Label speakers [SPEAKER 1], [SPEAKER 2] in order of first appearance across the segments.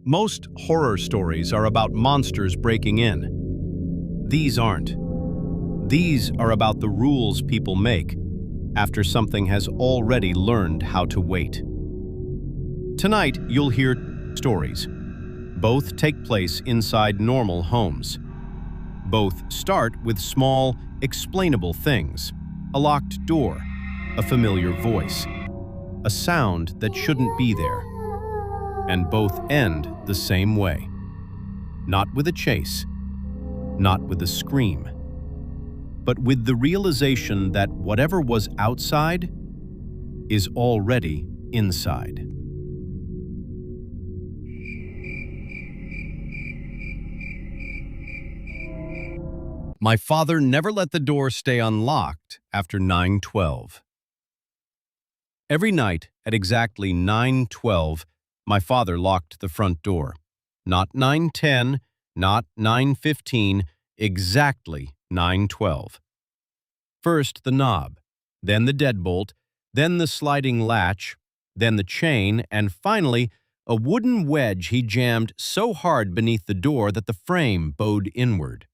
[SPEAKER 1] Most horror stories are about monsters breaking in. These aren't. These are about the rules people make after something has already learned how to wait. Tonight, you'll hear stories. Both take place inside normal homes. Both start with small, explainable things: a locked door, a familiar voice, a sound that shouldn't be there. And both end the same way. Not with a chase, not with a scream, but with the realization that whatever was outside is already inside. My father never let the door stay unlocked after 9:12. Every night at exactly 9:12, my father locked the front door. Not 9:10, not 9:15, exactly 9:12. First the knob, then the deadbolt, then the sliding latch, then the chain, and finally a wooden wedge he jammed so hard beneath the door that the frame bowed inward.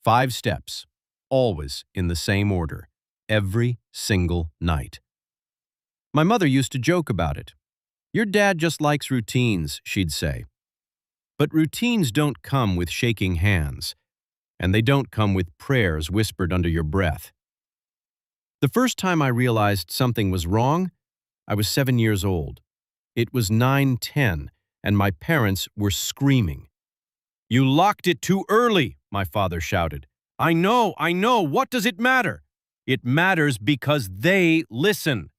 [SPEAKER 1] 5 steps, always in the same order, every single night. My mother used to joke about it. "Your dad just likes routines," she'd say. But routines don't come with shaking hands, and they don't come with prayers whispered under your breath. The first time I realized something was wrong, I was 7 years old. It was 9:10, and my parents were screaming. "You locked it too early," my father shouted. I know, what does it matter? It matters because they listen."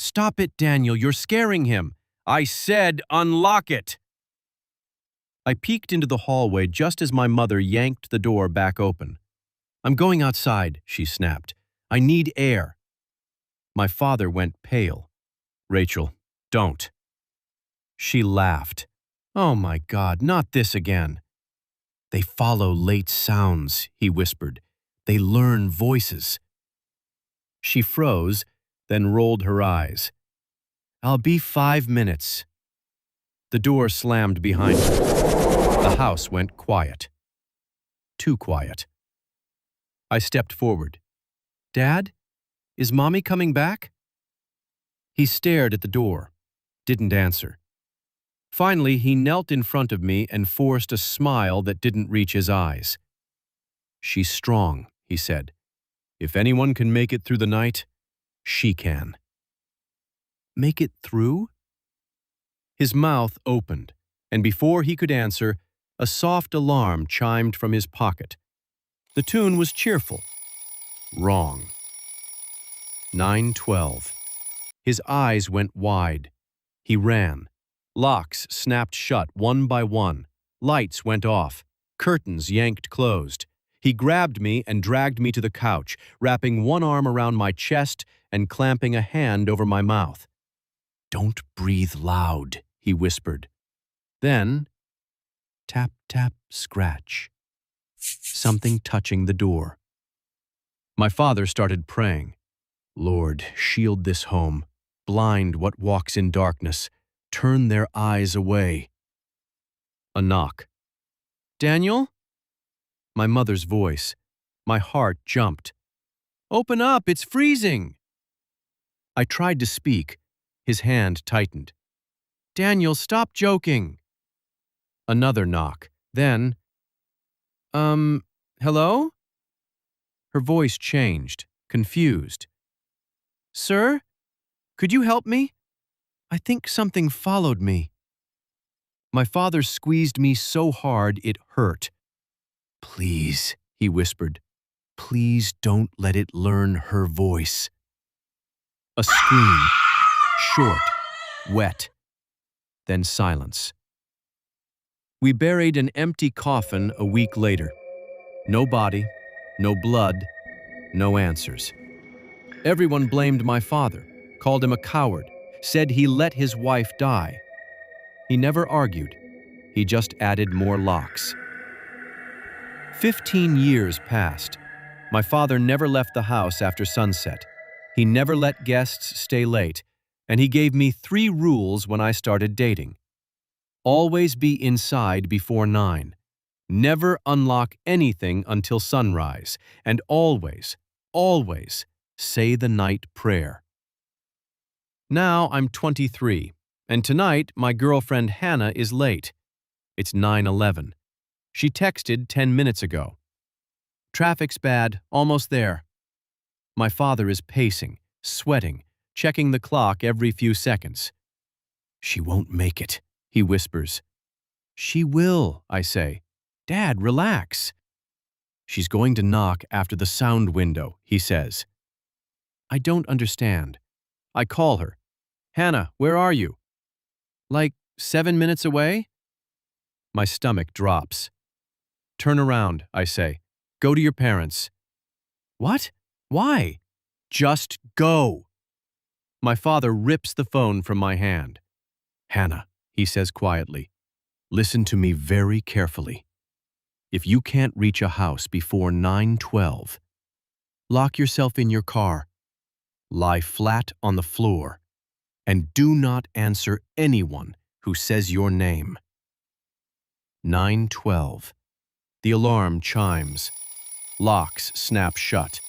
[SPEAKER 1] "Stop it, Daniel, you're scaring him." "I said unlock it." I peeked into the hallway just as my mother yanked the door back open. "I'm going outside," she snapped. "I need air." My father went pale. "Rachel, don't." She laughed. "Oh my God, not this again." "They follow late sounds," he whispered. "They learn voices." She froze, then rolled her eyes. "I'll be 5 minutes." The door slammed behind her. The house went quiet. Too quiet. I stepped forward. "Dad, is Mommy coming back?" He stared at the door, didn't answer. Finally, he knelt in front of me and forced a smile that didn't reach his eyes. "She's strong," he said. "If anyone can make it through the night, she can." "Make it through?" His mouth opened, and before he could answer, a soft alarm chimed from his pocket. The tune was cheerful. Wrong. 9:12. His eyes went wide. He ran. Locks snapped shut one by one. Lights went off. Curtains yanked closed. He grabbed me and dragged me to the couch, wrapping one arm around my chest and clamping a hand over my mouth. "Don't breathe loud," he whispered. Then, tap, tap, scratch. Something touching the door. My father started praying. "Lord, shield this home. Blind what walks in darkness. Turn their eyes away." A knock. "Daniel?" My mother's voice. My heart jumped. "Open up, it's freezing." I tried to speak. His hand tightened. "Daniel, stop joking." Another knock. Then, hello?" Her voice changed, confused. "Sir, could you help me? I think something followed me." My father squeezed me so hard it hurt. "Please," he whispered. "Please don't let it learn her voice." A scream. Short, wet, then silence. We buried an empty coffin a week later. No body, no blood, no answers. Everyone blamed my father, called him a coward, said he let his wife die. He never argued. He just added more locks. 15 years passed. My father never left the house after sunset. He never let guests stay late, and he gave me 3 rules when I started dating. Always be inside before 9. Never unlock anything until sunrise. And always, always say the night prayer. Now I'm 23, and tonight my girlfriend Hannah is late. It's 9:11. She texted 10 minutes ago. Traffic's bad, almost there. My father is pacing, sweating, checking the clock every few seconds. She won't make it, he whispers. She will, I say. Dad, relax. She's going to knock after the sound window, he says. I don't understand. I call her. Hannah, where are you? Like 7 minutes away? My stomach drops. Turn around, I say. Go to your parents. What? Why? Just go. My father rips the phone from my hand. Hannah, he says quietly, listen to me very carefully. If you can't reach a house before 9:12, lock yourself in your car, lie flat on the floor, and do not answer anyone who says your name. 9:12. The alarm chimes. Locks snap shut.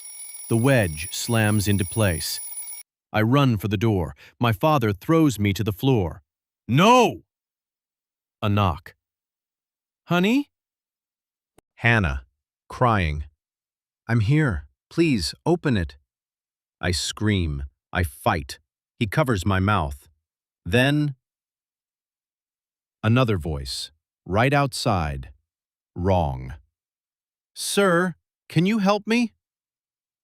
[SPEAKER 1] The wedge slams into place. I run for the door. My father throws me to the floor. No! A knock. Honey? Hannah, crying. I'm here. Please, open it. I scream. I fight. He covers my mouth. Then, another voice, right outside. Wrong. Sir, can you help me?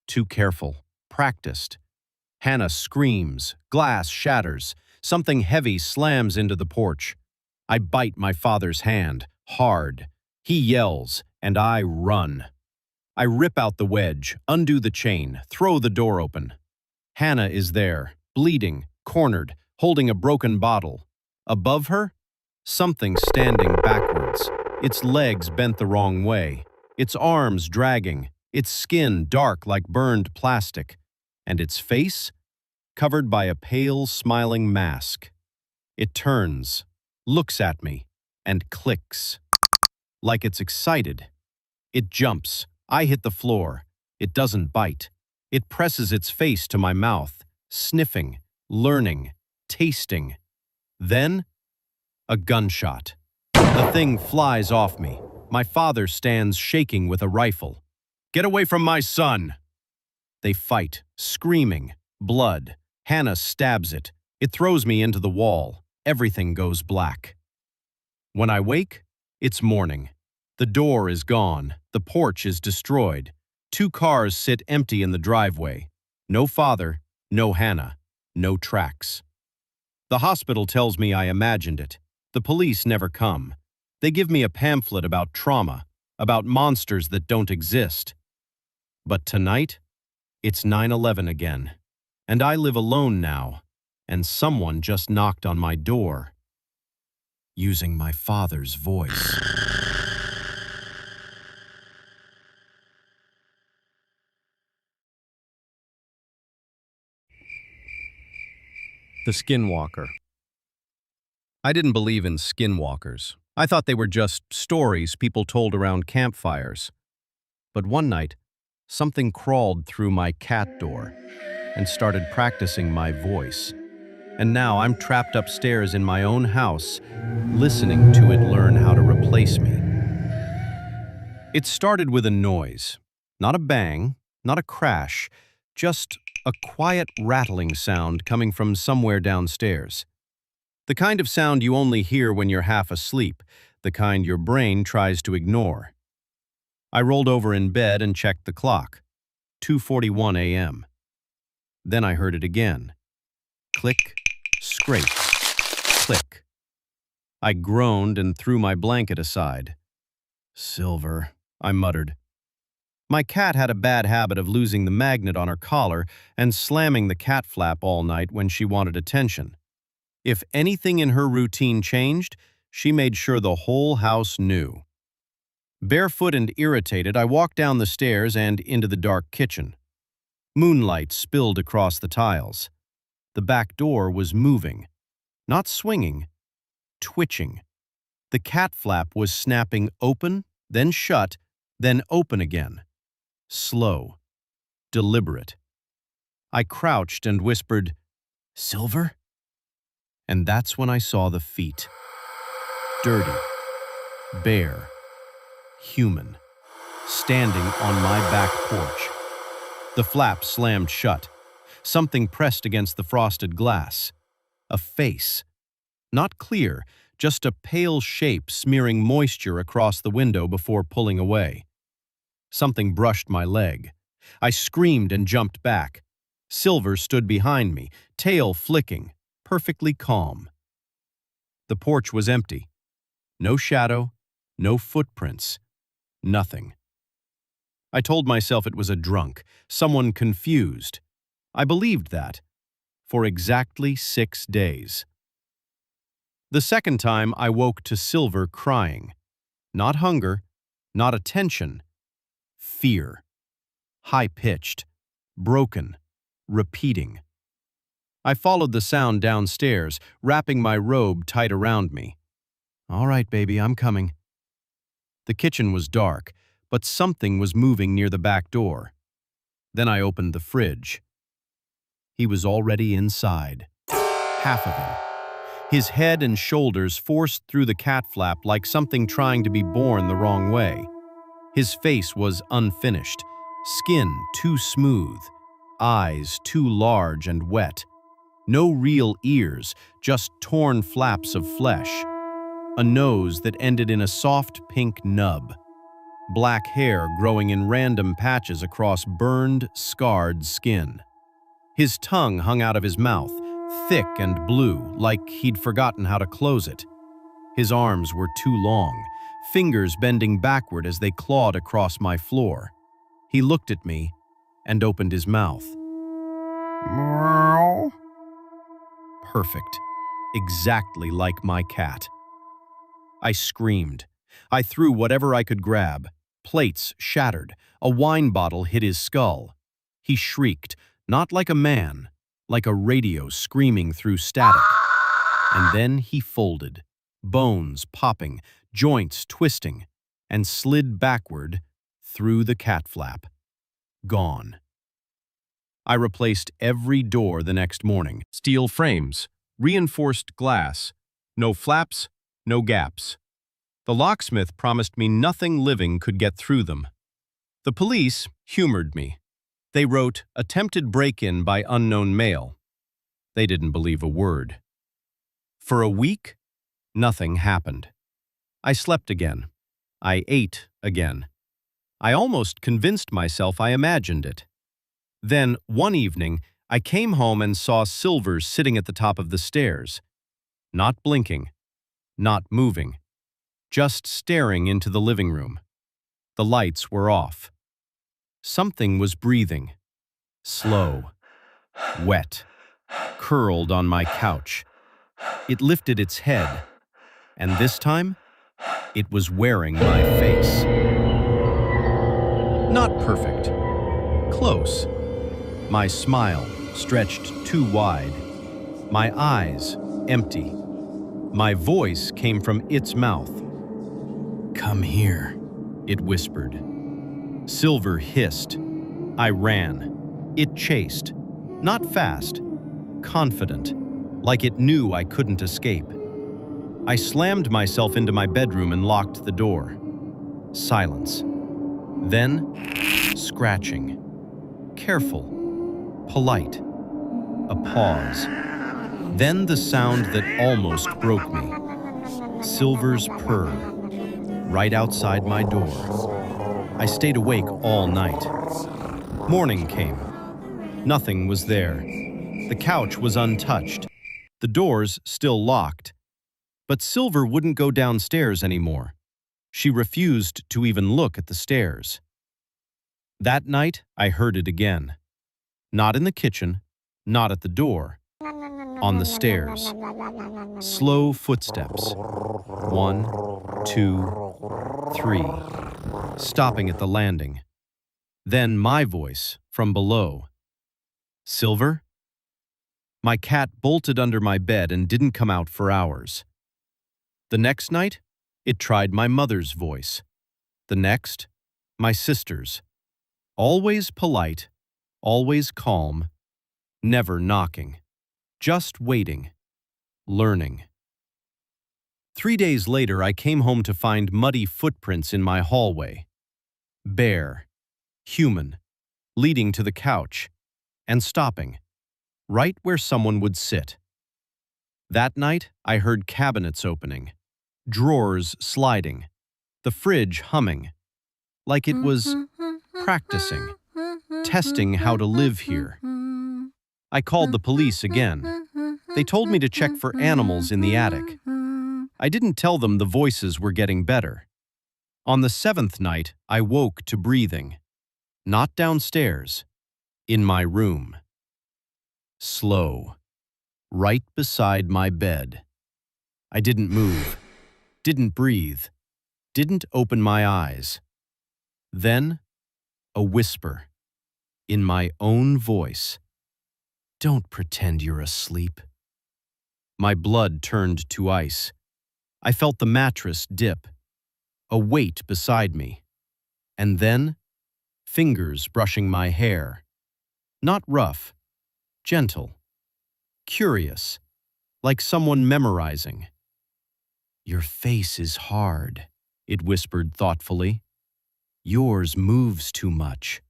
[SPEAKER 1] Too careful. Practiced. Hannah screams. Glass shatters. Something heavy slams into the porch. I bite my father's hand, hard. He yells, and I run. I rip out the wedge, undo the chain, throw the door open. Hannah is there, bleeding, cornered, holding a broken bottle. Above her, something standing backwards, its legs bent the wrong way, its arms dragging, its skin dark like burned plastic, and its face covered by a pale, smiling mask. It turns, looks at me, and clicks. Like it's excited. It jumps. I hit the floor. It doesn't bite. It presses its face to my mouth, sniffing, learning, tasting. Then, a gunshot. The thing flies off me. My father stands shaking with a rifle. Get away from my son! They fight, screaming, blood. Hannah stabs it. It throws me into the wall. Everything goes black. When I wake, it's morning. The door is gone. The porch is destroyed. 2 cars sit empty in the driveway. No father, no Hannah, no tracks. The hospital tells me I imagined it. The police never come. They give me a pamphlet about trauma, about monsters that don't exist. But tonight, it's 9/11 again. And I live alone now, and someone just knocked on my door, using my father's voice. The Skinwalker. I didn't believe in skinwalkers. I thought they were just stories people told around campfires. But one night, something crawled through my cat door and started practicing my voice. And now I'm trapped upstairs in my own house, listening to it learn how to replace me. It started with a noise. Not a bang, not a crash, just a quiet rattling sound coming from somewhere downstairs. The kind of sound you only hear when you're half asleep, the kind your brain tries to ignore. I rolled over in bed and checked the clock. 2:41 a.m. Then I heard it again. Click, scrape, click. I groaned and threw my blanket aside. Silver, I muttered. My cat had a bad habit of losing the magnet on her collar and slamming the cat flap all night when she wanted attention. If anything in her routine changed, she made sure the whole house knew. Barefoot and irritated, I walked down the stairs and into the dark kitchen. Moonlight spilled across the tiles. The back door was moving, not swinging, twitching. The cat flap was snapping open, then shut, then open again. Slow, deliberate. I crouched and whispered, "Silver?" And that's when I saw the feet. Dirty, bare, human, standing on my back porch. The flap slammed shut. Something pressed against the frosted glass. A face. Not clear, just a pale shape smearing moisture across the window before pulling away. Something brushed my leg. I screamed and jumped back. Silver stood behind me, tail flicking, perfectly calm. The porch was empty. No shadow, no footprints, nothing. I told myself it was a drunk, someone confused. I believed that, for exactly 6 days. The second time I woke to Silver crying. Not hunger, not attention, fear. High-pitched, broken, repeating. I followed the sound downstairs, wrapping my robe tight around me. "All right, baby, I'm coming." The kitchen was dark, but something was moving near the back door. Then I opened the fridge. He was already inside. Half of him. His head and shoulders forced through the cat flap like something trying to be born the wrong way. His face was unfinished, skin too smooth, eyes too large and wet. No real ears, just torn flaps of flesh. A nose that ended in a soft pink nub. Black hair growing in random patches across burned, scarred skin. His tongue hung out of his mouth, thick and blue, like he'd forgotten how to close it. His arms were too long, fingers bending backward as they clawed across my floor. He looked at me and opened his mouth. Meow. Perfect. Exactly like my cat. I screamed. I threw whatever I could grab. Plates shattered. A wine bottle hit his skull. He shrieked, not like a man, like a radio screaming through static. And then he folded, bones popping, joints twisting, and slid backward through the cat flap. Gone. I replaced every door the next morning. Steel frames, reinforced glass, no flaps, no gaps. The locksmith promised me nothing living could get through them. The police humored me. They wrote, "Attempted break-in by unknown male." They didn't believe a word. For a week, nothing happened. I slept again. I ate again. I almost convinced myself I imagined it. Then, one evening, I came home and saw Silver sitting at the top of the stairs. Not blinking, not moving, just staring into the living room. The lights were off. Something was breathing. Slow, wet, curled on my couch. It lifted its head, and this time, it was wearing my face. Not perfect. Close. My smile stretched too wide. My eyes empty. My voice came from its mouth. "Come here," it whispered. Silver hissed. I ran. It chased. Not fast. Confident. Like it knew I couldn't escape. I slammed myself into my bedroom and locked the door. Silence. Then, scratching. Careful. Polite. A pause. Then the sound that almost broke me. Silver's purr. Right outside my door. I stayed awake all night. Morning came. Nothing was there. The couch was untouched. The doors still locked. But Silver wouldn't go downstairs anymore. She refused to even look at the stairs. That night, I heard it again. Not in the kitchen, not at the door. On the stairs. Slow footsteps. 1, 2, 3. Stopping at the landing. Then my voice from below. "Silver?" My cat bolted under my bed and didn't come out for hours. The next night, It tried my mother's voice. The next, my sister's. Always polite, always calm, never knocking. Just waiting, learning. 3 days later, I came home to find muddy footprints in my hallway. Bare, human, leading to the couch, and stopping, right where someone would sit. That night, I heard cabinets opening, drawers sliding, the fridge humming, like it was practicing, testing how to live here. I called the police again. They told me to check for animals in the attic. I didn't tell them the voices were getting better. On the 7th night, I woke to breathing. Not downstairs, in my room. Slow, right beside my bed. I didn't move, didn't breathe, didn't open my eyes. Then, a whisper, in my own voice. Don't pretend you're asleep. My blood turned to ice. I felt the mattress dip, a weight beside me. And then, fingers brushing my hair. Not rough, gentle, curious, like someone memorizing. Your face is hard, it whispered thoughtfully. Yours moves too much.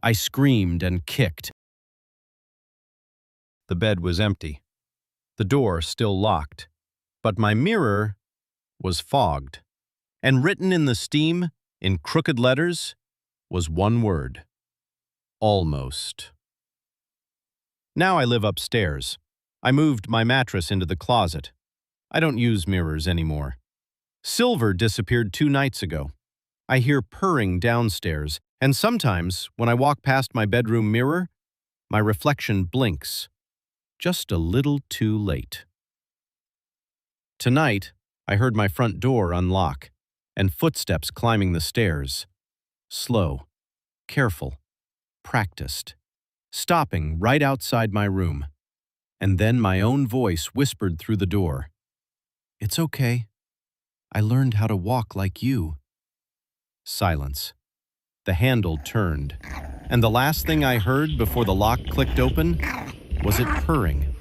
[SPEAKER 1] I screamed and kicked. The bed was empty, the door still locked, but my mirror was fogged, and written in the steam, in crooked letters, was one word: almost. Now I live upstairs. I moved my mattress into the closet. I don't use mirrors anymore. Silver disappeared 2 nights ago. I hear purring downstairs, and sometimes, when I walk past my bedroom mirror, my reflection blinks, just a little too late. Tonight, I heard my front door unlock, and footsteps climbing the stairs. Slow, careful, practiced, stopping right outside my room. And then my own voice whispered through the door. It's okay. I learned how to walk like you. Silence. The handle turned, and the last thing I heard before the lock clicked open was it purring,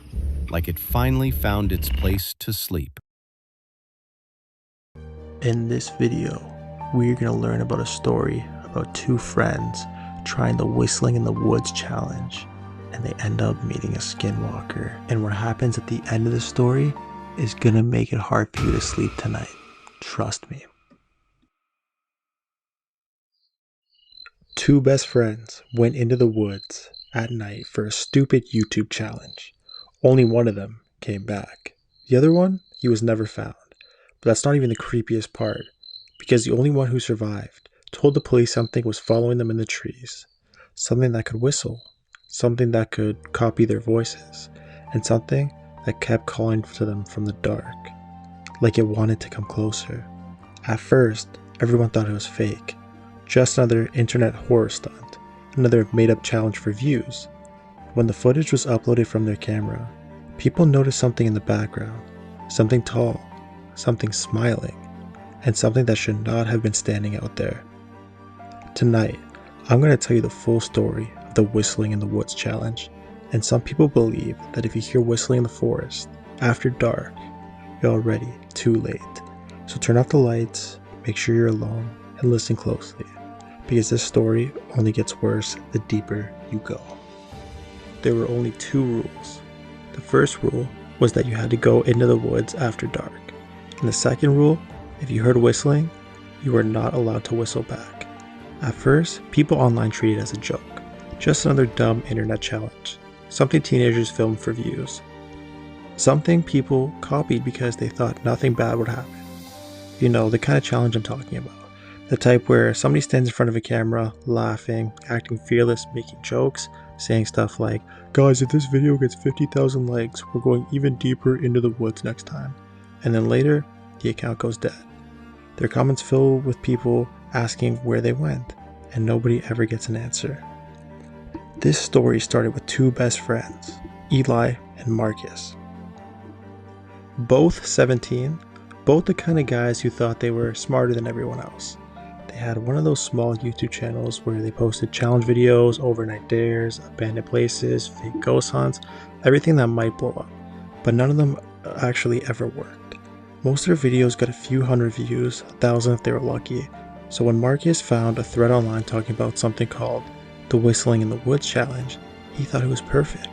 [SPEAKER 1] like it finally found its place to sleep.
[SPEAKER 2] In this video, we're going to learn about a story about 2 friends trying the Whistling in the Woods challenge, and they end up meeting a skinwalker. And what happens at the end of the story is going to make it hard for you to sleep tonight. Trust me. 2 best friends went into the woods at night for a stupid YouTube challenge. Only one of them came back. The other one, he was never found. But that's not even the creepiest part, because the only one who survived told the police something was following them in the trees. Something that could whistle, something that could copy their voices, and something that kept calling to them from the dark, like it wanted to come closer. At first, everyone thought it was fake, just another internet horror stunt, another made-up challenge for views. When the footage was uploaded from their camera, people noticed something in the background, something tall, something smiling, and something that should not have been standing out there. Tonight, I'm going to tell you the full story of the Whistling in the Woods challenge, and some people believe that if you hear whistling in the forest after dark, you're already too late. So turn off the lights, make sure you're alone, and listen closely, because this story only gets worse the deeper you go. There were only 2 rules. The first rule was that you had to go into the woods after dark. And the second rule, if you heard whistling, you were not allowed to whistle back. At first, people online treated it as a joke, just another dumb internet challenge, something teenagers filmed for views, something people copied because they thought nothing bad would happen. You know, the kind of challenge I'm talking about. The type where somebody stands in front of a camera, laughing, acting fearless, making jokes, saying stuff like, guys, if this video gets 50,000 likes, we're going even deeper into the woods next time. And then later, the account goes dead. Their comments fill with people asking where they went, and nobody ever gets an answer. This story started with 2 best friends, Eli and Marcus. Both 17, both the kind of guys who thought they were smarter than everyone else. They had one of those small YouTube channels where they posted challenge videos, overnight dares, abandoned places, fake ghost hunts, everything that might blow up. But none of them actually ever worked. Most of their videos got a few hundred views, 1,000 if they were lucky. So when Marcus found a thread online talking about something called the Whistling in the Woods Challenge, he thought it was perfect.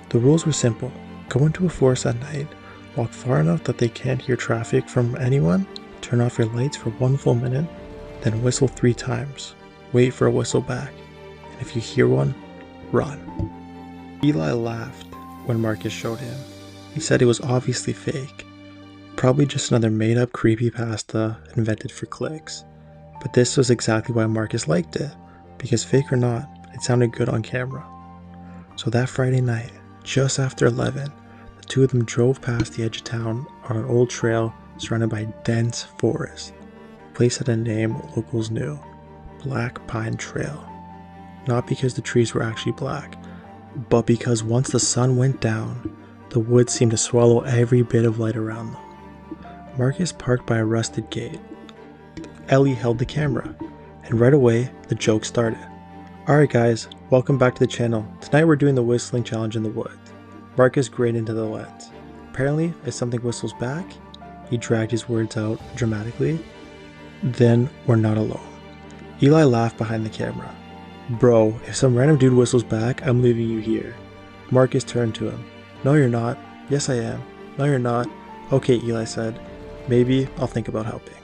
[SPEAKER 2] The rules were simple. Go into a forest at night, walk far enough that they can't hear traffic from anyone, turn off your lights for 1 full minute, then whistle 3 times. Wait for a whistle back, and if you hear one, run. Eli laughed when Marcus showed him. He said it was obviously fake. Probably just another made-up creepypasta invented for clicks. But this was exactly why Marcus liked it, because fake or not, it sounded good on camera. So that Friday night, just after 11, the two of them drove past the edge of town on an old trail surrounded by dense forest. The place had a name locals knew, Black Pine Trail. Not because the trees were actually black, but because once the sun went down, the woods seemed to swallow every bit of light around them. Marcus parked by a rusted gate. Ellie held the camera, and right away, the joke started. Alright guys, welcome back to the channel. Tonight we're doing the whistling challenge in the woods. Marcus grinned into the lens. Apparently, if something whistles back, he dragged his words out dramatically, then we're not alone. Eli laughed behind the camera. Bro, if some random dude whistles back, I'm leaving you here. Marcus turned to him. No you're not. Yes I am. No you're not. Okay, Eli said. Maybe I'll think about helping.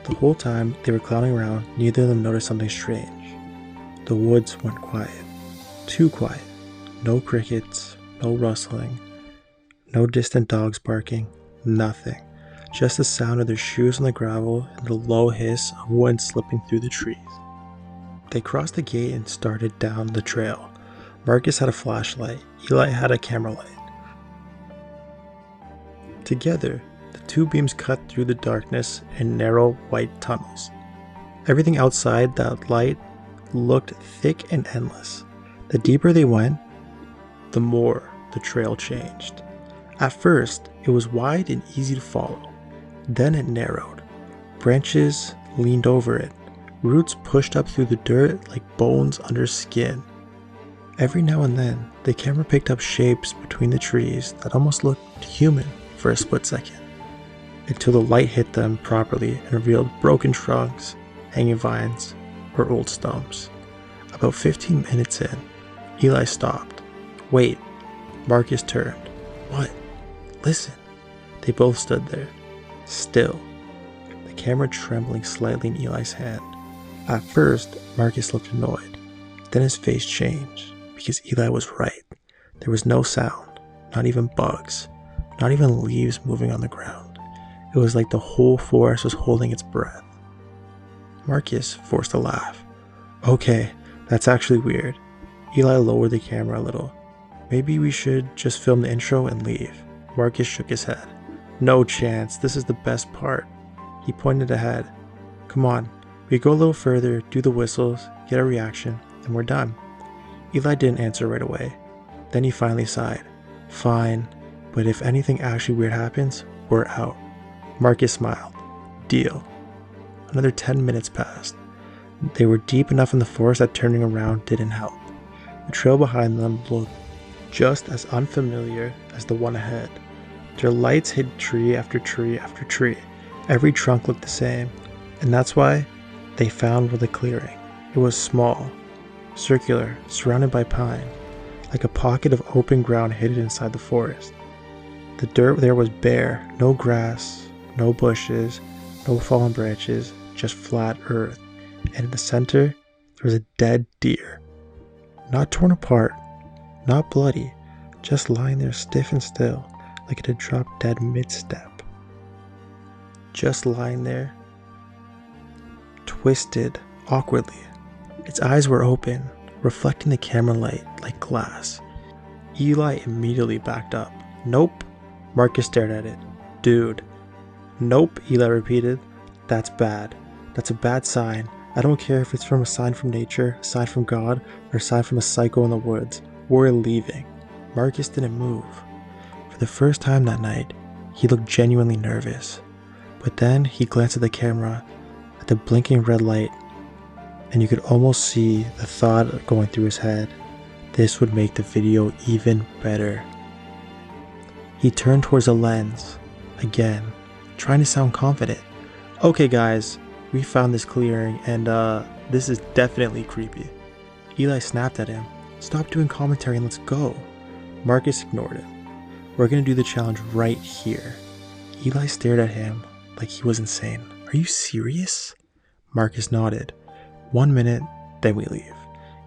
[SPEAKER 2] The whole time they were clowning around, neither of them noticed something strange. The woods went quiet. Too quiet. No crickets, no rustling, no distant dogs barking, nothing. Just the sound of their shoes on the gravel and the low hiss of wind slipping through the trees. They crossed the gate and started down the trail. Marcus had a flashlight, Eli had a camera light. Together, the two beams cut through the darkness in narrow white tunnels. Everything outside that light looked thick and endless. The deeper they went, the more the trail changed. At first, it was wide and easy to follow. Then it narrowed. Branches leaned over it. Roots pushed up through the dirt like bones under skin. Every now and then, the camera picked up shapes between the trees that almost looked human for a split second, until the light hit them properly and revealed broken trunks, hanging vines, or old stumps. About 15 minutes in, Eli stopped. Wait. Marcus turned. What? Listen. They both stood there, still, the camera trembling slightly in Eli's hand. At first, Marcus looked annoyed. Then his face changed, because Eli was right. There was no sound, not even bugs, not even leaves moving on the ground. It was like the whole forest was holding its breath. Marcus forced a laugh. Okay, that's actually weird. Eli lowered the camera a little. Maybe we should just film the intro and leave. Marcus shook his head. No chance, this is the best part. He pointed ahead. Come on, we go a little further, do the whistles, get a reaction, and we're done. Eli didn't answer right away. Then he finally sighed. Fine, but if anything actually weird happens, we're out. Marcus smiled. Deal. Another 10 minutes passed. They were deep enough in the forest that turning around didn't help. The trail behind them looked just as unfamiliar as the one ahead. Their lights hid tree after tree after tree. Every trunk looked the same, and that's why they found the clearing. It was small, circular, surrounded by pine, like a pocket of open ground hidden inside the forest. The dirt there was bare, no grass, no bushes, no fallen branches, just flat earth, and in the center there was a dead deer. Not torn apart, not bloody, just lying there stiff and still, like it had dropped dead mid-step. Just lying there, twisted awkwardly. Its eyes were open, reflecting the camera light like glass. Eli immediately backed up. Nope. Marcus stared at it. Dude. Nope, Eli repeated. That's bad. That's a bad sign. I don't care if it's from a sign from nature, a sign from God, or a sign from a psycho in the woods. We're leaving. Marcus didn't move. For the first time that night, He looked genuinely nervous. But then he glanced at the camera, at the blinking red light, and you could almost see the thought going through his head. This would make the video even better. He turned towards the lens, again, trying to sound confident. Okay guys, we found this clearing and this is definitely creepy. Eli snapped at him. Stop doing commentary and let's go. Marcus ignored it. We're gonna do the challenge right here. Eli stared at him like he was insane. Are you serious? Marcus nodded. 1 minute, then we leave.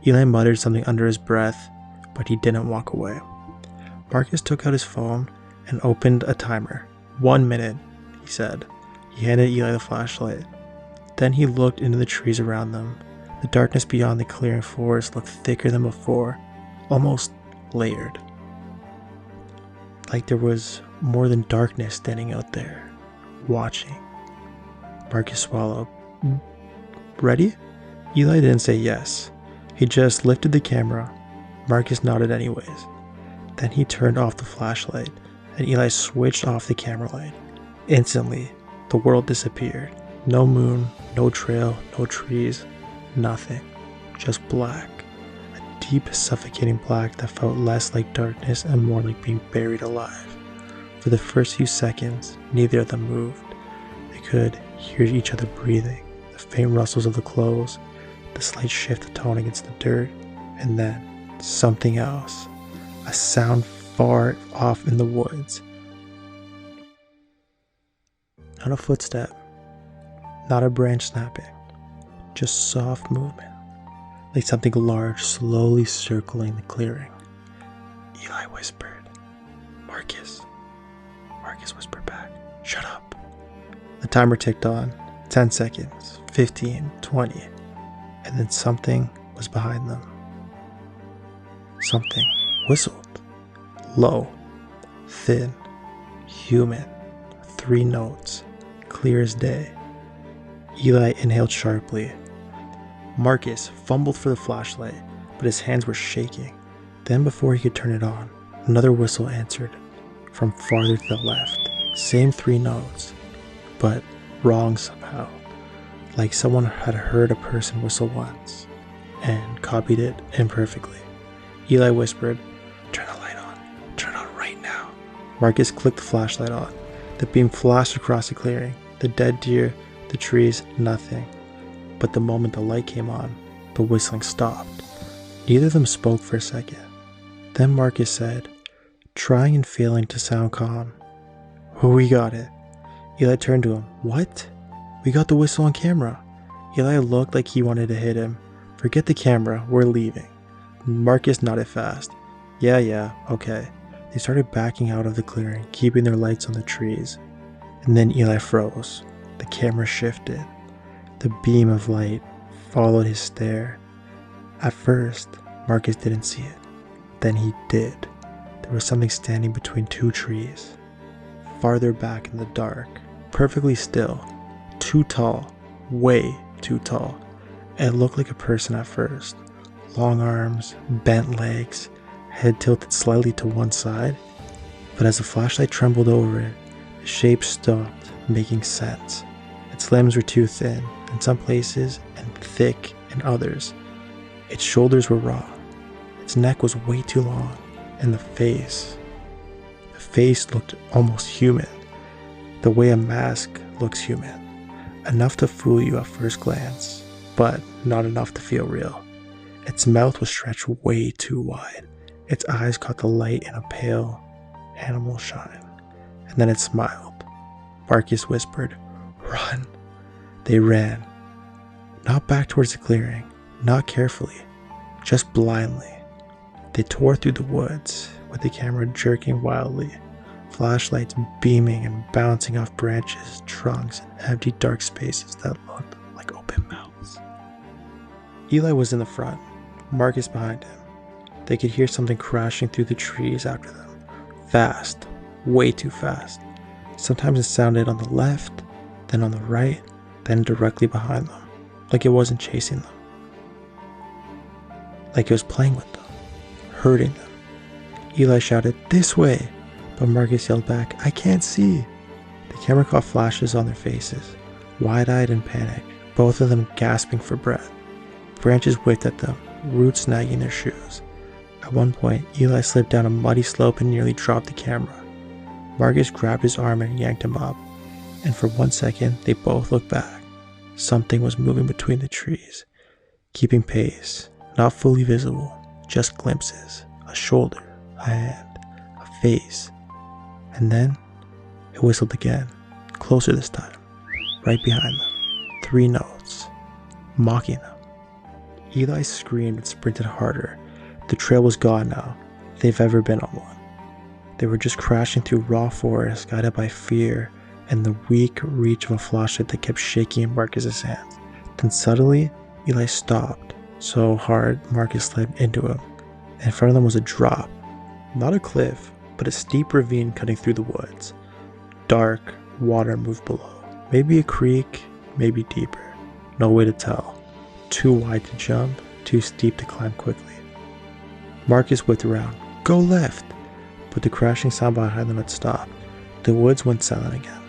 [SPEAKER 2] Eli muttered something under his breath, but he didn't walk away. Marcus took out his phone and opened a timer. 1 minute, he said. He handed Eli the flashlight. Then he looked into the trees around them. The darkness beyond the clearing forest looked thicker than before, almost layered. Like there was more than darkness standing out there, watching. Marcus swallowed. Ready? Eli didn't say yes. He just lifted the camera. Marcus nodded anyways. Then he turned off the flashlight, and Eli switched off the camera light. Instantly, the world disappeared. No moon, no trail, no trees, nothing. Just black. A deep, suffocating black that felt less like darkness and more like being buried alive. For the first few seconds, neither of them moved. They could hear each other breathing, the faint rustles of the clothes, the slight shift of tone against the dirt, and then something else. A sound far off in the woods. Not a footstep, not a branch snapping, just soft movement, like something large slowly circling the clearing. Eli whispered, Marcus. Marcus whispered back, shut up. The timer ticked on, 10 seconds, 15, 20, and then something was behind them. Something whistled, low, thin, human, 3 notes, clear as day. Eli inhaled sharply. Marcus fumbled for the flashlight, but his hands were shaking. Then before he could turn it on, another whistle answered from farther to the left. Same 3 notes, but wrong somehow. Like someone had heard a person whistle once and copied it imperfectly. Eli whispered, turn the light on. Turn it on right now. Marcus clicked the flashlight on. The beam flashed across the clearing. The dead deer, the trees, nothing. But the moment the light came on, the whistling stopped. Neither of them spoke for a second. Then Marcus said, trying and failing to sound calm, we got it. Eli turned to him. What? We got the whistle on camera. Eli looked like he wanted to hit him. Forget the camera, we're leaving. Marcus nodded fast. Yeah, okay. They started backing out of the clearing, keeping their lights on the trees. And then Eli froze. The camera shifted. The beam of light followed his stare. At first, Marcus didn't see it. Then he did. There was something standing between 2 trees. Farther back in the dark, perfectly still. Too tall. Way too tall. It looked like a person at first. Long arms, bent legs, head tilted slightly to one side. But as the flashlight trembled over it, the shape stopped making sense. Its limbs were too thin in some places and thick in others. Its shoulders were raw. Its neck was way too long. And the face looked almost human. The way a mask looks human. Enough to fool you at first glance, but not enough to feel real. Its mouth was stretched way too wide. Its eyes caught the light in a pale animal shine. And then it smiled. Marcus whispered, run. They ran. Not back towards the clearing, not carefully, just blindly. They tore through the woods, with the camera jerking wildly, flashlights beaming and bouncing off branches, trunks, and empty dark spaces that looked like open mouths. Eli was in the front, Marcus behind him. They could hear something crashing through the trees after them. Fast, way too fast. Sometimes it sounded on the left, then on the right, then directly behind them, like it wasn't chasing them. Like it was playing with them, hurting them. Eli shouted, this way! But Marcus yelled back, "I can't see." The camera caught flashes on their faces, wide-eyed and panicked, both of them gasping for breath. Branches whipped at them, roots snagging their shoes. At one point, Eli slipped down a muddy slope and nearly dropped the camera. Marcus grabbed his arm and yanked him up, and for 1 second, they both looked back. Something was moving between the trees, keeping pace, not fully visible, just glimpses, a shoulder, a hand, a face. And then, it whistled again, closer this time, right behind them. 3 notes, mocking them. Eli screamed and sprinted harder. The trail was gone now, if they've ever been on one. They were just crashing through raw forest, guided by fear and the weak reach of a flashlight that kept shaking in Marcus's hands. Then suddenly, Eli stopped, so hard Marcus slammed into him. In front of them was a drop. Not a cliff, but a steep ravine cutting through the woods. Dark, water moved below. Maybe a creek, maybe deeper. No way to tell. Too wide to jump, too steep to climb quickly. Marcus whipped around. "Go left!" But the crashing sound behind them had stopped. The woods went silent again.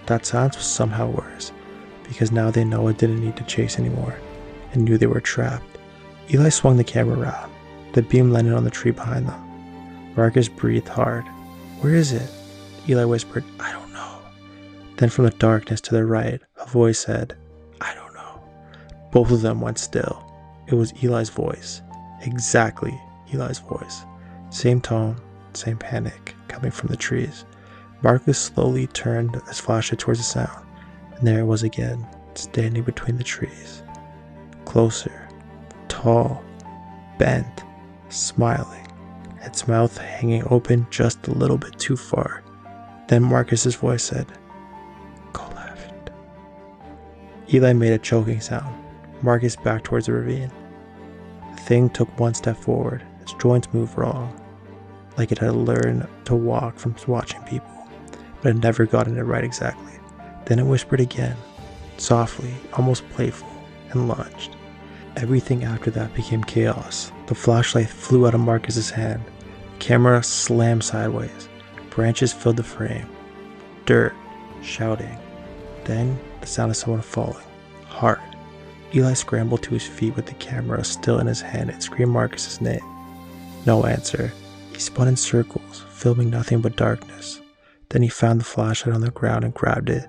[SPEAKER 2] That silence was somehow worse, because now they know it didn't need to chase anymore, and knew they were trapped. Eli swung the camera around. The beam landed on the tree behind them. Marcus breathed hard. "Where is it?" Eli whispered, "I don't know." Then from the darkness to their right, a voice said, "I don't know." Both of them went still. It was Eli's voice. Exactly Eli's voice. Same tone, same panic, coming from the trees. Marcus slowly turned his flashlight towards the sound, and there it was again, standing between the trees. Closer, tall, bent, smiling, its mouth hanging open just a little bit too far. Then Marcus's voice said, "Go left." Eli made a choking sound. Marcus backed towards the ravine. The thing took 1 step forward. Its joints moved wrong, like it had learned to walk from watching people, but had never gotten it right exactly. Then it whispered again, softly, almost playful, and lunged. Everything after that became chaos. The flashlight flew out of Marcus's hand. The camera slammed sideways. Branches filled the frame. Dirt, shouting. Then the sound of someone falling, hard. Eli scrambled to his feet with the camera still in his hand and screamed Marcus's name. No answer. He spun in circles, filming nothing but darkness. Then he found the flashlight on the ground and grabbed it.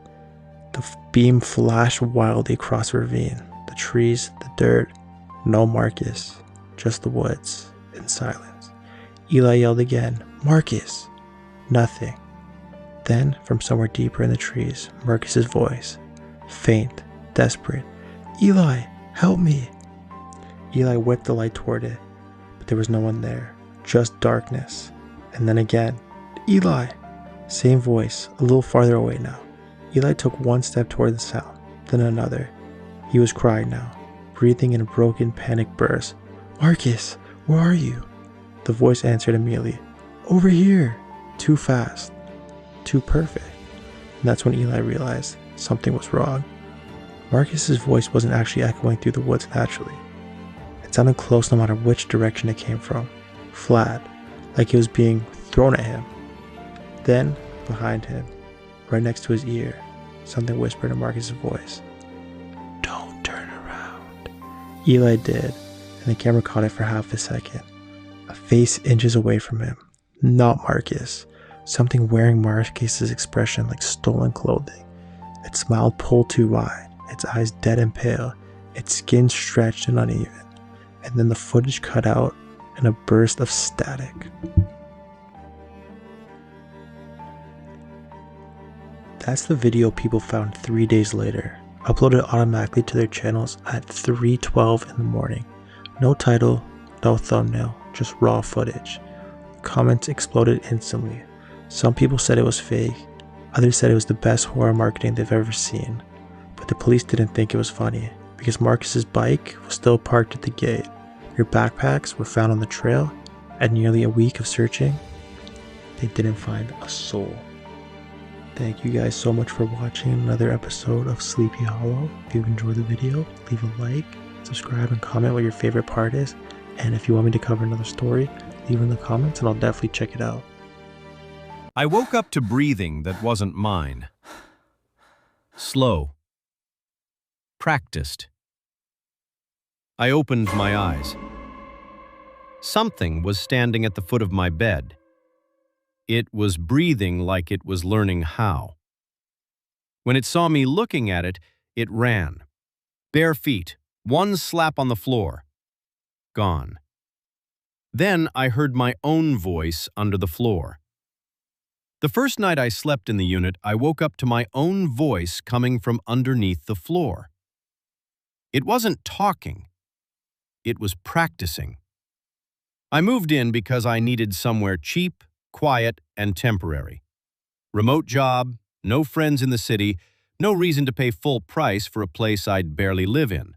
[SPEAKER 2] The beam flashed wildly across the ravine. The trees, the dirt. No Marcus. Just the woods, in silence. Eli yelled again, "Marcus!" Nothing. Then, from somewhere deeper in the trees, Marcus's voice. Faint, desperate. "Eli, help me!" Eli whipped the light toward it, but there was no one there. Just darkness. And then again, "Eli!" Same voice, a little farther away now. Eli took 1 step toward the sound, then another. He was crying now, breathing in a broken, panic burst. "Marcus, where are you?" The voice answered immediately. "Over here!" Too fast. Too perfect. And that's when Eli realized something was wrong. Marcus's voice wasn't actually echoing through the woods naturally. It sounded close no matter which direction it came from. Flat, like it was being thrown at him. Then, behind him, right next to his ear, something whispered in Marcus's voice. "Don't turn around." Eli did, and the camera caught it for half a second. A face inches away from him. Not Marcus. Something wearing Marcus's expression like stolen clothing. Its smile pulled too wide, its eyes dead and pale, its skin stretched and uneven. And then the footage cut out in a burst of static. That's the video people found 3 days later, uploaded automatically to their channels at 3:12 in the morning. No title, no thumbnail, just raw footage. Comments exploded instantly. Some people said it was fake, others said it was the best horror marketing they've ever seen. But the police didn't think it was funny, because Marcus's bike was still parked at the gate. Your backpacks were found on the trail. At nearly a week of searching, they didn't find a soul. Thank you guys so much for watching another episode of Sleepy Hollow. If you enjoyed the video, leave a like, subscribe, and comment what your favorite part is. And if you want me to cover another story, leave it in the comments and I'll definitely check it out.
[SPEAKER 1] I woke up to breathing that wasn't mine. Slow. Practiced. I opened my eyes. Something was standing at the foot of my bed. It was breathing like it was learning how. When it saw me looking at it, it ran. Bare feet, one slap on the floor. Gone. Then I heard my own voice under the floor. The first night I slept in the unit, I woke up to my own voice coming from underneath the floor. It wasn't talking. It was practicing. I moved in because I needed somewhere cheap, quiet, and temporary. Remote job, no friends in the city, no reason to pay full price for a place I'd barely live in.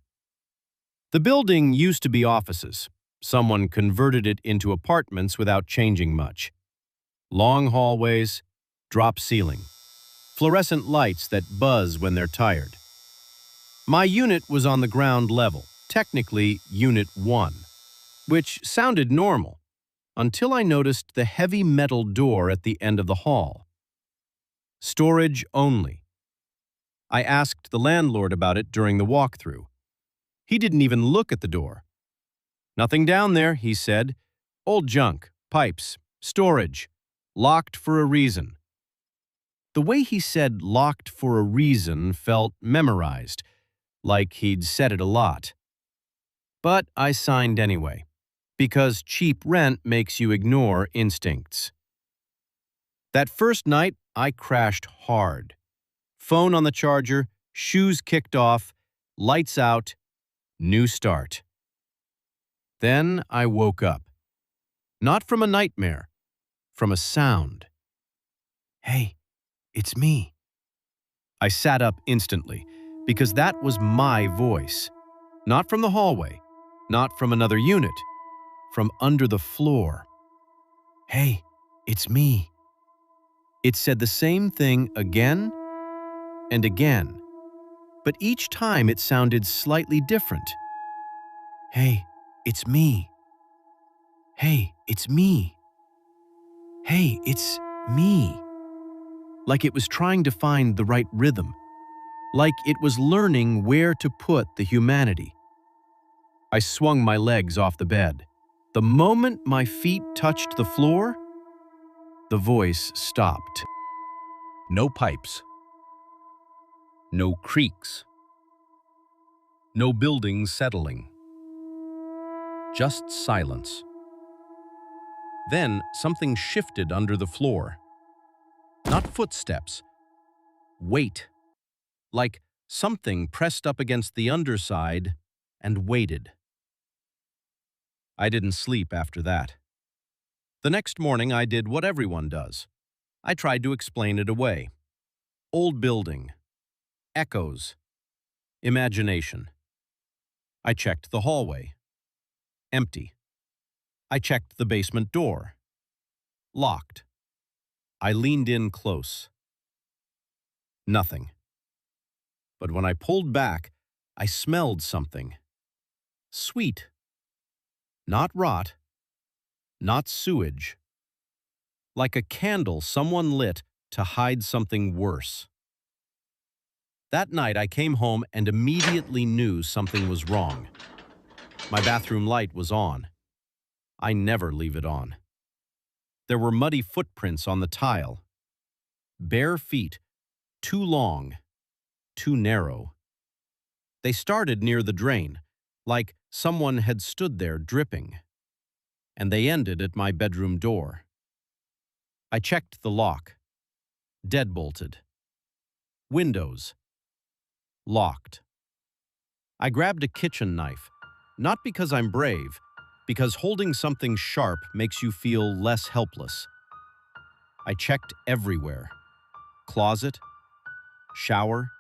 [SPEAKER 1] The building used to be offices. Someone converted it into apartments without changing much. Long hallways, drop ceiling, fluorescent lights that buzz when they're tired. My unit was on the ground level, technically Unit 1, which sounded normal, until I noticed the heavy metal door at the end of the hall. Storage only. I asked the landlord about it during the walkthrough. He didn't even look at the door. Nothing down there, he said. Old junk, pipes, storage, locked for a reason. The way he said locked for a reason felt memorized, like he'd said it a lot. But I signed anyway, because cheap rent makes you ignore instincts. That first night, I crashed hard. Phone on the charger, shoes kicked off, lights out, new start. Then I woke up. Not from a nightmare, from a sound. Hey, it's me. I sat up instantly, because that was my voice. Not from the hallway, not from another unit, from under the floor. Hey, it's me. It said the same thing again and again, but each time it sounded slightly different. Hey, it's me. Hey, it's me. Hey, it's me. Like it was trying to find the right rhythm. Like it was learning where to put the humanity. I swung my legs off the bed. The moment my feet touched the floor, the voice stopped. No pipes. No creaks. No buildings settling. Just silence. Then something shifted under the floor. Not footsteps. Weight. Like something pressed up against the underside and waited. I didn't sleep after that. The next morning I did what everyone does. I tried to explain it away. Old building. Echoes. Imagination. I checked the hallway. Empty. I checked the basement door. Locked. I leaned in close. Nothing. But when I pulled back, I smelled something. Sweet. Not rot. Not sewage. Like a candle someone lit to hide something worse. That night I came home and immediately knew something was wrong. My bathroom light was on. I never leave it on. There were muddy footprints on the tile. Bare feet, too long, too narrow. They started near the drain, like someone had stood there dripping. And they ended at my bedroom door. I checked the lock. Deadbolted. Windows. Locked. I grabbed a kitchen knife, not because I'm brave, because holding something sharp makes you feel less helpless. I checked everywhere. Closet, shower,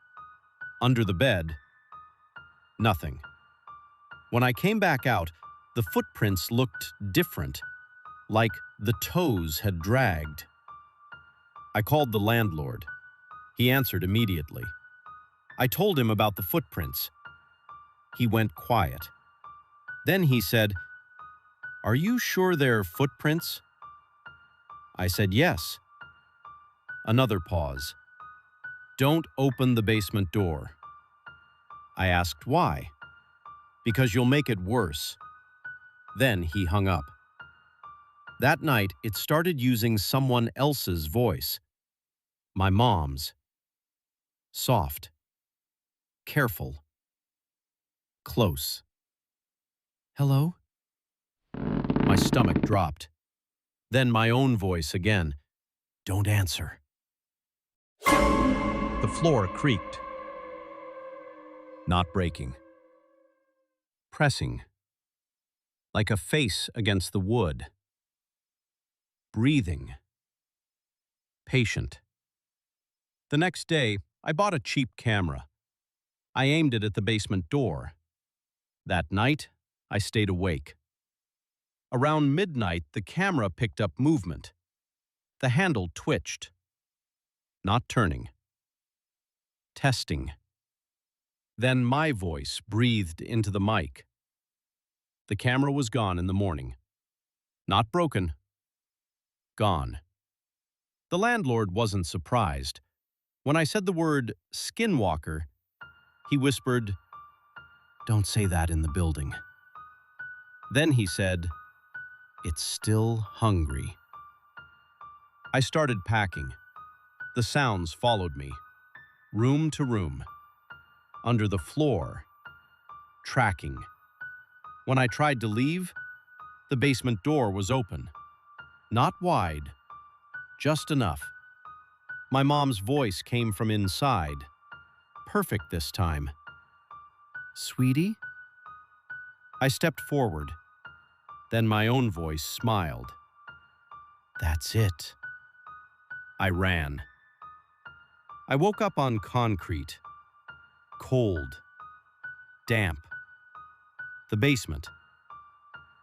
[SPEAKER 1] under the bed. Nothing. When I came back out, the footprints looked different, like the toes had dragged. I called the landlord. He answered immediately. I told him about the footprints. He went quiet. Then he said, "Are you sure they're footprints?" I said yes. Another pause. "Don't open the basement door." I asked why. "Because you'll make it worse." Then he hung up. That night, it started using someone else's voice. My mom's. Soft. Careful. Close. "Hello?" My stomach dropped. Then my own voice again. "Don't answer." The floor creaked. Not breaking. Pressing. Like a face against the wood. Breathing. Patient. The next day, I bought a cheap camera. I aimed it at the basement door. That night, I stayed awake. Around midnight, the camera picked up movement. The handle twitched. Not turning. Testing. Then my voice breathed into the mic. The camera was gone in the morning. Not broken. Gone. The landlord wasn't surprised. When I said the word skinwalker, he whispered, "Don't say that in the building." Then he said, "It's still hungry." I started packing. The sounds followed me, room to room, under the floor, tracking. When I tried to leave, the basement door was open. Not wide, just enough. My mom's voice came from inside. Perfect this time. "Sweetie?" I stepped forward. Then my own voice smiled. "That's it." I ran. I woke up on concrete. Cold. Damp. The basement.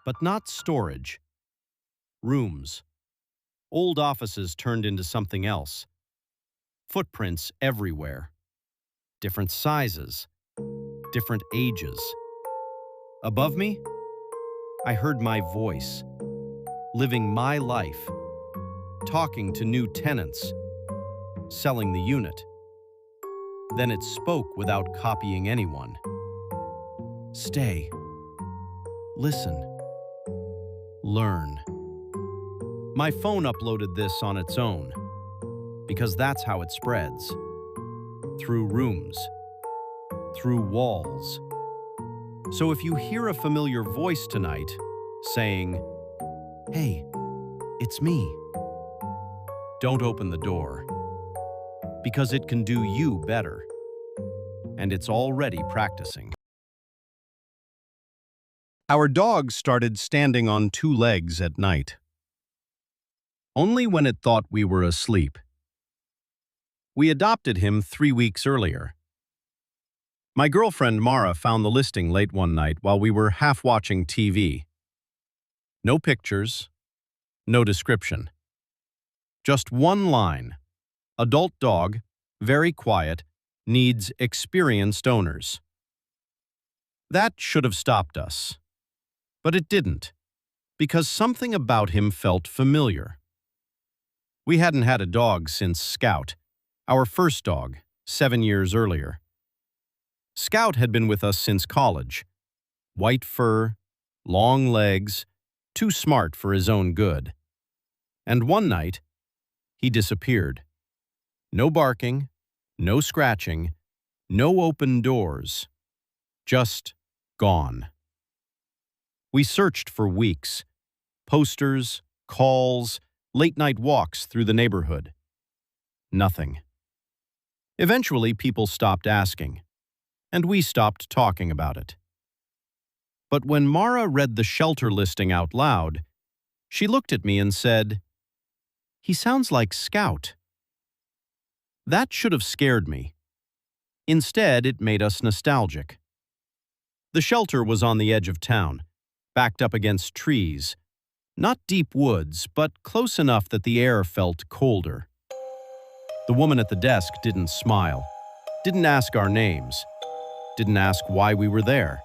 [SPEAKER 1] But not storage. Rooms. Old offices turned into something else. Footprints everywhere. Different sizes. Different ages. Above me, I heard my voice, living my life, talking to new tenants, selling the unit. Then it spoke without copying anyone. "Stay. Listen. Learn." My phone uploaded this on its own, because that's how it spreads. Through rooms. Through walls. So if you hear a familiar voice tonight saying, "Hey, it's me," don't open the door, because it can do you better, and it's already practicing. Our dog started standing on two legs at night. Only when it thought we were asleep. We adopted him 3 weeks earlier. My girlfriend Mara found the listing late one night while we were half watching TV. No pictures, no description. Just one line. Adult dog, very quiet, needs experienced owners. That should have stopped us. But it didn't, because something about him felt familiar. We hadn't had a dog since Scout, our first dog, 7 years earlier. Scout had been with us since college. White fur, long legs, too smart for his own good. And one night, he disappeared. No barking, no scratching, no open doors. Just gone. We searched for weeks. Posters, calls, late-night walks through the neighborhood. Nothing. Eventually, people stopped asking, and we stopped talking about it. But when Mara read the shelter listing out loud, she looked at me and said, "He sounds like Scout." That should have scared me. Instead, it made us nostalgic. The shelter was on the edge of town, backed up against trees. Not deep woods, but close enough that the air felt colder. The woman at the desk didn't smile, didn't ask our names, didn't ask why we were there.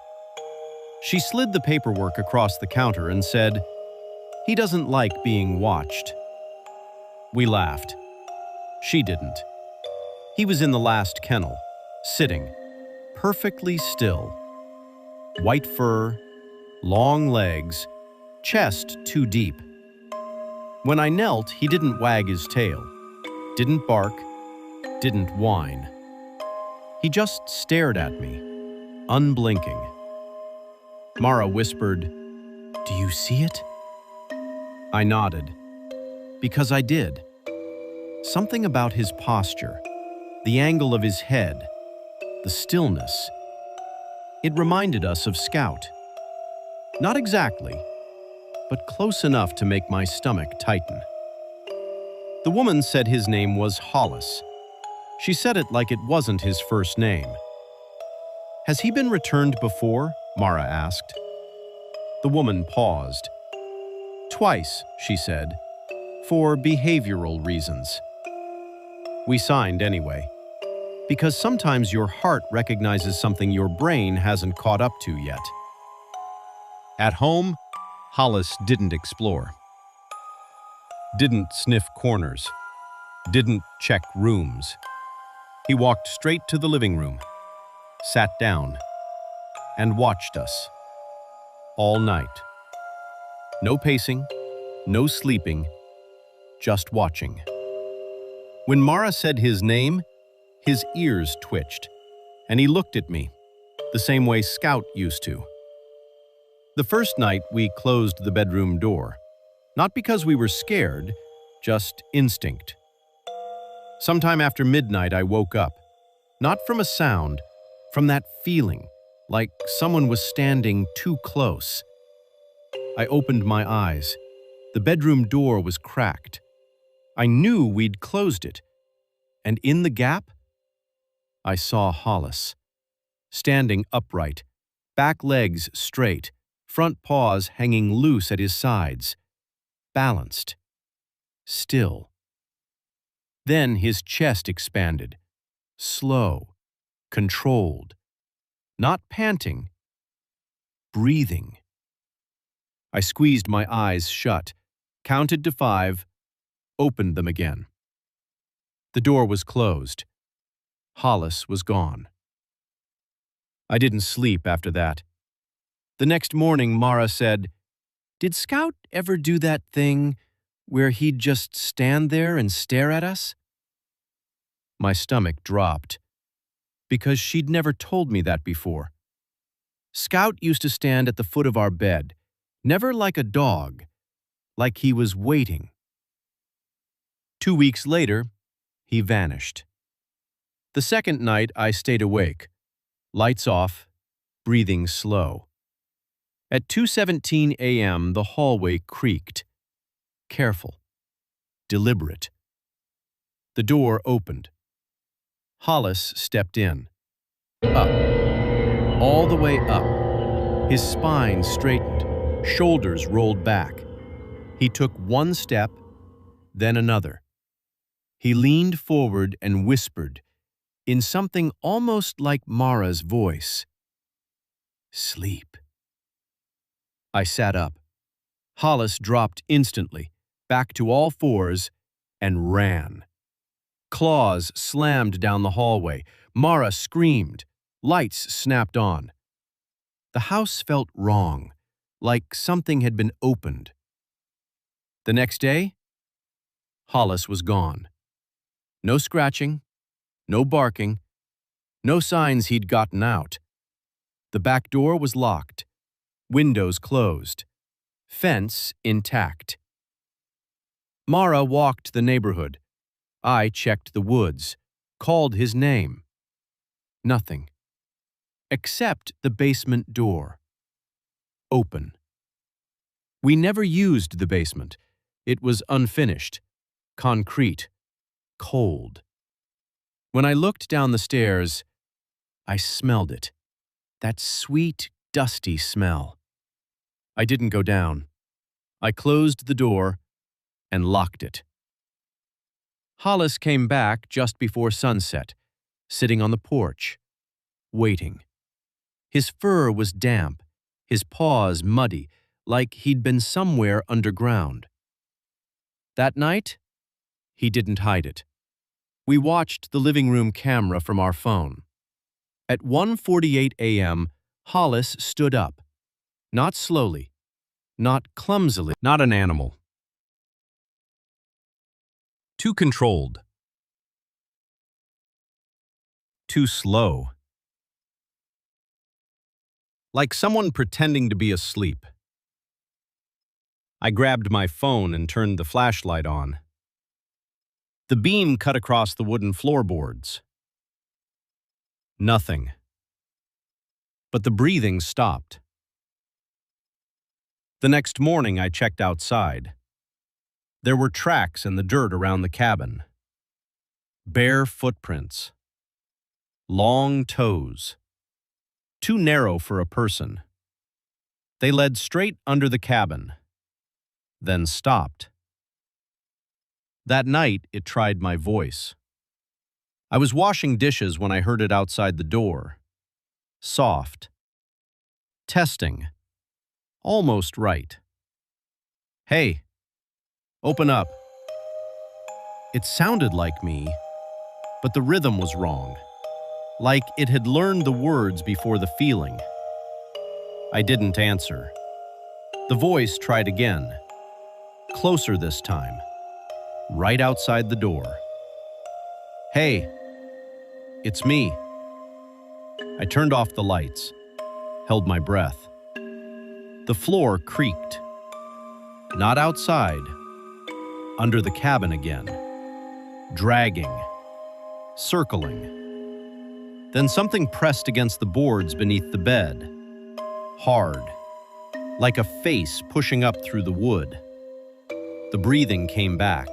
[SPEAKER 1] She slid the paperwork across the counter and said, "He doesn't like being watched." We laughed. She didn't. He was in the last kennel, sitting, perfectly still. White fur, long legs, chest too deep. When I knelt, he didn't wag his tail, didn't bark, didn't whine. He just stared at me, unblinking. Mara whispered, "Do you see it?" I nodded, because I did. Something about his posture, the angle of his head, the stillness. It reminded us of Scout. Not exactly, but close enough to make my stomach tighten. The woman said his name was Hollis. She said it like it wasn't his first name. "Has he been returned before?" Mara asked. The woman paused. "Twice," she said, "for behavioral reasons." We signed anyway, because sometimes your heart recognizes something your brain hasn't caught up to yet. At home, Hollis didn't explore, didn't sniff corners, didn't check rooms. He walked straight to the living room, sat down, and watched us all night. No pacing, no sleeping, just watching. When Mara said his name, his ears twitched, and he looked at me, the same way Scout used to. The first night, we closed the bedroom door, not because we were scared, just instinct. Sometime after midnight, I woke up, not from a sound, from that feeling, like someone was standing too close. I opened my eyes. The bedroom door was cracked. I knew we'd closed it, and in the gap, I saw Hollis, standing upright, back legs straight, front paws hanging loose at his sides, balanced, still. Then his chest expanded, slow, controlled, not panting, breathing. I squeezed my eyes shut, counted to 5, opened them again. The door was closed. Hollis was gone. I didn't sleep after that. The next morning, Mara said, "Did Scout ever do that thing where he'd just stand there and stare at us?" My stomach dropped, because she'd never told me that before. Scout used to stand at the foot of our bed, never like a dog, like he was waiting. 2 weeks later, he vanished. The second night, I stayed awake, lights off, breathing slow. At 2:17 a.m., the hallway creaked. Careful, deliberate. The door opened. Hollis stepped in. Up, all the way up. His spine straightened, shoulders rolled back. He took one step, then another. He leaned forward and whispered, in something almost like Mara's voice, "Sleep." I sat up. Hollis dropped instantly, back to all fours, and ran. Claws slammed down the hallway. Mara screamed. Lights snapped on. The house felt wrong, like something had been opened. The next day, Hollis was gone. No scratching, no barking, no signs he'd gotten out. The back door was locked, windows closed, fence intact. Mara walked the neighborhood. I checked the woods, called his name. Nothing. Except the basement door. Open. We never used the basement. It was unfinished, concrete, cold. When I looked down the stairs, I smelled it. That sweet, dusty smell. I didn't go down. I closed the door and locked it. Hollis came back just before sunset, sitting on the porch, waiting. His fur was damp, his paws muddy, like he'd been somewhere underground. That night, he didn't hide it. We watched the living room camera from our phone. At 1:48 a.m., Hollis stood up. Not slowly, not clumsily, not an animal. Too controlled. Too slow. Like someone pretending to be asleep. I grabbed my phone and turned the flashlight on. The beam cut across the wooden floorboards. Nothing. But the breathing stopped. The next morning, I checked outside. There were tracks in the dirt around the cabin. Bare footprints. Long toes. Too narrow for a person. They led straight under the cabin, then stopped. That night, it tried my voice. I was washing dishes when I heard it outside the door. Soft. Testing. Almost right. Hey, open up. It sounded like me, but the rhythm was wrong. Like it had learned the words before the feeling. I didn't answer. The voice tried again. Closer this time. Right outside the door. Hey, it's me. I turned off the lights, held my breath. The floor creaked. Not outside, under the cabin again. Dragging, circling. Then something pressed against the boards beneath the bed. Hard, like a face pushing up through the wood. The breathing came back,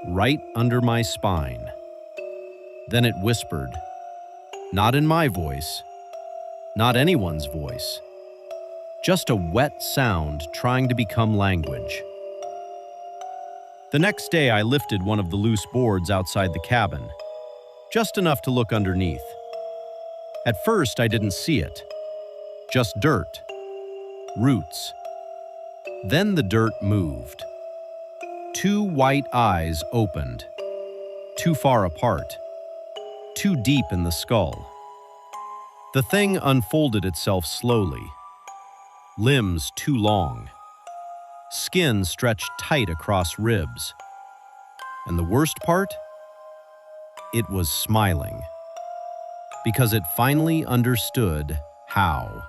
[SPEAKER 1] right under my spine. Then it whispered, not in my voice, not anyone's voice, just a wet sound trying to become language. The next day, I lifted one of the loose boards outside the cabin, just enough to look underneath. At first, I didn't see it, just dirt, roots. Then the dirt moved. Two white eyes opened, too far apart, too deep in the skull. The thing unfolded itself slowly. Limbs too long. Skin stretched tight across ribs. And the worst part? It was smiling. Because it finally understood how.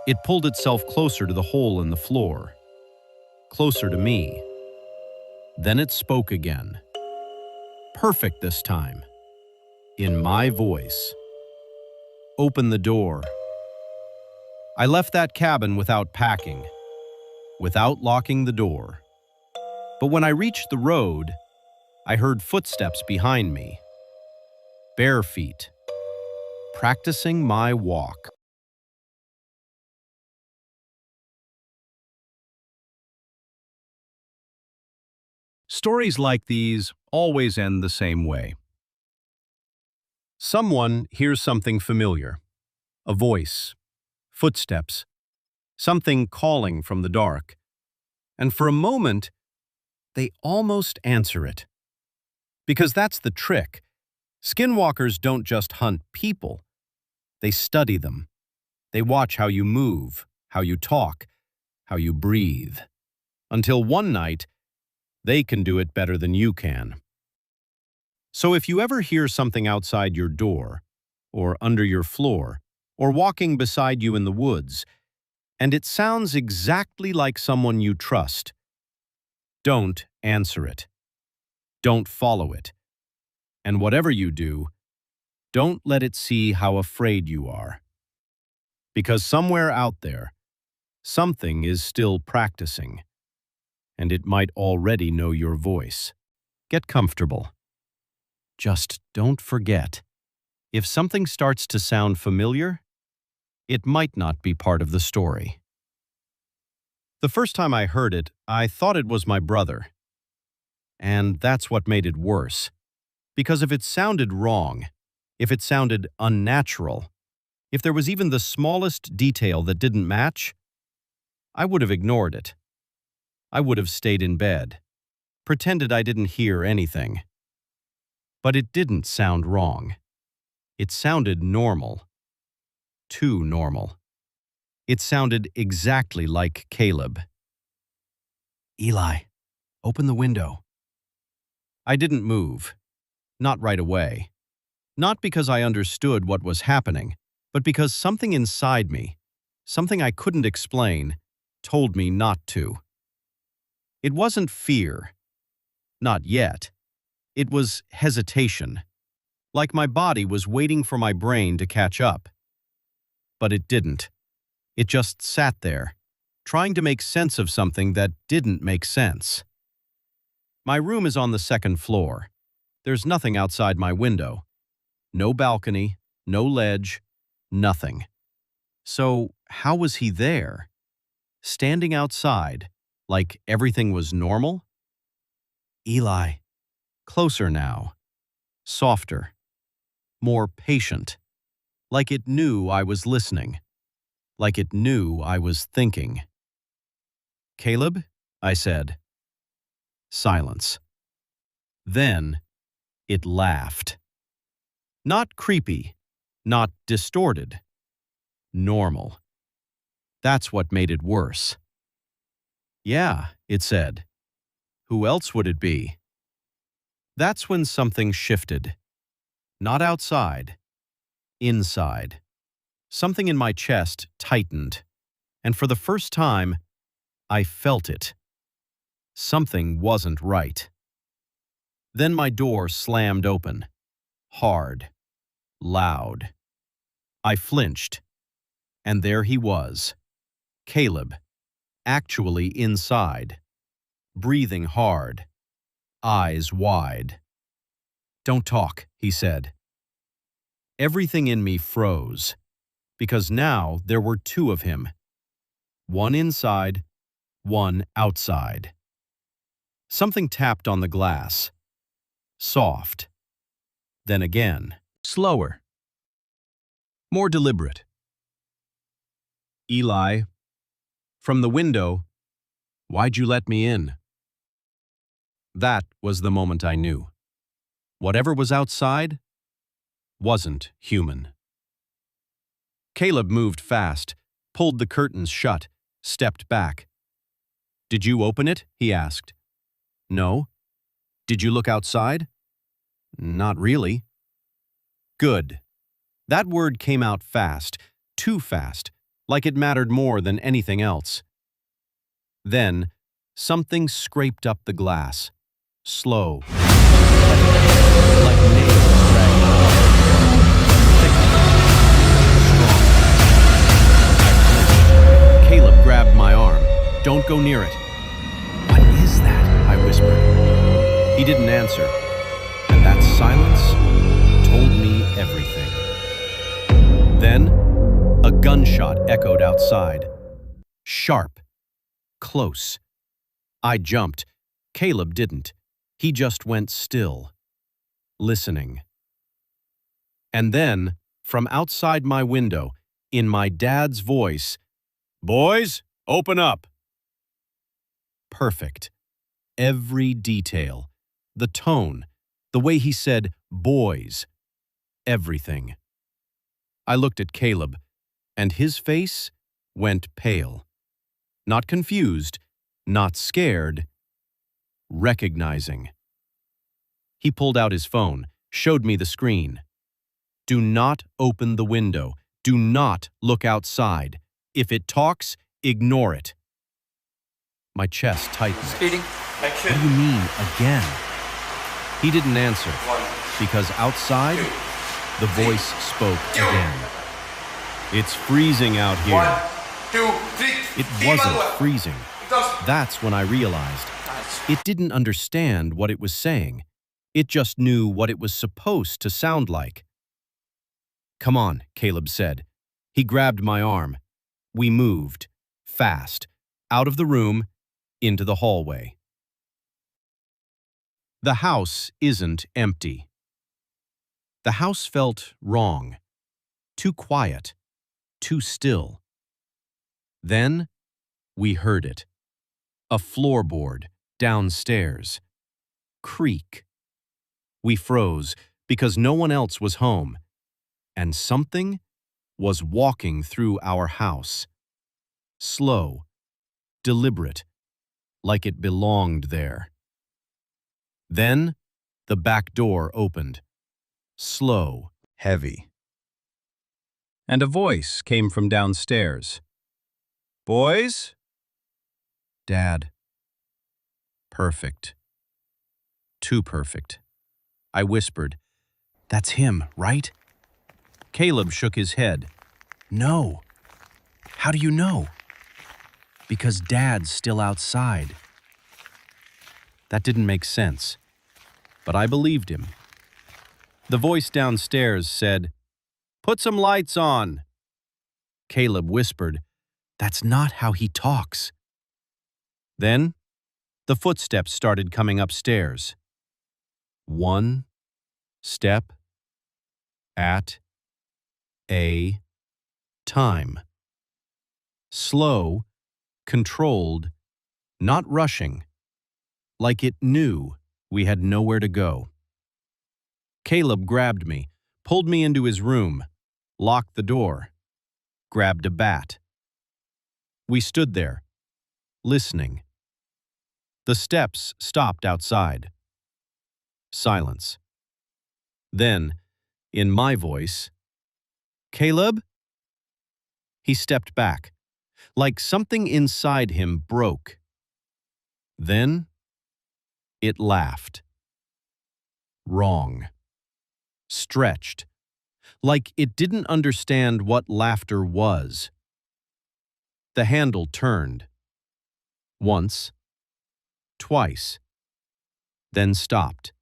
[SPEAKER 1] It pulled itself closer to the hole in the floor, closer to me. Then it spoke again. Perfect this time. In my voice. Open the door. I left that cabin without packing, without locking the door. But when I reached the road, I heard footsteps behind me. Bare feet. Practicing my walk. Stories like these always end the same way. Someone hears something familiar, a voice, footsteps, something calling from the dark, and for a moment, they almost answer it. Because that's the trick. Skinwalkers don't just hunt people, they study them. They watch how you move, how you talk, how you breathe. Until one night, they can do it better than you can. So if you ever hear something outside your door, or under your floor, or walking beside you in the woods, and it sounds exactly like someone you trust, don't answer it. Don't follow it. And whatever you do, don't let it see how afraid you are. Because somewhere out there, something is still practicing, and it might already know your voice. Get comfortable. Just don't forget, if something starts to sound familiar, it might not be part of the story. The first time I heard it, I thought it was my brother. And that's what made it worse. Because if it sounded wrong, if it sounded unnatural, if there was even the smallest detail that didn't match, I would have ignored it. I would have stayed in bed, pretended I didn't hear anything. But it didn't sound wrong. It sounded normal. Too normal. It sounded exactly like Caleb. Eli, open the window. I didn't move. Not right away. Not because I understood what was happening, but because something inside me, something I couldn't explain, told me not to. It wasn't fear. Not yet. It was hesitation. Like my body was waiting for my brain to catch up. But it didn't. It just sat there, trying to make sense of something that didn't make sense. My room is on the second floor. There's nothing outside my window. No balcony, no ledge, nothing. So how was he there? Standing outside, like everything was normal? Eli, closer now. Softer. More patient. Like it knew I was listening. Like it knew I was thinking. Caleb, I said. Silence. Then it laughed. Not creepy, not distorted. Normal. That's what made it worse. Yeah, it said. Who else would it be? That's when something shifted. Not outside. Inside. Something in my chest tightened. And for the first time, I felt it. Something wasn't right. Then my door slammed open. Hard. Loud. I flinched. And there he was. Caleb. Actually inside. Breathing hard. Eyes wide. Don't talk, he said. Everything in me froze. Because now there were two of him. One inside, one outside. Something tapped on the glass. Soft. Then again. Slower. More deliberate. Eli, from the window, why'd you let me in? That was the moment I knew. Whatever was outside wasn't human. Caleb moved fast, pulled the curtains shut, stepped back. Did you open it? He asked. No. Did you look outside? Not really. Good. That word came out fast, too fast, like it mattered more than anything else. Then, something scraped up the glass. Slow. Like nails dragging along. Thicker. Strong. Caleb grabbed my arm. Don't go near it. What is that? I whispered. He didn't answer. And that silence told me everything. Then, a gunshot echoed outside. Sharp. Close. I jumped. Caleb didn't. He just went still. Listening. And then, from outside my window, in my dad's voice, "Boys, open up!" Perfect. Every detail. The tone. The way he said, "boys." Everything. I looked at Caleb, and his face went pale. Not confused, not scared, recognizing. He pulled out his phone, showed me the screen. Do not open the window. Do not look outside. If it talks, ignore it. My chest tightened.
[SPEAKER 3] Speeding. Action.
[SPEAKER 1] What do you mean, again? He didn't answer, because outside, the voice spoke again. It's freezing out here.
[SPEAKER 3] 1, 2, 3.
[SPEAKER 1] It wasn't freezing. That's when I realized. It didn't understand what it was saying. It just knew what it was supposed to sound like. Come on, Caleb said. He grabbed my arm. We moved, fast, out of the room, into the hallway. The house isn't empty. The house felt wrong, too quiet, too still. Then we heard it. A floorboard downstairs. Creak. We froze because no one else was home, and something was walking through our house. Slow, deliberate, like it belonged there. Then, the back door opened. Slow, heavy. And a voice came from downstairs. "Boys?" "Dad." "Perfect. Too perfect." I whispered. "That's him, right?" Caleb shook his head. "No." "How do you know?" "Because Dad's still outside." That didn't make sense, but I believed him. The voice downstairs said, "Put some lights on." Caleb whispered, "That's not how he talks." Then, the footsteps started coming upstairs. One step at a time. Slow, controlled, not rushing, like it knew we had nowhere to go. Caleb grabbed me, pulled me into his room, locked the door, grabbed a bat. We stood there, listening. The steps stopped outside. Silence. Then, in my voice, "Caleb?" He stepped back, like something inside him broke. Then, it laughed. Wrong. Stretched, like it didn't understand what laughter was. The handle turned. Once, twice, then stopped.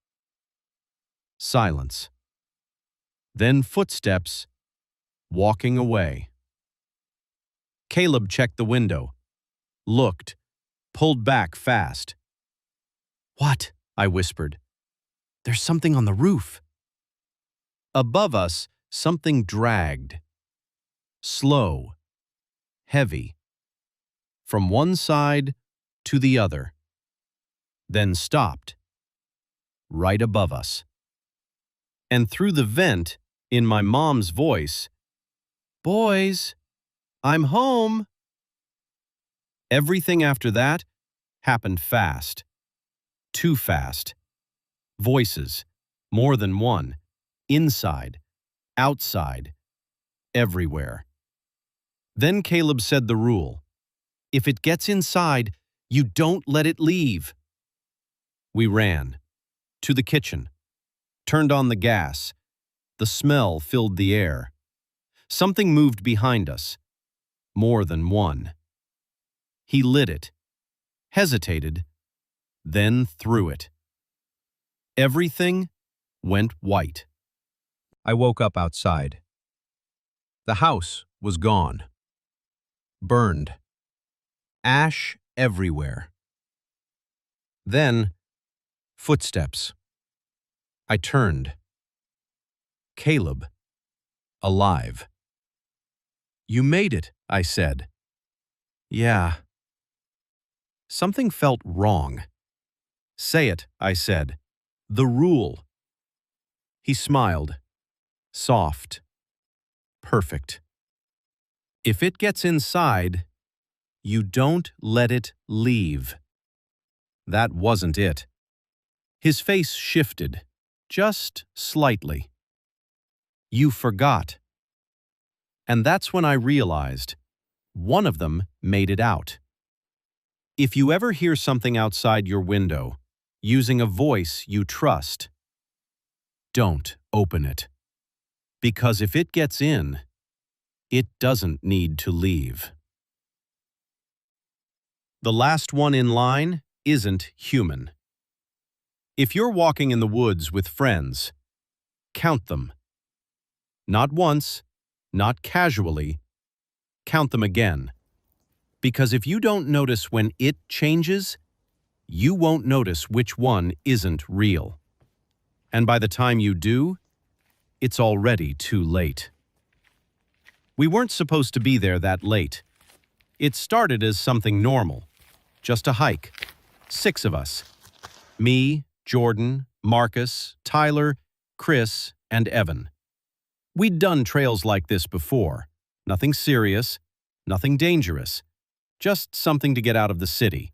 [SPEAKER 1] Silence. Then footsteps, walking away. Caleb checked the window, looked, pulled back fast. "What?" I whispered. "There's something on the roof." Above us, something dragged. Slow, heavy. From one side to the other. Then stopped. Right above us. And through the vent, in my mom's voice, "Boys, I'm home." Everything after that happened fast. Too fast. Voices, more than one, inside, outside, everywhere. Then Caleb said the rule. If it gets inside, you don't let it leave. We ran. To the kitchen. Turned on the gas. The smell filled the air. Something moved behind us. More than one. He lit it. Hesitated. Then threw it. Everything went white. I woke up outside. The house was gone. Burned. Ash everywhere. Then, footsteps. I turned. Caleb. Alive. "You made it," I said. "Yeah." Something felt wrong. "Say it," I said. "The rule." He smiled. Soft. Perfect. If it gets inside, you don't let it leave. That wasn't it. His face shifted, just slightly. "You forgot." And that's when I realized one of them made it out. If you ever hear something outside your window, using a voice you trust, don't open it. Because if it gets in, it doesn't need to leave. The last one in line isn't human. If you're walking in the woods with friends, count them. Not once, not casually, count them again. Because if you don't notice when it changes, you won't notice which one isn't real. And by the time you do, it's already too late. We weren't supposed to be there that late. It started as something normal, just a hike. 6 of us. Me, Jordan, Marcus, Tyler, Chris, and Evan. We'd done trails like this before. Nothing serious, nothing dangerous. Just something to get out of the city.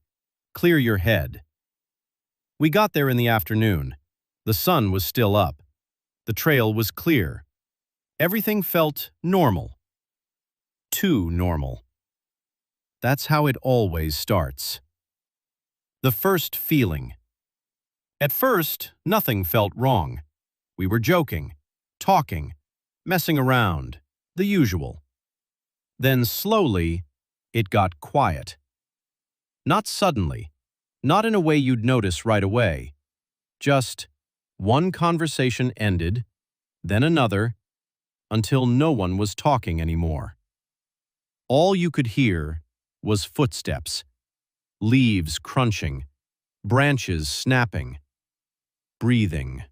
[SPEAKER 1] Clear your head. We got there in the afternoon. The sun was still up. The trail was clear. Everything felt normal. Too normal. That's how it always starts. The first feeling. At first, nothing felt wrong. We were joking, talking, messing around, the usual. Then slowly, it got quiet. Not suddenly, not in a way you'd notice right away. Just one conversation ended, then another, until no one was talking anymore. All you could hear was footsteps, leaves crunching, branches snapping, breathing.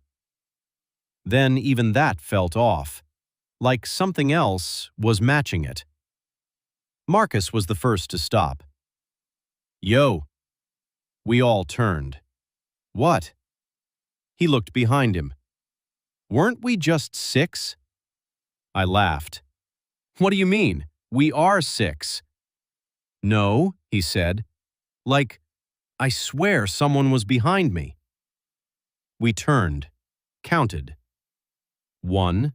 [SPEAKER 1] Then even that felt off, like something else was matching it. Marcus was the first to stop. "Yo!" We all turned. "What?" He looked behind him. "Weren't we just 6?" I laughed. "What do you mean? We are 6." "No," he said. "Like, I swear someone was behind me." We turned, counted. 1,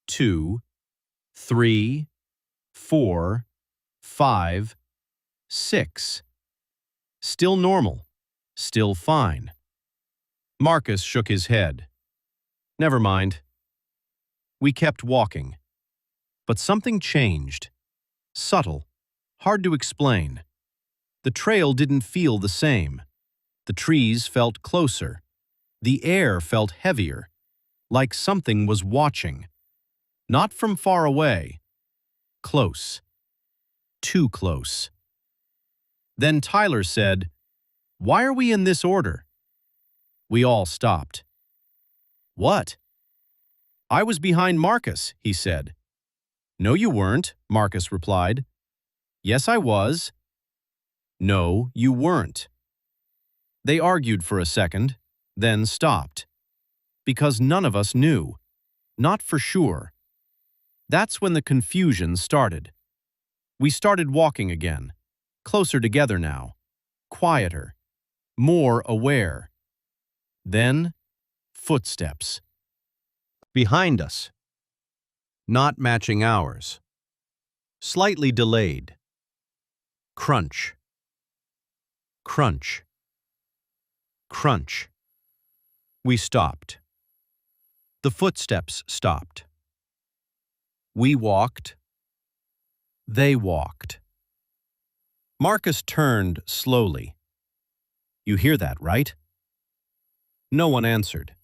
[SPEAKER 1] 2, 3, 4, 5, 6. Still normal. Still fine. Marcus shook his head. "Never mind." We kept walking. But something changed. Subtle. Hard to explain. The trail didn't feel the same. The trees felt closer. The air felt heavier. Like something was watching. Not from far away. Close. Too close. Then Tyler said, "Why are we in this order?" We all stopped. "What?" "I was behind Marcus," he said. "No, you weren't," Marcus replied. "Yes, I was." "No, you weren't." They argued for a second, then stopped. Because none of us knew. Not for sure. That's when the confusion started. We started walking again, closer together now, quieter, more aware. Then, footsteps. Behind us. Not matching ours. Slightly delayed. Crunch. Crunch. Crunch. We stopped. The footsteps stopped. We walked. They walked. Marcus turned slowly. "You hear that, right?" No one answered.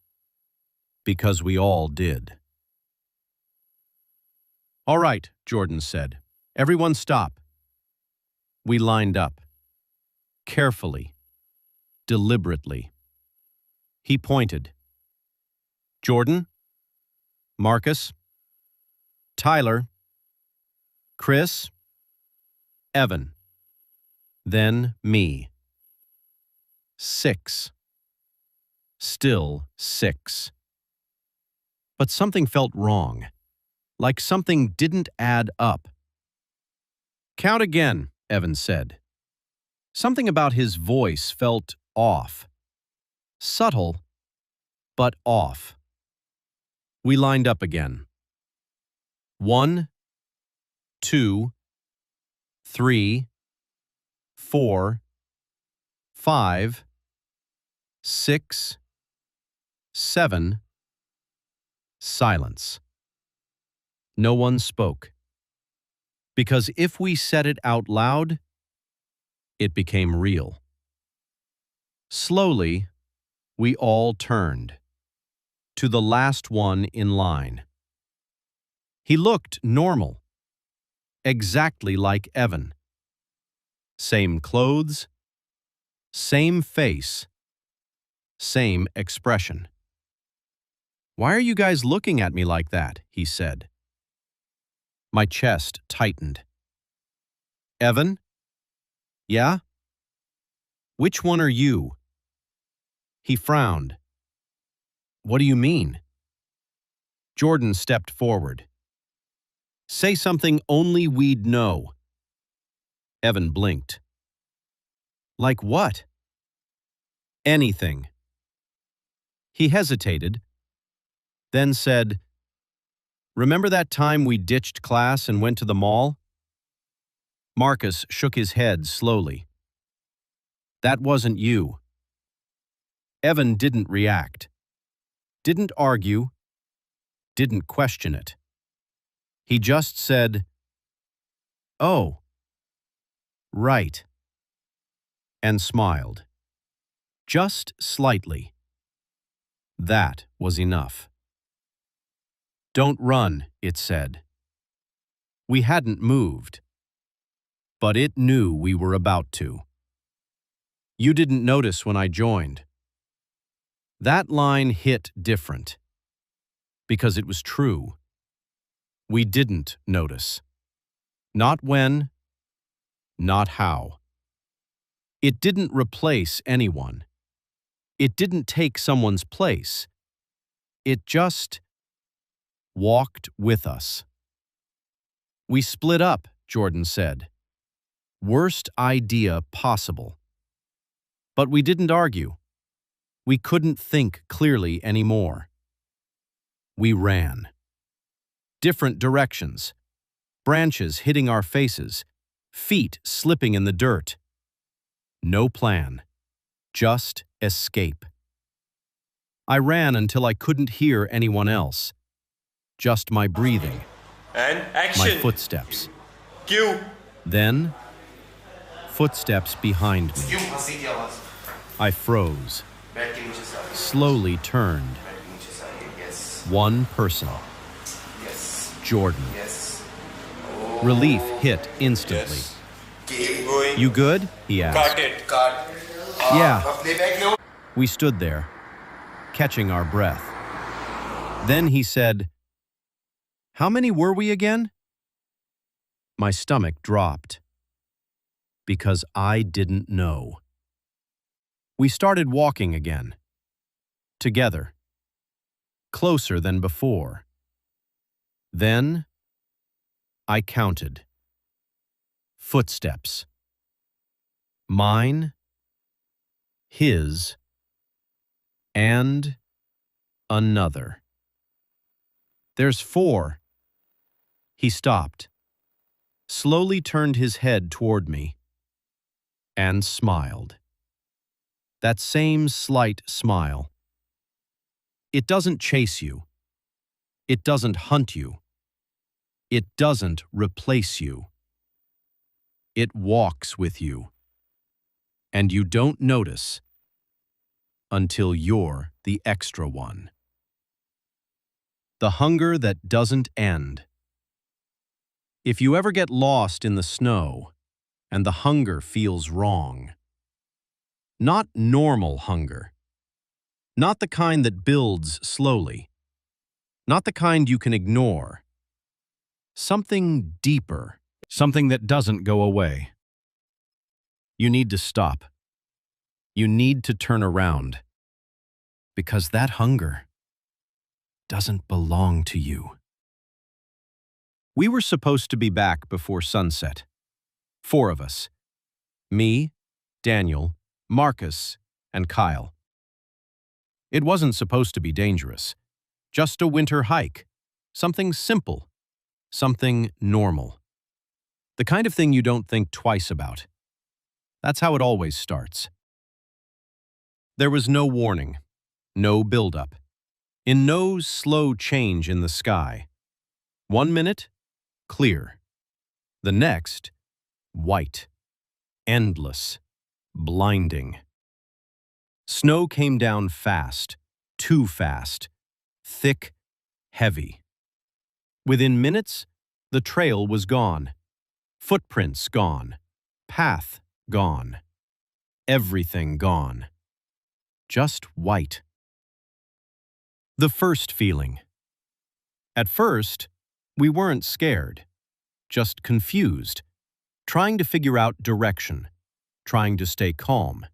[SPEAKER 1] Because we all did. "All right," Jordan said. "Everyone stop." We lined up. Carefully. Deliberately. He pointed. "Jordan, Marcus, Tyler, Chris, Evan, then me. 6. Still 6. But something felt wrong, like something didn't add up. "Count again," Evan said. Something about his voice felt off. Subtle, but off. We lined up again. 1, 2, 3, 4, 5, 6, 7. Silence. No one spoke. Because if we said it out loud, it became real. Slowly, we all turned. To the last one in line. He looked normal. Exactly like Evan. Same clothes. Same face. Same expression. "Why are you guys looking at me like that?" he said. My chest tightened. "Evan?" "Yeah?" "Which one are you?" He frowned. What do you mean? Jordan stepped forward. Say something only we'd know. Evan blinked. Like what? Anything. He hesitated, then said, Remember that time we ditched class and went to the mall? Marcus shook his head slowly. That wasn't you. Evan didn't react, didn't argue, didn't question it. He just said, Oh, right, and smiled. Just slightly. That was enough. Don't run, it said. We hadn't moved, but it knew we were about to. You didn't notice when I joined. That line hit different, because it was true. We didn't notice. Not when, not how. It didn't replace anyone. It didn't take someone's place. It just walked with us. We split up, Jordan said. Worst idea possible. But we didn't argue. We couldn't think clearly anymore. We ran. Different directions. Branches hitting our faces. Feet slipping in the dirt. No plan. Just escape. I ran until I couldn't hear anyone else. Just my breathing.
[SPEAKER 3] And
[SPEAKER 1] My
[SPEAKER 3] action.
[SPEAKER 1] footsteps.
[SPEAKER 3] Cue.
[SPEAKER 1] Then, footsteps behind me.
[SPEAKER 3] क्यों हंसी की आवाज?
[SPEAKER 1] I froze,
[SPEAKER 3] बैठ के नीचे से आइए,
[SPEAKER 1] slowly turned.
[SPEAKER 3] बैठ के नीचे से आइए. Yes.
[SPEAKER 1] One person,
[SPEAKER 3] Yes.
[SPEAKER 1] Jordan.
[SPEAKER 3] Yes.
[SPEAKER 1] Relief hit instantly.
[SPEAKER 3] Yes. Keep going.
[SPEAKER 1] You good? He asked.
[SPEAKER 3] Cut it. Cut.
[SPEAKER 1] Yeah.
[SPEAKER 3] अपने bag low.
[SPEAKER 1] We stood there, catching our breath. Then he said, How many were we again? My stomach dropped. Because I didn't know. We started walking again. Together. Closer than before. Then, I counted. Footsteps. Mine, his, and another. There's 4. He stopped, slowly turned his head toward me, and smiled. That same slight smile. It doesn't chase you. It doesn't hunt you. It doesn't replace you. It walks with you. And you don't notice until you're the extra one. The hunger that doesn't end. If you ever get lost in the snow and the hunger feels wrong, not normal hunger, not the kind that builds slowly, not the kind you can ignore, something deeper, something that doesn't go away. You need to stop. You need to turn around, because that hunger doesn't belong to you. We were supposed to be back before sunset. 4 of us. Me, Daniel, Marcus, and Kyle. It wasn't supposed to be dangerous. Just a winter hike. Something simple. Something normal. The kind of thing you don't think twice about. That's how it always starts. There was no warning, no build-up, in no slow change in the sky. 1 minute, clear. The next, white, endless, blinding. Snow came down fast, too fast, thick, heavy. Within minutes, the trail was gone. Footprints gone. Path gone. Everything gone. Just white. The first feeling. At first, we weren't scared, just confused, trying to figure out direction, trying to stay calm.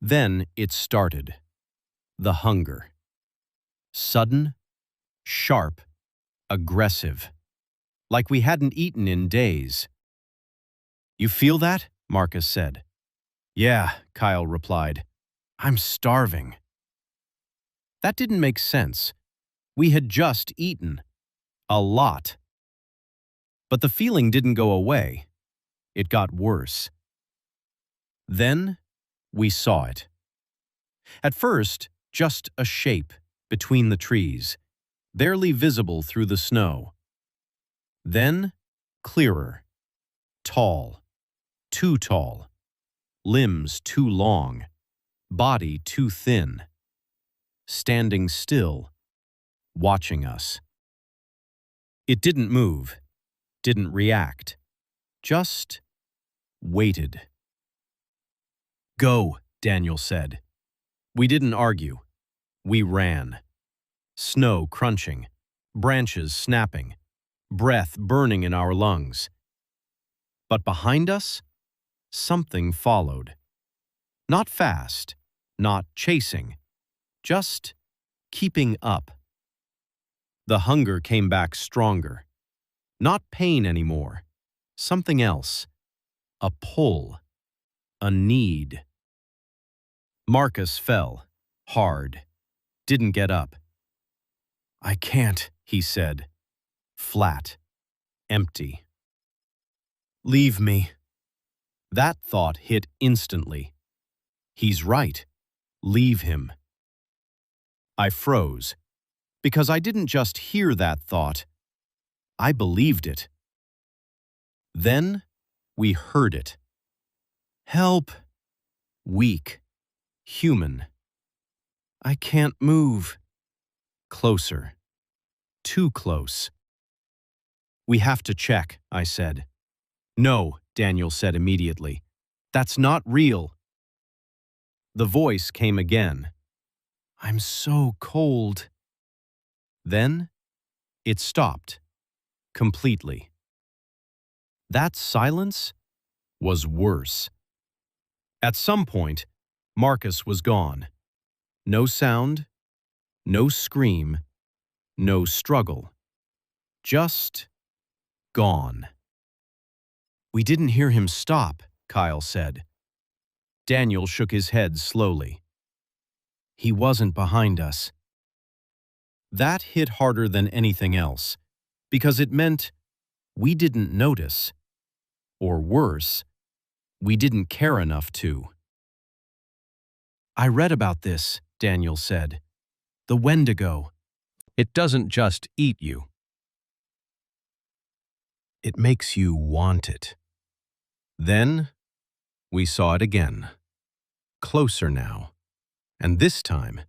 [SPEAKER 1] Then it started. The hunger. Sudden, sharp, aggressive, like we hadn't eaten in days. "You feel that?" Marcus said. "Yeah," Kyle replied. "I'm starving." That didn't make sense. We had just eaten. A lot. But the feeling didn't go away. It got worse. Then we saw it. At first, just a shape between the trees, barely visible through the snow. Then, clearer, tall, too tall, limbs too long, body too thin, standing still, watching us. It didn't move, didn't react, just waited. "Go," Daniel said. We didn't argue. We ran. Snow crunching, branches snapping, breath burning in our lungs. But behind us, something followed. Not fast, not chasing, just keeping up. The hunger came back stronger. Not pain anymore. Something else. A pull. A need. Marcus fell, hard. Didn't get up. "I can't," he said. Flat. Empty. "Leave me." That thought hit instantly. He's right. Leave him. I froze, because I didn't just hear that thought. I believed it. Then we heard it. "Help." Weak. Human. "I can't move." Closer. Too close. "We have to check," I said. "No," Daniel said immediately. "That's not real." The voice came again. "I'm so cold." Then it stopped. Completely. That silence was worse. At some point, Marcus was gone. No sound, no scream, no struggle. Just gone. "We didn't hear him stop," Kyle said. Daniel shook his head slowly. "He wasn't behind us." That hit harder than anything else, because it meant we didn't notice. Or worse, we didn't care enough to. "I read about this," Daniel said. "The Wendigo. It doesn't just eat you. It makes you want it." Then we saw it again. Closer now. And this time,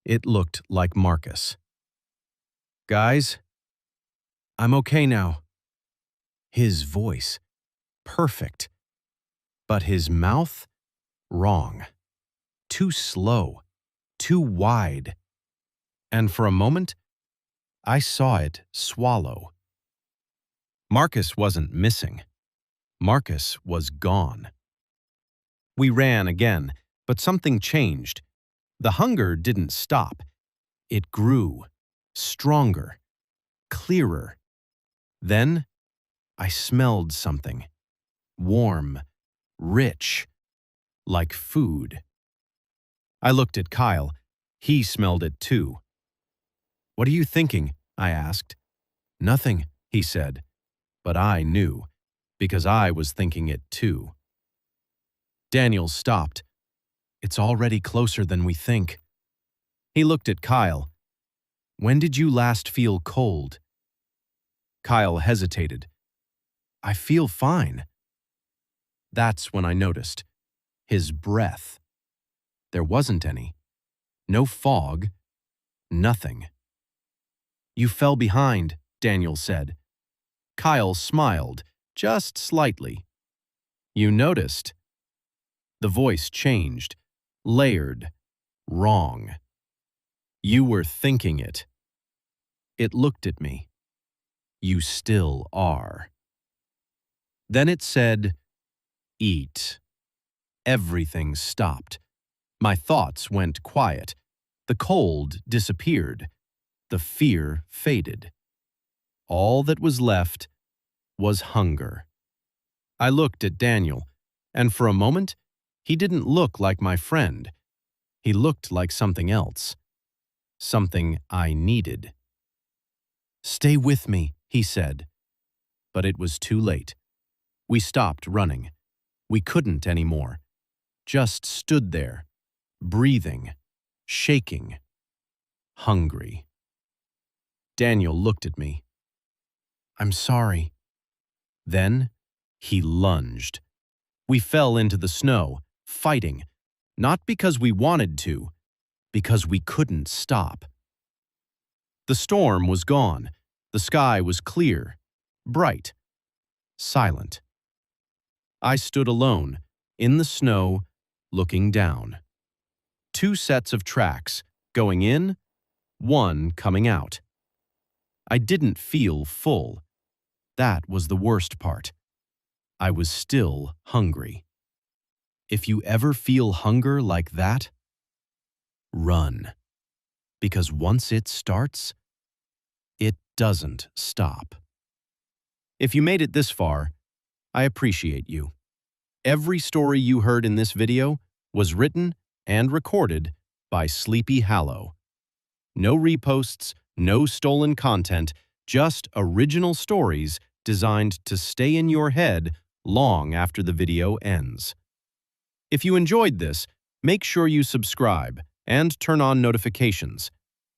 [SPEAKER 1] it looked like Marcus. "Guys, I'm okay now." His voice, perfect. But his mouth, wrong. Too slow. Too wide. And for a moment, I saw it swallow. Marcus wasn't missing. Marcus was gone. We ran again, but something changed. The hunger didn't stop. It grew. Stronger. Clearer. Then I smelled something. Warm. Rich. Like food. I looked at Kyle. He smelled it too. "What are you thinking?" I asked. "Nothing," he said. But I knew, because I was thinking it too. Daniel stopped. "It's already closer than we think." He looked at Kyle. "When did you last feel cold?" Kyle hesitated. "I feel fine." That's when I noticed. His breath. There wasn't any. No fog. Nothing. "You fell behind," Daniel said. Kyle smiled, just slightly. "You noticed." The voice changed, layered, wrong. "You were thinking it." It looked at me. "You still are." Then it said, "Eat." Everything stopped. My thoughts went quiet. The cold disappeared. The fear faded. All that was left was hunger. I looked at Daniel, and for a moment, he didn't look like my friend. He looked like something else. Something I needed. "Stay with me," he said. But it was too late. We stopped running. We couldn't anymore. Just stood there, breathing, shaking, hungry. Daniel looked at me. "I'm sorry." Then he lunged. We fell into the snow, fighting, not because we wanted to, because we couldn't stop. The storm was gone. The sky was clear, bright, silent. I stood alone, in the snow, looking down. 2 sets of tracks, going in, 1 coming out. I didn't feel full. That was the worst part. I was still hungry. If you ever feel hunger like that, run. Because once it starts, it doesn't stop. If you made it this far, I appreciate you. Every story you heard in this video was written and recorded by Sleepy Hollow. No reposts, no stolen content, just original stories designed to stay in your head long after the video ends. If you enjoyed this, make sure you subscribe and turn on notifications,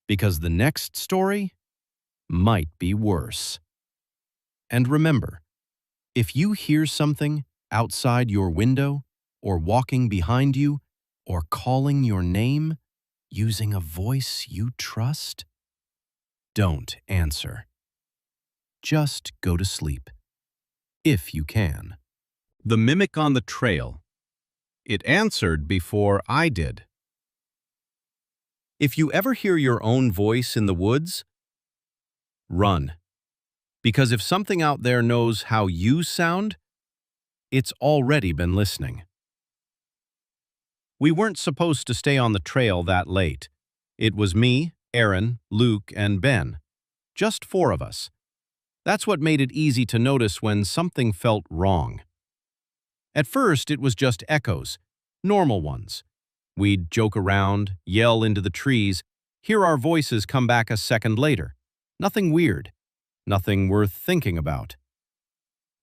[SPEAKER 1] because the next story might be worse. And remember, if you hear something outside your window, or walking behind you, or calling your name using a voice you trust, don't answer. Just go to sleep, if you can. The Mimic on the Trail. It answered before I did. If you ever hear your own voice in the woods, run. Because if something out there knows how you sound, it's already been listening. We weren't supposed to stay on the trail that late. It was me, Aaron, Luke, and Ben. Just 4 of us. That's what made it easy to notice when something felt wrong. At first, it was just echoes, normal ones. We'd joke around, yell into the trees, hear our voices come back a second later. Nothing weird, nothing worth thinking about.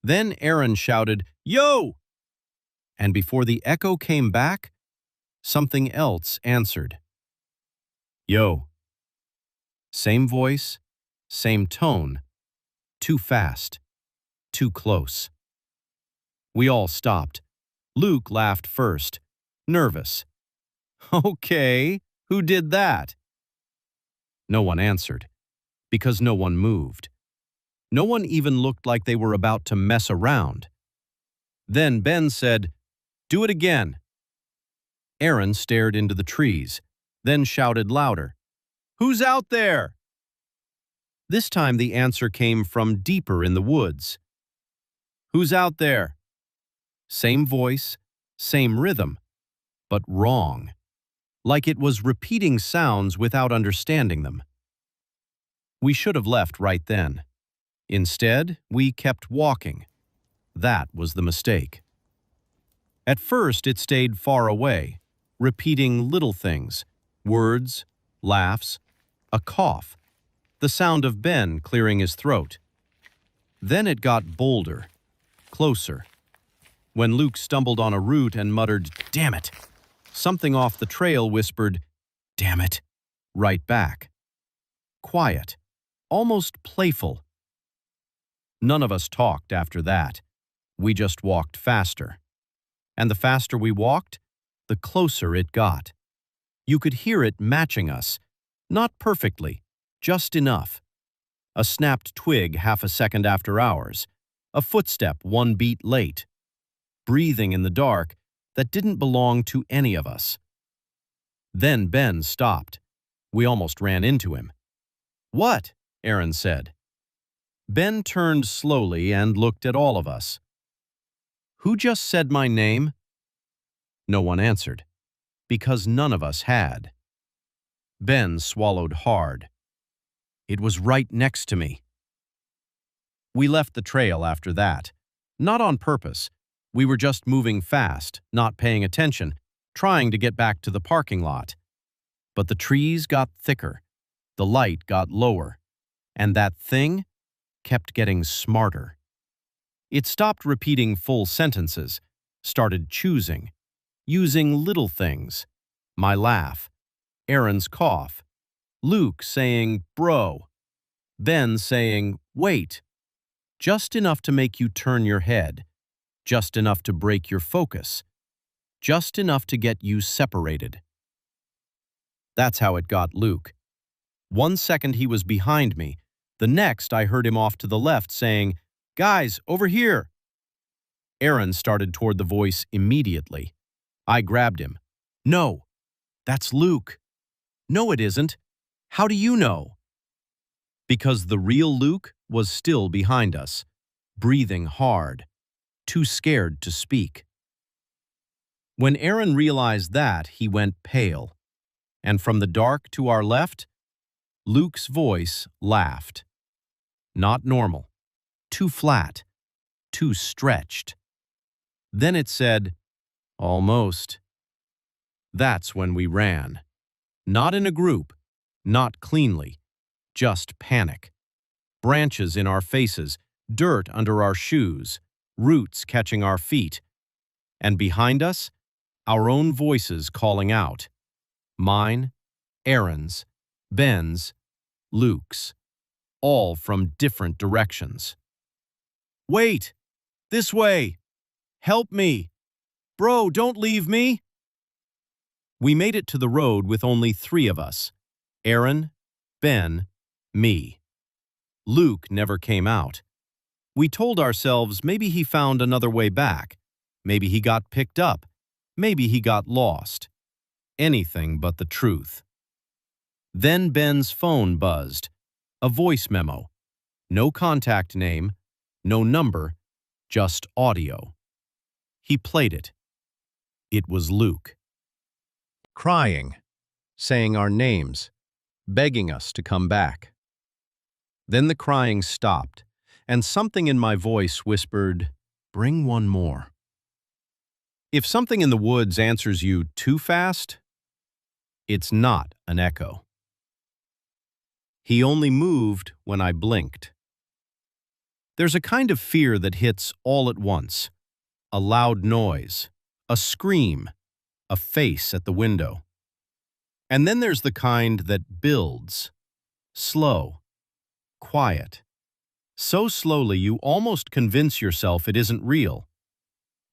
[SPEAKER 1] Then Aaron shouted, "Yo!" And before the echo came back, something else answered. "Yo." Same voice, same tone, too fast, too close. We all stopped. Luke laughed first, nervous. "Okay, who did that?" No one answered, because no one moved. No one even looked like they were about to mess around. Then Ben said, "Do it again." Aaron stared into the trees, then shouted louder, "Who's out there?" This time the answer came from deeper in the woods. "Who's out there?" Same voice, same rhythm, but wrong. Like it was repeating sounds without understanding them. We should have left right then. Instead, we kept walking. That was the mistake. At first, it stayed far away, repeating little things, words, laughs, a cough, the sound of Ben clearing his throat. Then it got bolder, closer. When Luke stumbled on a root and muttered, "Damn it," something off the trail whispered, "Damn it," right back. Quiet, almost playful. None of us talked after that. We just walked faster. And the faster we walked, the closer it got. You could hear it matching us. Not perfectly, just enough. A snapped twig half a second after ours. A footstep 1 beat late. Breathing in the dark that didn't belong to any of us. Then Ben stopped. We almost ran into him. "What?" Aaron said. Ben turned slowly and looked at all of us. "Who just said my name?" No one answered, because none of us had. Ben swallowed hard. It was right next to me. We left the trail after that. Not on purpose. We were just moving fast, not paying attention, trying to get back to the parking lot. But the trees got thicker, the light got lower, and that thing kept getting smarter. It stopped repeating full sentences, started choosing, using little things. My laugh, Aaron's cough, Luke saying, "Bro," Ben saying, "Wait," just enough to make you turn your head, just enough to break your focus, just enough to get you separated. That's how it got Luke. 1 second he was behind me, the next I heard him off to the left saying, "Guys, over here." Aaron started toward the voice immediately. I grabbed him. "No, that's Luke." "No, it isn't. How do you know?" Because the real Luke was still behind us, breathing hard, too scared to speak. When Aaron realized that, he went pale, and from the dark to our left, Luke's voice laughed. Not normal, too flat, too stretched. Then it said, "Almost." That's when we ran. Not in a group, not cleanly, just panic. Branches in our faces, dirt under our shoes, roots catching our feet. And behind us, our own voices calling out. Mine, Aaron's, Ben's, Luke's, all from different directions. "Wait! This way! Help me! Bro, don't leave me!" We made it to the road with only 3 of us. Aaron, Ben, me. Luke never came out. We told ourselves maybe he found another way back. Maybe he got picked up. Maybe he got lost. Anything but the truth. Then Ben's phone buzzed. A voice memo. No contact name, no number, just audio. He played it. It was Luke. Crying, saying our names, begging us to come back. Then the crying stopped, and something in my voice whispered, "Bring one more." If something in the woods answers you too fast, it's not an echo. He only moved when I blinked. There's a kind of fear that hits all at once. A loud noise, a scream, a face at the window. And then there's the kind that builds, slow, quiet. So slowly you almost convince yourself it isn't real.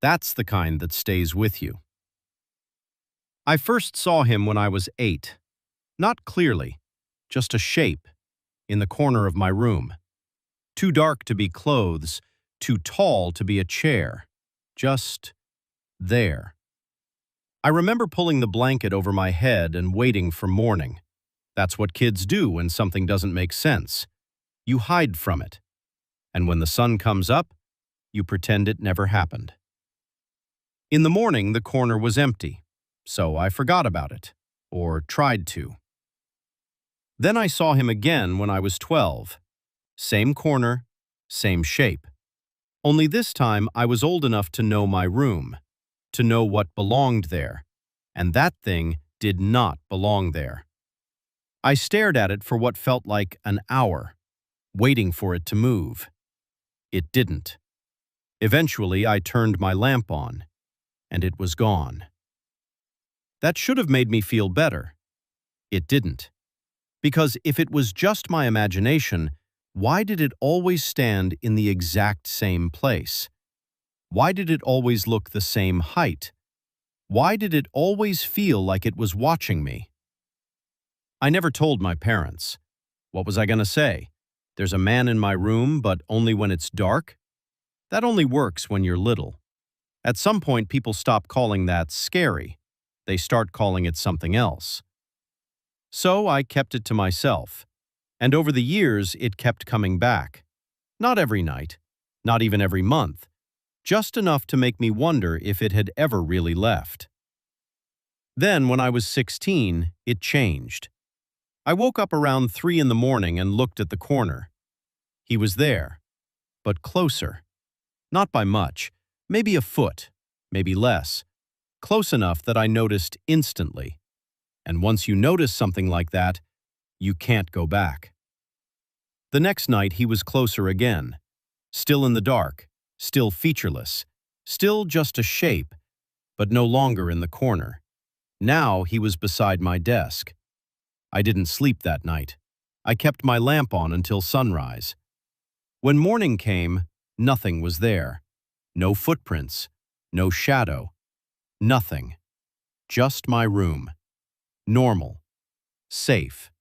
[SPEAKER 1] That's the kind that stays with you. I first saw him when I was 8. Not clearly, just a shape, in the corner of my room. Too dark to be clothes, too tall to be a chair. Just there. I remember pulling the blanket over my head and waiting for morning. That's what kids do when something doesn't make sense. You hide from it. And when the sun comes up, you pretend it never happened. In the morning, the corner was empty, so I forgot about it, or tried to. Then I saw him again when I was 12. Same corner, same shape. Only this time I was old enough to know my room, to know what belonged there, and that thing did not belong there. I stared at it for what felt like an hour, waiting for it to move. It didn't. Eventually, I turned my lamp on, and it was gone. That should have made me feel better. It didn't. Because if it was just my imagination, why did it always stand in the exact same place? Why did it always look the same height? Why did it always feel like it was watching me? I never told my parents. What was I going to say? There's a man in my room, but only when it's dark? That only works when you're little. At some point, people stop calling that scary. They start calling it something else. So I kept it to myself. And over the years, it kept coming back. Not every night, not even every month, just enough to make me wonder if it had ever really left. Then, when I was 16, it changed. I woke up around 3 in the morning and looked at the corner. He was there, but closer. Not by much, maybe a foot, maybe less. Close enough that I noticed instantly. And once you notice something like that, you can't go back. The next night he was closer again. Still in the dark, still featureless, still just a shape, but no longer in the corner. Now he was beside my desk. I didn't sleep that night. I kept my lamp on until sunrise. When morning came, nothing was there. No footprints, no shadow, nothing. Just my room. Normal. Safe.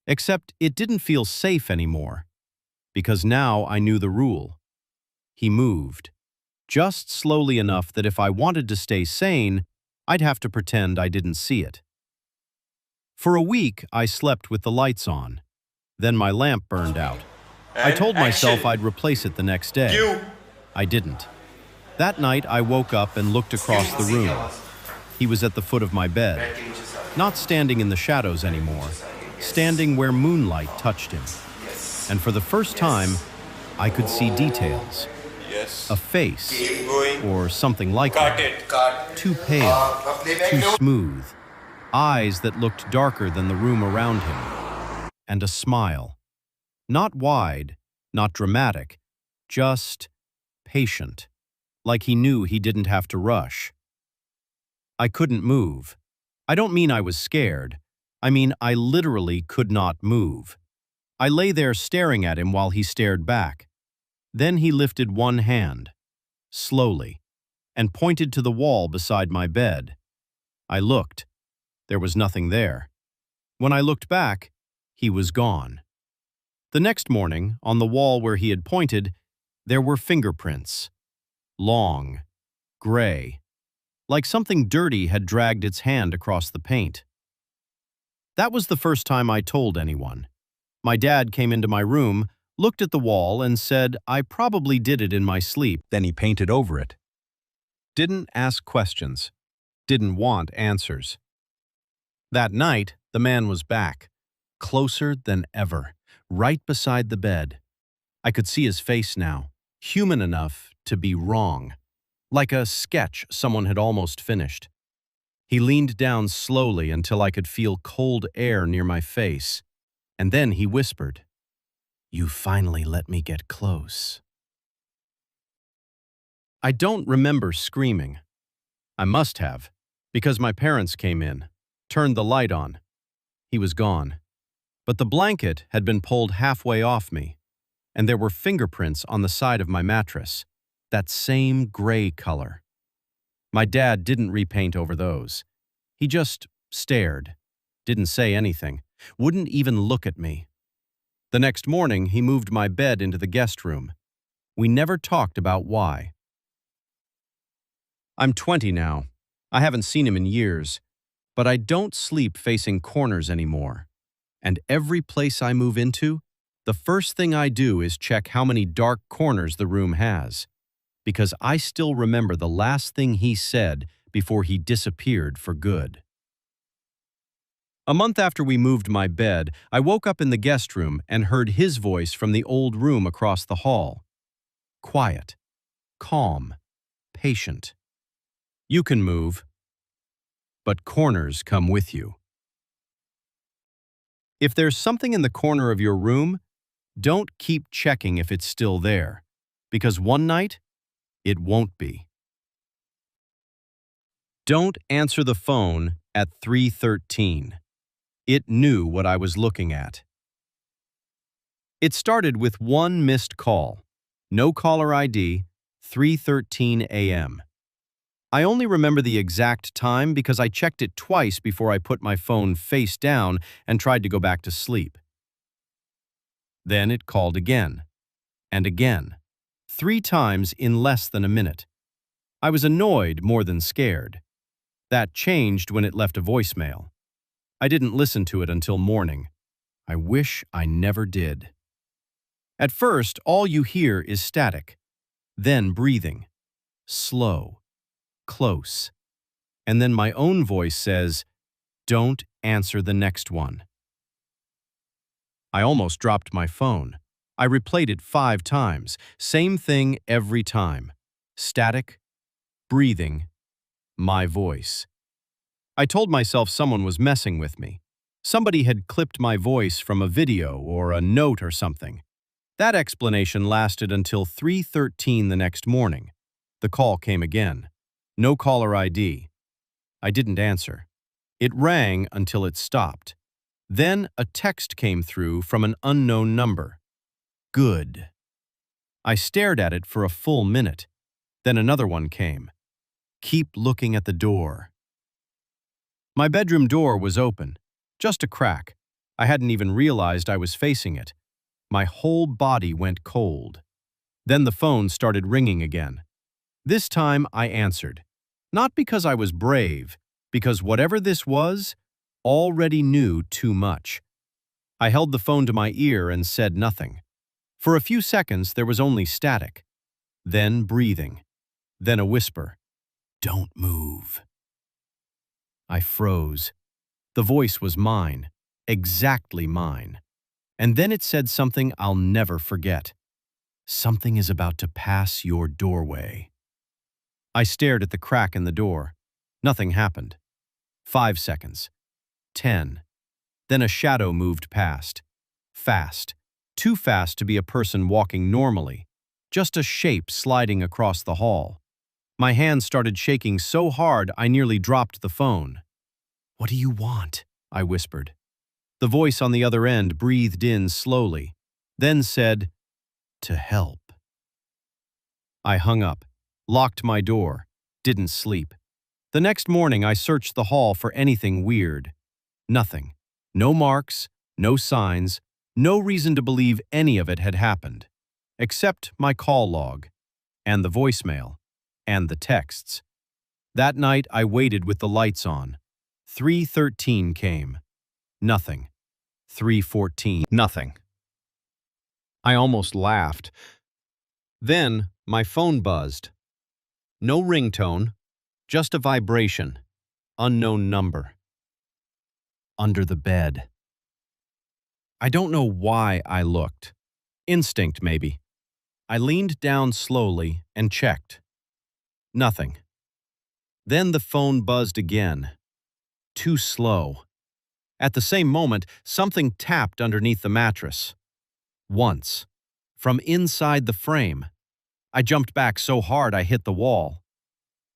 [SPEAKER 1] Except it didn't feel safe anymore, because now I knew the rule. He moved, just slowly enough that if I wanted to stay sane, I'd have to pretend I didn't see it. For a week, I slept with the lights on. Then my lamp burned out. I told myself I'd replace it the next day. I didn't. That night, I woke up and looked across the room. He was at the foot of my bed, not standing in the shadows anymore, standing where moonlight touched him. And for the first time, I could see details. A face, or something like that. Too pale, too smooth. Eyes that looked darker than the room around him. And a smile. Not wide, not dramatic, just patient, like he knew he didn't have to rush. I couldn't move. I don't mean I was scared. I mean I literally could not move. I lay there staring at him while he stared back. Then he lifted one hand, slowly, and pointed to the wall beside my bed. I looked. There was nothing there. When I looked back, he was gone. The next morning, on the wall where he had pointed, there were fingerprints. Long, gray, like something dirty had dragged its hand across the paint. That was the first time I told anyone. My dad came into my room, looked at the wall, and said I probably did it in my sleep. Then he painted over it. Didn't ask questions. Didn't want answers. That night, the man was back, closer than ever, right beside the bed. I could see his face now, human enough to be wrong, like a sketch someone had almost finished. He leaned down slowly until I could feel cold air near my face, and then he whispered, "You finally let me get close." I don't remember screaming. I must have, because my parents came in, turned the light on. He was gone. But the blanket had been pulled halfway off me, and there were fingerprints on the side of my mattress, that same gray color. My dad didn't repaint over those. He just stared, didn't say anything, wouldn't even look at me. The next morning, he moved my bed into the guest room. We never talked about why. I'm 20 now. I haven't seen him in years, but I don't sleep facing corners anymore. And every place I move into, the first thing I do is check how many dark corners the room has, because I still remember the last thing he said before he disappeared for good. A month after we moved my bed, I woke up in the guest room and heard his voice from the old room across the hall. Quiet, calm, patient. You can move, but corners come with you. If there's something in the corner of your room, don't keep checking if it's still there, because one night, it won't be. Don't answer the phone at 3:13. It knew what I was looking at. It started with one missed call. No caller ID, 3:13 a.m. I only remember the exact time because I checked it twice before I put my phone face down and tried to go back to sleep. Then it called again, and again, 3 times in less than a minute. I was annoyed more than scared. That changed when it left a voicemail. I didn't listen to it until morning. I wish I never did. At first, all you hear is static, then breathing, slow, close. And then my own voice says, "Don't answer the next one." I almost dropped my phone. I replayed it 5 times. Same thing every time. Static, breathing, my voice. I told myself someone was messing with me. Somebody had clipped my voice from a video or a note or something. That explanation lasted until 3:13 the next morning. The call came again. No caller ID. I didn't answer. It rang until it stopped. Then a text came through from an unknown number. Good. I stared at it for a full minute. Then another one came. Keep looking at the door. My bedroom door was open, just a crack. I hadn't even realized I was facing it. My whole body went cold. Then the phone started ringing again. This time I answered. Not because I was brave, because whatever this was, already knew too much. I held the phone to my ear and said nothing. For a few seconds there was only static. Then breathing. Then a whisper. Don't move. I froze. The voice was mine, exactly mine. And then it said something I'll never forget. Something is about to pass your doorway. I stared at the crack in the door. Nothing happened. 5 seconds. 10. Then a shadow moved past. Fast. Too fast to be a person walking normally. Just a shape sliding across the hall. My hands started shaking so hard I nearly dropped the phone. What do you want? I whispered. The voice on the other end breathed in slowly, then said, to help. I hung up, locked my door, didn't sleep. The next morning I searched the hall for anything weird. Nothing. No marks, no signs, no reason to believe any of it had happened. Except my call log, and the voicemail, and the texts. That night I waited with the lights on. 3:13 came. Nothing. 3:14. Nothing. I almost laughed. Then my phone buzzed. No ringtone, just a vibration. Unknown number. Under the bed. I don't know why I looked. Instinct, maybe. I leaned down slowly and checked. Nothing. Then the phone buzzed again. Too slow. At the same moment, something tapped underneath the mattress. Once. From inside the frame. I jumped back so hard I hit the wall.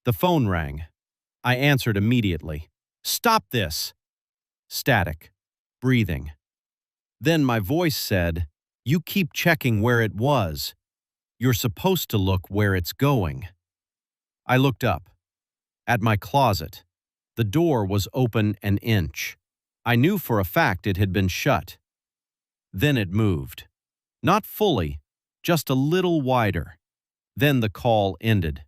[SPEAKER 1] The phone rang. I answered immediately. Stop this! Static. Breathing. Then my voice said, you keep checking where it was. You're supposed to look where it's going. I looked up. At my closet. The door was open an inch. I knew for a fact it had been shut. Then it moved. Not fully, just a little wider. Then the call ended.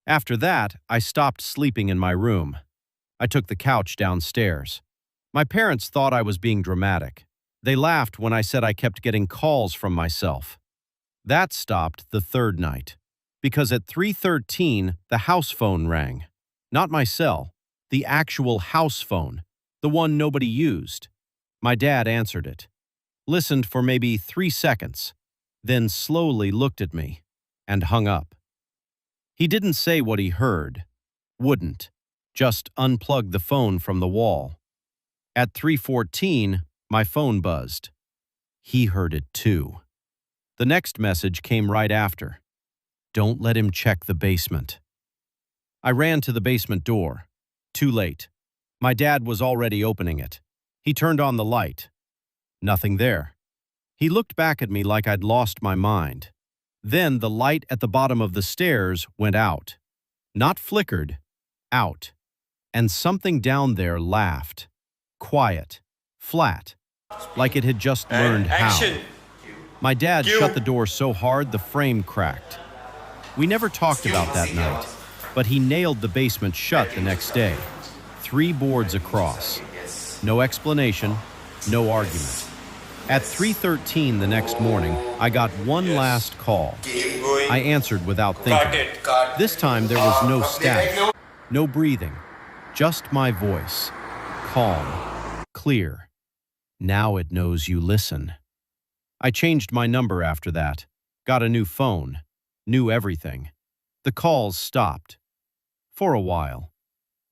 [SPEAKER 1] After that, I stopped sleeping in my room. I took the couch downstairs. My parents thought I was being dramatic. They laughed when I said I kept getting calls from myself. That stopped the third night, because at 3:13 the house phone rang. Not my cell, the actual house phone, the one nobody used. My dad answered it, listened for maybe 3 seconds, then slowly looked at me and hung up. He didn't say what he heard, wouldn't, just unplugged the phone from the wall. At 3:14, my phone buzzed. He heard it too. The next message came right after. Don't let him check the basement. I ran to the basement door. Too late. My dad was already opening it. He turned on the light. Nothing there. He looked back at me like I'd lost my mind. Then the light at the bottom of the stairs went out. Not flickered, out. And something down there laughed. Quiet, flat, like it had just learned how. My dad shut the door so hard the frame cracked. We never talked about that night, but he nailed the basement shut the next day. 3 boards across. No explanation, no argument. At 3:13 the next morning, I got one last call. I answered without thinking. This time there was no static, no breathing, just my voice. Calm, clear. Now it knows you listen. I changed my number after that, got a new phone, knew everything. The calls stopped. For a while.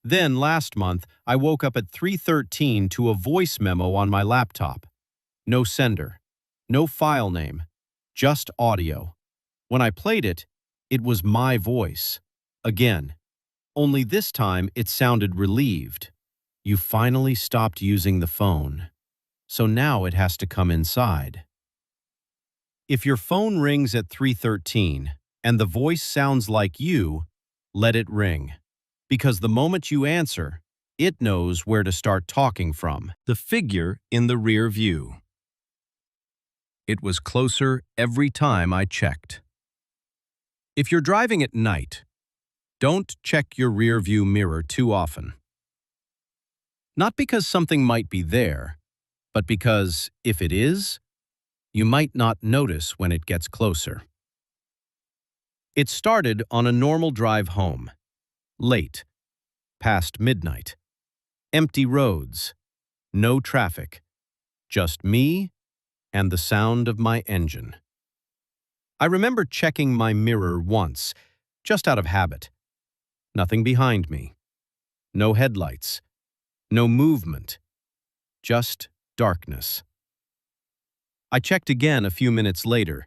[SPEAKER 1] Then, last month, I woke up at 3:13 to a voice memo on my laptop. No sender, no file name, just audio. When I played it, it was my voice. Again. Only this time it sounded relieved. You finally stopped using the phone. So now it has to come inside. If your phone rings at 3:13 and the voice sounds like you, let it ring. Because the moment you answer, it knows where to start talking from. The figure in the rear view. It was closer every time I checked. If you're driving at night, don't check your rear view mirror too often. Not because something might be there, but because, if it is, you might not notice when it gets closer. It started on a normal drive home. Late, past midnight, empty roads, no traffic, just me and the sound of my engine. I remember checking my mirror once, just out of habit. Nothing behind me, no headlights, no movement, just darkness. I checked again a few minutes later,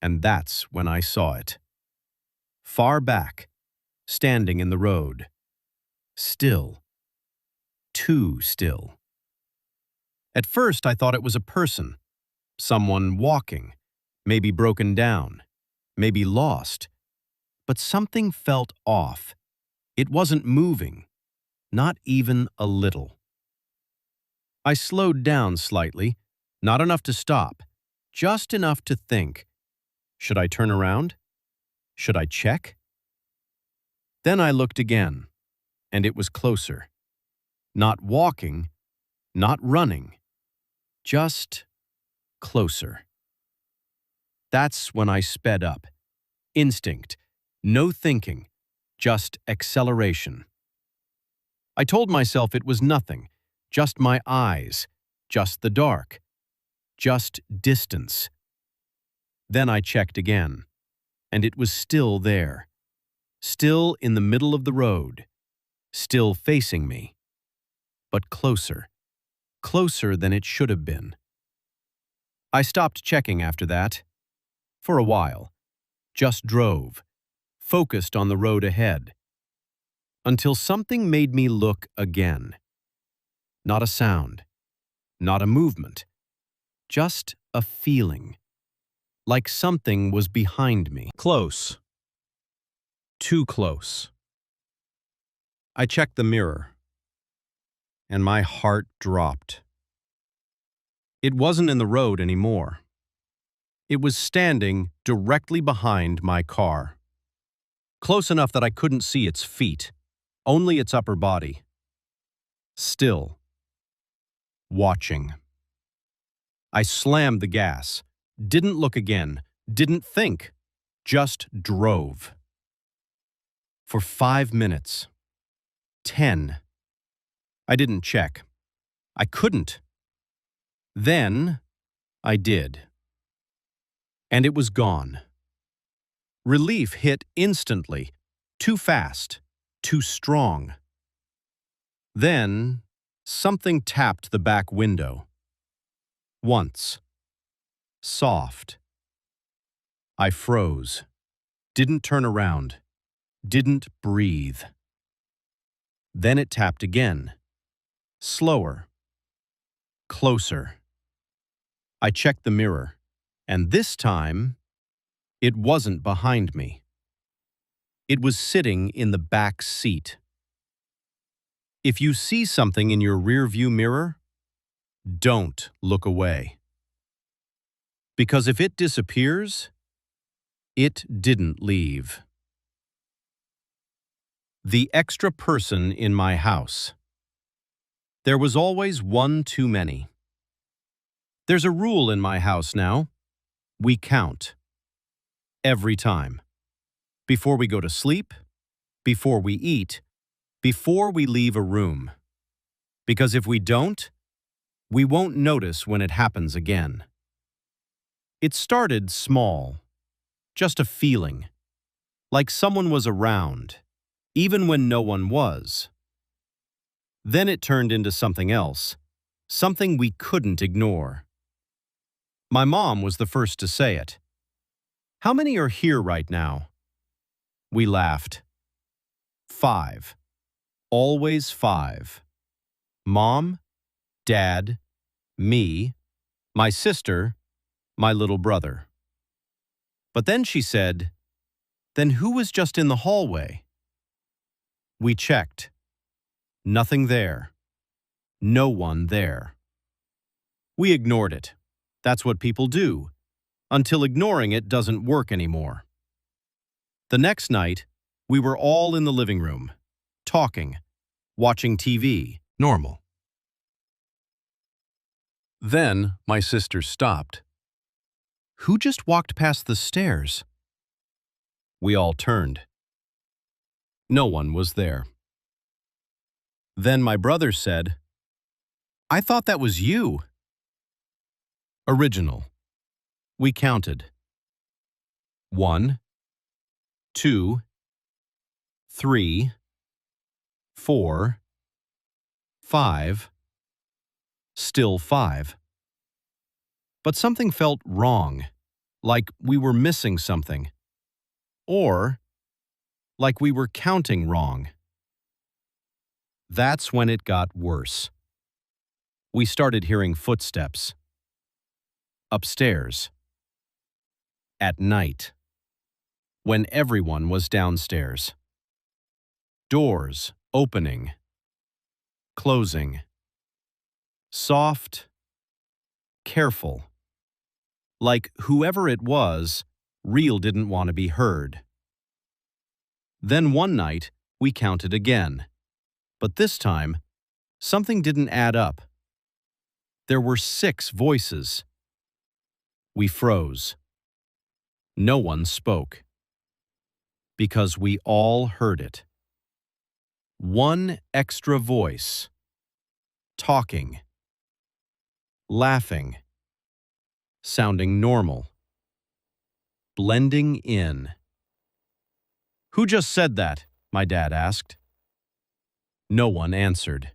[SPEAKER 1] and that's when I saw it. Far back, standing in the road. Still. Too still. At first, I thought it was a person. Someone walking. Maybe broken down. Maybe lost. But something felt off. It wasn't moving. Not even a little. I slowed down slightly. Not enough to stop. Just enough to think. Should I turn around? Should I check? Then I looked again, and it was closer. Not walking, not running, just closer. That's when I sped up. Instinct, no thinking, just acceleration. I told myself it was nothing, just my eyes, just the dark, just distance. Then I checked again, and it was still there. Still in the middle of the road, still facing me, but closer, closer than it should have been. I stopped checking after that, for a while, just drove, focused on the road ahead, until something made me look again. Not a sound, not a movement, just a feeling, like something was behind me. Close. Too close. I checked the mirror, and my heart dropped. It wasn't in the road anymore. It was standing directly behind my car. Close enough that I couldn't see its feet, only its upper body. Still. Watching. I slammed the gas, didn't look again, didn't think, just drove. For 5 minutes. 10. I didn't check. I couldn't. Then I did. And it was gone. Relief hit instantly, too fast, too strong. Then something tapped the back window. Once. Soft. I froze. Didn't turn around. Didn't breathe. Then it tapped again. Slower. Closer. I checked the mirror, and this time, it wasn't behind me. It was sitting in the back seat. If you see something in your rearview mirror, don't look away. Because if it disappears, it didn't leave. The extra person in my house. There was always one too many. There's a rule in my house now. We count. Every time. Before we go to sleep, before we eat, before we leave a room. Because if we don't, We won't notice when it happens again. It started small, just a feeling, like someone was around, even when no one was. Then it turned into something else, something we couldn't ignore. My mom was the first to say it. "How many are here right now?" We laughed. 5. Always 5. Mom, Dad, me, my sister, my little brother. But then she said, "Then who was just in the hallway?" We checked. Nothing there. No one there. We ignored it. That's what people do, until ignoring it doesn't work anymore. The next night, we were all in the living room, talking, watching TV. Normal. Then my sister stopped. "Who just walked past the stairs?" We all turned. No one was there. Then my brother said, "I thought that was you." Original. We counted. 1, 2, 3, 4, 5, still 5. But something felt wrong, like we were missing something, or like we were counting wrong. That's when it got worse. We started hearing footsteps. Upstairs. At night. When everyone was downstairs. Doors opening. Closing. Soft. Careful. Like whoever it was, real didn't want to be heard. Then one night, we counted again. But this time, something didn't add up. There were 6 voices. We froze. No one spoke. Because we all heard it. One extra voice. Talking. Laughing. Sounding normal. Blending in. "Who just said that?" my dad asked. No one answered.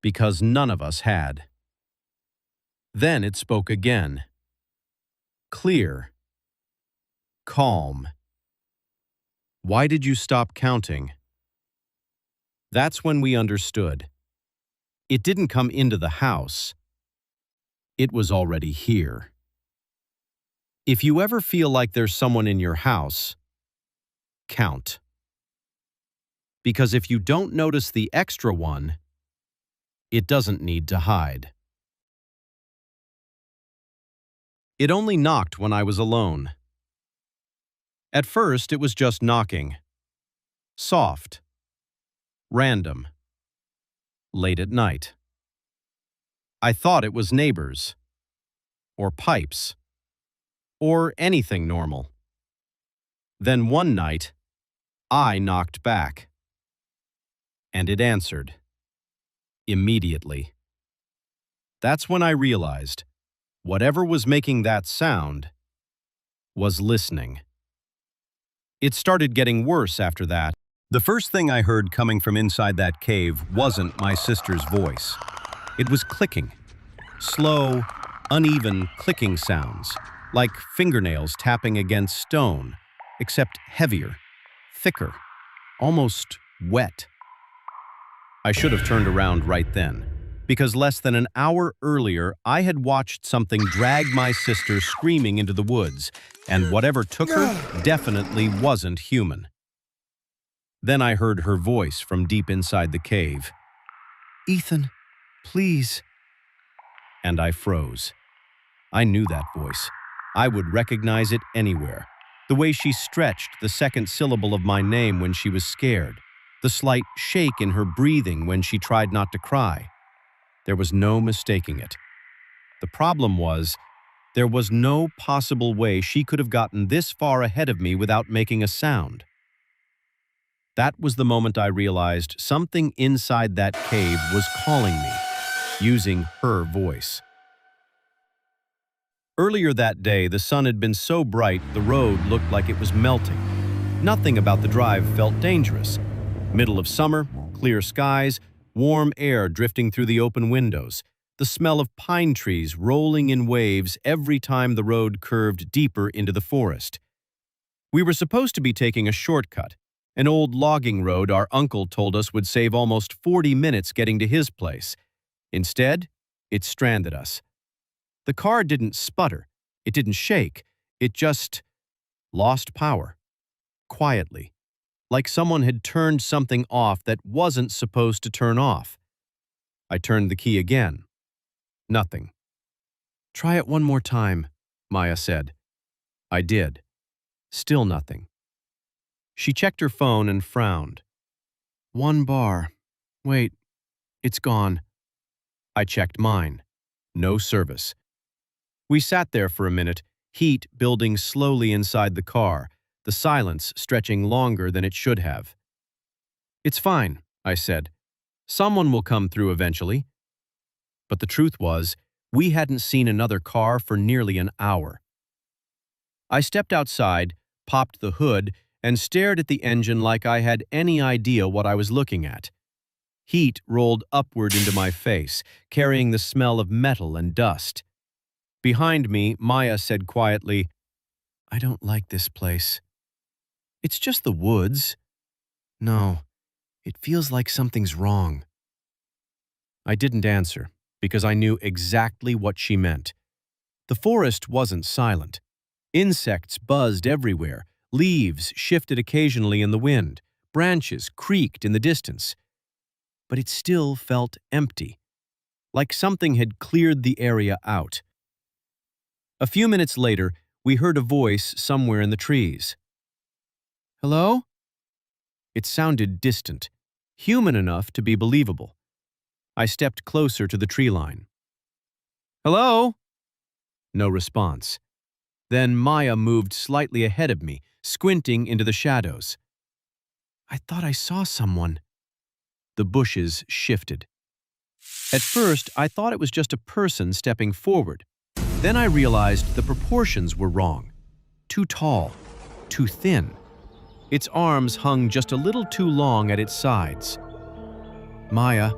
[SPEAKER 1] Because none of us had. Then it spoke again. Clear. Calm. "Why did you stop counting?" That's when we understood. It didn't come into the house. It was already here. If you ever feel like there's someone in your house, count. Because if you don't notice the extra one, it doesn't need to hide. It only knocked when I was alone. At first, it was just knocking. Soft. Random. Late at night. I thought it was neighbors. Or pipes. Or anything normal. Then one night, I knocked back. And it answered. Immediately. That's when I realized whatever was making that sound was listening. It started getting worse after that. The first thing I heard coming from inside that cave wasn't my sister's voice. It was clicking. Slow, uneven clicking sounds, like fingernails tapping against stone, except heavier, thicker, almost wet. I should have turned around right then, because less than an hour earlier, I had watched something drag my sister screaming into the woods, and whatever took her definitely wasn't human. Then I heard her voice from deep inside the cave. "Ethan, please." And I froze. I knew that voice. I would recognize it anywhere. The way she stretched the second syllable of my name when she was scared. The slight shake in her breathing when she tried not to cry. There was no mistaking it. The problem was, there was no possible way she could have gotten this far ahead of me without making a sound. That was the moment I realized something inside that cave was calling me. using her voice. Earlier that day, the sun had been so bright the road looked like it was melting. Nothing about the drive felt dangerous. Middle of summer, clear skies, warm air drifting through the open windows, the smell of pine trees rolling in waves every time the road curved deeper into the forest. We were supposed to be taking a shortcut, an old logging road our uncle told us would save almost 40 minutes getting to his place. Instead, it stranded us. The car didn't sputter, it didn't shake, it just lost power. Quietly, like someone had turned something off that wasn't supposed to turn off. I turned the key again. Nothing. "Try it one more time," Maya said. I did. Still nothing. She checked her phone and frowned. "One bar. Wait, it's gone." I checked mine. No service. We sat there for a minute, heat building slowly inside the car, the silence stretching longer than it should have. "It's fine," I said. "Someone will come through eventually." But the truth was, we hadn't seen another car for nearly an hour. I stepped outside, popped the hood, and stared at the engine like I had any idea what I was looking at. Heat rolled upward into my face, carrying the smell of metal and dust. Behind me, Maya said quietly, "I don't like this place. It's just the woods. No, it feels like something's wrong." I didn't answer, because I knew exactly what she meant. The forest wasn't silent. Insects buzzed everywhere, leaves shifted occasionally in the wind, branches creaked in the distance. But it still felt empty, like something had cleared the area out. A few minutes later, we heard a voice somewhere in the trees. "Hello?" It sounded distant, human enough to be believable. I stepped closer to the tree line. "Hello?" No response. Then Maya moved slightly ahead of me, squinting into the shadows. "I thought I saw someone." The bushes shifted. At first, I thought it was just a person stepping forward. Then I realized the proportions were wrong. Too tall, too thin. Its arms hung just a little too long at its sides. "Maya,"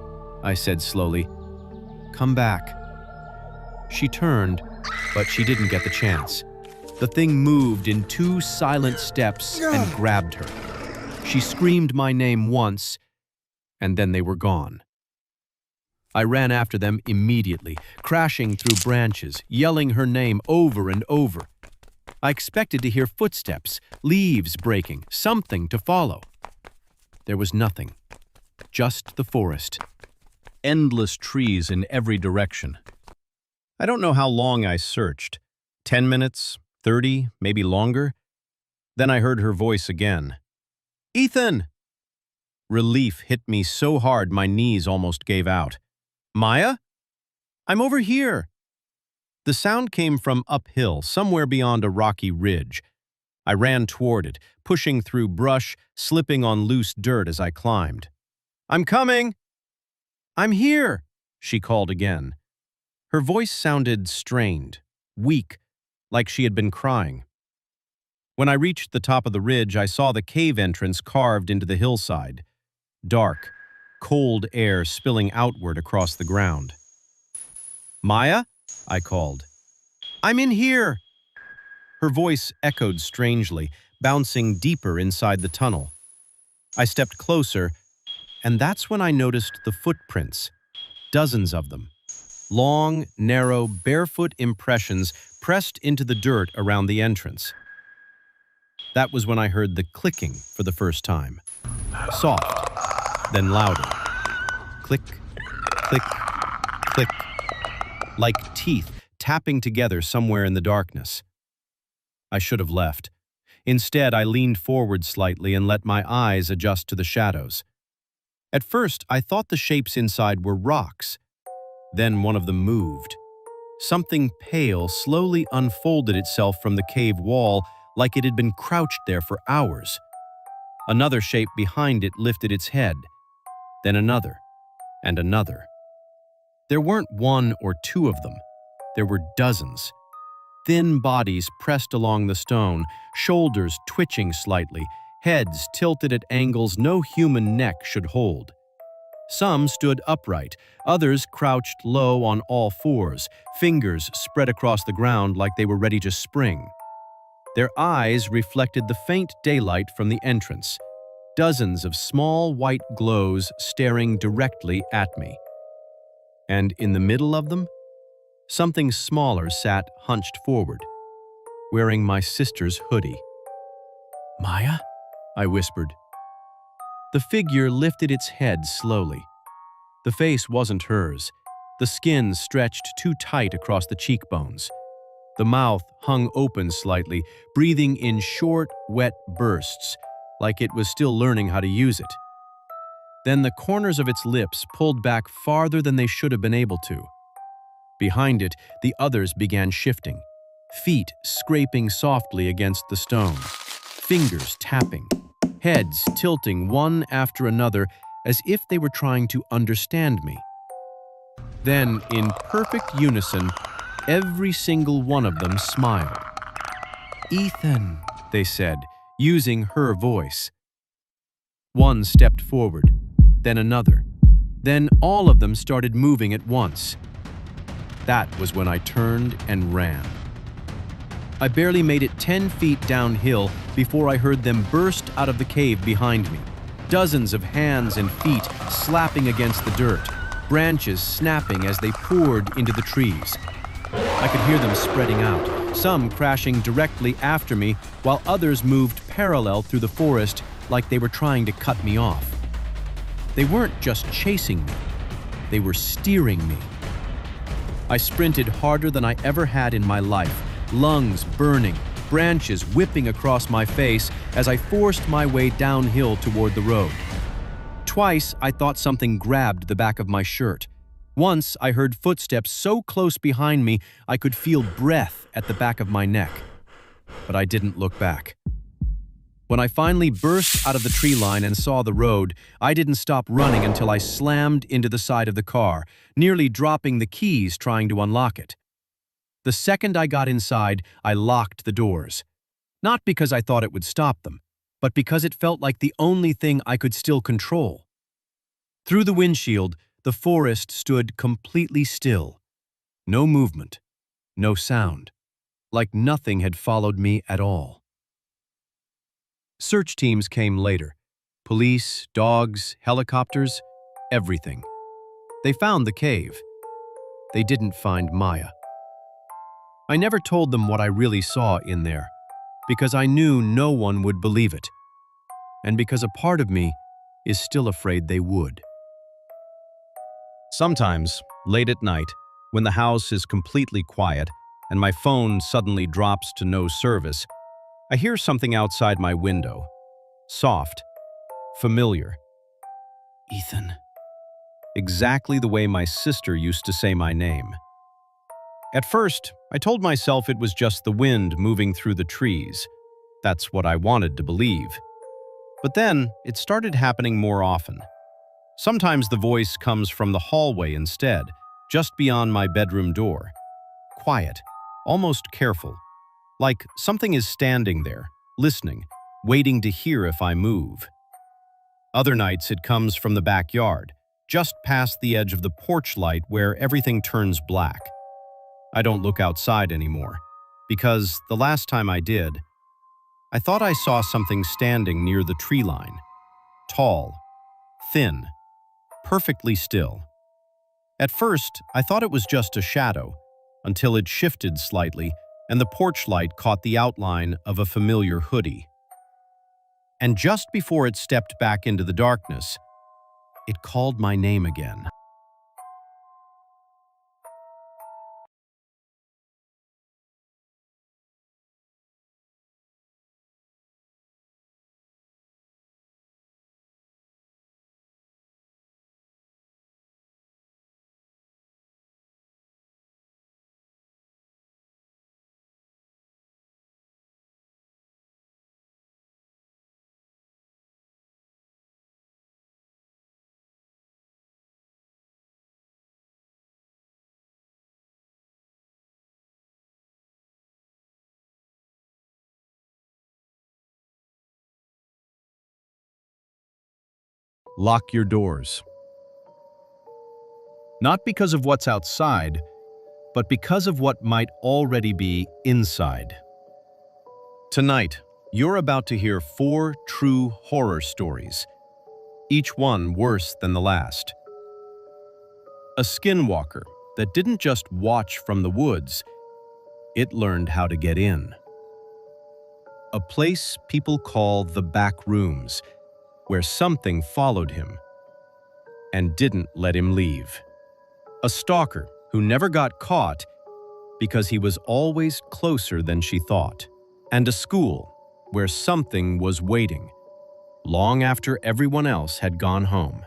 [SPEAKER 1] I said slowly, "come back." She turned, but she didn't get the chance. The thing moved in 2 silent steps and grabbed her. She screamed my name once, and then they were gone. I ran after them immediately, crashing through branches, yelling her name over and over. I expected to hear footsteps, leaves breaking, something to follow. There was nothing. Just the forest. Endless trees in every direction. I don't know how long I searched. 10 minutes, 30, maybe longer. Then I heard her voice again. "Ethan!" Relief hit me so hard my knees almost gave out. "Maya? I'm over here." The sound came from uphill, somewhere beyond a rocky ridge. I ran toward it, pushing through brush, slipping on loose dirt as I climbed. "I'm coming!" "I'm here!" she called again. Her voice sounded strained, weak, like she had been crying. When I reached the top of the ridge, I saw the cave entrance carved into the hillside. Dark, cold air spilling outward across the ground. "Maya?" I called. "I'm in here!" Her voice echoed strangely, bouncing deeper inside the tunnel. I stepped closer, and that's when I noticed the footprints. Dozens of them. Long, narrow, barefoot impressions pressed into the dirt around the entrance. That was when I heard the clicking for the first time. Soft, then louder. Click, click, click. Like teeth tapping together somewhere in the darkness. I should have left. Instead, I leaned forward slightly and let my eyes adjust to the shadows. At first, I thought the shapes inside were rocks. Then one of them moved. Something pale slowly unfolded itself from the cave wall like it had been crouched there for hours. Another shape behind it lifted its head, then another, and another. There weren't one or two of them. There were dozens. Thin bodies pressed along the stone, shoulders twitching slightly, heads tilted at angles no human neck should hold. Some stood upright, others crouched low on all fours, fingers spread across the ground like they were ready to spring. Their eyes reflected the faint daylight from the entrance, dozens of small white glows staring directly at me. And in the middle of them, something smaller sat hunched forward, wearing my sister's hoodie. "Maya?" I whispered. The figure lifted its head slowly. The face wasn't hers. The skin stretched too tight across the cheekbones. The mouth hung open slightly, breathing in short, wet bursts, like it was still learning how to use it. Then the corners of its lips pulled back farther than they should have been able to. Behind it, the others began shifting, feet scraping softly against the stone, fingers tapping, heads tilting one after another as if they were trying to understand me. Then, in perfect unison, every single one of them smiled. "Ethan," they said, using her voice. One stepped forward, then another. Then all of them started moving at once. That was when I turned and ran. I barely made it 10 feet downhill before I heard them burst out of the cave behind me. Dozens of hands and feet slapping against the dirt, branches snapping as they poured into the trees. I could hear them spreading out, some crashing directly after me, while others moved parallel through the forest like they were trying to cut me off. They weren't just chasing me, they were steering me. I sprinted harder than I ever had in my life, lungs burning, branches whipping across my face as I forced my way downhill toward the road. Twice, I thought something grabbed the back of my shirt. Once, I heard footsteps so close behind me I could feel breath at the back of my neck. But I didn't look back. When I finally burst out of the tree line and saw the road, I didn't stop running until I slammed into the side of the car, nearly dropping the keys trying to unlock it. The second I got inside, I locked the doors. Not because I thought it would stop them, but because it felt like the only thing I could still control. Through the windshield, the forest stood completely still. No movement, no sound, like nothing had followed me at all. Search teams came later. Police, dogs, helicopters, everything. They found the cave. They didn't find Maya. I never told them what I really saw in there, because I knew no one would believe it, and because a part of me is still afraid they would. Sometimes, late at night, when the house is completely quiet and my phone suddenly drops to no service, I hear something outside my window. Soft, familiar. "Ethan." Exactly the way my sister used to say my name. At first, I told myself it was just the wind moving through the trees. That's what I wanted to believe. But then, it started happening more often. Sometimes the voice comes from the hallway instead, just beyond my bedroom door. Quiet, almost careful, like something is standing there, listening, waiting to hear if I move. Other nights it comes from the backyard, just past the edge of the porch light where everything turns black. I don't look outside anymore, because the last time I did, I thought I saw something standing near the tree line. Tall, thin, perfectly still. At first, I thought it was just a shadow, until it shifted slightly and the porch light caught the outline of a familiar hoodie. And just before it stepped back into the darkness, it called my name again. Lock your doors. Not because of what's outside, but because of what might already be inside. Tonight, you're about to hear 4 true horror stories, each one worse than the last. A skinwalker that didn't just watch from the woods, it learned how to get in. A place people call the back rooms, where something followed him and didn't let him leave. A stalker who never got caught because he was always closer than she thought. And a school where something was waiting, long after everyone else had gone home.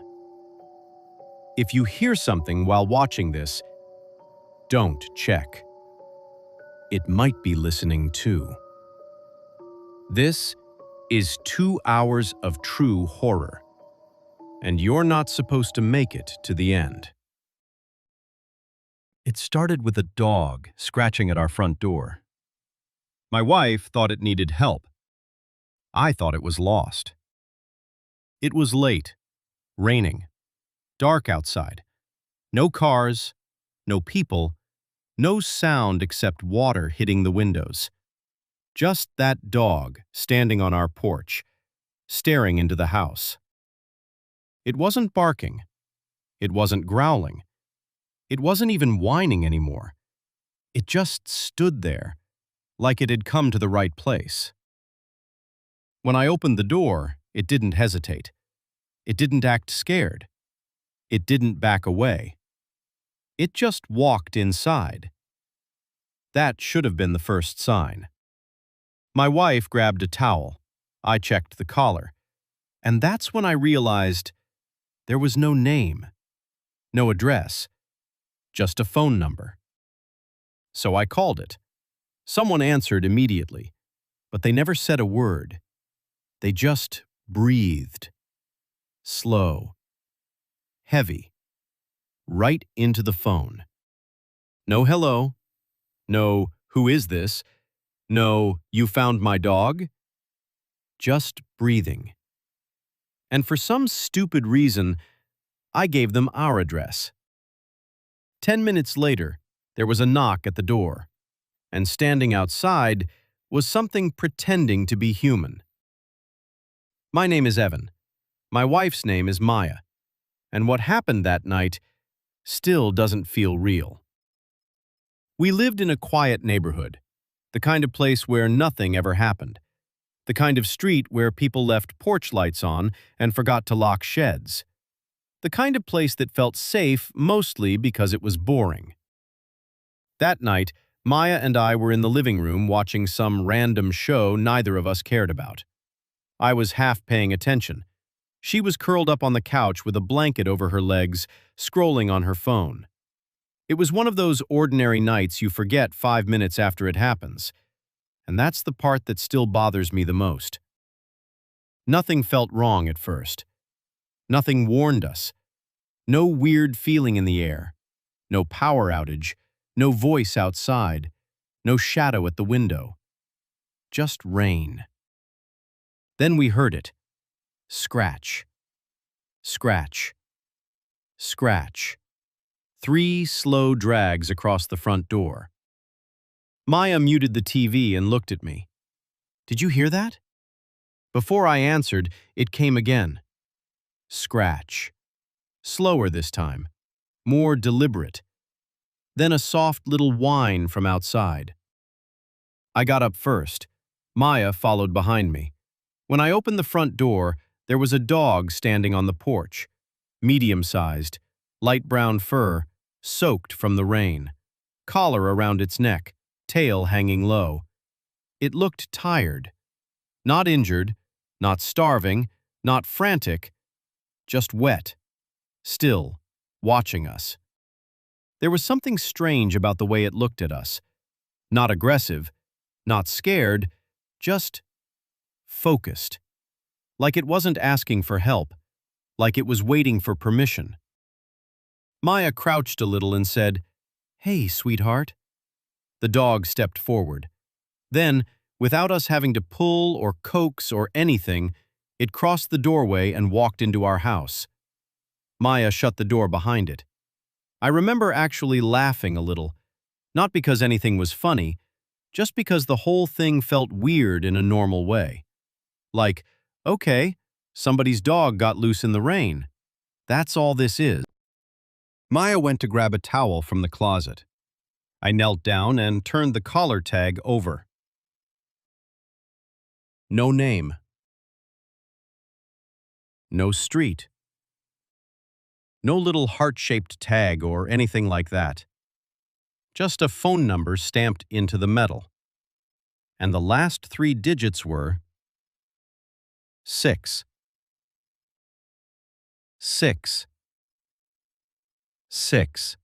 [SPEAKER 1] If you hear something while watching this, don't check. It might be listening too. This is 2 hours of true horror, and you're not supposed to make it to the end. It started with a dog scratching at our front door. My wife thought it needed help. I thought it was lost. It was late, raining, dark outside. No cars, no people, no sound except water hitting the windows. Just that dog standing on our porch, staring into the house. It wasn't barking. It wasn't growling. It wasn't even whining anymore. It just stood there, like it had come to the right place. When I opened the door, it didn't hesitate. It didn't act scared. It didn't back away. It just walked inside. That should have been the first sign. My wife grabbed a towel. I checked the collar. And that's when I realized there was no name, no address, just a phone number. So I called it. Someone answered immediately, but they never said a word. They just breathed. Slow. Heavy. Right into the phone. No hello. No, who is this? No, you found my dog? Just breathing. And for some stupid reason, I gave them our address. 10 minutes later, there was a knock at the door, and standing outside was something pretending to be human. My name is Evan. My wife's name is Maya, and what happened that night still doesn't feel real. We lived in a quiet neighborhood, the kind of place where nothing ever happened, the kind of street where people left porch lights on and forgot to lock sheds, the kind of place that felt safe mostly because it was boring. That night, Maya and I were in the living room watching some random show neither of us cared about. I was half paying attention. She was curled up on the couch with a blanket over her legs, scrolling on her phone. It was one of those ordinary nights you forget 5 minutes after it happens, and that's the part that still bothers me the most. Nothing felt wrong at first. Nothing warned us. No weird feeling in the air. No power outage. No voice outside. No shadow at the window. Just rain. Then we heard it. Scratch. Scratch. Scratch. 3 slow drags across the front door. Maya muted the TV and looked at me. Did you hear that? Before I answered, it came again. Scratch. Slower this time. More deliberate. Then a soft little whine from outside. I got up first. Maya followed behind me. When I opened the front door, there was a dog standing on the porch. Medium-sized, light brown fur, soaked from the rain. Collar around its neck, tail hanging low. It looked tired. Not injured, not starving, not frantic, just wet. Still, watching us. There was something strange about the way it looked at us. Not aggressive, not scared, just focused. Like it wasn't asking for help, like it was waiting for permission. Maya crouched a little and said, "Hey, sweetheart." The dog stepped forward. Then, without us having to pull or coax or anything, It crossed the doorway and walked into our house. Maya shut the door behind it. I remember actually laughing a little, not because anything was funny, just because the whole thing felt weird in a normal way. Like, okay, somebody's dog got loose in the rain. That's all this is. Maya went to grab a towel from the closet. I knelt down and turned the collar tag over. No name. No street. No little heart-shaped tag or anything like that. Just a phone number stamped into the metal. And the last 3 digits were 6. 6. 6.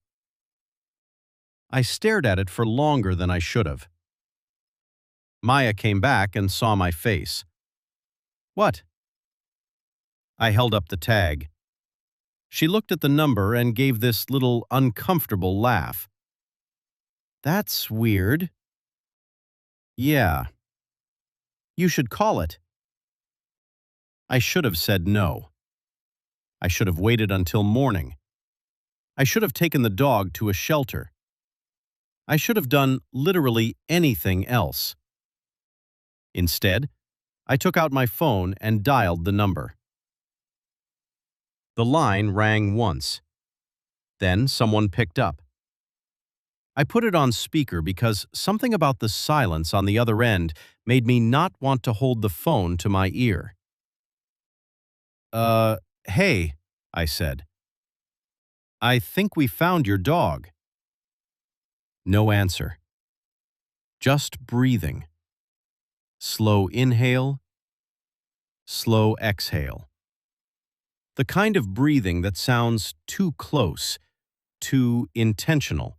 [SPEAKER 1] I stared at it for longer than I should have. Maya came back and saw my face. What? I held up the tag. She looked at the number and gave this little uncomfortable laugh. That's weird. Yeah. You should call it. I should have said no. I should have waited until morning. I should have taken the dog to a shelter. I should have done literally anything else. Instead, I took out my phone and dialed the number. The line rang once. Then someone picked up. I put it on speaker because something about the silence on the other end made me not want to hold the phone to my ear. Hey, I said. I think we found your dog. No answer. Just breathing. Slow inhale, slow exhale. The kind of breathing that sounds too close, too intentional.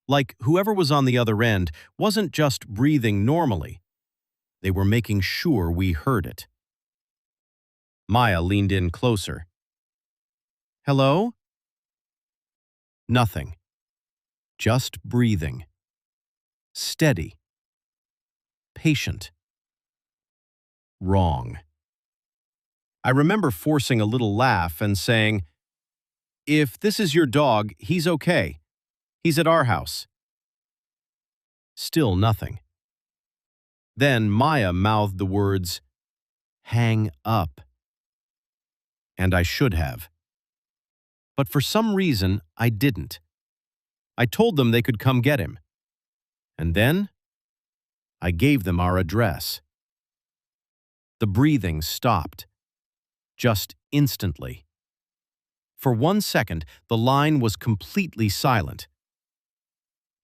[SPEAKER 1] Like whoever was on the other end wasn't just breathing normally. They were making sure we heard it. Maya leaned in closer. Hello? Nothing. Just breathing. Steady. Patient. Wrong. I remember forcing a little laugh and saying, if this is your dog, he's okay. He's at our house. Still nothing. Then Maya mouthed the words, hang up. And I should have. But for some reason, I didn't. I told them they could come get him. And then, I gave them our address. The breathing stopped. Just instantly. For 1 second, the line was completely silent.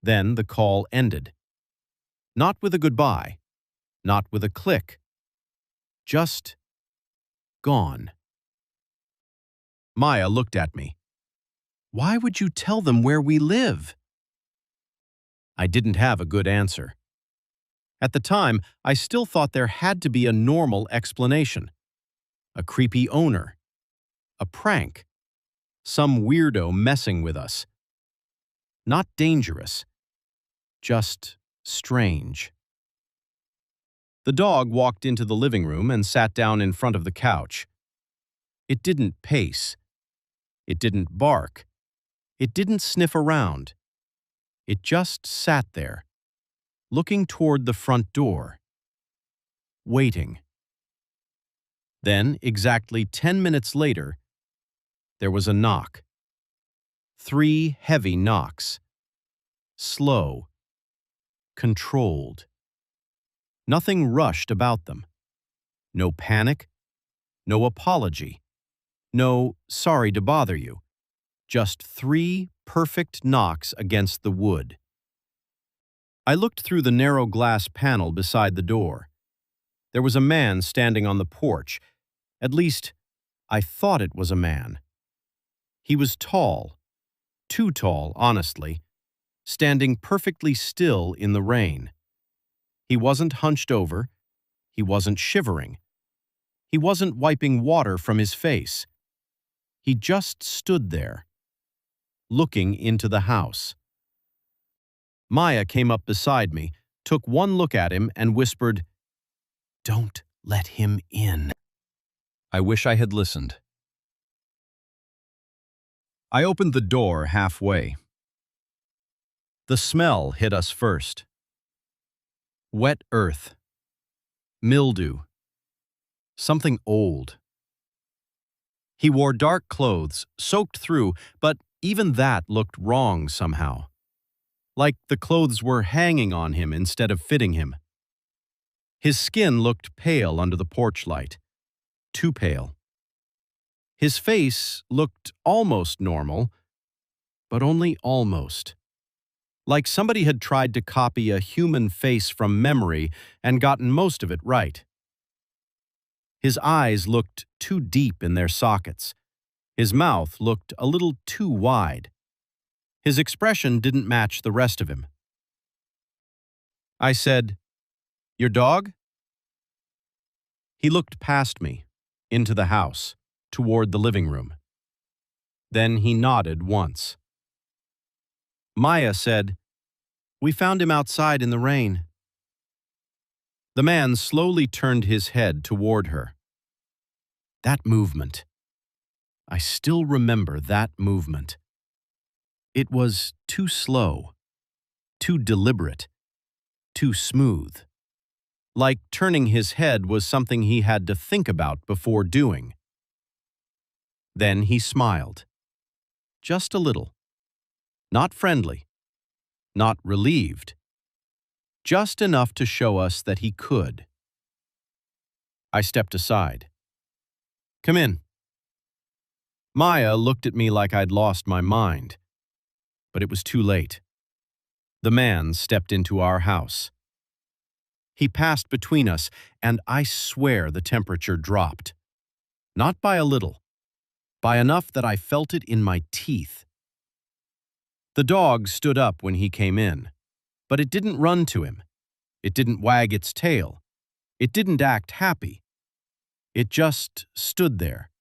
[SPEAKER 1] Then the call ended. Not with a goodbye, not with a click. Just gone. Maya looked at me. Why would you tell them where we live? I didn't have a good answer. At the time, I still thought there had to be a normal explanation. A creepy owner. A prank. Some weirdo messing with us. Not dangerous. Just strange. The dog walked into the living room and sat down in front of the couch. It didn't pace. It didn't bark. It didn't sniff around. It just sat there, looking toward the front door. Waiting. Then, exactly 10 minutes later, there was a knock. 3 heavy knocks. Slow. Controlled. Nothing rushed about them. No panic. No apology. No, sorry to bother you. Just 3 perfect knocks against the wood. I looked through the narrow glass panel beside the door. There was a man standing on the porch. At least, I thought it was a man. He was tall. Too tall, honestly. Standing perfectly still in the rain. He wasn't hunched over. He wasn't shivering. He wasn't wiping water from his face. He just stood there, looking into the house. Maya came up beside me, took one look at him, and whispered, "Don't let him in." I wish I had listened. I opened the door halfway. The smell hit us first. Wet earth. Mildew. Something old. He wore dark clothes, soaked through, but even that looked wrong somehow. Like the clothes were hanging on him instead of fitting him. His skin looked pale under the porch light. Too pale. His face looked almost normal, but only almost. Like somebody had tried to copy a human face from memory and gotten most of it right. His eyes looked too deep in their sockets. His mouth looked a little too wide. His expression didn't match the rest of him. I said, "Your dog?" He looked past me, into the house, toward the living room. Then he nodded once. Maya said, "We found him outside in the rain." The man slowly turned his head toward her. That movement. I still remember that movement. It was too slow, too deliberate, too smooth. Like turning his head was something he had to think about before doing. Then he smiled. Just a little. Not friendly. Not relieved. Just enough to show us that he could. I stepped aside. "Come in." Maya looked at me like I'd lost my mind. But it was too late. The man stepped into our house. He passed between us, and I swear the temperature dropped. Not by a little, by enough that I felt it in my teeth. The dog stood up when he came in, but it didn't run to him. It didn't wag its tail. It didn't act happy. It just stood there,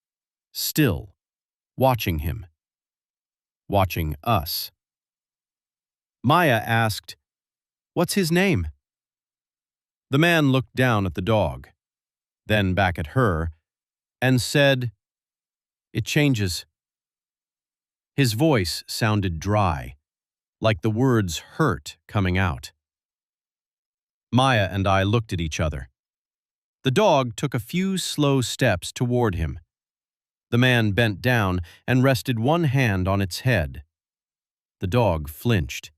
[SPEAKER 1] still, watching him. Watching us. Maya asked, "What's his name?" The man looked down at the dog, then back at her, and said, "It changes." His voice sounded dry, like the words hurt coming out. Maya and I looked at each other. The dog took a few slow steps toward him. The man bent down and rested one hand on its head. The dog flinched.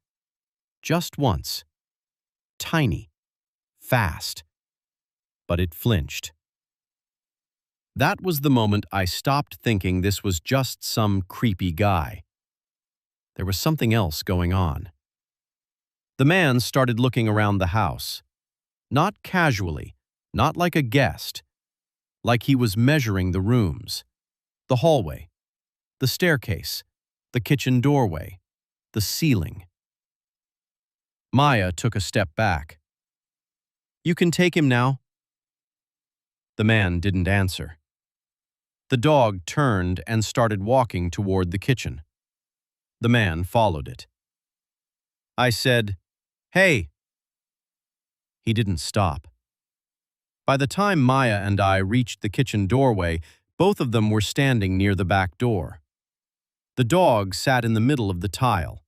[SPEAKER 1] Just once. Tiny. Fast. But it flinched. That was the moment I stopped thinking this was just some creepy guy. There was something else going on. The man started looking around the house. Not casually, not like a guest. Like he was measuring the rooms. The hallway. The staircase. The kitchen doorway. The ceiling. Maya took a step back. "You can take him now." The man didn't answer. The dog turned and started walking toward the kitchen. The man followed it. I said, "Hey." He didn't stop. By the time Maya and I reached the kitchen doorway, both of them were standing near the back door. The dog sat in the middle of the tile.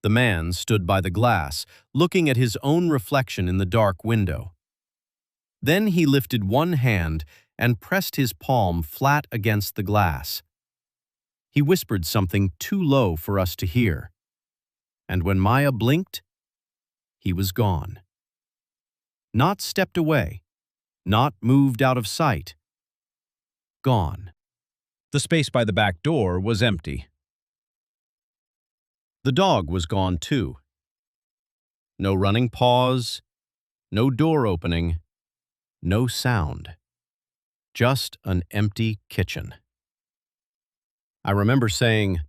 [SPEAKER 1] The man stood by the glass, looking at his own reflection in the dark window. Then he lifted one hand and pressed his palm flat against the glass. He whispered something too low for us to hear. And when Maya blinked, he was gone. Not stepped away, not moved out of sight. Gone. The space by the back door was empty. The dog was gone too. No running paws, no door opening, no sound. Just an empty kitchen. I remember saying,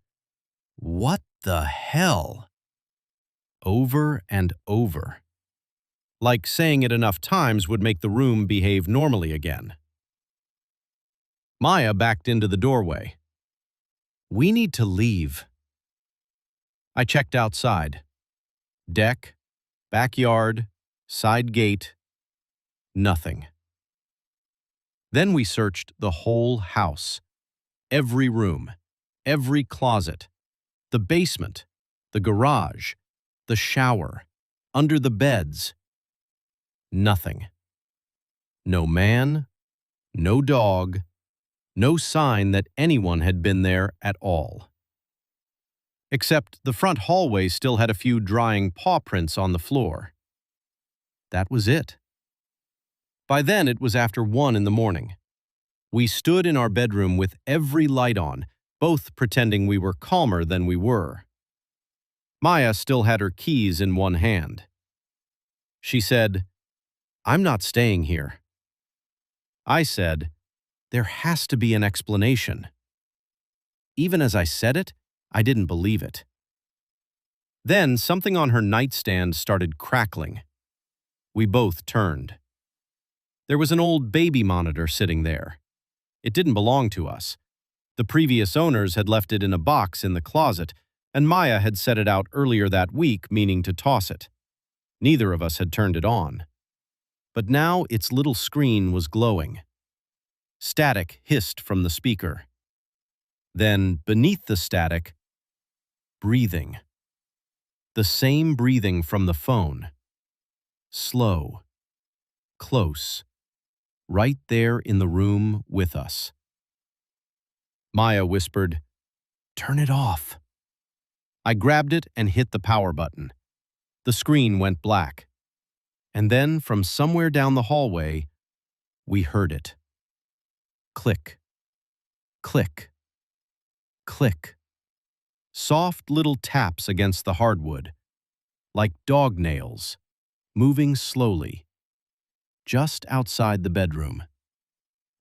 [SPEAKER 1] "What the hell?" over and over. Like saying it enough times would make the room behave normally again. Maya backed into the doorway. "We need to leave." I checked outside. Deck, backyard, side gate, nothing. Then we searched the whole house, every room, every closet, the basement, the garage, the shower, under the beds. Nothing. No man, no dog, no sign that anyone had been there at all. Except the front hallway still had a few drying paw prints on the floor. That was it. By then it was after 1 in the morning. We stood in our bedroom with every light on, both pretending we were calmer than we were. Maya still had her keys in one hand. She said, "I'm not staying here." I said, "There has to be an explanation." Even as I said it, I didn't believe it. Then something on her nightstand started crackling. We both turned. There was an old baby monitor sitting there. It didn't belong to us. The previous owners had left it in a box in the closet, and Maya had set it out earlier that week, meaning to toss it. Neither of us had turned it on. But now its little screen was glowing. Static hissed from the speaker. Then, beneath the static, breathing. The same breathing from the phone. Slow. Close. Right there in the room with us. Maya whispered, "Turn it off." I grabbed it and hit the power button. The screen went black. And then, from somewhere down the hallway, we heard it. Click. Click. Click. Soft little taps against the hardwood, like dog nails, moving slowly, just outside the bedroom,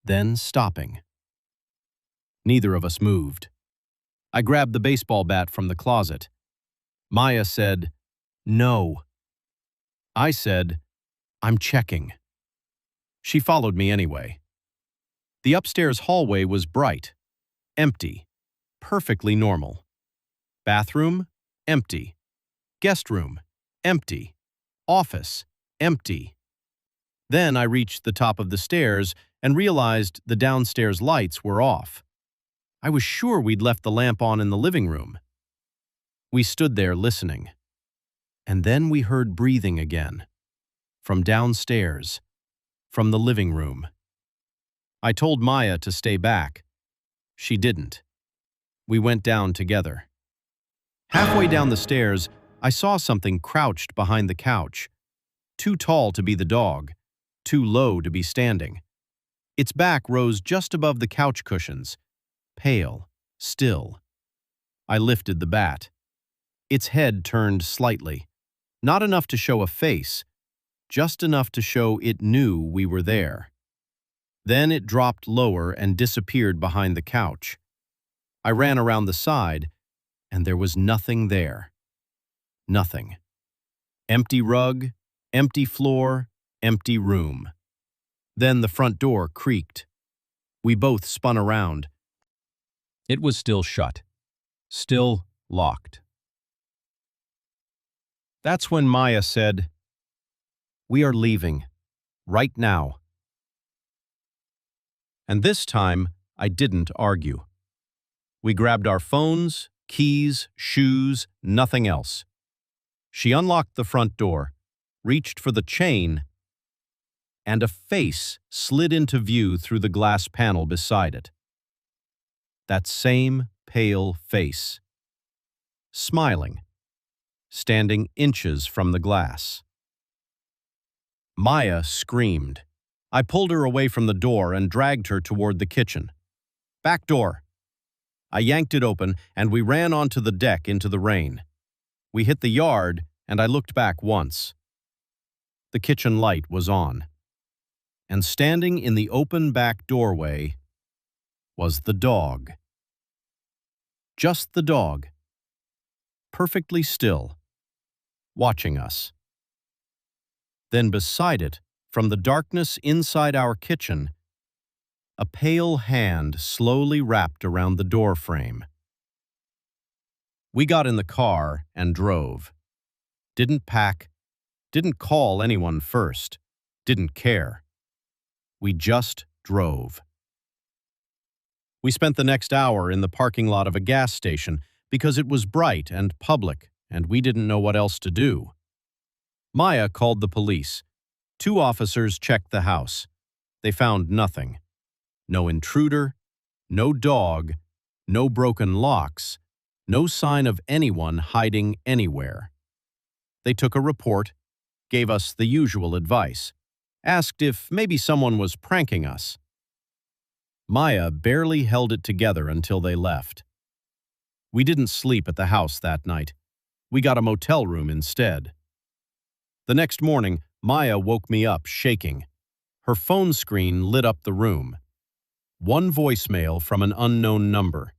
[SPEAKER 1] then stopping. Neither of us moved. I grabbed the baseball bat from the closet. Maya said, "No." I said, "I'm checking." She followed me anyway. The upstairs hallway was bright, empty, perfectly normal. Bathroom, empty. Guest room, empty. Office, empty. Then I reached the top of the stairs and realized the downstairs lights were off. I was sure we'd left the lamp on in the living room. We stood there listening. And then we heard breathing again. From downstairs. From the living room. I told Maya to stay back. She didn't. We went down together. Halfway down the stairs, I saw something crouched behind the couch. Too tall to be the dog. Too low to be standing. Its back rose just above the couch cushions. Pale. Still. I lifted the bat. Its head turned slightly. Not enough to show a face. Just enough to show it knew we were there. Then it dropped lower and disappeared behind the couch. I ran around the side, and there was nothing there. Nothing. Empty rug, empty floor, empty room. Then the front door creaked. We both spun around. It was still shut. Still locked. That's when Maya said, "We are leaving. Right now." And this time, I didn't argue. We grabbed our phones, keys, shoes, nothing else. She unlocked the front door, reached for the chain, and a face slid into view through the glass panel beside it. That same pale face. Smiling. Standing inches from the glass. Maya screamed. I pulled her away from the door and dragged her toward the kitchen. "Back door." I yanked it open, and we ran onto the deck into the rain. We hit the yard, and I looked back once. The kitchen light was on. And standing in the open back doorway was the dog. Just the dog. Perfectly still. Watching us. Then beside it, from the darkness inside our kitchen, a pale hand slowly wrapped around the door frame. We got in the car and drove. Didn't pack, didn't call anyone first, didn't care. We just drove. We spent the next hour in the parking lot of a gas station because it was bright and public, and we didn't know what else to do. Maya called the police. 2 officers checked the house. They found nothing. No intruder, no dog, no broken locks, no sign of anyone hiding anywhere. They took a report, gave us the usual advice, asked if maybe someone was pranking us. Maya barely held it together until they left. We didn't sleep at the house that night. We got a motel room instead. The next morning, Maya woke me up shaking. Her phone screen lit up the room. 1 voicemail from an unknown number.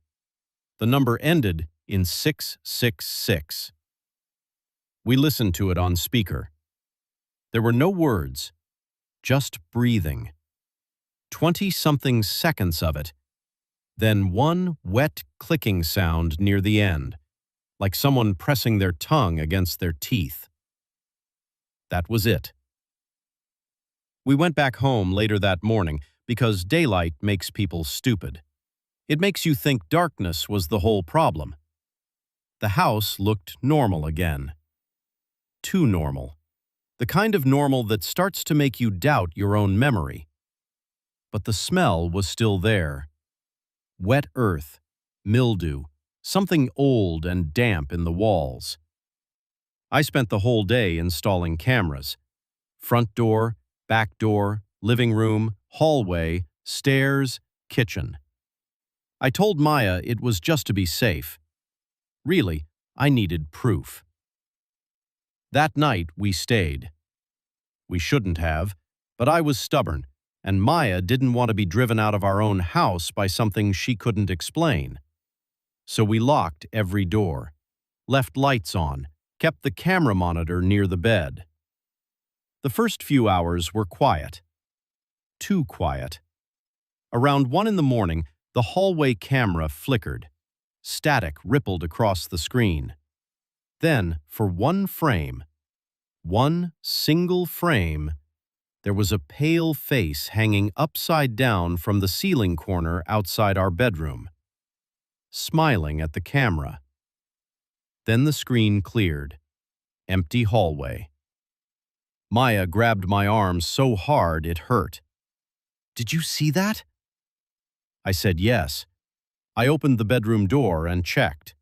[SPEAKER 1] The number ended in 666. We listened to it on speaker. There were no words, just breathing. 20-something seconds of it, then 1 wet clicking sound near the end, like someone pressing their tongue against their teeth. That was it. We went back home later that morning because daylight makes people stupid. It makes you think darkness was the whole problem. The house looked normal again. Too normal. The kind of normal that starts to make you doubt your own memory. But the smell was still there. Wet earth, mildew, something old and damp in the walls. I spent the whole day installing cameras. Front door, back door, living room, hallway, stairs, kitchen. I told Maya it was just to be safe. Really, I needed proof. That night we stayed. We shouldn't have, but I was stubborn, and Maya didn't want to be driven out of our own house by something she couldn't explain. So we locked every door, left lights on, kept the camera monitor near the bed. The first few hours were quiet. Too quiet. Around 1 in the morning, the hallway camera flickered. Static rippled across the screen. Then, for 1 frame, 1 single frame, there was a pale face hanging upside down from the ceiling corner outside our bedroom, smiling at the camera. Then the screen cleared. Empty hallway. Maya grabbed my arm so hard it hurt. "Did you see that?" I said yes. I opened the bedroom door and checked.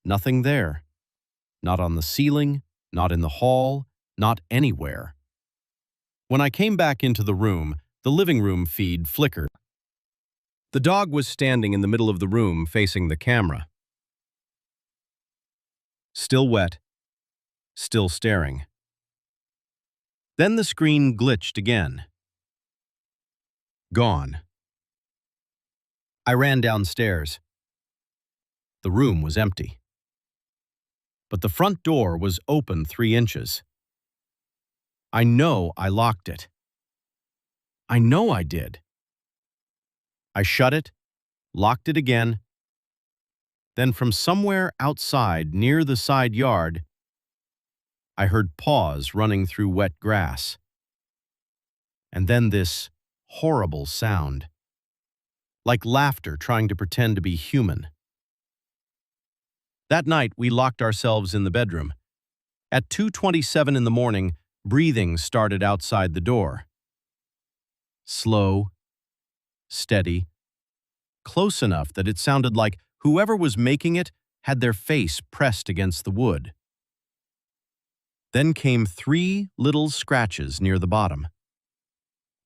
[SPEAKER 1] Nothing there. Not on the ceiling, not in the hall, not anywhere. When I came back into the room, the living room feed flickered. The dog was standing in the middle of the room facing the camera. Still wet, still staring. Then the screen glitched again. Gone. I ran downstairs. The room was empty. But the front door was open 3 inches. I know I locked it. I know I did. I shut it, locked it again. Then from somewhere outside near the side yard, I heard paws running through wet grass. And then this horrible sound, like laughter trying to pretend to be human. That night, we locked ourselves in the bedroom. At 2:27 in the morning, breathing started outside the door. Slow, steady, close enough that it sounded like whoever was making it had their face pressed against the wood. Then came 3 little scratches near the bottom,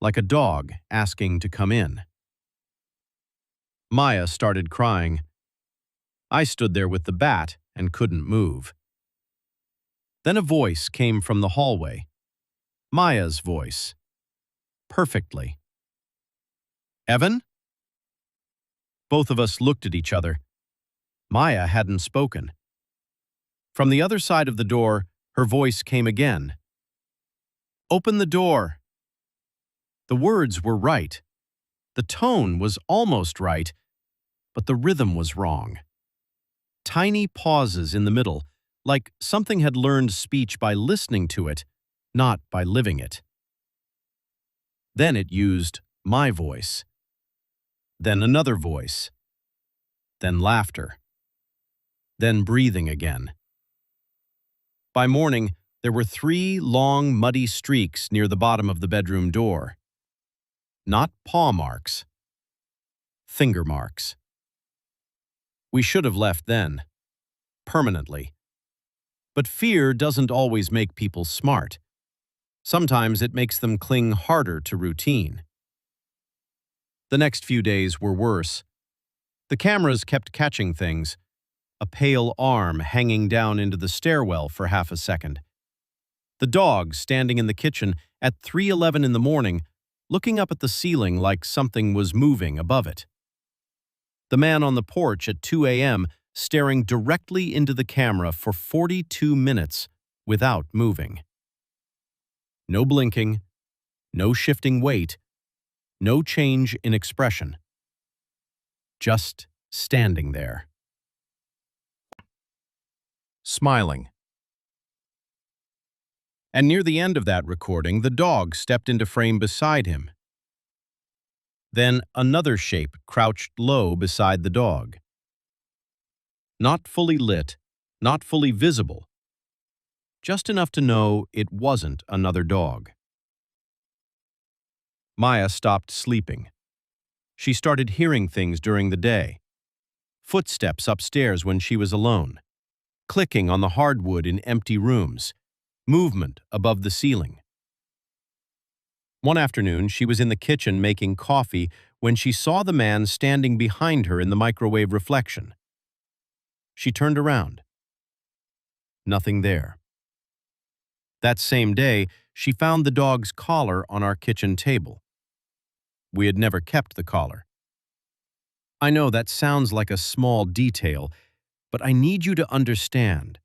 [SPEAKER 1] like a dog asking to come in. Maya started crying. I stood there with the bat and couldn't move. Then a voice came from the hallway. Maya's voice. Perfectly. "Evan?" Both of us looked at each other. Maya hadn't spoken. From the other side of the door, her voice came again. "Open the door." The words were right. The tone was almost right, but the rhythm was wrong. Tiny pauses in the middle, like something had learned speech by listening to it, not by living it. Then it used My voice. Then another voice. Then laughter. Then breathing again. By morning, there were 3 long, muddy streaks near the bottom of the bedroom door. Not paw marks. Finger marks. We should have left then. Permanently. But fear doesn't always make people smart. Sometimes it makes them cling harder to routine. The next few days were worse. The cameras kept catching things. A pale arm hanging down into the stairwell for half a second. The dog standing in the kitchen at 3:11 in the morning, looking up at the ceiling like something was moving above it. The man on the porch at 2 a.m. staring directly into the camera for 42 minutes without moving. No blinking, no shifting weight, no change in expression. Just standing there. Smiling. And near the end of that recording, the dog stepped into frame beside him. Then another shape crouched low beside the dog. Not fully lit, not fully visible. Just enough to know it wasn't another dog. Maya stopped sleeping. She started hearing things during the day. Footsteps upstairs when she was alone. Clicking on the hardwood in empty rooms. Movement above the ceiling. One afternoon, she was in the kitchen making coffee when she saw the man standing behind her in the microwave reflection. She turned around. Nothing there. That same day, she found the dog's collar on our kitchen table. We had never kept the collar. I know that sounds like a small detail, but I need you to understand.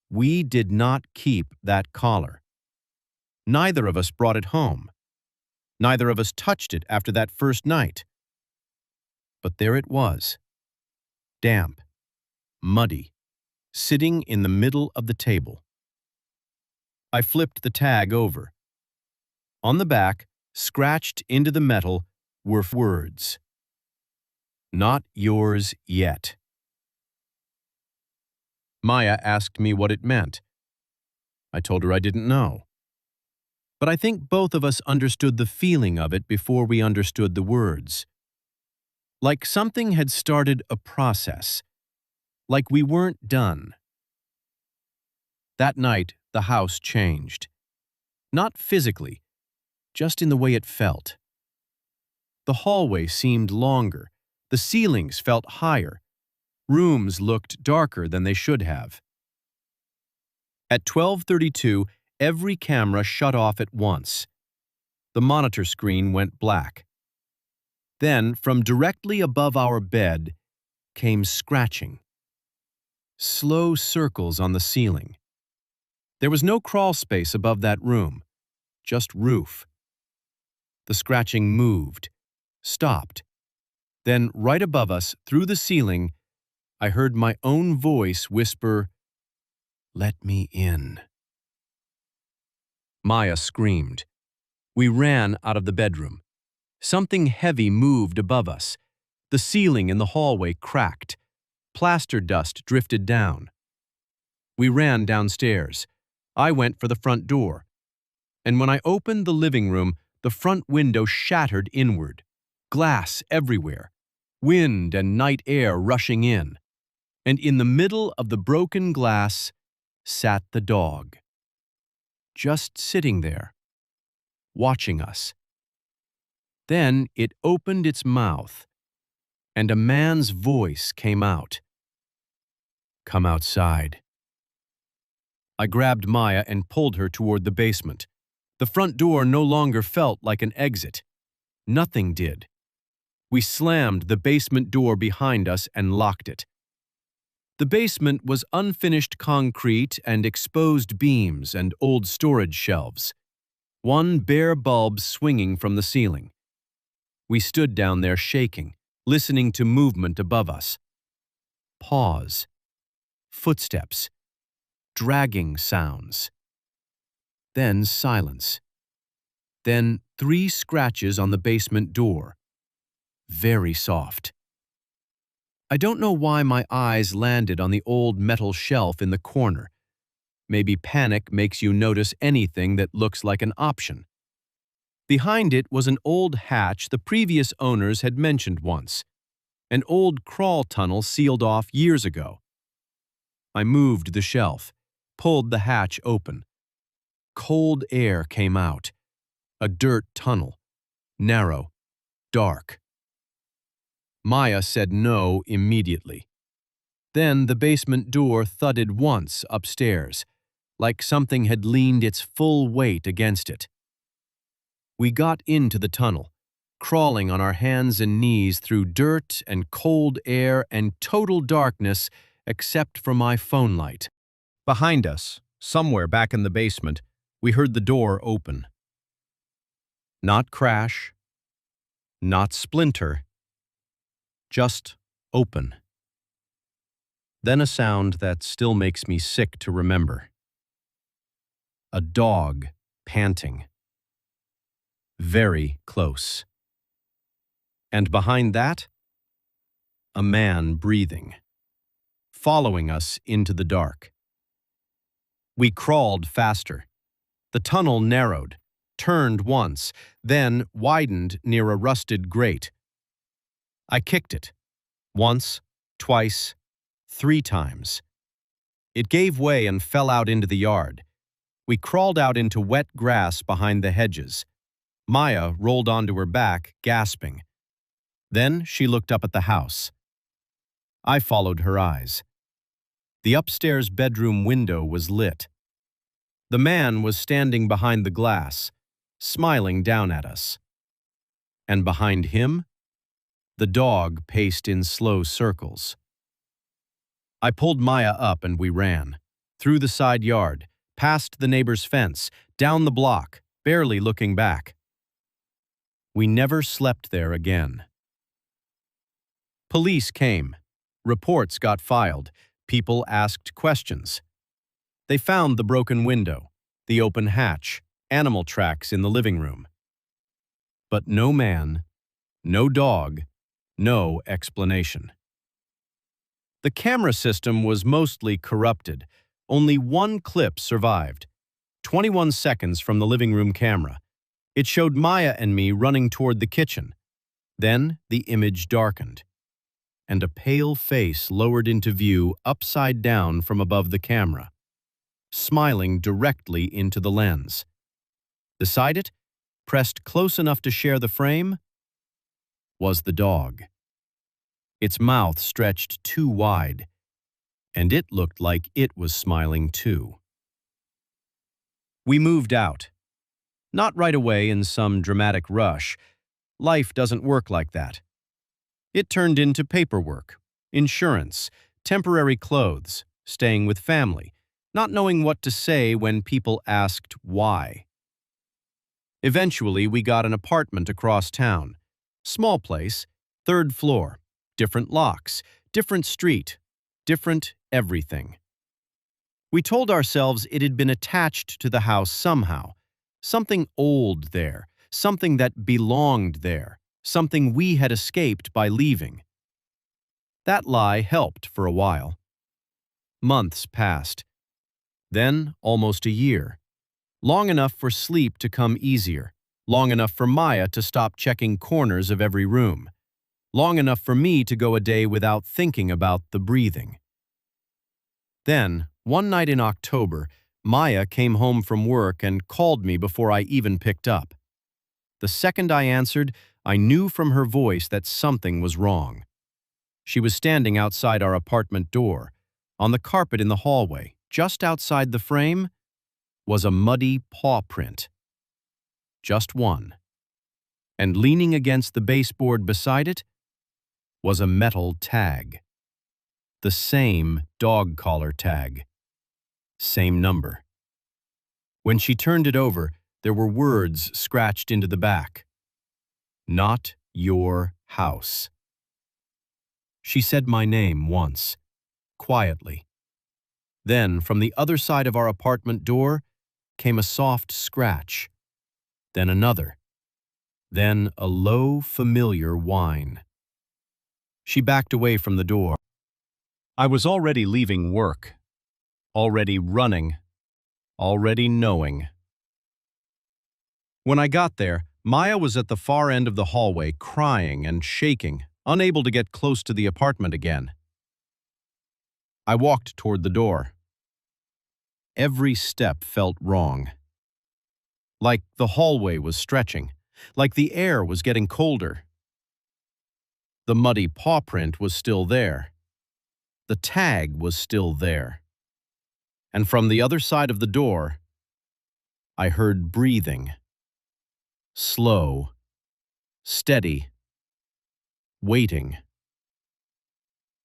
[SPEAKER 1] We did not keep that collar. Neither of us brought it home. Neither of us touched it after that first night. But there it was. Damp, muddy, sitting in the middle of the table. I flipped the tag over. On the back, scratched into the metal, were words. Not yours yet. Maya asked me what it meant. I told her I didn't know. But I think both of us understood the feeling of it before we understood the words. Like something had started a process. Like we weren't done. That night, the house changed. Not physically, just in the way it felt. The hallway seemed longer. The ceilings felt higher. Rooms looked darker than they should have. At 12:32, every camera shut off at once. The monitor screen went black. Then, from directly above our bed, came scratching. Slow circles on the ceiling. There was no crawl space above that room, just roof. The scratching moved, stopped. Then, right above us, through the ceiling, I heard my own voice whisper, "Let me in." Maya screamed. We ran out of the bedroom. Something heavy moved above us. The ceiling in the hallway cracked. Plaster dust drifted down. We ran downstairs. I went for the front door. And when I opened the living room, the front window shattered inward. Glass everywhere. Wind and night air rushing in. And in the middle of the broken glass sat the dog. Just sitting there, watching us. Then it opened its mouth, and a man's voice came out. "Come outside." I grabbed Maya and pulled her toward the basement. The front door no longer felt like an exit. Nothing did. We slammed the basement door behind us and locked it. The basement was unfinished concrete and exposed beams and old storage shelves. One bare bulb swinging from the ceiling. We stood down there shaking, listening to movement above us. Pause. Footsteps. Dragging sounds. Then silence. Then 3 scratches on the basement door. Very soft. I don't know why my eyes landed on the old metal shelf in the corner. Maybe panic makes you notice anything that looks like an option. Behind it was an old hatch the previous owners had mentioned once. An old crawl tunnel sealed off years ago. I moved the shelf, pulled the hatch open. Cold air came out. A dirt tunnel. Narrow. Dark. Maya said no immediately. Then the basement door thudded once upstairs, like something had leaned its full weight against it. We got into the tunnel, crawling on our hands and knees through dirt and cold air and total darkness except for my phone light. Behind us, somewhere back in the basement, we heard the door open. Not crash, not splinter, just open. Then a sound that still makes me sick to remember. A dog panting. Very close. And behind that, a man breathing, following us into the dark. We crawled faster. The tunnel narrowed, turned once, then widened near a rusted grate. I kicked it. Once, twice, 3 times. It gave way and fell out into the yard. We crawled out into wet grass behind the hedges. Maya rolled onto her back, gasping. Then she looked up at the house. I followed her eyes. The upstairs bedroom window was lit. The man was standing behind the glass, smiling down at us. And behind him, the dog paced in slow circles. I pulled Maya up and we ran. Through the side yard, past the neighbor's fence, down the block, barely looking back. We never slept there again. Police came. Reports got filed. People asked questions. They found the broken window, the open hatch, animal tracks in the living room. But no man, no dog, no explanation. The camera system was mostly corrupted. Only one clip survived. 21 seconds from the living room camera. It showed Maya and me running toward the kitchen. Then the image darkened, and a pale face lowered into view upside down from above the camera, smiling directly into the lens. Beside it, pressed close enough to share the frame, was the dog. Its mouth stretched too wide, and it looked like it was smiling too. We moved out. Not right away in some dramatic rush. Life doesn't work like that. It turned into paperwork, insurance, temporary clothes, staying with family, not knowing what to say when people asked why. Eventually, we got an apartment across town. Small place, 3rd floor, different locks, different street, different everything. We told ourselves it had been attached to the house somehow. Something old there, something that belonged there, something we had escaped by leaving. That lie helped for a while. Months passed. Then almost a year. Long enough for sleep to come easier. Long enough for Maya to stop checking corners of every room. Long enough for me to go a day without thinking about the breathing. Then, one night in October, Maya came home from work and called me before I even picked up. The second I answered, I knew from her voice that something was wrong. She was standing outside our apartment door. On the carpet in the hallway, just outside the frame, was a muddy paw print. Just one. And leaning against the baseboard beside it was a metal tag. The same dog collar tag. Same number. When she turned it over, there were words scratched into the back. Not your house. She said my name once, quietly. Then, from the other side of our apartment door, came a soft scratch. then another, then a low, familiar whine. She backed away from the door. I was already leaving work, already running, already knowing. When I got there, Maya was at the far end of the hallway, crying and shaking, unable to get close to the apartment again. I walked toward the door. Every step felt wrong. Like the hallway was stretching, like the air was getting colder. The muddy paw print was still there. The tag was still there. And from the other side of the door, I heard breathing. Slow, steady, waiting.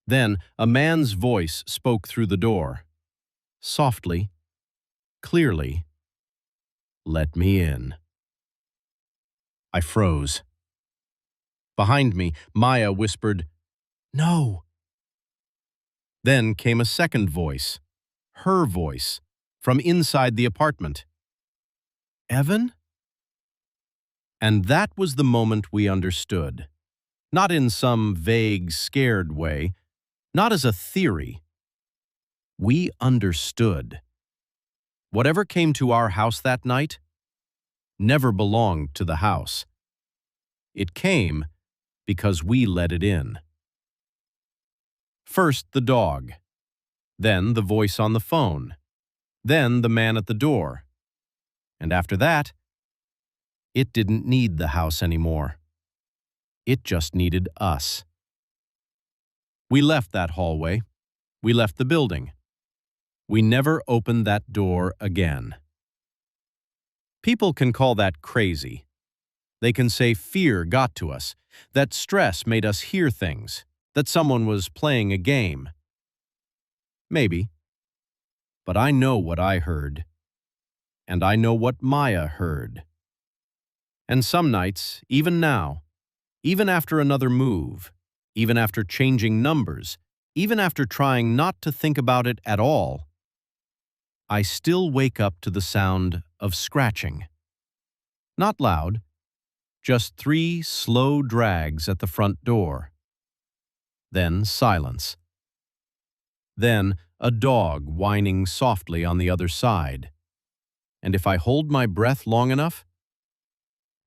[SPEAKER 1] Then a man's voice spoke through the door. Softly, clearly, "Let me in." I froze. Behind me, Maya whispered, "No." Then came a second voice, her voice, from inside the apartment. "Evan?" And that was the moment we understood. Not in some vague, scared way, not as a theory. We understood. Whatever came to our house that night never belonged to the house. It came because we let it in. First the dog, then the voice on the phone, then the man at the door. And after that, it didn't need the house anymore. It just needed us. We left that hallway. We left the building. We never opened that door again. People can call that crazy. They can say fear got to us, that stress made us hear things, that someone was playing a game. Maybe. But I know what I heard. And I know what Maya heard. And some nights, even now, even after another move, even after changing numbers, even after trying not to think about it at all, I still wake up to the sound of scratching. Not loud, just 3 slow drags at the front door. Then silence. Then a dog whining softly on the other side. And if I hold my breath long enough,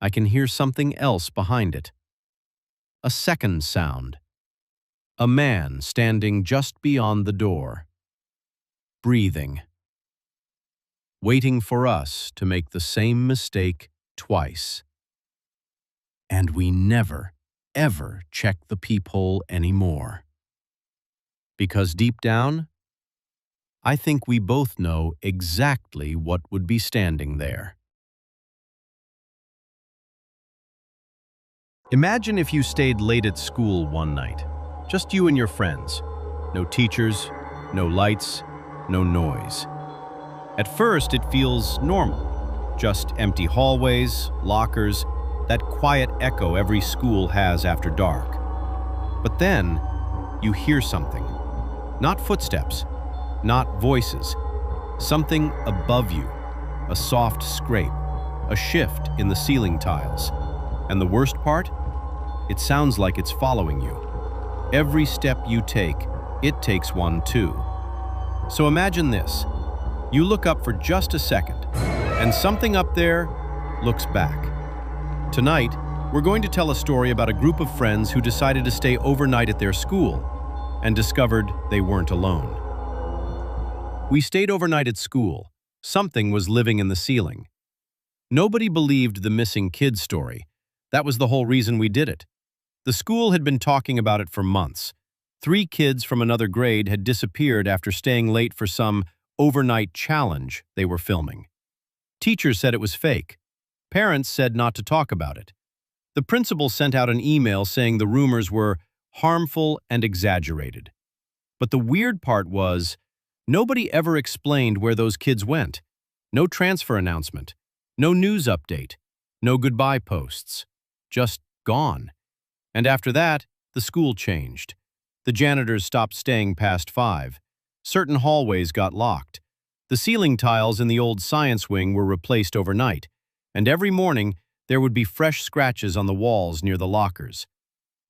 [SPEAKER 1] I can hear something else behind it. A second sound. A man standing just beyond the door. Breathing. Waiting for us to make the same mistake twice. And we never, ever check the peephole anymore. Because deep down, I think we both know exactly what would be standing there. Imagine if you stayed late at school one night, just you and your friends. No teachers, no lights, no noise. At first, it feels normal. Just empty hallways, lockers, that quiet echo every school has after dark. But then, you hear something. Not footsteps, not voices. Something above you. A soft scrape, a shift in the ceiling tiles. And the worst part? It sounds like it's following you. Every step you take, it takes one too. So imagine this. You look up for just a second, and something up there looks back. Tonight, we're going to tell a story about a group of friends who decided to stay overnight at their school and discovered they weren't alone. We stayed overnight at school. Something was living in the ceiling. Nobody believed the missing kid story. That was the whole reason we did it. The school had been talking about it for months. 3 kids from another grade had disappeared after staying late for some overnight challenge they were filming. Teachers said it was fake. Parents said not to talk about it. The principal sent out an email saying the rumors were harmful and exaggerated. But the weird part was, nobody ever explained where those kids went. No transfer announcement, no news update, no goodbye posts. Just gone. And after that, the school changed. The janitors stopped staying past 5. Certain hallways got locked. The ceiling tiles in the old science wing were replaced overnight. And every morning, there would be fresh scratches on the walls near the lockers.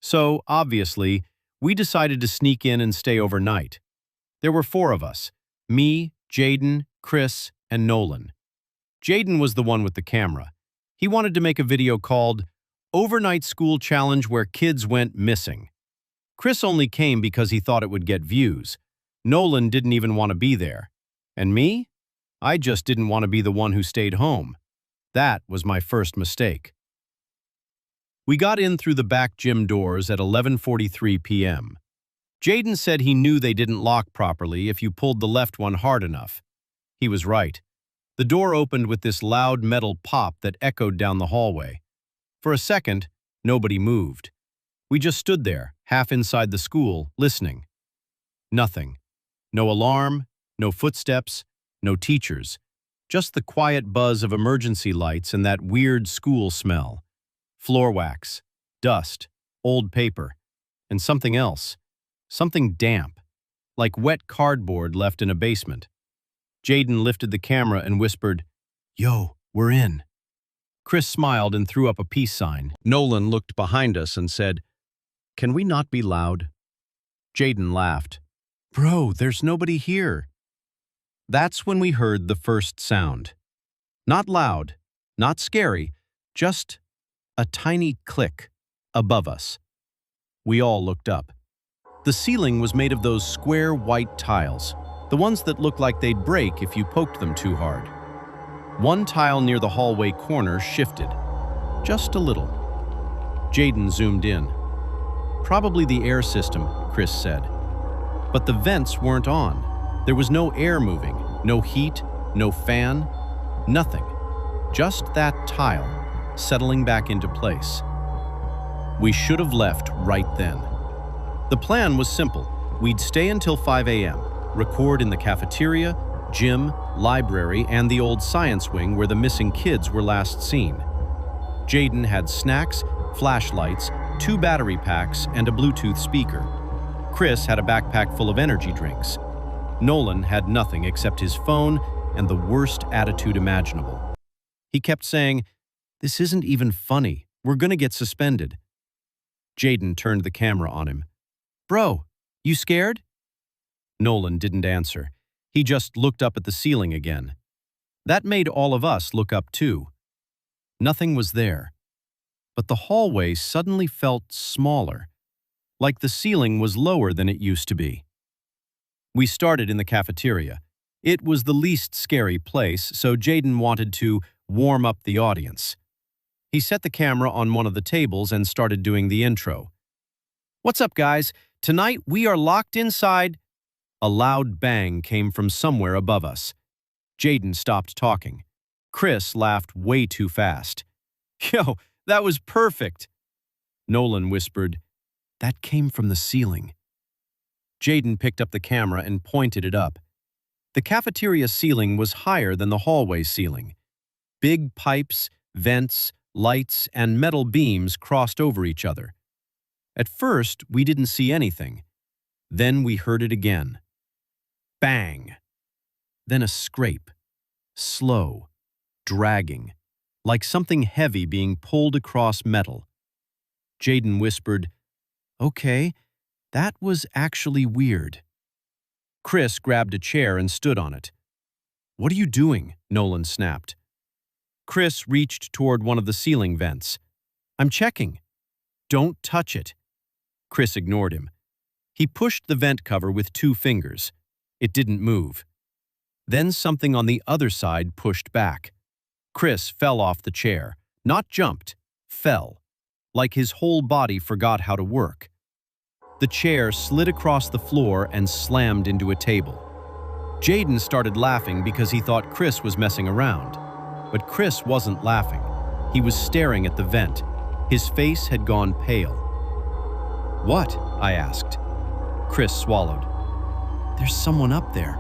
[SPEAKER 1] So, obviously, we decided to sneak in and stay overnight. There were 4 of us: me, Jaden, Chris, and Nolan. Jaden was the one with the camera. He wanted to make a video called Overnight School Challenge Where Kids Went Missing. Chris only came because he thought it would get views. Nolan didn't even want to be there. And me? I just didn't want to be the one who stayed home. That was my first mistake. We got in through the back gym doors at 11:43 p.m. Jaden said he knew they didn't lock properly if you pulled the left one hard enough. He was right. The door opened with this loud metal pop that echoed down the hallway. For a second, nobody moved. We just stood there, half inside the school, listening. Nothing. No alarm, no footsteps, no teachers. Just the quiet buzz of emergency lights and that weird school smell. Floor wax, dust, old paper, and something else. Something damp, like wet cardboard left in a basement. Jaden lifted the camera and whispered, "Yo, we're in." Chris smiled and threw up a peace sign. Nolan looked behind us and said, "Can we not be loud?" Jaden laughed. "Bro, there's nobody here." That's when we heard the first sound. Not loud, not scary, just a tiny click above us. We all looked up. The ceiling was made of those square white tiles, the ones that looked like they'd break if you poked them too hard. One tile near the hallway corner shifted, just a little. Jaden zoomed in. "Probably the air system," Chris said. But the vents weren't on. There was no air moving, no heat, no fan, nothing. Just that tile settling back into place. We should have left right then. The plan was simple. We'd stay until 5 a.m., record in the cafeteria, gym, library, and the old science wing where the missing kids were last seen. Jaden had snacks, flashlights, 2 battery packs, and a Bluetooth speaker. Chris had a backpack full of energy drinks. Nolan had nothing except his phone and the worst attitude imaginable. He kept saying, "This isn't even funny. We're gonna get suspended." Jaden turned the camera on him. "Bro, you scared?" Nolan didn't answer. He just looked up at the ceiling again. That made all of us look up too. Nothing was there. But the hallway suddenly felt smaller, like the ceiling was lower than it used to be. We started in the cafeteria. It was the least scary place, so Jaden wanted to warm up the audience. He set the camera on one of the tables and started doing the intro. "What's up, guys? Tonight we are locked inside." A loud bang came from somewhere above us. Jaden stopped talking. Chris laughed way too fast. "Yo, that was perfect." Nolan whispered, "That came from the ceiling." Jaden picked up the camera and pointed it up. The cafeteria ceiling was higher than the hallway ceiling. Big pipes, vents, lights, and metal beams crossed over each other. At first, we didn't see anything. Then we heard it again. Bang! Then a scrape. Slow, dragging, like something heavy being pulled across metal. Jaden whispered, "Okay, that was actually weird." Chris grabbed a chair and stood on it. "What are you doing?" Nolan snapped. Chris reached toward one of the ceiling vents. "I'm checking." "Don't touch it." Chris ignored him. He pushed the vent cover with 2 fingers. It didn't move. Then something on the other side pushed back. Chris fell off the chair, not jumped, fell, like his whole body forgot how to work. The chair slid across the floor and slammed into a table. Jaden started laughing because he thought Chris was messing around. But Chris wasn't laughing. He was staring at the vent. His face had gone pale. "What?" I asked. Chris swallowed. "There's someone up there."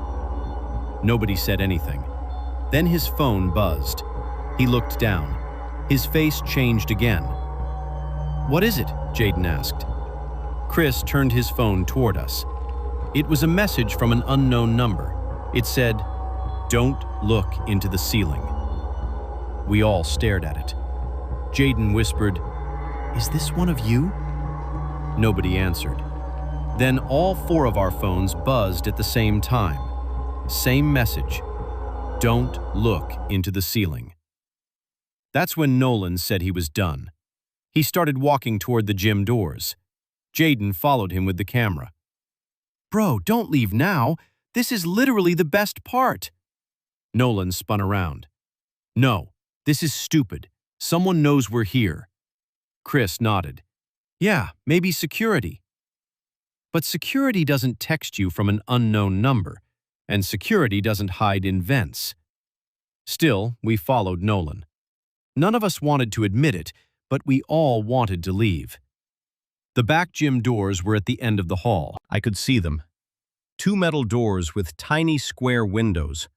[SPEAKER 1] Nobody said anything. Then his phone buzzed. He looked down. His face changed again. "What is it?" Jaden asked. Chris turned his phone toward us. It was a message from an unknown number. It said, "Don't look into the ceiling." We all stared at it. Jaden whispered, "Is this one of you?" Nobody answered. Then all 4 of our phones buzzed at the same time. Same message. Don't look into the ceiling. That's when Nolan said he was done. He started walking toward the gym doors. Jaden followed him with the camera. "Bro, don't leave now. This is literally the best part." Nolan spun around. "No, this is stupid. Someone knows we're here." Chris nodded. "Yeah, maybe security." But security doesn't text you from an unknown number, and security doesn't hide in vents. Still, we followed Nolan. None of us wanted to admit it, but we all wanted to leave. The back gym doors were at the end of the hall. I could see them. 2 metal doors with tiny square windows.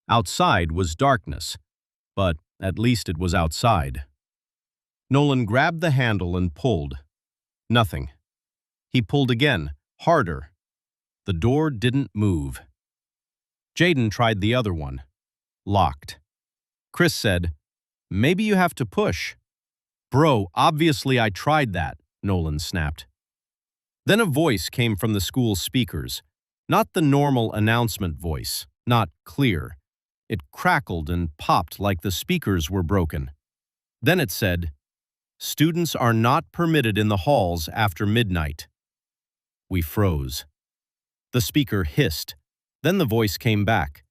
[SPEAKER 1] Outside was darkness, but at least it was outside. Nolan grabbed the handle and pulled. Nothing. He pulled again, harder. The door didn't move. Jaden tried the other one. Locked. Chris said, "Maybe you have to push." "Bro, obviously I tried that," Nolan snapped. Then a voice came from the school speakers. Not the normal announcement voice, not clear. It crackled and popped like the speakers were broken. Then it said, "Students are not permitted in the halls after midnight." We froze. The speaker hissed. Then the voice came back.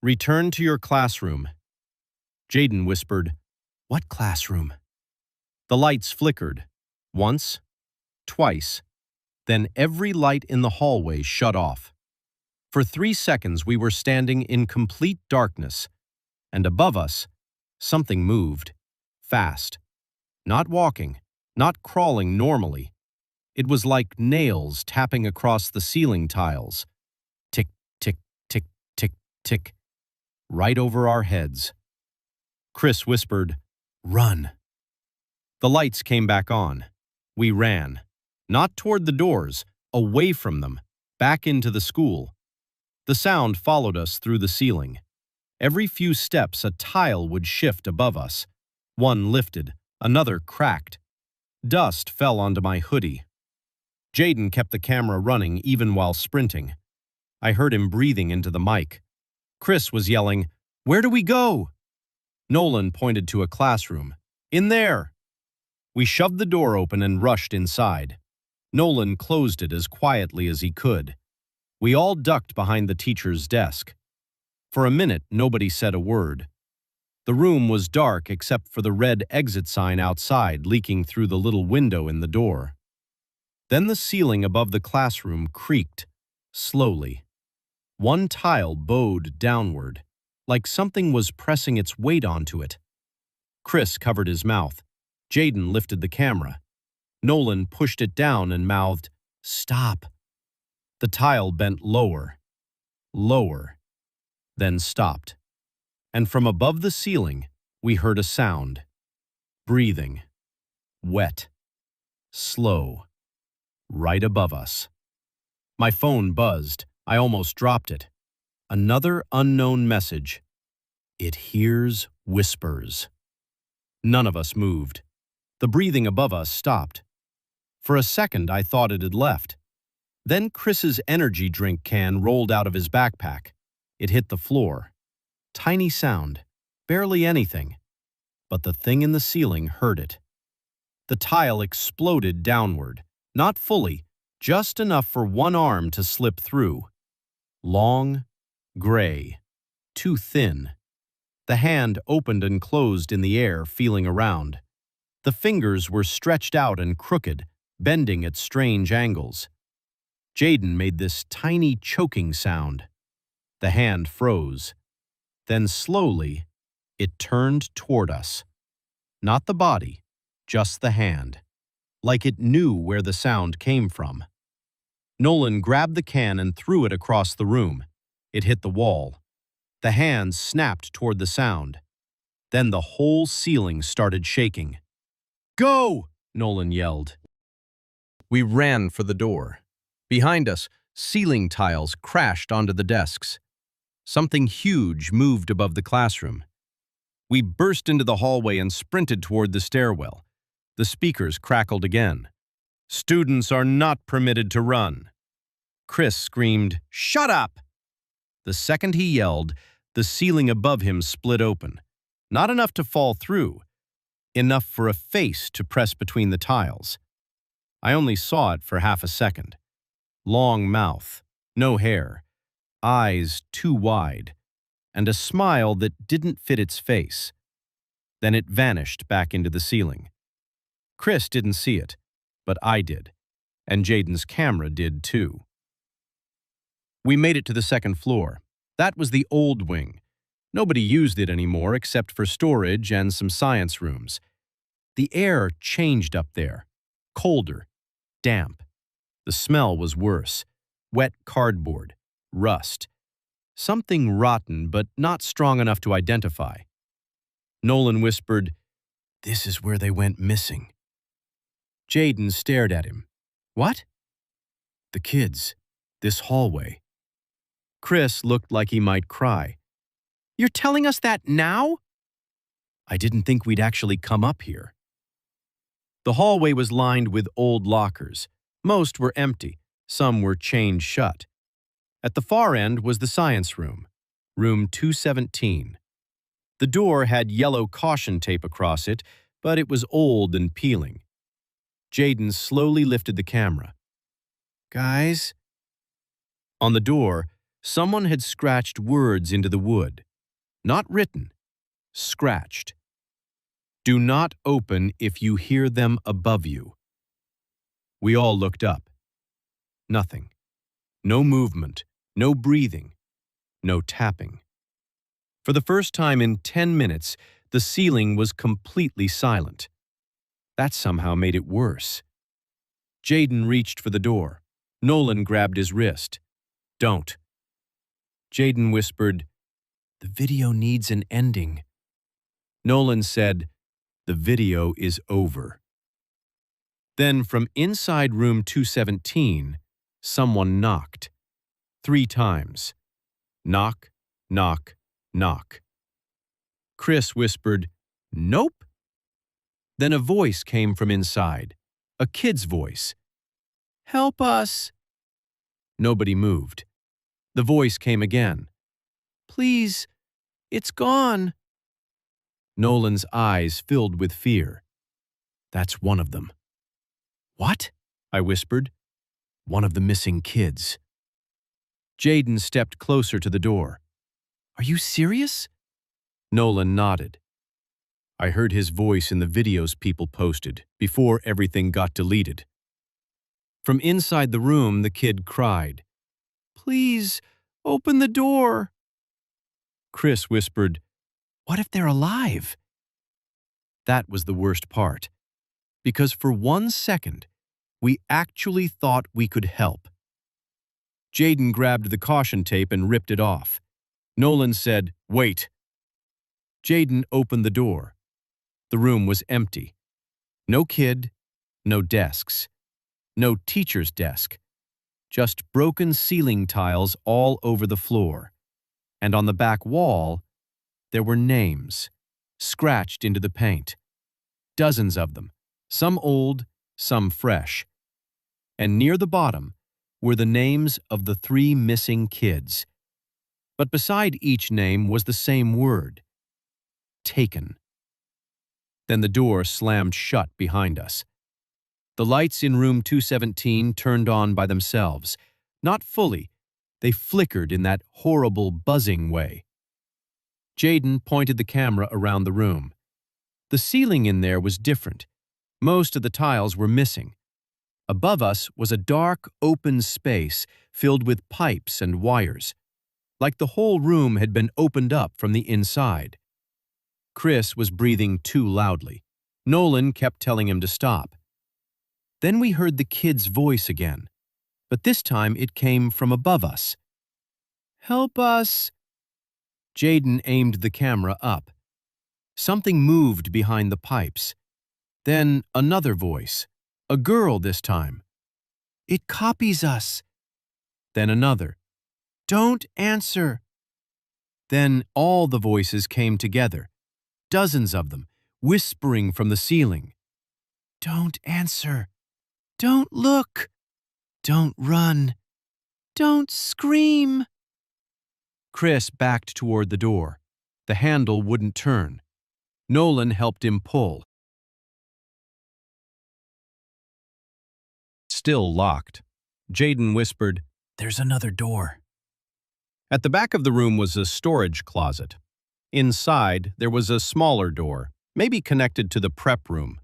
[SPEAKER 1] "Return to your classroom." Jaden whispered, "What classroom?" The lights flickered. Once, twice. Then every light in the hallway shut off. For 3 seconds we were standing in complete darkness, and above us, something moved. Fast. Not walking, not crawling normally. It was like nails tapping across the ceiling tiles. Tick, tick, tick, tick, tick. Right over our heads. Chris whispered, "Run." The lights came back on. We ran. Not toward the doors, away from them, back into the school. The sound followed us through the ceiling. Every few steps a tile would shift above us. One lifted, another cracked. Dust fell onto my hoodie. Jaden kept the camera running even while sprinting. I heard him breathing into the mic. Chris was yelling, "Where do we go?" Nolan pointed to a classroom. "In there." We shoved the door open and rushed inside. Nolan closed it as quietly as he could. We all ducked behind the teacher's desk. For a minute, nobody said a word. The room was dark except for the red exit sign outside leaking through the little window in the door. Then the ceiling above the classroom creaked, slowly. One tile bowed downward, like something was pressing its weight onto it. Chris covered his mouth. Jaden lifted the camera. Nolan pushed it down and mouthed, "Stop." The tile bent lower, lower, then stopped. And from above the ceiling, we heard a sound. Breathing. Wet. Slow. Right above us. My phone buzzed. I almost dropped it. Another unknown message. "It hears whispers." None of us moved. The breathing above us stopped. For a second, I thought it had left. Then Chris's energy drink can rolled out of his backpack. It hit the floor. Tiny sound, barely anything. But the thing in the ceiling heard it. The tile exploded downward, not fully, just enough for one arm to slip through. Long, gray, too thin. The hand opened and closed in the air, feeling around. The fingers were stretched out and crooked, bending at strange angles. Jaden made this tiny choking sound. The hand froze. Then slowly, it turned toward us. Not the body, just the hand. Like it knew where the sound came from. Nolan grabbed the can and threw it across the room. It hit the wall. The hand snapped toward the sound. Then the whole ceiling started shaking. "Go!" Nolan yelled. We ran for the door. Behind us, ceiling tiles crashed onto the desks. Something huge moved above the classroom. We burst into the hallway and sprinted toward the stairwell. The speakers crackled again. "Students are not permitted to run." Chris screamed, "Shut up!" The second he yelled, the ceiling above him split open. Not enough to fall through, enough for a face to press between the tiles. I only saw it for half a second. Long mouth, no hair, eyes too wide, and a smile that didn't fit its face. Then it vanished back into the ceiling. Chris didn't see it, but I did, and Jaden's camera did too. We made it to the second floor. That was the old wing. Nobody used it anymore except for storage and some science rooms. The air changed up there. Colder, damp. The smell was worse. Wet cardboard, rust. Something rotten but not strong enough to identify. Nolan whispered, "This is where they went missing." Jaden stared at him. "What?" "The kids. This hallway." Chris looked like he might cry. "You're telling us that now?" "I didn't think we'd actually come up here." The hallway was lined with old lockers. Most were empty. Some were chained shut. At the far end was the science room, room 217. The door had yellow caution tape across it, but it was old and peeling. Jaden slowly lifted the camera. "Guys?" On the door, someone had scratched words into the wood. Not written, scratched. "Do not open if you hear them above you." We all looked up. Nothing. No movement, no breathing, no tapping. For the first time in 10 minutes, the ceiling was completely silent. That somehow made it worse. Jaden reached for the door. Nolan grabbed his wrist. "Don't." Jaden whispered, "The video needs an ending." Nolan said, "The video is over." Then from inside room 217, someone knocked. 3 times. Knock, knock, knock. Chris whispered, "Nope." Then a voice came from inside, a kid's voice. "Help us." Nobody moved. The voice came again. "Please, it's gone." Nolan's eyes filled with fear. "That's one of them." "What?" I whispered. "One of the missing kids." Jaden stepped closer to the door. "Are you serious?" Nolan nodded. I heard his voice in the videos people posted before everything got deleted. From inside the room, the kid cried, "Please, open the door." Chris whispered, "What if they're alive?" That was the worst part, because for 1 second, we actually thought we could help. Jaden grabbed the caution tape and ripped it off. Nolan said, "Wait." Jaden opened the door. The room was empty. No kid, no desks, no teacher's desk. Just broken ceiling tiles all over the floor. And on the back wall, there were names, scratched into the paint. Dozens of them, some old, some fresh. And near the bottom were the names of the 3 missing kids. But beside each name was the same word, taken. Then the door slammed shut behind us. The lights in room 217 turned on by themselves. Not fully, they flickered in that horrible buzzing way. Jaden pointed the camera around the room. The ceiling in there was different. Most of the tiles were missing. Above us was a dark, open space filled with pipes and wires, like the whole room had been opened up from the inside. Chris was breathing too loudly. Nolan kept telling him to stop. Then we heard the kid's voice again, but this time it came from above us. "Help us." Jaden aimed the camera up. Something moved behind the pipes. Then another voice, a girl this time. "It copies us." Then another. "Don't answer." Then all the voices came together. dozens of them, whispering from the ceiling. "Don't answer. Don't look. Don't run. Don't scream." Chris backed toward the door. The handle wouldn't turn. Nolan helped him pull. Still locked. Jaden whispered, "There's another door." At the back of the room was a storage closet. Inside, there was a smaller door, maybe connected to the prep room.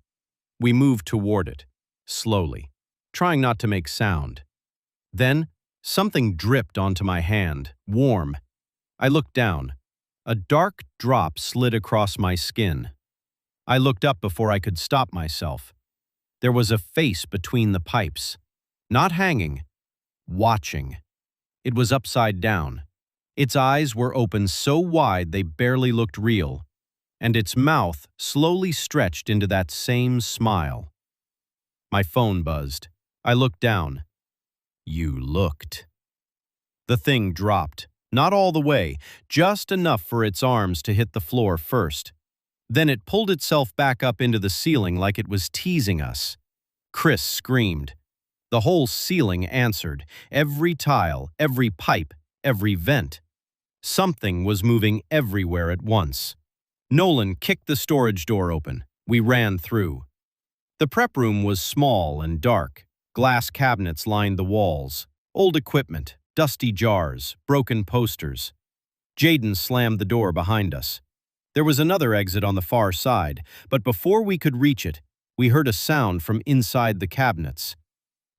[SPEAKER 1] We moved toward it, slowly, trying not to make sound. Then, something dripped onto my hand, warm. I looked down. A dark drop slid across my skin. I looked up before I could stop myself. There was a face between the pipes. Not hanging, watching. It was upside down. Its eyes were open so wide they barely looked real, and its mouth slowly stretched into that same smile. My phone buzzed. I looked down. "You looked." The thing dropped, not all the way, just enough for its arms to hit the floor first. Then it pulled itself back up into the ceiling like it was teasing us. Chris screamed. The whole ceiling answered, every tile, every pipe, every vent. Something was moving everywhere at once. Nolan kicked the storage door open. We ran through. The prep room was small and dark. Glass cabinets lined the walls. Old equipment, dusty jars, broken posters. Jaden slammed the door behind us. There was another exit on the far side, but before we could reach it, we heard a sound from inside the cabinets.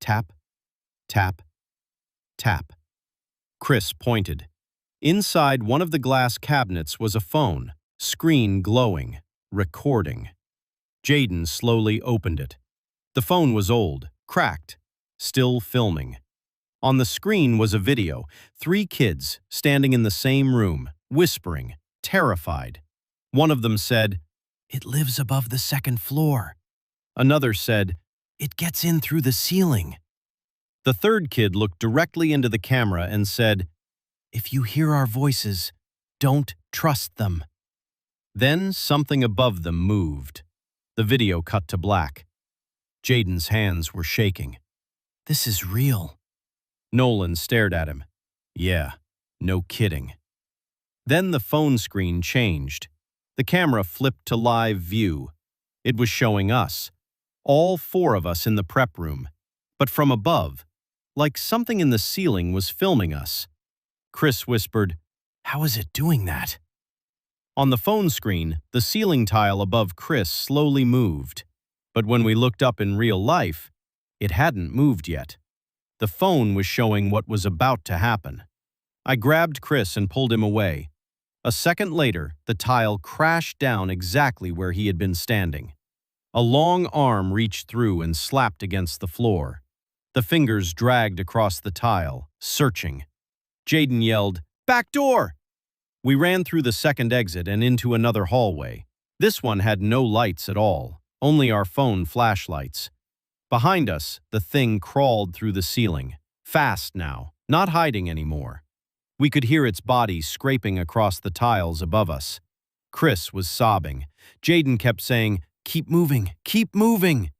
[SPEAKER 1] Tap, tap, tap. Chris pointed. Inside one of the glass cabinets was a phone, screen glowing, recording. Jaden slowly opened it. The phone was old, cracked, still filming. On the screen was a video, 3 kids standing in the same room, whispering, terrified. One of them said, "It lives above the 2nd floor." Another said, "It gets in through the ceiling." The third kid looked directly into the camera and said, "If you hear our voices, don't trust them." Then something above them moved. The video cut to black. Jaden's hands were shaking. "This is real." Nolan stared at him. "Yeah, no kidding." Then the phone screen changed. The camera flipped to live view. It was showing us, all 4 of us in the prep room, but from above, like something in the ceiling was filming us. Chris whispered, "How is it doing that?" On the phone screen, the ceiling tile above Chris slowly moved, but when we looked up in real life, it hadn't moved yet. The phone was showing what was about to happen. I grabbed Chris and pulled him away. A second later, the tile crashed down exactly where he had been standing. A long arm reached through and slapped against the floor. The fingers dragged across the tile, searching. Jaden yelled, "Back door!" We ran through the second exit and into another hallway. This one had no lights at all, only our phone flashlights. Behind us, the thing crawled through the ceiling, fast now, not hiding anymore. We could hear its body scraping across the tiles above us. Chris was sobbing. Jaden kept saying, "Keep moving, keep moving."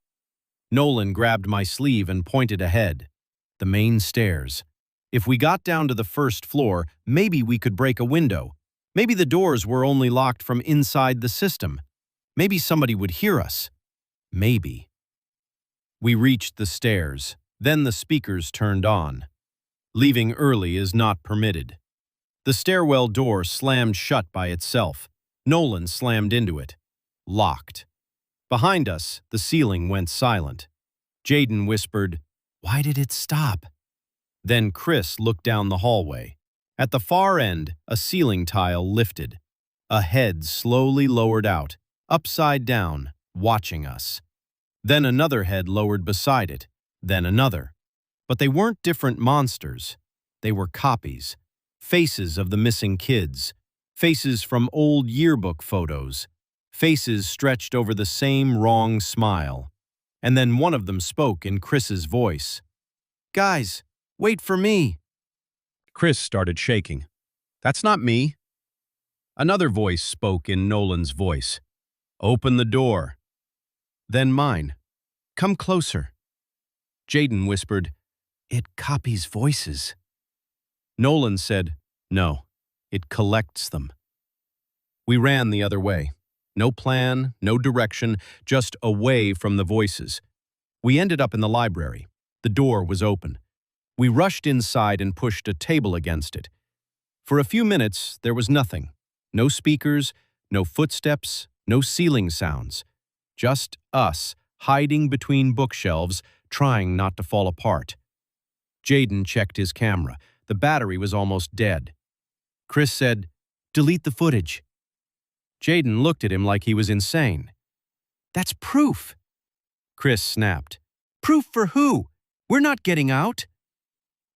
[SPEAKER 1] Nolan grabbed my sleeve and pointed ahead. The main stairs. If we got down to the 1st floor, maybe we could break a window. Maybe the doors were only locked from inside the system. Maybe somebody would hear us. Maybe. We reached the stairs. Then the speakers turned on. Leaving early is not permitted. The stairwell door slammed shut by itself. Nolan slammed into it. Locked. Behind us, the ceiling went silent. Jaden whispered, "Why did it stop?" Then Chris looked down the hallway. At the far end, a ceiling tile lifted. A head slowly lowered out, upside down, watching us. Then another head lowered beside it, then another. But they weren't different monsters. They were copies. Faces of the missing kids. Faces from old yearbook photos. Faces stretched over the same wrong smile. And then one of them spoke in Chris's voice. "Guys, wait for me." Chris started shaking. "That's not me." Another voice spoke in Nolan's voice. "Open the door." Then mine. "Come closer." Jaden whispered, "It copies voices." Nolan said, "No, it collects them." We ran the other way. No plan, no direction, just away from the voices. We ended up in the library. The door was open. We rushed inside and pushed a table against it. For a few minutes, there was nothing. No speakers, no footsteps, no ceiling sounds. Just us, hiding between bookshelves, trying not to fall apart. Jaden checked his camera. The battery was almost dead. Chris said, "Delete the footage." Jaden looked at him like he was insane. "That's proof." Chris snapped. "Proof for who? We're not getting out."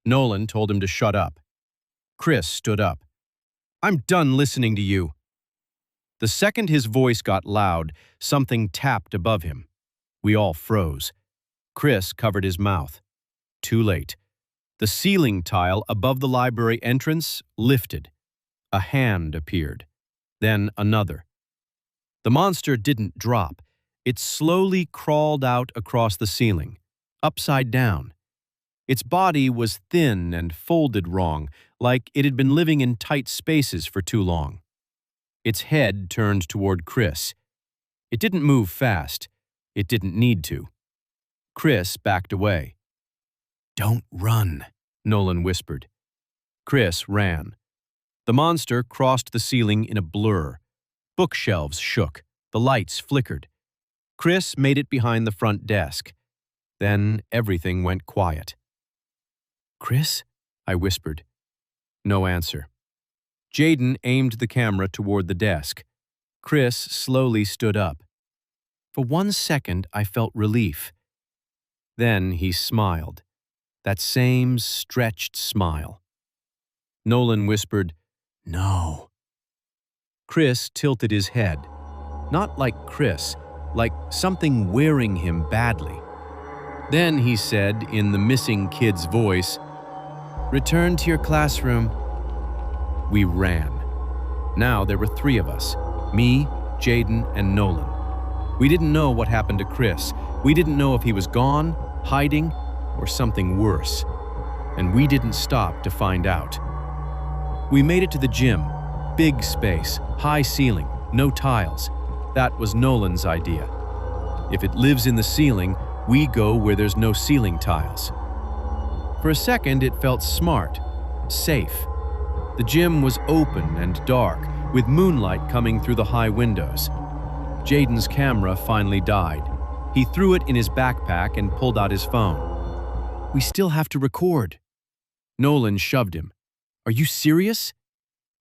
[SPEAKER 1] Nolan told him to shut up. Chris stood up. "I'm done listening to you." The second his voice got loud, something tapped above him. We all froze. Chris covered his mouth. Too late. The ceiling tile above the library entrance lifted. A hand appeared. Then another. The monster didn't drop. It slowly crawled out across the ceiling, upside down. Its body was thin and folded wrong, like it had been living in tight spaces for too long. Its head turned toward Chris. It didn't move fast. It didn't need to. Chris backed away. "Don't run," Nolan whispered. Chris ran. The monster crossed the ceiling in a blur. Bookshelves shook. The lights flickered. Chris made it behind the front desk. Then everything went quiet. "Chris?" I whispered. No answer. Jaden aimed the camera toward the desk. Chris slowly stood up. For 1 second, I felt relief. Then he smiled. That same stretched smile. Nolan whispered, "No." Chris tilted his head. Not like Chris, like something wearing him badly. Then he said in the missing kid's voice, "Return to your classroom." We ran. Now there were 3 of us, me, Jaden, and Nolan. We didn't know what happened to Chris. We didn't know if he was gone, hiding, or something worse. And we didn't stop to find out. We made it to the gym. Big space, high ceiling, no tiles. That was Nolan's idea. If it lives in the ceiling, we go where there's no ceiling tiles. For a second, it felt smart, safe. The gym was open and dark, with moonlight coming through the high windows. Jaden's camera finally died. He threw it in his backpack and pulled out his phone. "We still have to record." Nolan shoved him. "Are you serious?"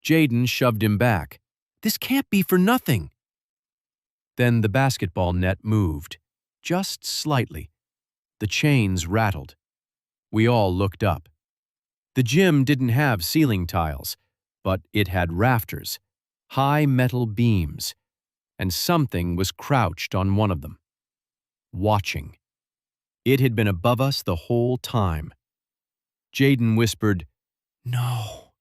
[SPEAKER 1] Jaden shoved him back. "This can't be for nothing." Then the basketball net moved, just slightly. The chains rattled. We all looked up. The gym didn't have ceiling tiles, but it had rafters, high metal beams, and something was crouched on one of them, watching. It had been above us the whole time. Jaden whispered, "No."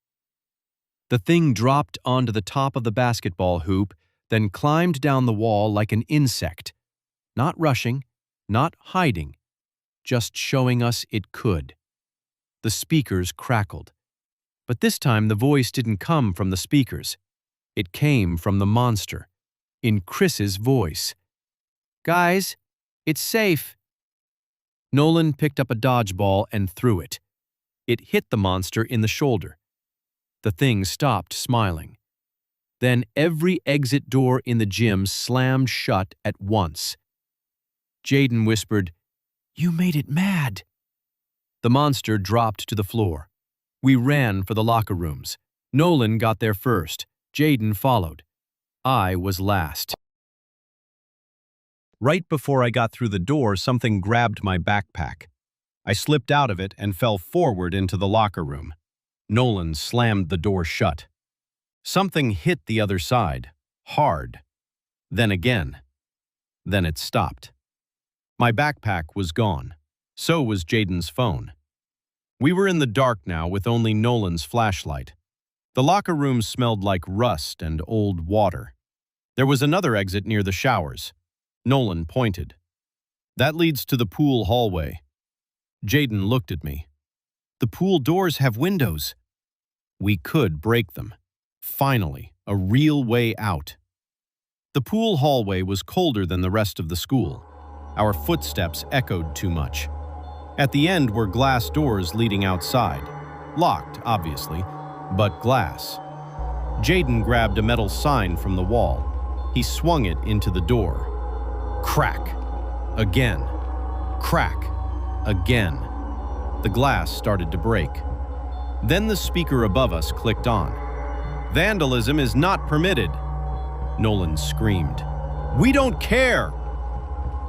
[SPEAKER 1] The thing dropped onto the top of the basketball hoop, then climbed down the wall like an insect, not rushing, not hiding, just showing us it could. The speakers crackled. But this time the voice didn't come from the speakers. It came from the monster, in Chris's voice. "Guys, it's safe." Nolan picked up a dodgeball and threw it. It hit the monster in the shoulder. The thing stopped smiling. Then every exit door in the gym slammed shut at once. Jaden whispered, "You made it mad." The monster dropped to the floor. We ran for the locker rooms. Nolan got there first. Jaden followed. I was last. Right before I got through the door, something grabbed my backpack. I slipped out of it and fell forward into the locker room. Nolan slammed the door shut. Something hit the other side, hard. Then again. Then it stopped. My backpack was gone. So was Jaden's phone. We were in the dark now with only Nolan's flashlight. The locker room smelled like rust and old water. There was another exit near the showers. Nolan pointed. That leads to the pool hallway. Jaden looked at me. The pool doors have windows. We could break them. Finally, a real way out. The pool hallway was colder than the rest of the school. Our footsteps echoed too much. At the end were glass doors leading outside. Locked, obviously, but glass. Jaden grabbed a metal sign from the wall. He swung it into the door. Crack. Again. Crack. Again. The glass started to break. Then the speaker above us clicked on. Vandalism is not permitted. Nolan screamed. We don't care!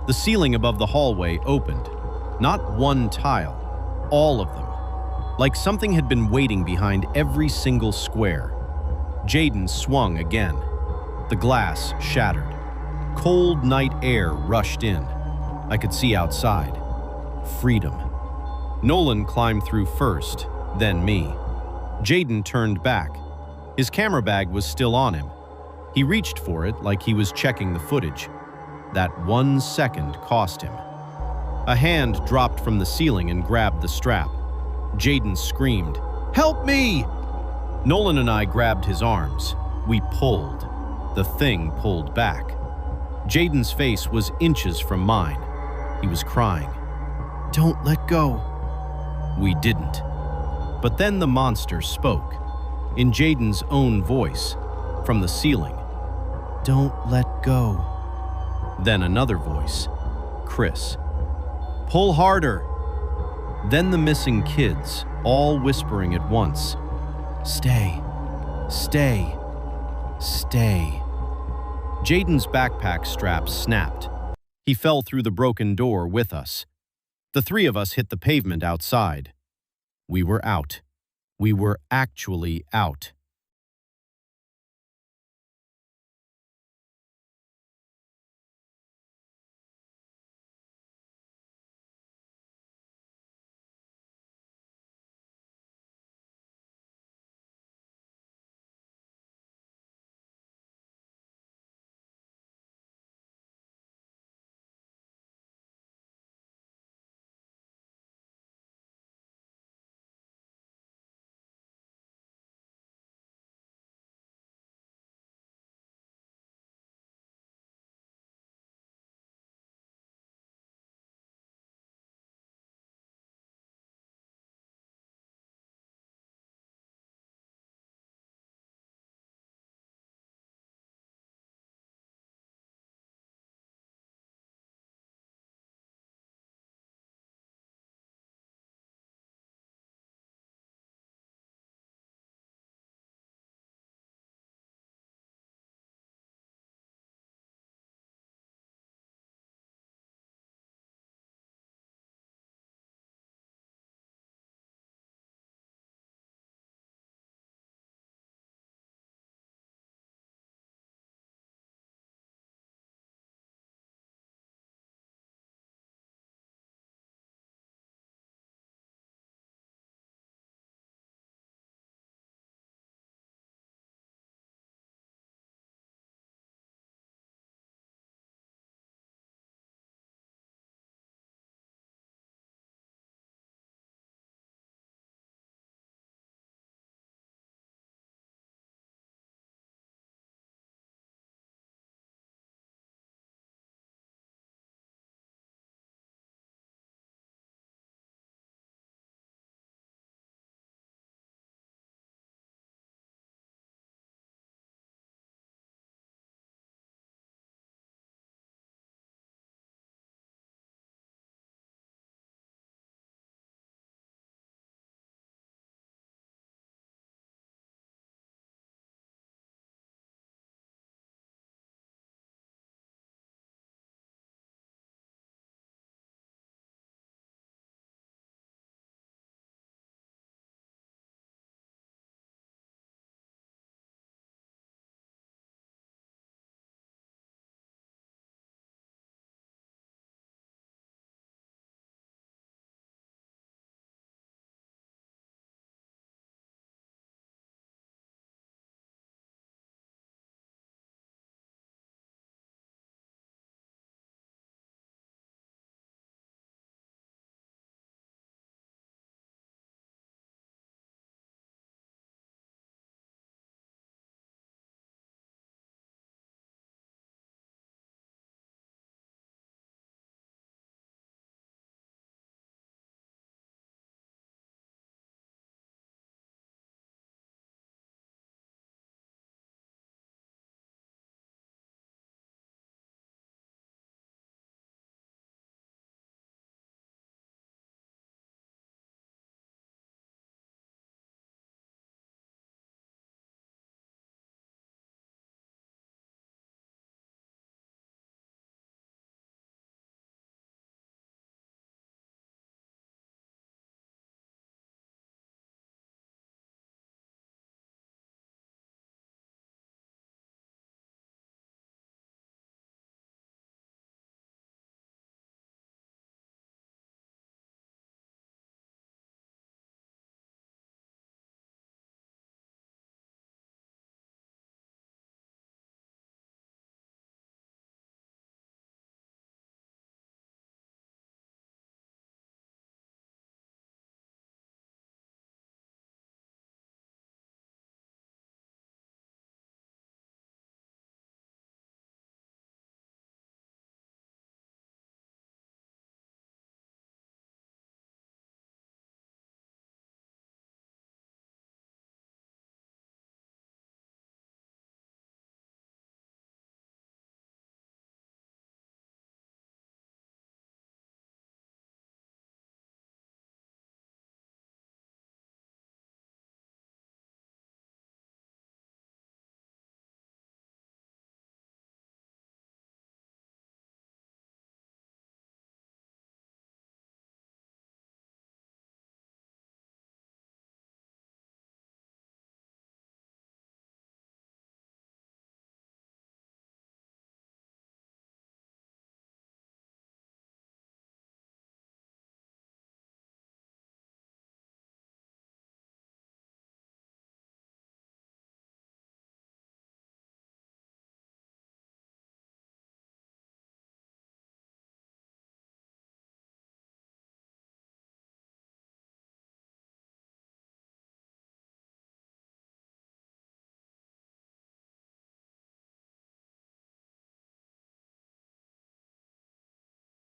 [SPEAKER 1] The ceiling above the hallway opened. Not one tile, all of them. Like something had been waiting behind every single square. Jaden swung again. The glass shattered. Cold night air rushed in. I could see outside. Freedom. Nolan climbed through first, then me. Jaden turned back. His camera bag was still on him. He reached for it like he was checking the footage. That 1 second cost him. A hand dropped from the ceiling and grabbed the strap. Jaden screamed, "Help me!" Nolan and I grabbed his arms. We pulled. The thing pulled back. Jaden's face was inches from mine. He was crying. "Don't let go." We didn't. But then the monster spoke, in Jaden's own voice, from the ceiling. "Don't let go." Then another voice, Chris. "Pull harder." Then the missing kids, all whispering at once. "Stay, stay, stay." Jaden's backpack strap snapped. He fell through the broken door with us. The three of us hit the pavement outside. We were out. We were actually out.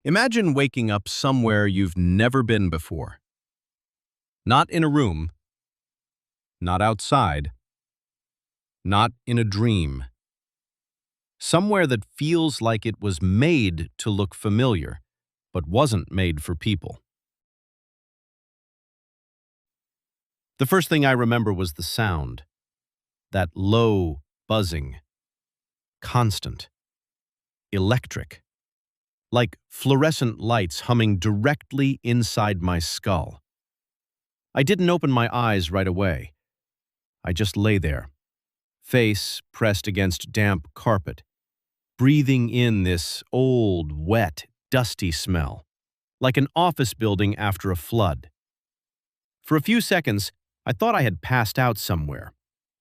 [SPEAKER 1] Imagine waking up somewhere you've never been before. Not in a room, not outside, not in a dream. Somewhere that feels like it was made to look familiar, but wasn't made for people. The first thing I remember was the sound. That low, buzzing, constant, electric, like fluorescent lights humming directly inside my skull. I didn't open my eyes right away. I just lay there, face pressed against damp carpet, breathing in this old, wet, dusty smell, like an office building after a flood. For a few seconds, I thought I had passed out somewhere,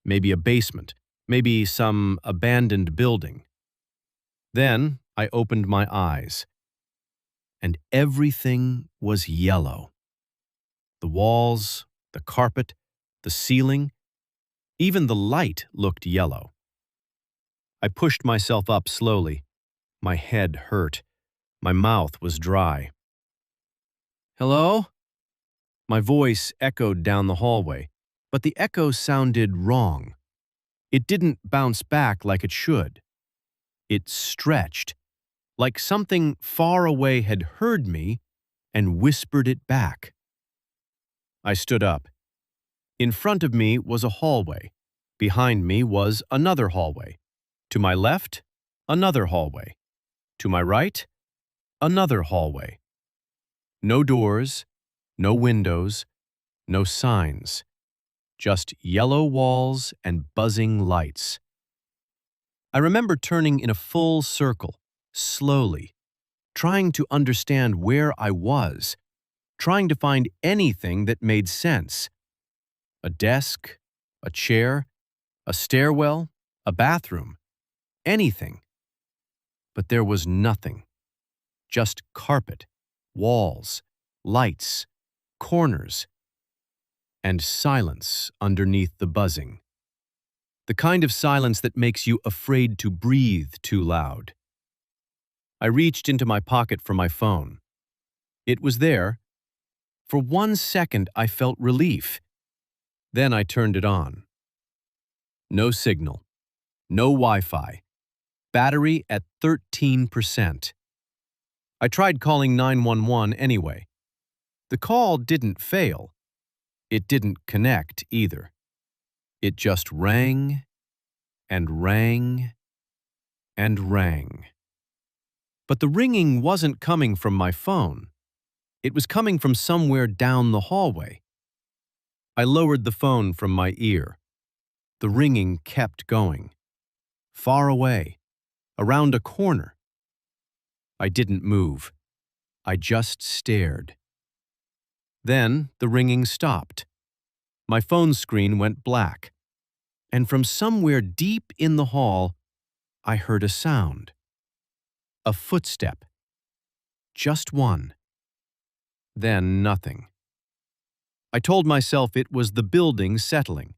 [SPEAKER 1] maybe a basement, maybe some abandoned building. Then I opened my eyes, and everything was yellow. The walls, the carpet, the ceiling, even the light looked yellow. I pushed myself up slowly. My head hurt. My mouth was dry. "Hello?" My voice echoed down the hallway, but the echo sounded wrong. It didn't bounce back like it should. It stretched, like something far away had heard me and whispered it back. I stood up. In front of me was a hallway. Behind me was another hallway. To my left, another hallway. To my right, another hallway. No doors, no windows, no signs. Just yellow walls and buzzing lights. I remember turning in a full circle, slowly, trying to understand where I was, trying to find anything that made sense. A desk, a chair, a stairwell, a bathroom, anything. But there was nothing. Just carpet, walls, lights, corners, and silence underneath the buzzing. The kind of silence that makes you afraid to breathe too loud. I reached into my pocket for my phone. It was there. For 1 second, I felt relief. Then I turned it on. No signal. No Wi-Fi. Battery at 13%. I tried calling 911 anyway. The call didn't fail. It didn't connect either. It just rang and rang and rang. But the ringing wasn't coming from my phone. It was coming from somewhere down the hallway. I lowered the phone from my ear. The ringing kept going. Far away, around a corner. I didn't move. I just stared. Then the ringing stopped. My phone screen went black. And from somewhere deep in the hall, I heard a sound. A footstep. Just one. Then nothing. I told myself it was the building settling,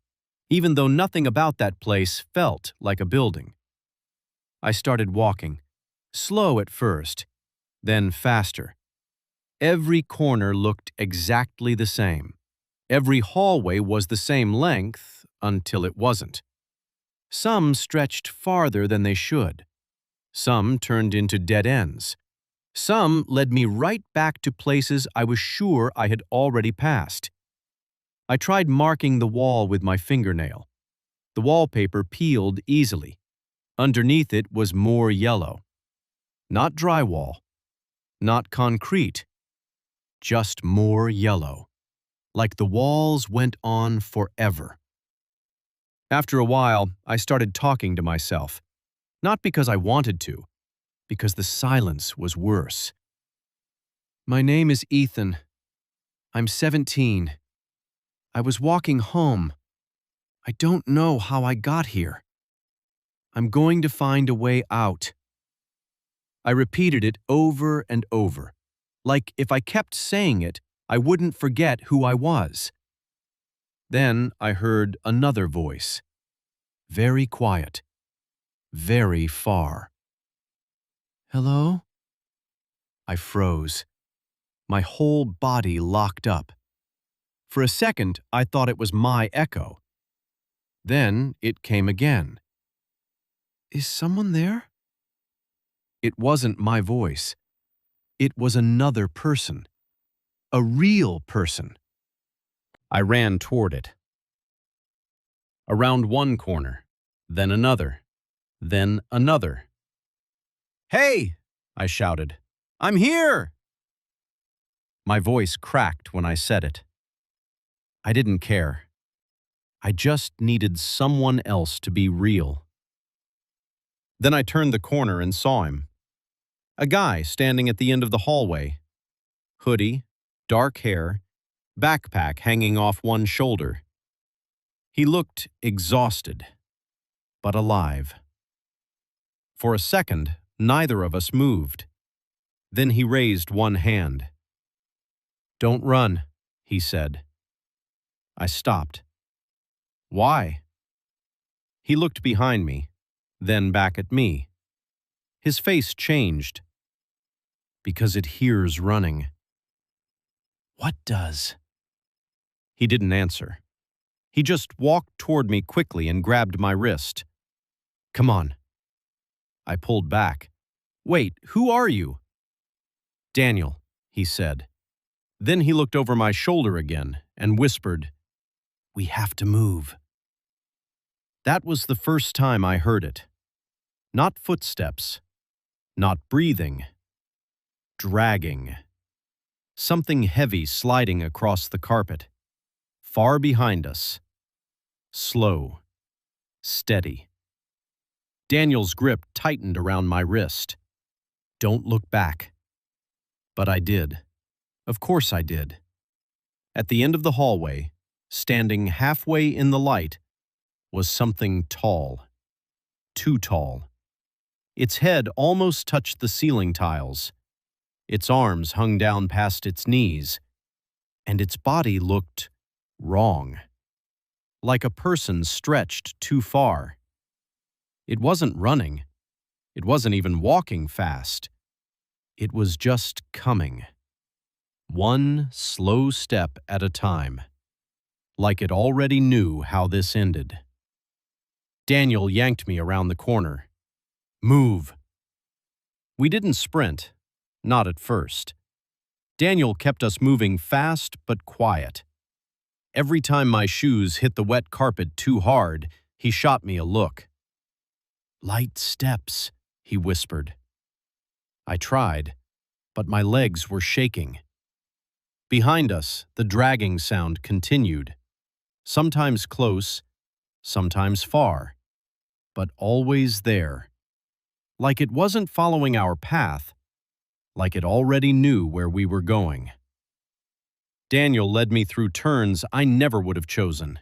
[SPEAKER 1] even though nothing about that place felt like a building. I started walking, slow at first, then faster. Every corner looked exactly the same. Every hallway was the same length until it wasn't. Some stretched farther than they should. Some turned into dead ends. Some led me right back to places I was sure I had already passed. I tried marking the wall with my fingernail. The wallpaper peeled easily. Underneath it was more yellow. Not drywall. Not concrete. Just more yellow. Like the walls went on forever. After a while, I started talking to myself. Not because I wanted to, because the silence was worse. "My name is Ethan. I'm 17. I was walking home. I don't know how I got here. I'm going to find a way out." I repeated it over and over, like if I kept saying it, I wouldn't forget who I was. Then I heard another voice. Very quiet. Very far. "Hello?" I froze. My whole body locked up. For a second, I thought it was my echo. Then it came again. Is someone there? It wasn't my voice. It was another person. A real person. I ran toward it. Around one corner, then another, then another. Hey! I shouted. I'm here! My voice cracked when I said it. I didn't care. I just needed someone else to be real. Then I turned the corner and saw him. A guy standing at the end of the hallway. Hoodie, dark hair, backpack hanging off one shoulder. He looked exhausted, but alive. For a second, neither of us moved. Then he raised one hand. "Don't run," he said. I stopped. Why? He looked behind me, then back at me. His face changed. Because it hears running. What does? He didn't answer. He just walked toward me quickly and grabbed my wrist. Come on. I pulled back. Wait, who are you? Daniel, he said. Then he looked over my shoulder again and whispered, We have to move. That was the first time I heard it. Not footsteps, not breathing, dragging. Something heavy sliding across the carpet, far behind us. Slow, steady. Daniel's grip tightened around my wrist. Don't look back. But I did. Of course I did. At the end of the hallway, standing halfway in the light, was something tall. Too tall. Its head almost touched the ceiling tiles. Its arms hung down past its knees, and its body looked wrong. Like a person stretched too far. It wasn't running. It wasn't even walking fast. It was just coming. One slow step at a time. Like it already knew how this ended. Daniel yanked me around the corner. Move. We didn't sprint. Not at first. Daniel kept us moving fast but quiet. Every time my shoes hit the wet carpet too hard, he shot me a look. Light steps, he whispered. I tried, but my legs were shaking. Behind us, the dragging sound continued. Sometimes close, sometimes far, but always there. Like it wasn't following our path, like it already knew where we were going. Daniel led me through turns I never would have chosen.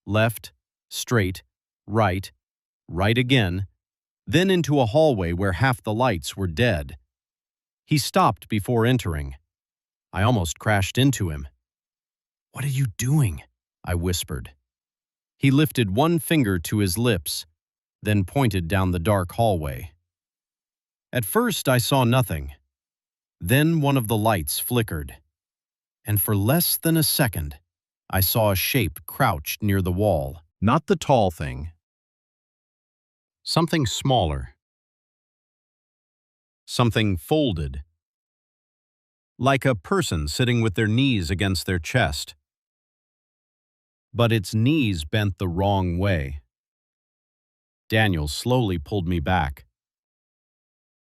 [SPEAKER 1] Left, straight, right, right again, then into a hallway where half the lights were dead. He stopped before entering. I almost crashed into him. What are you doing? I whispered. He lifted one finger to his lips, then pointed down the dark hallway. At first I saw nothing. Then one of the lights flickered, and for less than a second, I saw a shape crouched near the wall. Not the tall thing. Something smaller. Something folded. Like a person sitting with their knees against their chest. But its knees bent the wrong way. Daniel slowly pulled me back.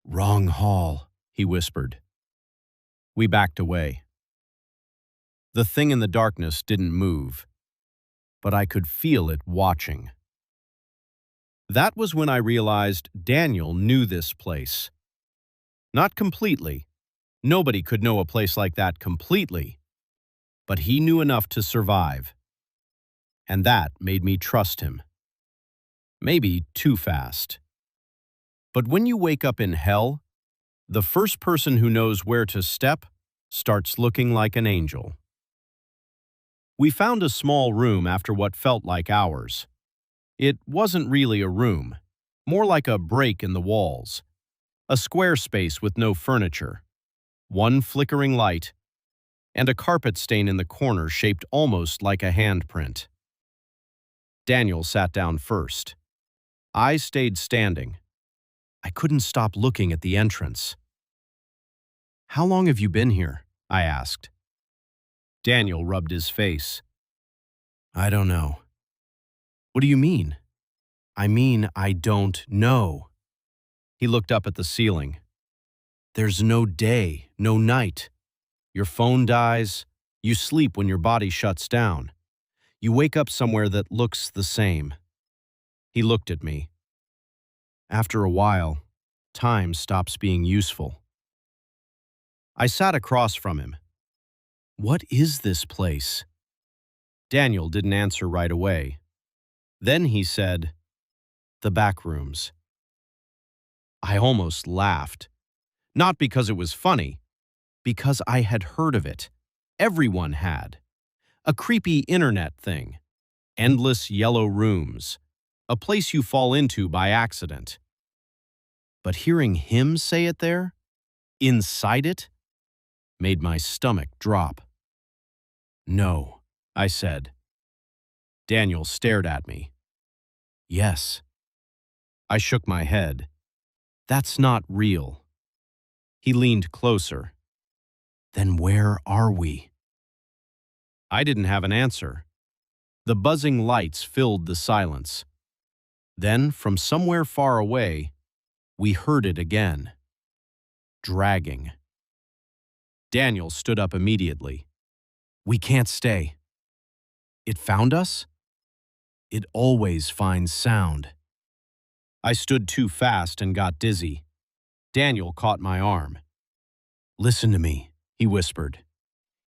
[SPEAKER 1] Wrong hall, he whispered. We backed away. The thing in the darkness didn't move, but I could feel it watching. That was when I realized Daniel knew this place. Not completely. Nobody could know a place like that completely. But he knew enough to survive. And that made me trust him. Maybe too fast. But when you wake up in hell, the first person who knows where to step starts looking like an angel. We found a small room after what felt like hours. It wasn't really a room, more like a break in the walls. A square space with no furniture. one flickering light, and a carpet stain in the corner shaped almost like a handprint. Daniel sat down first. I stayed standing. I couldn't stop looking at the entrance. "How long have you been here?" I asked. Daniel rubbed his face. "I don't know." "What do you mean?" "I mean, I don't know." He looked up at the ceiling. "There's no day, no night. Your phone dies. You sleep when your body shuts down. You wake up somewhere that looks the same." He looked at me. "After a while, time stops being useful." I sat across from him. "What is this place?" Daniel didn't answer right away. Then he said, "The back rooms." I almost laughed. Not because it was funny, because I had heard of it. Everyone had. A creepy internet thing. Endless yellow rooms. A place you fall into by accident. But hearing him say it there, inside it, made my stomach drop. "No," I said. Daniel stared at me. "Yes." I shook my head. "That's not real." He leaned closer. "Then where are we?" I didn't have an answer. The buzzing lights filled the silence. Then, from somewhere far away, we heard it again. Dragging. Daniel stood up immediately. "We can't stay." "It found us?" "It always finds sound." I stood too fast and got dizzy. Daniel caught my arm. "Listen to me," he whispered.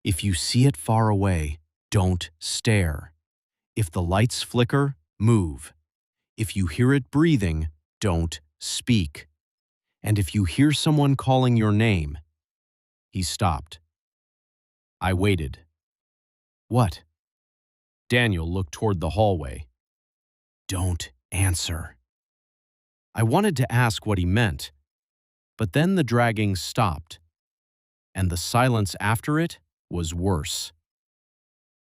[SPEAKER 1] "If you see it far away, don't stare. If the lights flicker, move. If you hear it breathing, don't speak. And if you hear someone calling your name..." He stopped. I waited. "What?" Daniel looked toward the hallway. "Don't answer." I wanted to ask what he meant, but then the dragging stopped, and the silence after it was worse.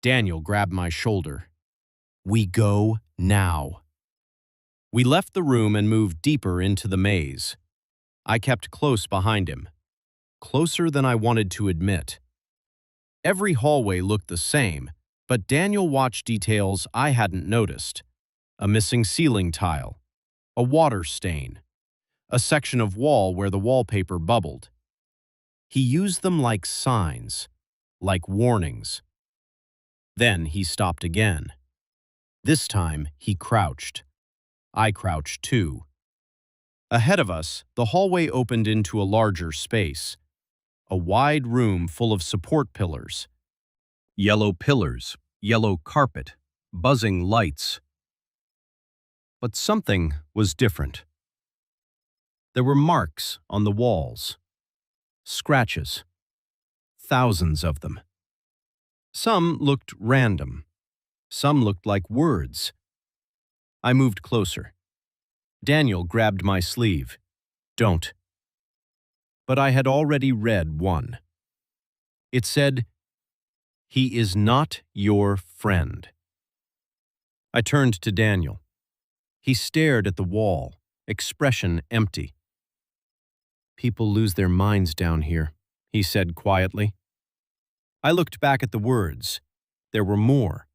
[SPEAKER 1] Daniel grabbed my shoulder. "We go now." We left the room and moved deeper into the maze. I kept close behind him, closer than I wanted to admit. Every hallway looked the same, but Daniel watched details I hadn't noticed. A missing ceiling tile, a water stain, a section of wall where the wallpaper bubbled. He used them like signs, like warnings. Then he stopped again. This time he crouched. I crouched too. Ahead of us, the hallway opened into a larger space. A wide room full of support pillars. Yellow pillars, yellow carpet, buzzing lights. But something was different. There were marks on the walls. Scratches. Thousands of them. Some looked random. Some looked like words. I moved closer. Daniel grabbed my sleeve. "Don't." But I had already read one. It said, "He is not your friend." I turned to Daniel. He stared at the wall, expression empty. "People lose their minds down here," he said quietly. I looked back at the words. There were more.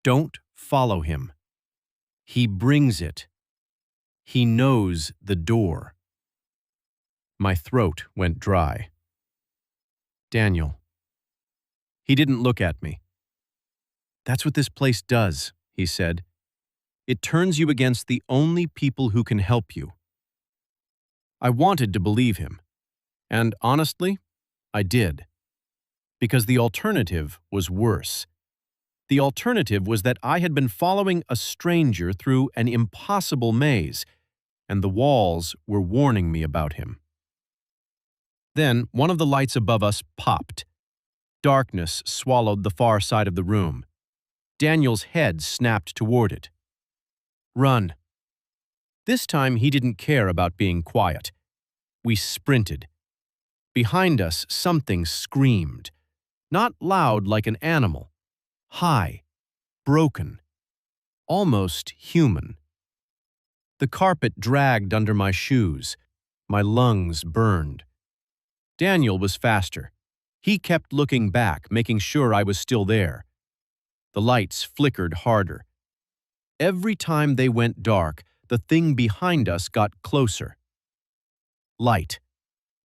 [SPEAKER 1] "Don't follow him. He brings it. He knows the door." My throat went dry. "Daniel." He didn't look at me. "That's what this place does," he said. "It turns you against the only people who can help you." I wanted to believe him. And honestly, I did. Because the alternative was worse. The alternative was that I had been following a stranger through an impossible maze, and the walls were warning me about him. Then one of the lights above us popped. Darkness swallowed the far side of the room. Daniel's head snapped toward it. "Run." This time he didn't care about being quiet. We sprinted. Behind us, something screamed. Not loud like an animal. High, broken, almost human. The carpet dragged under my shoes. My lungs burned. Daniel was faster. He kept looking back, making sure I was still there. The lights flickered harder. Every time they went dark, the thing behind us got closer. Light.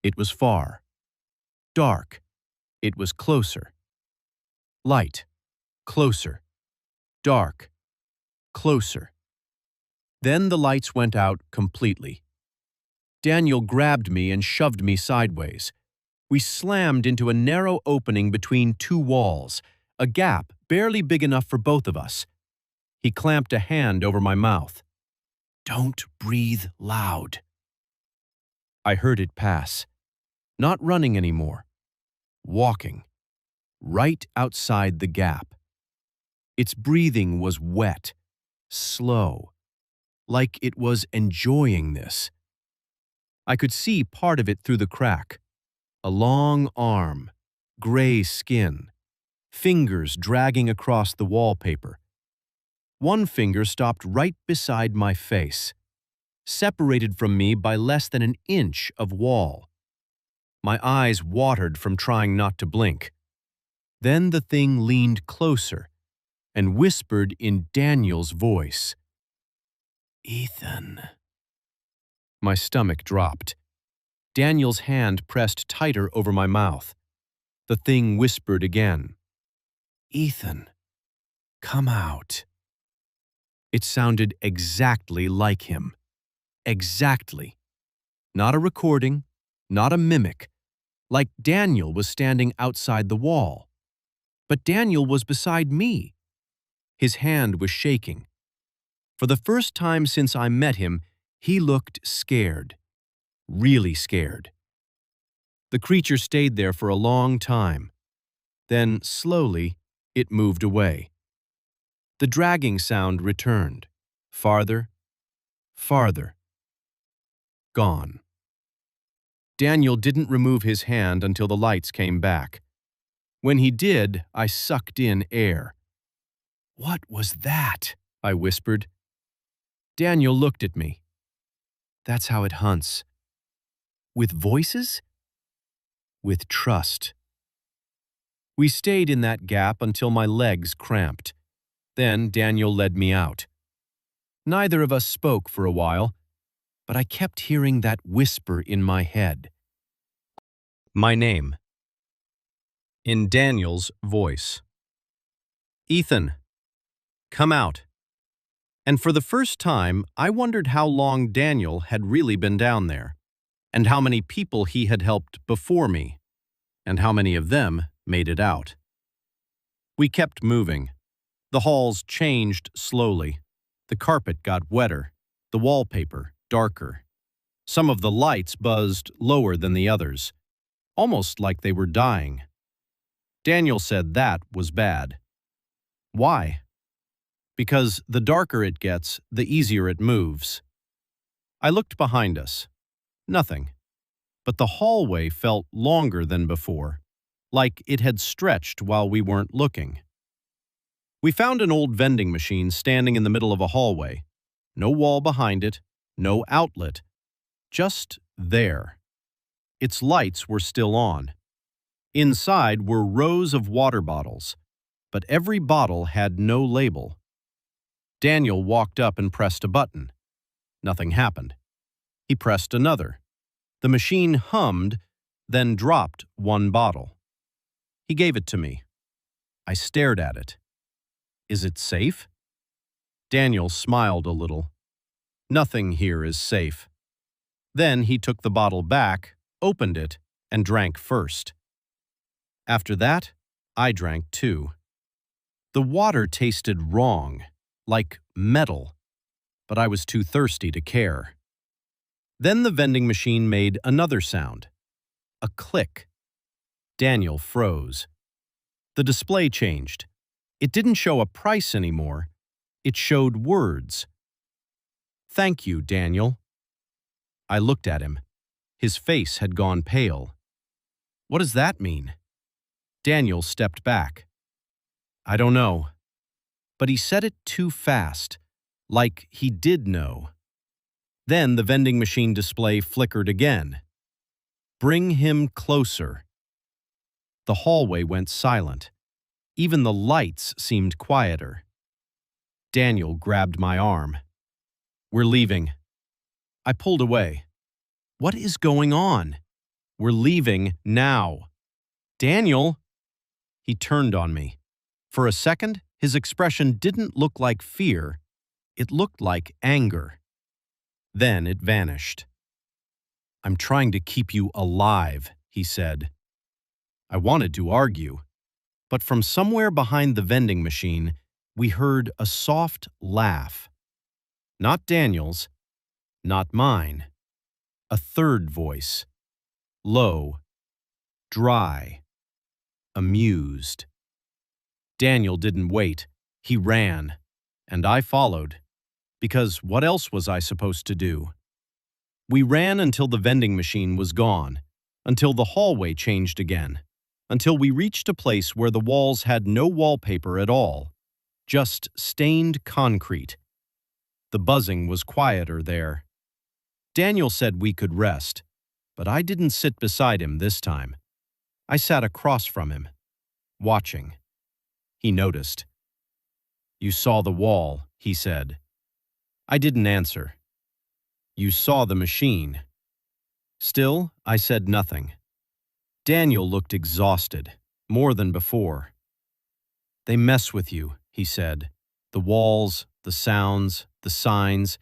[SPEAKER 1] It was far. Dark. It was closer. Light. Closer. Dark. Closer. Then the lights went out completely. Daniel grabbed me and shoved me sideways. We slammed into a narrow opening between two walls, a gap barely big enough for both of us. He clamped a hand over my mouth. "Don't breathe loud." I heard it pass. Not running anymore. Walking. Right outside the gap. Its breathing was wet, slow, like it was enjoying this. I could see part of it through the crack. A long arm, gray skin, fingers dragging across the wallpaper. One finger stopped right beside my face, separated from me by less than an inch of wall. My eyes watered from trying not to blink. Then the thing leaned closer and whispered in Daniel's voice, "Ethan." My stomach dropped. Daniel's hand pressed tighter over my mouth. The thing whispered again, "Ethan, come out." It sounded exactly like him. Exactly. Not a recording, not a mimic. Like Daniel was standing outside the wall. But Daniel was beside me. His hand was shaking. For the first time since I met him, he looked scared. Really scared. The creature stayed there for a long time. Then, slowly, it moved away. The dragging sound returned. Farther, farther. Gone. Daniel didn't remove his hand until the lights came back. When he did, I sucked in air. "What was that?" I whispered. Daniel looked at me. "That's how it hunts." With voices? With trust. We stayed in that gap until my legs cramped. Then Daniel led me out. Neither of us spoke for a while, but I kept hearing that whisper in my head. My name. In Daniel's voice. "Ethan, come out." And for the first time, I wondered how long Daniel had really been down there, and how many people he had helped before me, and how many of them made it out. We kept moving. The halls changed slowly. The carpet got wetter, the wallpaper darker. Some of the lights buzzed lower than the others, almost like they were dying. Daniel said that was bad. Why? Because the darker it gets, the easier it moves. I looked behind us. Nothing. But the hallway felt longer than before, like it had stretched while we weren't looking. We found an old vending machine standing in the middle of a hallway. No wall behind it, no outlet. Just there. Its lights were still on. Inside were rows of water bottles, but every bottle had no label. Daniel walked up and pressed a button. Nothing happened. He pressed another. The machine hummed, then dropped one bottle. He gave it to me. I stared at it. "Is it safe?" Daniel smiled a little. "Nothing here is safe." Then he took the bottle back, opened it, and drank first. After that, I drank too. The water tasted wrong, like metal, but I was too thirsty to care. Then the vending machine made another sound. A click. Daniel froze. The display changed. It didn't show a price anymore. It showed words. "Thank you, Daniel." I looked at him. His face had gone pale. What does that mean? Daniel stepped back. I don't know. But he said it too fast, like he did know. Then the vending machine display flickered again. Bring him closer. The hallway went silent. Even the lights seemed quieter. Daniel grabbed my arm. We're leaving. I pulled away. What is going on? We're leaving now. Daniel! He turned on me. For a second, his expression didn't look like fear. It looked like anger. Then it vanished. I'm trying to keep you alive, he said. I wanted to argue, but from somewhere behind the vending machine, we heard a soft laugh. Not Daniel's, not mine. A third voice. Low, dry, amused. Daniel didn't wait. He ran, and I followed, because what else was I supposed to do? We ran until the vending machine was gone, until the hallway changed again, until we reached a place where the walls had no wallpaper at all, just stained concrete. The buzzing was quieter there. Daniel said we could rest, but I didn't sit beside him this time. I sat across from him, watching. He noticed. You saw the wall, he said. I didn't answer. You saw the machine. Still, I said nothing. Daniel looked exhausted, more than before. They mess with you, he said. The walls, the sounds, the signs,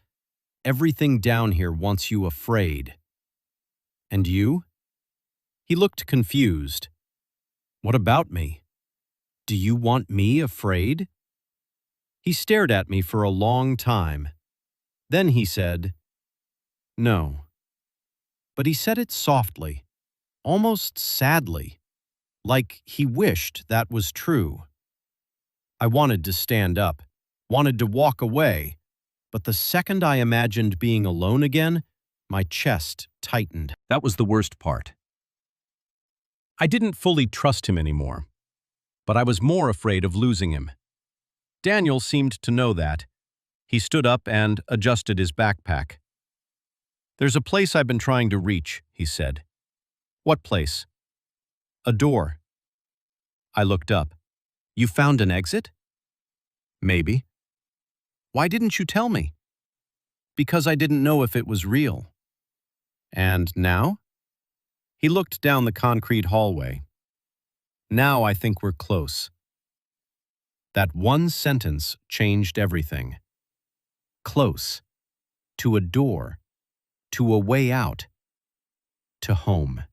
[SPEAKER 1] everything down here wants you afraid. And you? He looked confused. What about me? Do you want me afraid? He stared at me for a long time. Then he said, No. But he said it softly, almost sadly, like he wished that was true. I wanted to stand up, wanted to walk away, but the second I imagined being alone again, my chest tightened. That was the worst part. I didn't fully trust him anymore, but I was more afraid of losing him. Daniel seemed to know that. He stood up and adjusted his backpack. There's a place I've been trying to reach, he said. What place? A door. I looked up. You found an exit? Maybe. Why didn't you tell me? Because I didn't know if it was real. And now? He looked down the concrete hallway. Now I think we're close. That one sentence changed everything. Close. To a door. To a way out. To home.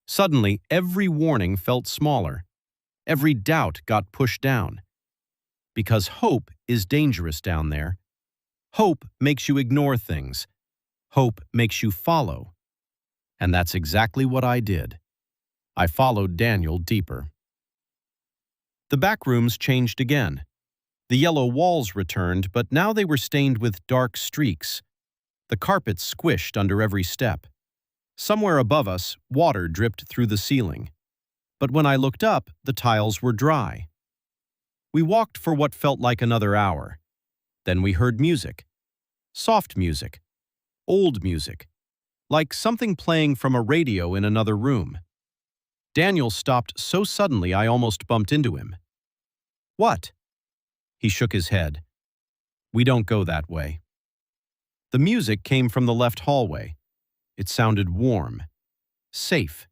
[SPEAKER 1] Suddenly, every warning felt smaller. Every doubt got pushed down. Because hope is dangerous down there. Hope makes you ignore things. Hope makes you follow. And that's exactly what I did. I followed Daniel deeper. The back rooms changed again. The yellow walls returned, but now they were stained with dark streaks. The carpet squished under every step. Somewhere above us, water dripped through the ceiling. But when I looked up, the tiles were dry. We walked for what felt like another hour. Then we heard music. Soft music. Old music. Like something playing from a radio in another room. Daniel stopped so suddenly I almost bumped into him. What? He shook his head. We don't go that way. The music came from the left hallway. It sounded warm, safe,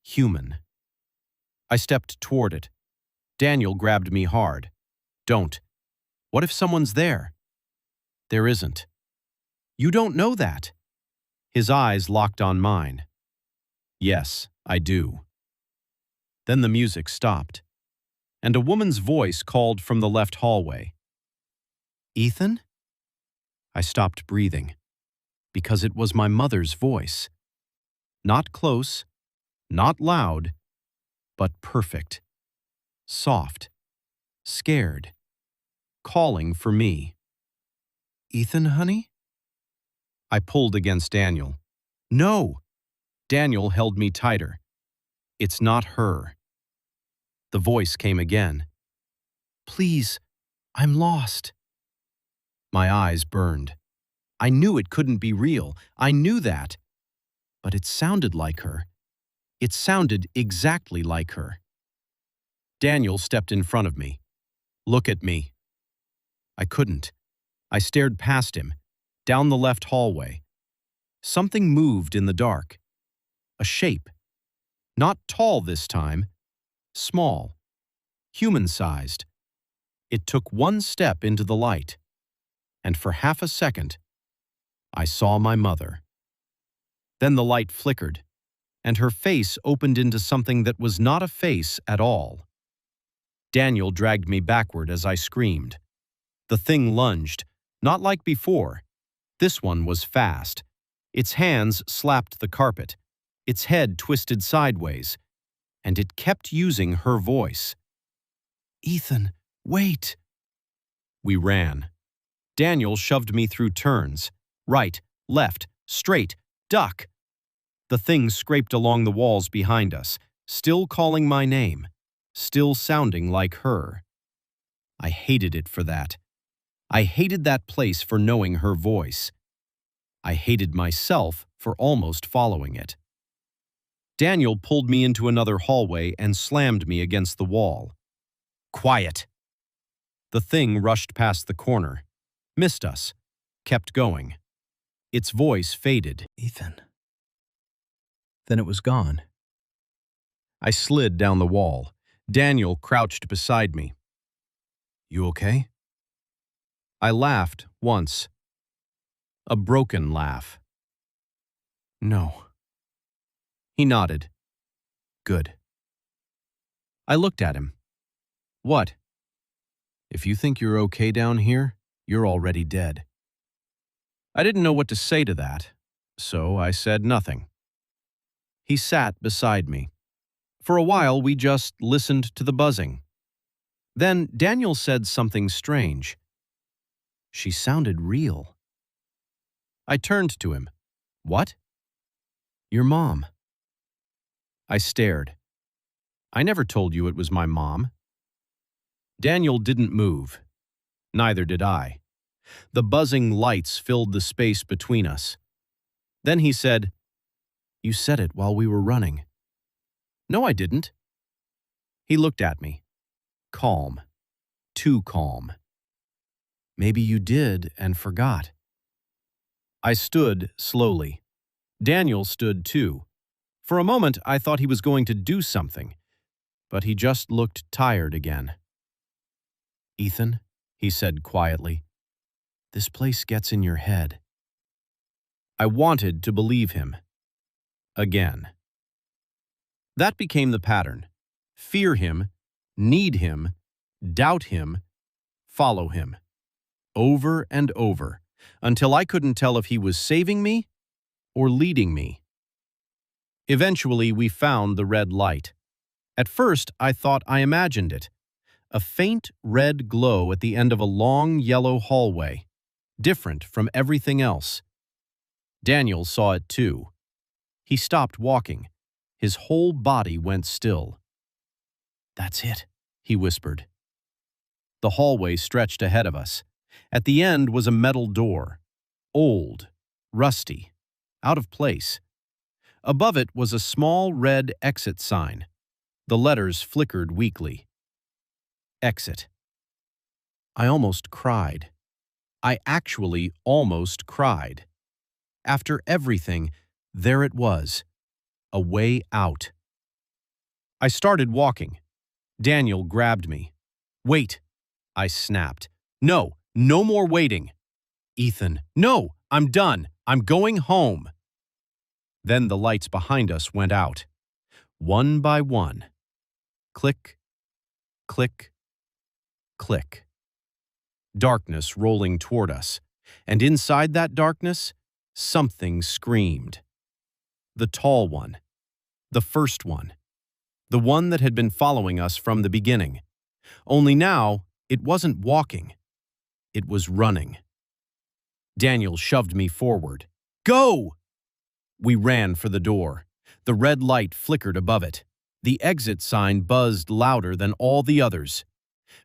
[SPEAKER 1] human. I stepped toward it. Daniel grabbed me hard. Don't. What if someone's there? There isn't. You don't know that. His eyes locked on mine. Yes, I do. Then the music stopped, and a woman's voice called from the left hallway. Ethan? I stopped breathing, because it was my mother's voice. Not close, not loud, but perfect. Soft, scared, calling for me. Ethan, honey? I pulled against Daniel. No! Daniel held me tighter. It's not her. The voice came again. Please, I'm lost. My eyes burned. I knew it couldn't be real. I knew that. But it sounded like her. It sounded exactly like her. Daniel stepped in front of me. Look at me. I couldn't. I stared past him, down the left hallway. Something moved in the dark. A shape. Not tall this time. Small. Human-sized. It took one step into the light. And for half a second, I saw my mother. Then the light flickered, and her face opened into something that was not a face at all. Daniel dragged me backward as I screamed. The thing lunged, not like before. This one was fast. Its hands slapped the carpet. Its head twisted sideways. And it kept using her voice. Ethan, wait. We ran. Daniel shoved me through turns. Right, left, straight, duck. The thing scraped along the walls behind us, still calling my name, still sounding like her. I hated it for that. I hated that place for knowing her voice. I hated myself for almost following it. Daniel pulled me into another hallway and slammed me against the wall. Quiet! The thing rushed past the corner, missed us, kept going. Its voice faded. Ethan. Then it was gone. I slid down the wall. Daniel crouched beside me. You okay? I laughed once. A broken laugh. No. He nodded. Good. I looked at him. What? If you think you're okay down here, you're already dead. I didn't know what to say to that, so I said nothing. He sat beside me. For a while, we just listened to the buzzing. Then Daniel said something strange. She sounded real. I turned to him. What? Your mom. I stared. I never told you it was my mom. Daniel didn't move. Neither did I. The buzzing lights filled the space between us. Then he said, You said it while we were running. No, I didn't. He looked at me. Calm. Too calm. Maybe you did and forgot. I stood slowly. Daniel stood too. For a moment, I thought he was going to do something, but he just looked tired again. Ethan, he said quietly, this place gets in your head. I wanted to believe him. Again. That became the pattern. Fear him, need him, doubt him, follow him. Over and over, until I couldn't tell if he was saving me or leading me. Eventually, we found the red light. At first, I thought I imagined it. A faint red glow at the end of a long yellow hallway, different from everything else. Daniel saw it too. He stopped walking. His whole body went still. That's it, he whispered. The hallway stretched ahead of us. At the end was a metal door. Old, rusty, out of place. Above it was a small red exit sign. The letters flickered weakly. Exit. I almost cried. I actually almost cried. After everything, there it was. A way out. I started walking. Daniel grabbed me. Wait, I snapped. No, no more waiting. Ethan, no, I'm done. I'm going home. Then the lights behind us went out. One by one. Click, click, click. Darkness rolling toward us. And inside that darkness, something screamed. The tall one. The first one. The one that had been following us from the beginning. Only now, it wasn't walking. It was running. Daniel shoved me forward. Go! We ran for the door. The red light flickered above it. The exit sign buzzed louder than all the others.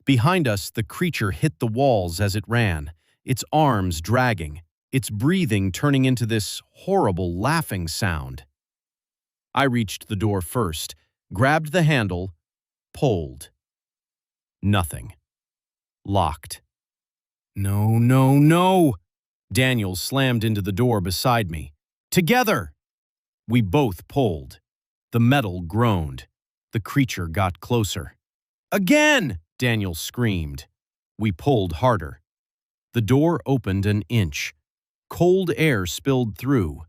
[SPEAKER 1] Behind us, the creature hit the walls as it ran, its arms dragging, its breathing turning into this horrible laughing sound. I reached the door first, grabbed the handle, pulled. Nothing. Locked. No, no, no! Daniel slammed into the door beside me. Together! We both pulled. The metal groaned. The creature got closer. Again! Daniel screamed. We pulled harder. The door opened an inch. Cold air spilled through.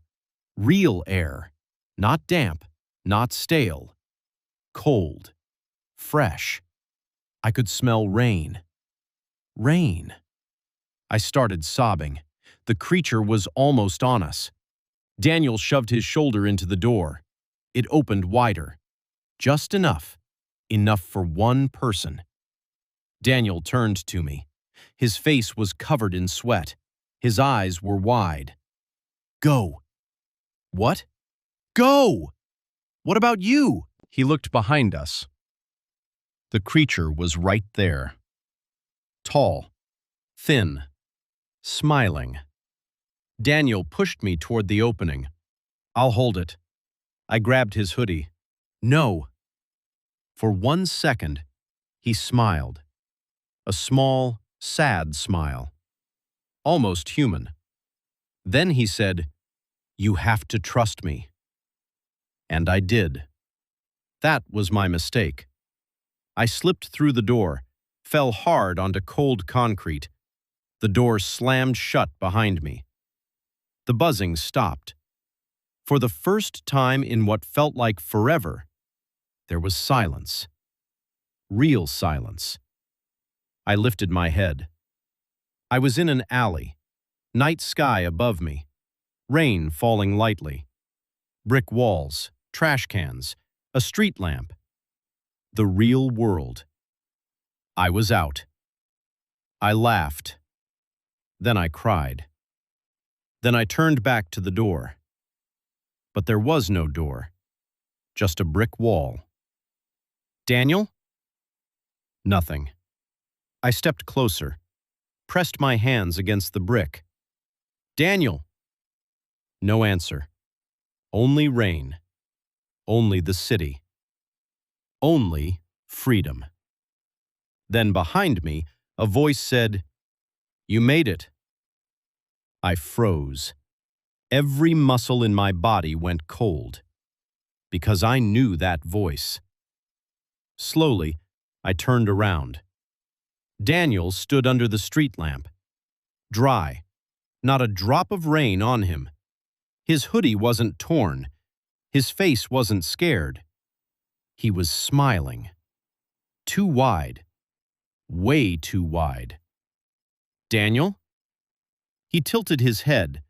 [SPEAKER 1] Real air. Not damp, not stale. Cold. Fresh. I could smell rain. Rain. I started sobbing. The creature was almost on us. Daniel shoved his shoulder into the door. It opened wider. Just enough. Enough for one person. Daniel turned to me. His face was covered in sweat. His eyes were wide. Go. What? Go! What about you? He looked behind us. The creature was right there. Tall. Thin. Smiling. Daniel pushed me toward the opening. I'll hold it. I grabbed his hoodie. No. For 1 second, he smiled. A small, sad smile. Almost human. Then he said, "You have to trust me." And I did. That was my mistake. I slipped through the door, fell hard onto cold concrete. The door slammed shut behind me. The buzzing stopped. For the first time in what felt like forever, there was silence. Real silence. I lifted my head. I was in an alley. Night sky above me. Rain falling lightly. Brick walls, trash cans, a street lamp. The real world. I was out. I laughed. Then I cried. Then I turned back to the door. But there was no door. Just a brick wall. Daniel? Nothing. I stepped closer, pressed my hands against the brick. Daniel! No answer. Only rain. Only the city. Only freedom. Then behind me, a voice said, "You made it." I froze. Every muscle in my body went cold, because I knew that voice. Slowly, I turned around. Daniel stood under the street lamp. Dry. Not a drop of rain on him. His hoodie wasn't torn. His face wasn't scared. He was smiling. Too wide. Way too wide. Daniel? He tilted his head,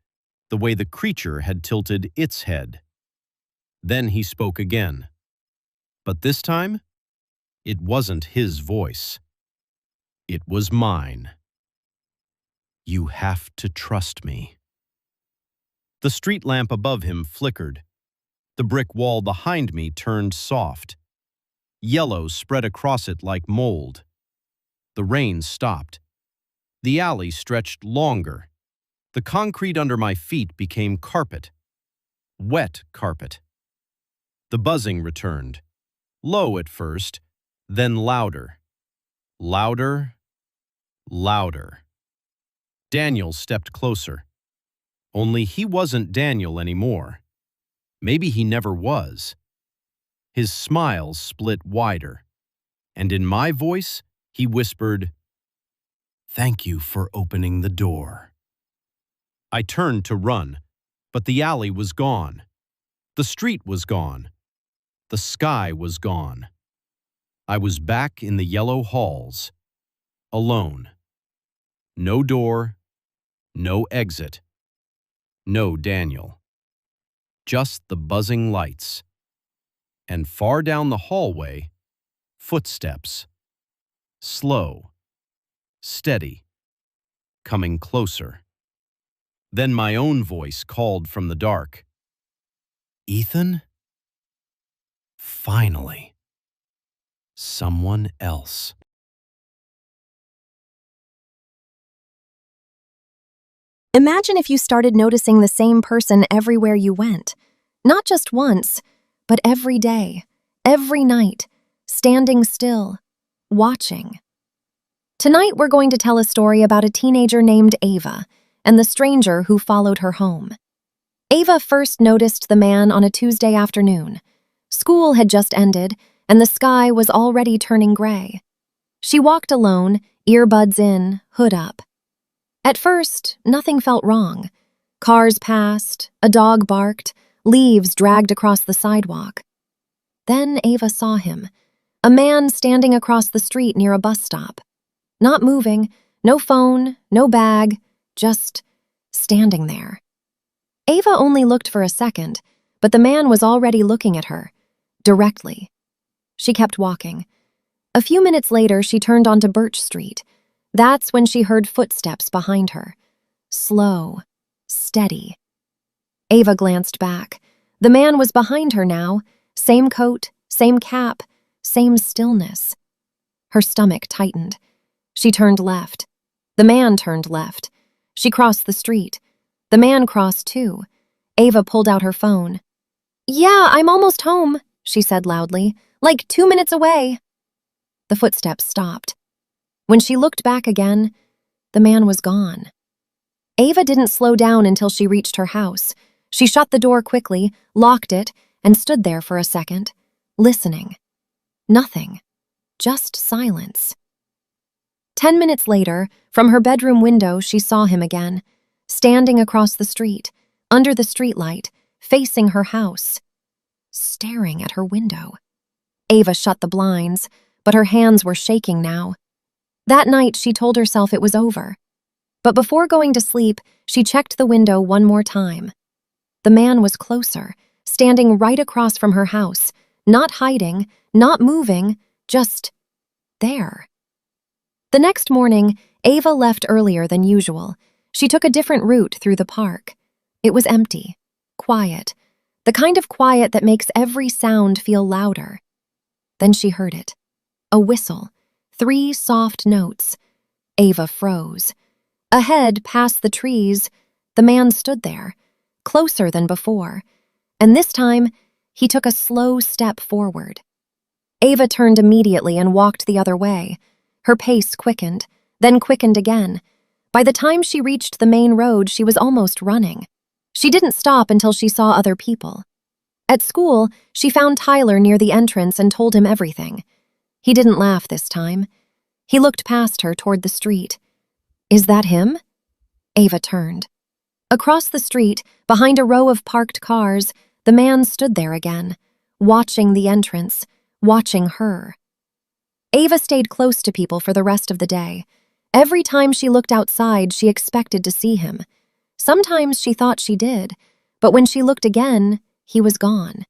[SPEAKER 1] the way the creature had tilted its head. Then he spoke again. But this time, it wasn't his voice. It was mine. You have to trust me. The street lamp above him flickered. The brick wall behind me turned soft. Yellow spread across it like mold. The rain stopped. The alley stretched longer. The concrete under my feet became carpet. Wet carpet. The buzzing returned. Low at first, then louder. Louder. Louder. Daniel stepped closer. Only he wasn't Daniel anymore. Maybe he never was. His smile split wider, and in my voice, he whispered, "Thank you for opening the door." I turned to run, but the alley was gone. The street was gone. The sky was gone. I was back in the yellow halls, alone. No door, no exit, no Daniel. Just the buzzing lights. And far down the hallway, footsteps. Slow, steady, coming closer. Then my own voice called from the dark. "Ethan?" Finally. Someone else.
[SPEAKER 4] Imagine if you started noticing the same person everywhere you went. Not just once, but every day, every night, standing still, watching. Tonight we're going to tell a story about a teenager named Ava and the stranger who followed her home. Ava first noticed the man on a Tuesday afternoon. School had just ended, and the sky was already turning gray. She walked alone, earbuds in, hood up. At first, nothing felt wrong. Cars passed, a dog barked, leaves dragged across the sidewalk. Then Ava saw him, a man standing across the street near a bus stop. Not moving, no phone, no bag, just standing there. Ava only looked for a second, but the man was already looking at her, directly. She kept walking. A few minutes later, she turned onto Birch Street. That's when she heard footsteps behind her. Slow, steady. Ava glanced back. The man was behind her now. Same coat, same cap, same stillness. Her stomach tightened. She turned left. The man turned left. She crossed the street. The man crossed too. Ava pulled out her phone. "Yeah, I'm almost home," she said loudly. "Like 2 minutes away." The footsteps stopped. When she looked back again, the man was gone. Ava didn't slow down until she reached her house. She shut the door quickly, locked it, and stood there for a second, listening. Nothing. Just silence. 10 minutes later, from her bedroom window, she saw him again, standing across the street, under the streetlight, facing her house, staring at her window. Ava shut the blinds, but her hands were shaking now. That night, she told herself it was over. But before going to sleep, she checked the window one more time. The man was closer, standing right across from her house, not hiding, not moving, just there. The next morning, Ava left earlier than usual. She took a different route through the park. It was empty, quiet, the kind of quiet that makes every sound feel louder. Then she heard it. A whistle. 3 soft notes. Ava froze. Ahead, past the trees, the man stood there, closer than before, and this time, he took a slow step forward. Ava turned immediately and walked the other way. Her pace quickened, then quickened again. By the time she reached the main road, she was almost running. She didn't stop until she saw other people. At school, she found Tyler near the entrance and told him everything. He didn't laugh this time. He looked past her toward the street. "Is that him?" Ava turned. Across the street, behind a row of parked cars, the man stood there again, watching the entrance, watching her. Ava stayed close to people for the rest of the day. Every time she looked outside, she expected to see him. Sometimes she thought she did, but when she looked again, he was gone.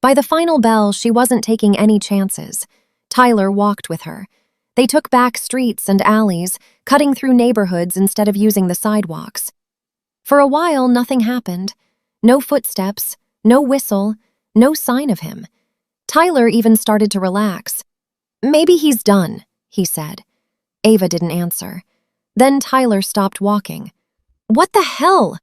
[SPEAKER 4] By the final bell, she wasn't taking any chances. Tyler walked with her. They took back streets and alleys, cutting through neighborhoods instead of using the sidewalks. For a while, nothing happened. No footsteps, no whistle, no sign of him. Tyler even started to relax. "Maybe he's done," he said. Ava didn't answer. Then Tyler stopped walking. "What the hell?"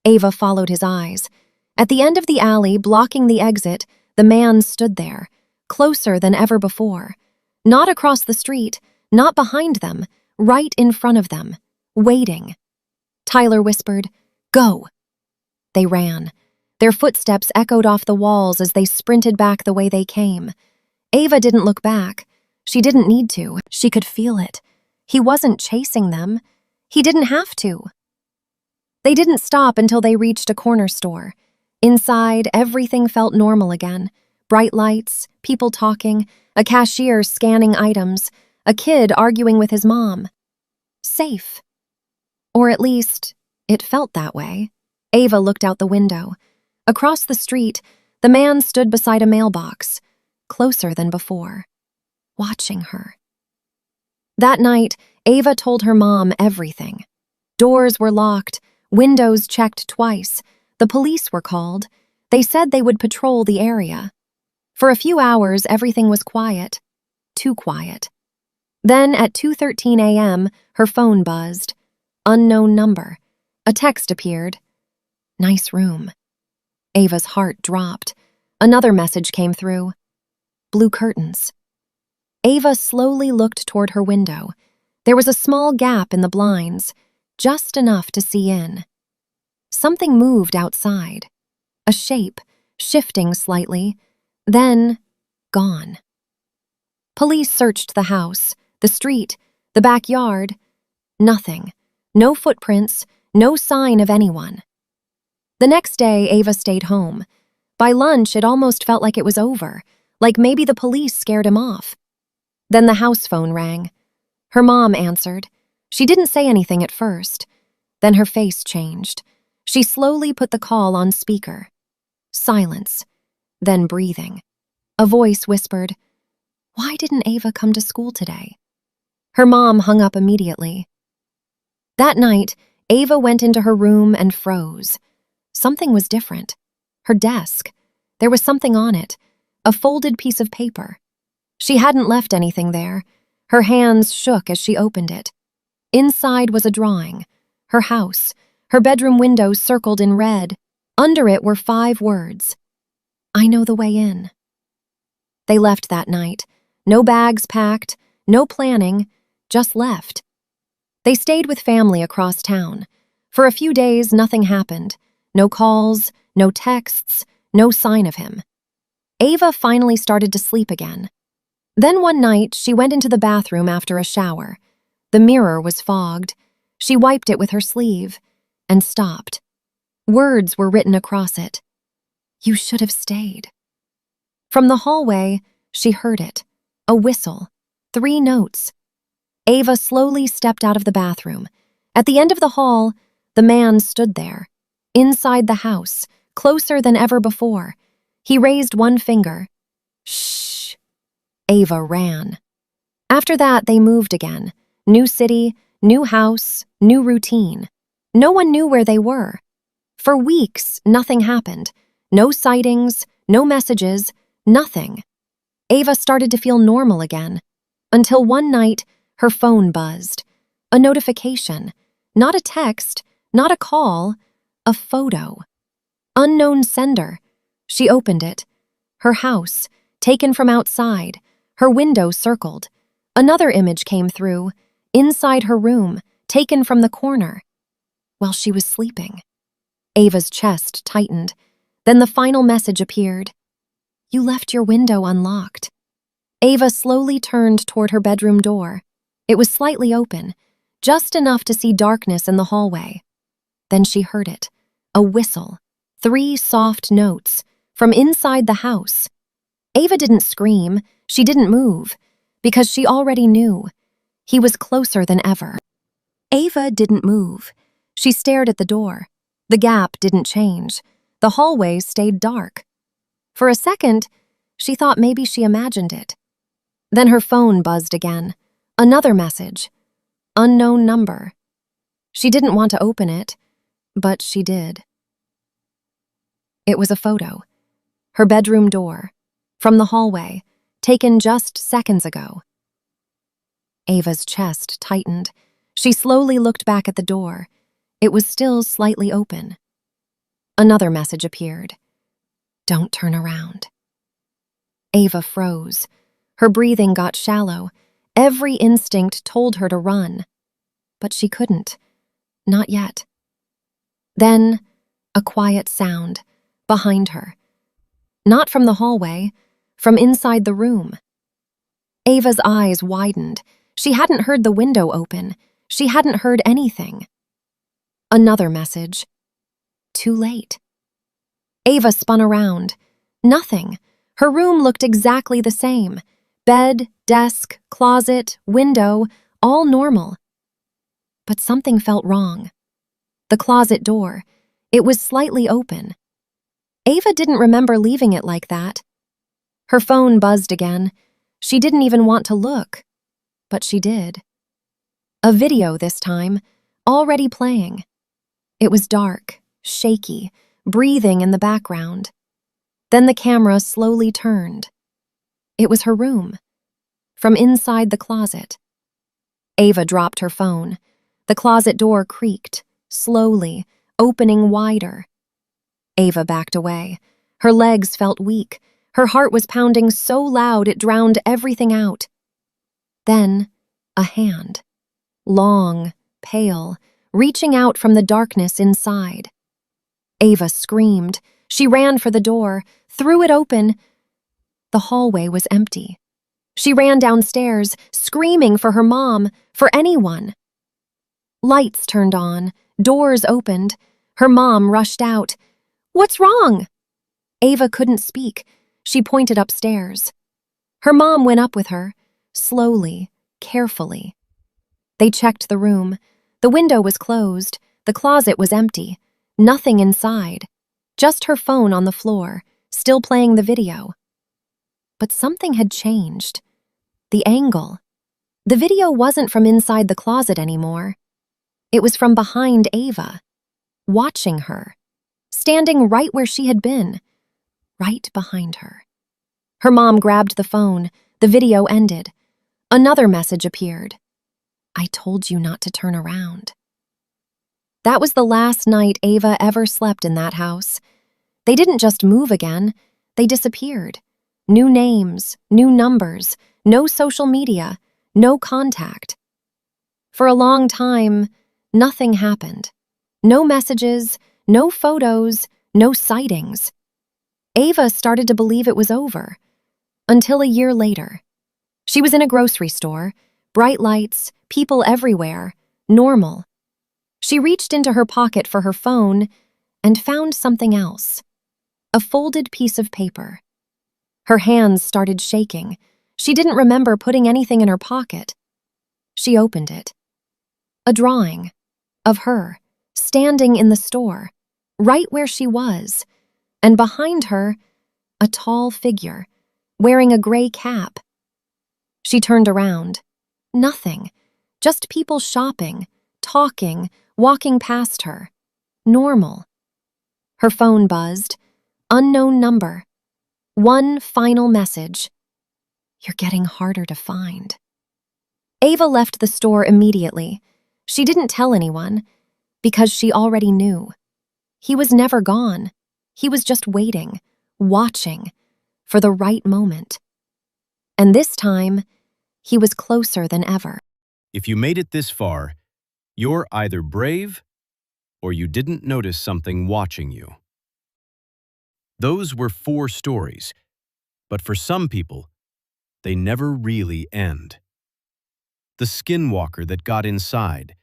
[SPEAKER 4] Ava followed his eyes. At the end of the alley, blocking the exit, the man stood there, closer than ever before. Not across the street, not behind them, right in front of them, waiting. Tyler whispered, "Go." They ran. Their footsteps echoed off the walls as they sprinted back the way they came. Ava didn't look back. She didn't need to. She could feel it. He wasn't chasing them. He didn't have to. They didn't stop until they reached a corner store. Inside, everything felt normal again. Bright lights, people talking, a cashier scanning items, a kid arguing with his mom. Safe. Or at least, it felt that way. Ava looked out the window. Across the street, the man stood beside a mailbox, closer than before, watching her. That night, Ava told her mom everything. Doors were locked, windows checked twice, the police were called. They said they would patrol the area. For a few hours, everything was quiet. Too quiet. Then, at 2:13 a.m., her phone buzzed. Unknown number. A text appeared. Nice room. Ava's heart dropped. Another message came through. Blue curtains. Ava slowly looked toward her window. There was a small gap in the blinds, just enough to see in. Something moved outside. A shape, shifting slightly, then gone. Police searched the house, the street, the backyard. Nothing. No footprints, no sign of anyone. The next day, Ava stayed home. By lunch, it almost felt like it was over, like maybe the police scared him off. Then the house phone rang. Her mom answered. She didn't say anything at first. Then her face changed. She slowly put the call on speaker. Silence. Then breathing. A voice whispered, "Why didn't Ava come to school today?" Her mom hung up immediately. That night, Ava went into her room and froze. Something was different. Her desk. There was something on it. A folded piece of paper. She hadn't left anything there. Her hands shook as she opened it. Inside was a drawing. Her house. Her bedroom window circled in red. Under it were 5 words. "I know the way in." They left that night. No bags packed, no planning, just left. They stayed with family across town. For a few days, nothing happened. No calls, no texts, no sign of him. Ava finally started to sleep again. Then one night, she went into the bathroom after a shower. The mirror was fogged. She wiped it with her sleeve and stopped. Words were written across it. "You should have stayed." From the hallway, she heard it. A whistle. 3 notes. Ava slowly stepped out of the bathroom. At the end of the hall, the man stood there. Inside the house, closer than ever before. He raised one finger. Shh. Ava ran. After that, they moved again. New city, new house, new routine. No one knew where they were. For weeks, nothing happened. No sightings, no messages, nothing. Ava started to feel normal again. Until one night, her phone buzzed. A notification. Not a text, not a call, a photo. Unknown sender. She opened it. Her house, taken from outside. Her window circled. Another image came through. Inside her room, taken from the corner. While she was sleeping. Ava's chest tightened. Then the final message appeared. "You left your window unlocked." Ava slowly turned toward her bedroom door. It was slightly open, just enough to see darkness in the hallway. Then she heard it. A whistle. 3 soft notes. From inside the house. Ava didn't scream. She didn't move. Because she already knew. He was closer than ever. Ava didn't move. She stared at the door. The gap didn't change. The hallways stayed dark. For a second, she thought maybe she imagined it. Then her phone buzzed again. Another message. Unknown number. She didn't want to open it, but she did. It was a photo. Her bedroom door. From the hallway. Taken just seconds ago. Ava's chest tightened. She slowly looked back at the door. It was still slightly open. Another message appeared. "Don't turn around." Ava froze. Her breathing got shallow. Every instinct told her to run. But she couldn't. Not yet. Then, a quiet sound. Behind her. Not from the hallway. From inside the room. Ava's eyes widened. She hadn't heard the window open. She hadn't heard anything. Another message. Too late. Ava spun around. Nothing. Her room looked exactly the same. Bed, desk, closet, window, all normal. But something felt wrong. The closet door. It was slightly open. Ava didn't remember leaving it like that. Her phone buzzed again. She didn't even want to look. But she did. A video this time, already playing. It was dark, shaky, breathing in the background. Then the camera slowly turned. It was her room. From inside the closet. Ava dropped her phone. The closet door creaked, slowly, opening wider. Ava backed away. Her legs felt weak. Her heart was pounding so loud it drowned everything out. Then, a hand. Long, pale, reaching out from the darkness inside. Ava screamed. She ran for the door, threw it open. The hallway was empty. She ran downstairs, screaming for her mom, for anyone. Lights turned on, doors opened. Her mom rushed out. "What's wrong?" Ava couldn't speak. She pointed upstairs. Her mom went up with her, slowly, carefully. They checked the room. The window was closed. The closet was empty. Nothing inside. Just her phone on the floor, still playing the video. But something had changed. The angle. The video wasn't from inside the closet anymore. It was from behind Ava, watching her, standing right where she had been, right behind her. Her mom grabbed the phone. The video ended. Another message appeared. "I told you not to turn around." That was the last night Ava ever slept in that house. They didn't just move again, they disappeared. New names, new numbers, no social media, no contact. For a long time, nothing happened. No messages, no photos, no sightings. Ava started to believe it was over. Until a year later. She was in a grocery store, bright lights, people everywhere, normal. She reached into her pocket for her phone and found something else. A folded piece of paper. Her hands started shaking. She didn't remember putting anything in her pocket. She opened it. A drawing of her, standing in the store, right where she was, and behind her, a tall figure, wearing a gray cap. She turned around. Nothing. Just people shopping, talking, walking past her. Normal. Her phone buzzed. Unknown number. One final message. "You're getting harder to find." Ava left the store immediately. She didn't tell anyone, because she already knew. He was never gone. He was just waiting, watching, for the right moment. And this time, he was closer than ever.
[SPEAKER 1] If you made it this far, you're either brave or you didn't notice something watching you. Those were 4 stories, but for some people, they never really end. The skinwalker that got inside,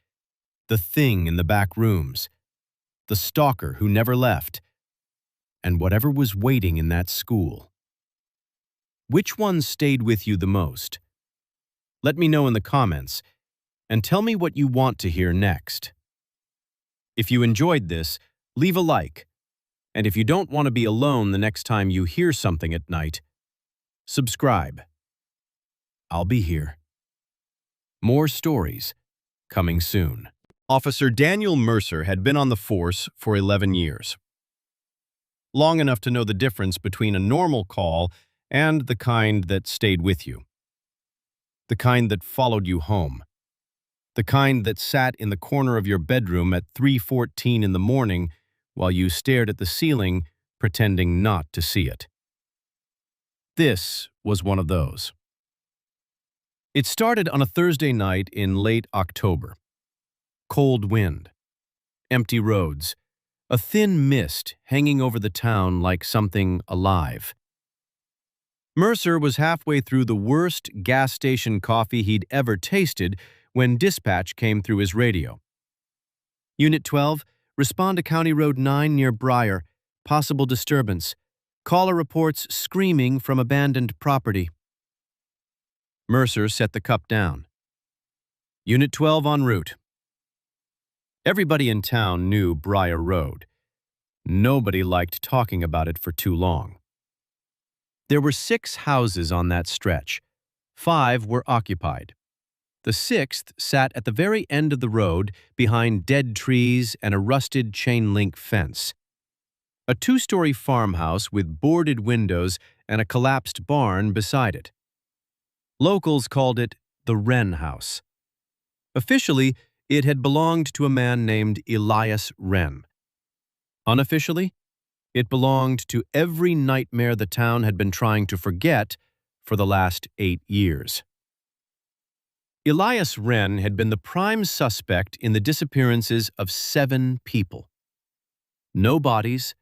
[SPEAKER 1] the thing in the back rooms, the stalker who never left, and whatever was waiting in that school. Which one stayed with you the most? Let me know in the comments, and tell me what you want to hear next. If you enjoyed this, leave a like. And if you don't want to be alone the next time you hear something at night, subscribe. I'll be here. More stories coming soon. Officer Daniel Mercer had been on the force for 11 years. Long enough to know the difference between a normal call and the kind that stayed with you. The kind that followed you home. The kind that sat in the corner of your bedroom at 3:14 in the morning while you stared at the ceiling, pretending not to see it. This was one of those. It started on a Thursday night in late October. Cold wind, empty roads, a thin mist hanging over the town like something alive. Mercer was halfway through the worst gas station coffee he'd ever tasted when dispatch came through his radio. Unit 12, respond to County Road 9 near Briar. Possible disturbance. Caller reports screaming from abandoned property. Mercer set the cup down. Unit 12 en route. Everybody in town knew Briar Road. Nobody liked talking about it for too long. There were 6 houses on that stretch. 5 were occupied. The 6th sat at the very end of the road behind dead trees and a rusted chain-link fence. a two-story farmhouse with boarded windows and a collapsed barn beside it. Locals called it the Wren House. Officially, it had belonged to a man named Elias Wren. Unofficially, it belonged to every nightmare the town had been trying to forget for the last 8 years. Elias Wren had been the prime suspect in the disappearances of 7 people. No bodies,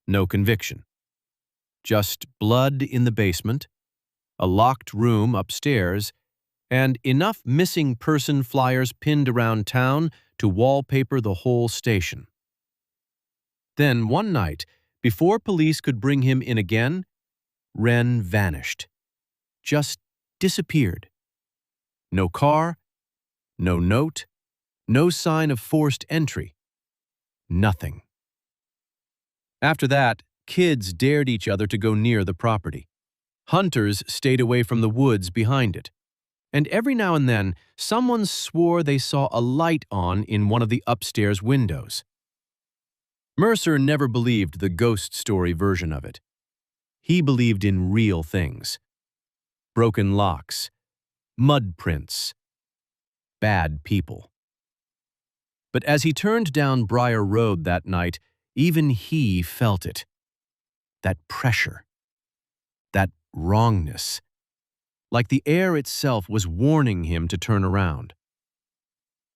[SPEAKER 1] no conviction. Just blood in the basement, a locked room upstairs, and enough missing person flyers pinned around town to wallpaper the whole station. Then one night, before police could bring him in again, Wren vanished. Just disappeared. No car, no note, no sign of forced entry. Nothing. After that, kids dared each other to go near the property. Hunters stayed away from the woods behind it. And every now and then, someone swore they saw a light on in one of the upstairs windows. Mercer never believed the ghost story version of it. He believed in real things. Broken locks, mud prints, bad people. But as he turned down Briar Road that night, even he felt it. That pressure. That wrongness. Like the air itself was warning him to turn around.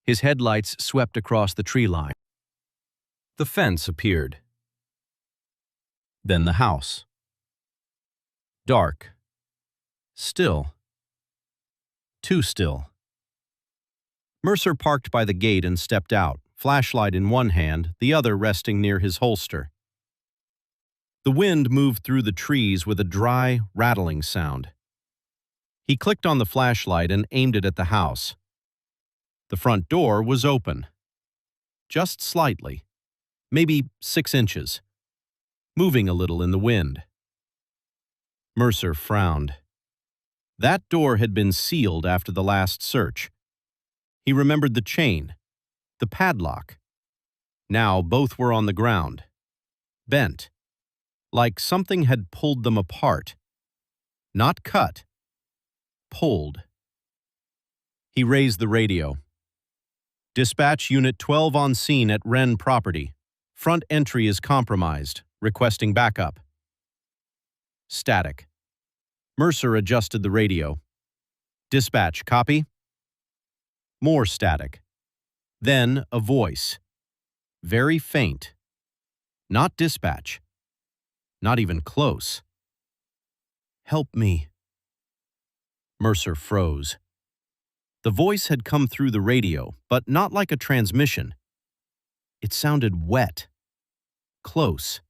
[SPEAKER 1] His headlights swept across the tree line. The fence appeared. Then the house. Dark. Still. Too still. Mercer parked by the gate and stepped out, flashlight in one hand, the other resting near his holster. The wind moved through the trees with a dry, rattling sound. He clicked on the flashlight and aimed it at the house. The front door was open. Just slightly. Maybe 6 inches. Moving a little in the wind. Mercer frowned. That door had been sealed after the last search. He remembered the chain, the padlock. Now both were on the ground. Bent. Like something had pulled them apart. Not cut. Pulled. He raised the radio. Dispatch Unit 12 on scene at Wren property. Front entry is compromised. Requesting backup. Static. Mercer adjusted the radio. Dispatch, copy? More static. Then a voice. Very faint. Not dispatch. Not even close. Help me. Mercer froze. The voice had come through the radio, but not like a transmission. It sounded wet. Close.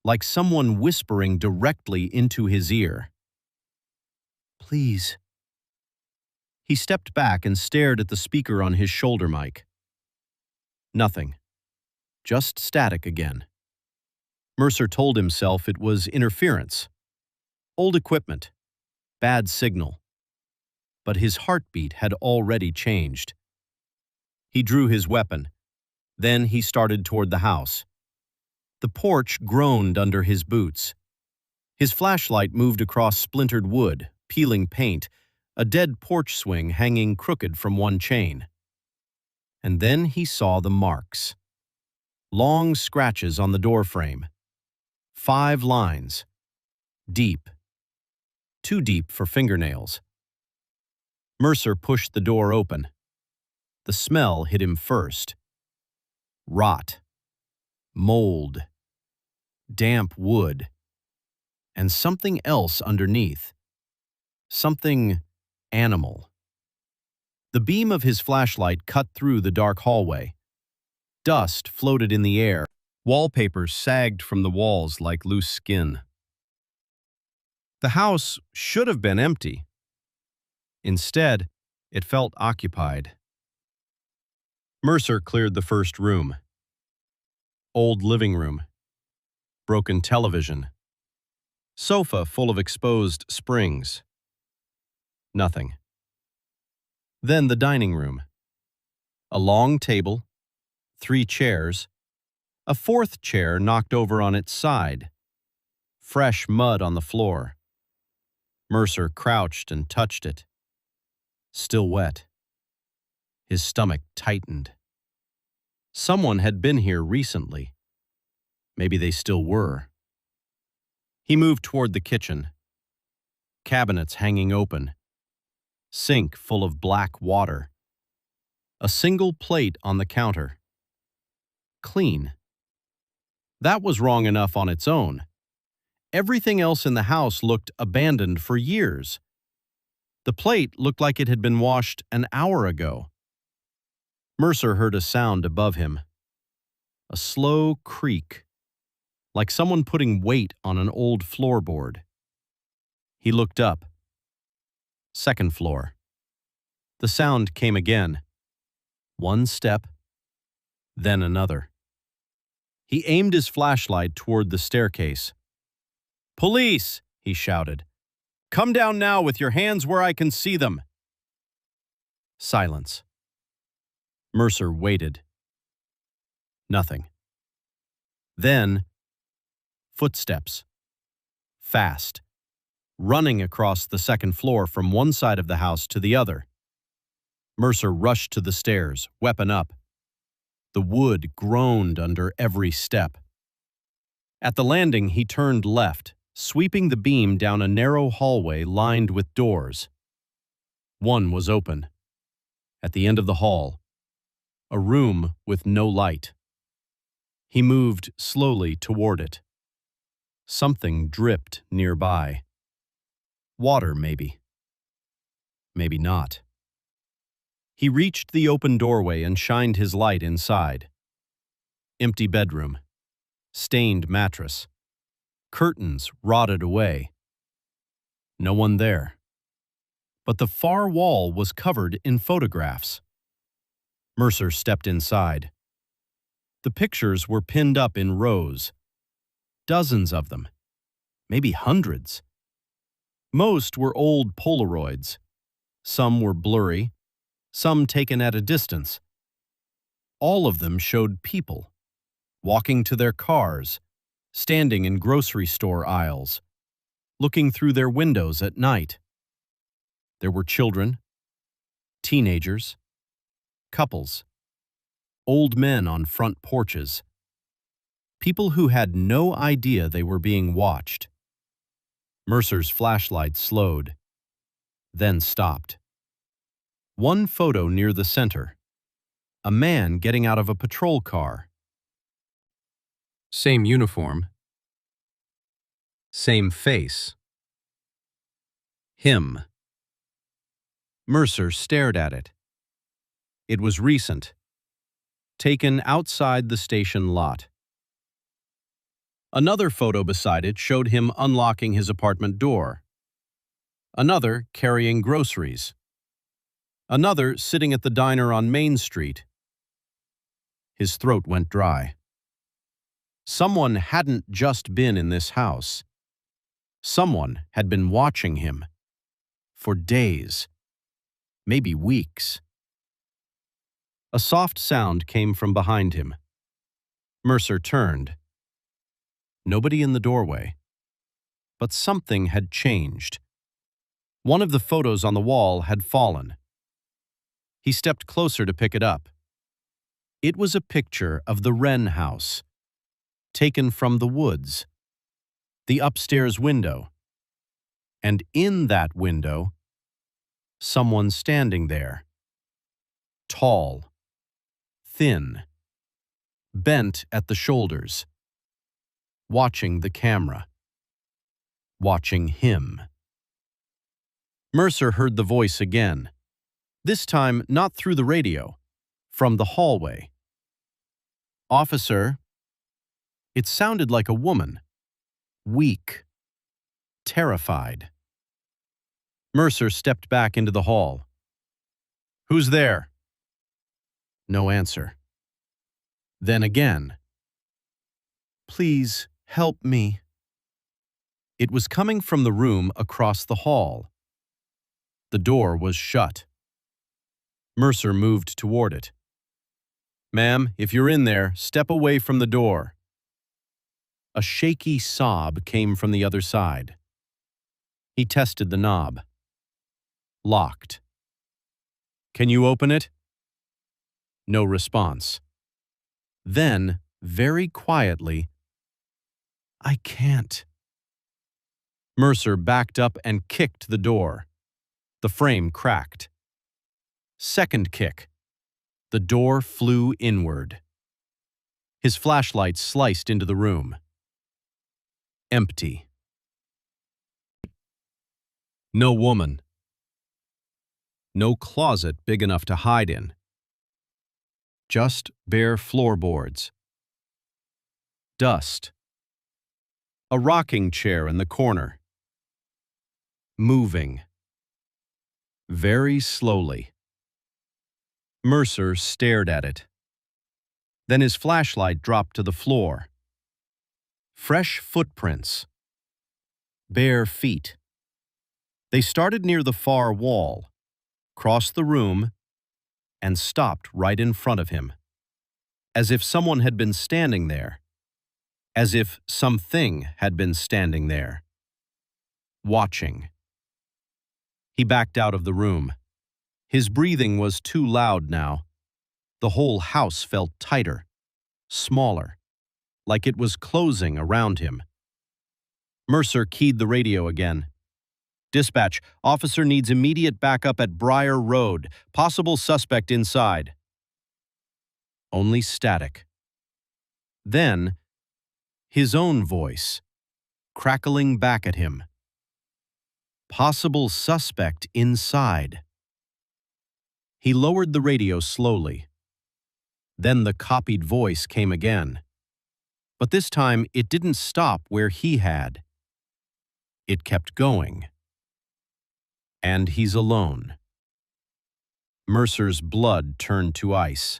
[SPEAKER 1] Like someone whispering directly into his ear. Please. He stepped back and stared at the speaker on his shoulder mic. Nothing. Just static again. Mercer told himself it was interference. Old equipment. Bad signal. But his heartbeat had already changed. He drew his weapon. Then he started toward the house. The porch groaned under his boots. His flashlight moved across splintered wood, peeling paint, a dead porch swing hanging crooked from one chain. And then he saw the marks. Long scratches on the doorframe. 5 lines. Deep. Too deep for fingernails. Mercer pushed the door open. The smell hit him first. Rot. Mold. Damp wood. And something else underneath. Something animal. The beam of his flashlight cut through the dark hallway. Dust floated in the air. Wallpaper sagged from the walls like loose skin. The house should have been empty. Instead, it felt occupied. Mercer cleared the first room. Old living room. Broken television. Sofa full of exposed springs. Nothing. Then the dining room. A long table, 3 chairs, A fourth chair knocked over on its side. Fresh mud on the floor. Mercer crouched and touched it. Still wet. His stomach tightened. Someone had been here recently. Maybe they still were. He moved toward the kitchen. Cabinets hanging open. Sink full of black water. A single plate on the counter. Clean. That was wrong enough on its own. Everything else in the house looked abandoned for years. The plate looked like it had been washed an hour ago. Mercer heard a sound above him. A slow creak, like someone putting weight on an old floorboard. He looked up. Second floor. The sound came again. One step, then another. He aimed his flashlight toward the staircase. "Police!" he shouted. "Come down now with your hands where I can see them." Silence. Mercer waited. Nothing. Then, footsteps. Fast. Running across the second floor from one side of the house to the other. Mercer rushed to the stairs, weapon up. The wood groaned under every step. At the landing, he turned left, sweeping the beam down a narrow hallway lined with doors. One was open. At the end of the hall, a room with no light. He moved slowly toward it. Something dripped nearby. Water, maybe. Maybe not. He reached the open doorway and shined his light inside. Empty bedroom. Stained mattress. Curtains rotted away. No one there. But the far wall was covered in photographs. Mercer stepped inside. The pictures were pinned up in rows. Dozens of them. Maybe hundreds. Most were old Polaroids. Some were blurry. Some taken at a distance. All of them showed people, walking to their cars, standing in grocery store aisles, looking through their windows at night. There were children, teenagers, couples, old men on front porches, people who had no idea they were being watched. Mercer's flashlight slowed, then stopped. One photo near the center. A man getting out of a patrol car. Same uniform. Same face. Him. Mercer stared at it. It was recent. Taken outside the station lot. Another photo beside it showed him unlocking his apartment door. Another carrying groceries. Another sitting at the diner on Main Street. His throat went dry. Someone hadn't just been in this house. Someone had been watching him. For days. Maybe weeks. A soft sound came from behind him. Mercer turned. Nobody in the doorway. But something had changed. One of the photos on the wall had fallen. He stepped closer to pick it up. It was a picture of the Wren house, taken from the woods, the upstairs window. And in that window, someone standing there. Tall, thin, bent at the shoulders, watching the camera, watching him. Mercer heard the voice again. This time, not through the radio, from the hallway. "Officer." It sounded like a woman. Weak. Terrified. Mercer stepped back into the hall. "Who's there?" No answer. Then again. "Please, help me." It was coming from the room across the hall. The door was shut. Mercer moved toward it. Ma'am, if you're in there, step away from the door. A shaky sob came from the other side. He tested the knob. Locked. Can you open it? No response. Then, very quietly, I can't. Mercer backed up and kicked the door. The frame cracked. Second kick. The door flew inward. His flashlight sliced into the room. Empty. No woman. No closet big enough to hide in. Just bare floorboards. Dust. A rocking chair in the corner. Moving. Very slowly. Mercer stared at it. Then his flashlight dropped to the floor. Fresh footprints. Bare feet. They started near the far wall, crossed the room, and stopped right in front of him. As if someone had been standing there. As if something had been standing there. Watching. He backed out of the room. His breathing was too loud now. The whole house felt tighter, smaller, like it was closing around him. Mercer keyed the radio again. Dispatch, officer needs immediate backup at Briar Road. Possible suspect inside. Only static. Then, his own voice, crackling back at him. Possible suspect inside. He lowered the radio slowly. Then the copied voice came again. But this time it didn't stop where he had. It kept going. And he's alone. Mercer's blood turned to ice.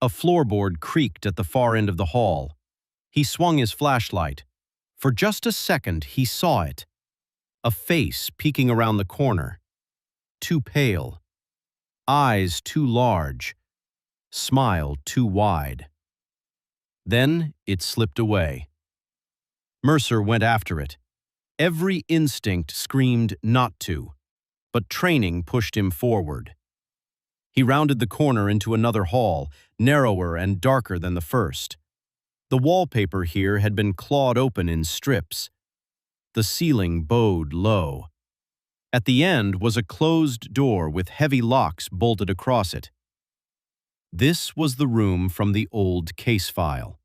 [SPEAKER 1] A floorboard creaked at the far end of the hall. He swung his flashlight. For just a second, he saw it. A face peeking around the corner. Too pale. Eyes too large. Smile too wide. Then it slipped away. Mercer went after it. Every instinct screamed not to, but training pushed him forward. He rounded the corner into another hall, narrower and darker than the first. The wallpaper here had been clawed open in strips. The ceiling bowed low. At the end was a closed door with heavy locks bolted across it. This was the room from the old case file.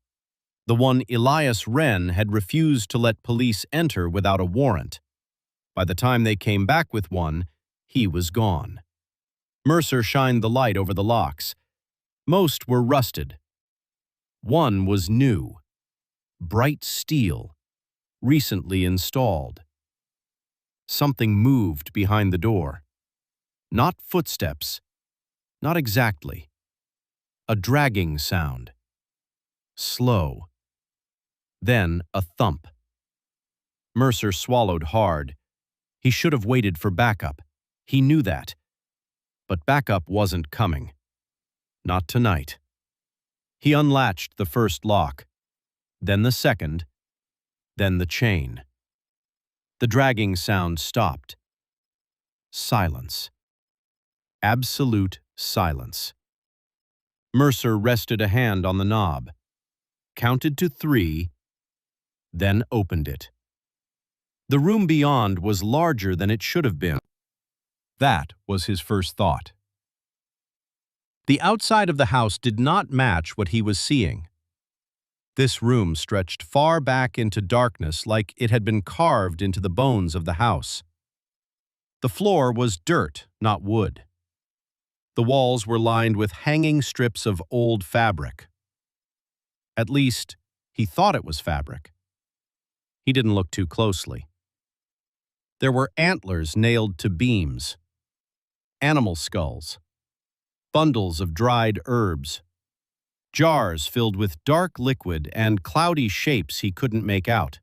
[SPEAKER 1] The one Elias Wren had refused to let police enter without a warrant. By the time they came back with one, he was gone. Mercer shined the light over the locks. Most were rusted. One was new, bright steel, recently installed. Something moved behind the door. Not footsteps, not exactly. A dragging sound. Slow. Then a thump. Mercer swallowed hard. He should have waited for backup. He knew that. But backup wasn't coming. Not tonight. He unlatched the first lock, then the second, then the chain. The dragging sound stopped. Silence. Absolute silence. Mercer rested a hand on the knob, counted to 3, then opened it. The room beyond was larger than it should have been. That was his first thought. The outside of the house did not match what he was seeing. This room stretched far back into darkness like it had been carved into the bones of the house. The floor was dirt, not wood. The walls were lined with hanging strips of old fabric. At least, he thought it was fabric. He didn't look too closely. There were antlers nailed to beams, animal skulls, bundles of dried herbs, jars filled with dark liquid and cloudy shapes he couldn't make out.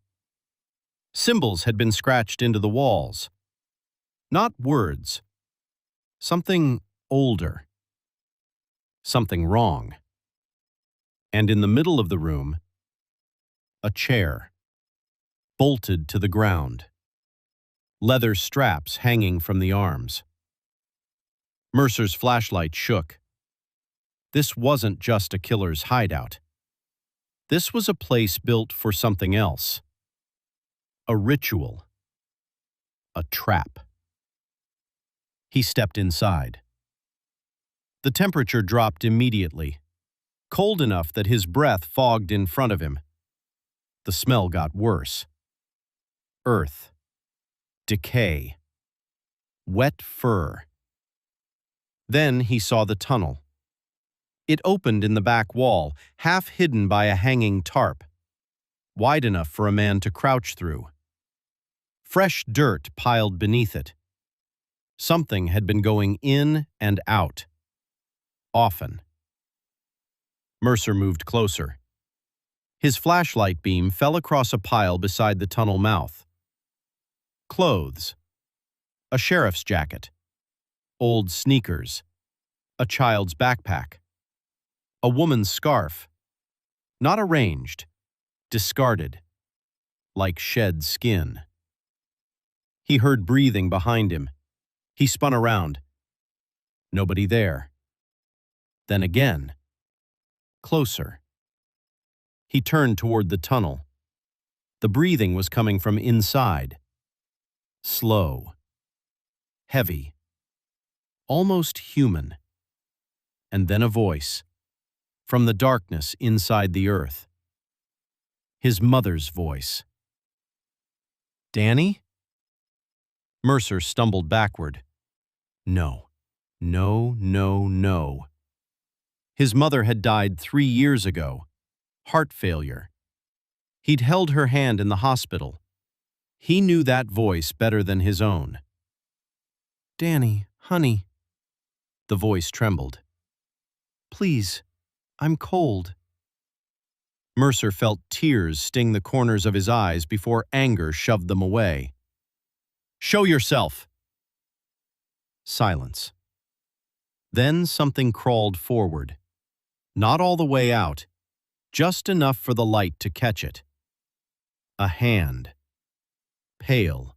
[SPEAKER 1] Symbols had been scratched into the walls. Not words. Something older. Something wrong. And in the middle of the room, a chair, bolted to the ground, leather straps hanging from the arms. Mercer's flashlight shook. This wasn't just a killer's hideout. This was a place built for something else. A ritual. A trap. He stepped inside. The temperature dropped immediately, cold enough that his breath fogged in front of him. The smell got worse. Earth. Decay. Wet fur. Then he saw the tunnel. It opened in the back wall, half hidden by a hanging tarp, wide enough for a man to crouch through. Fresh dirt piled beneath it. Something had been going in and out. Often. Mercer moved closer. His flashlight beam fell across a pile beside the tunnel mouth. Clothes. A sheriff's jacket. Old sneakers. A child's backpack. A woman's scarf. Not arranged. Discarded. Like shed skin. He heard breathing behind him. He spun around. Nobody there. Then again. Closer. He turned toward the tunnel. The breathing was coming from inside. Slow. Heavy. Almost human. And then a voice. From the darkness inside the earth. His mother's voice. Danny? Mercer stumbled backward. No. No, no, no. His mother had died 3 years ago. Heart failure. He'd held her hand in the hospital. He knew that voice better than his own. Danny, honey. The voice trembled. Please, I'm cold. Mercer felt tears sting the corners of his eyes before anger shoved them away. Show yourself! Silence. Then something crawled forward. Not all the way out, just enough for the light to catch it. A hand. Pale.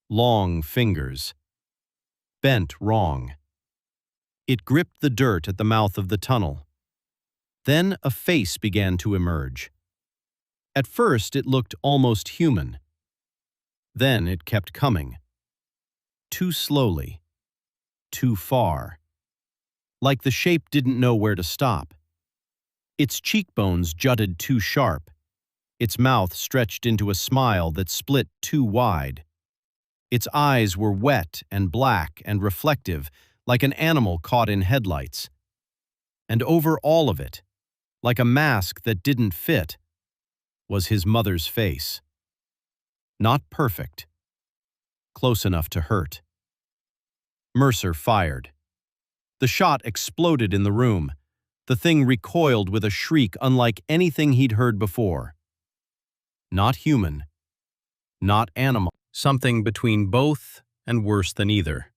[SPEAKER 1] Long fingers. Bent wrong. It gripped the dirt at the mouth of the tunnel. Then a face began to emerge. At first it looked almost human. Then it kept coming. Too slowly. Too far. Like the shape didn't know where to stop. Its cheekbones jutted too sharp. Its mouth stretched into a smile that split too wide. Its eyes were wet and black and reflective, like an animal caught in headlights. And over all of it, like a mask that didn't fit, was his mother's face. Not perfect. Close enough to hurt. Mercer fired. The shot exploded in the room. The thing recoiled with a shriek unlike anything he'd heard before. Not human. Not animal. Something between both and worse than either.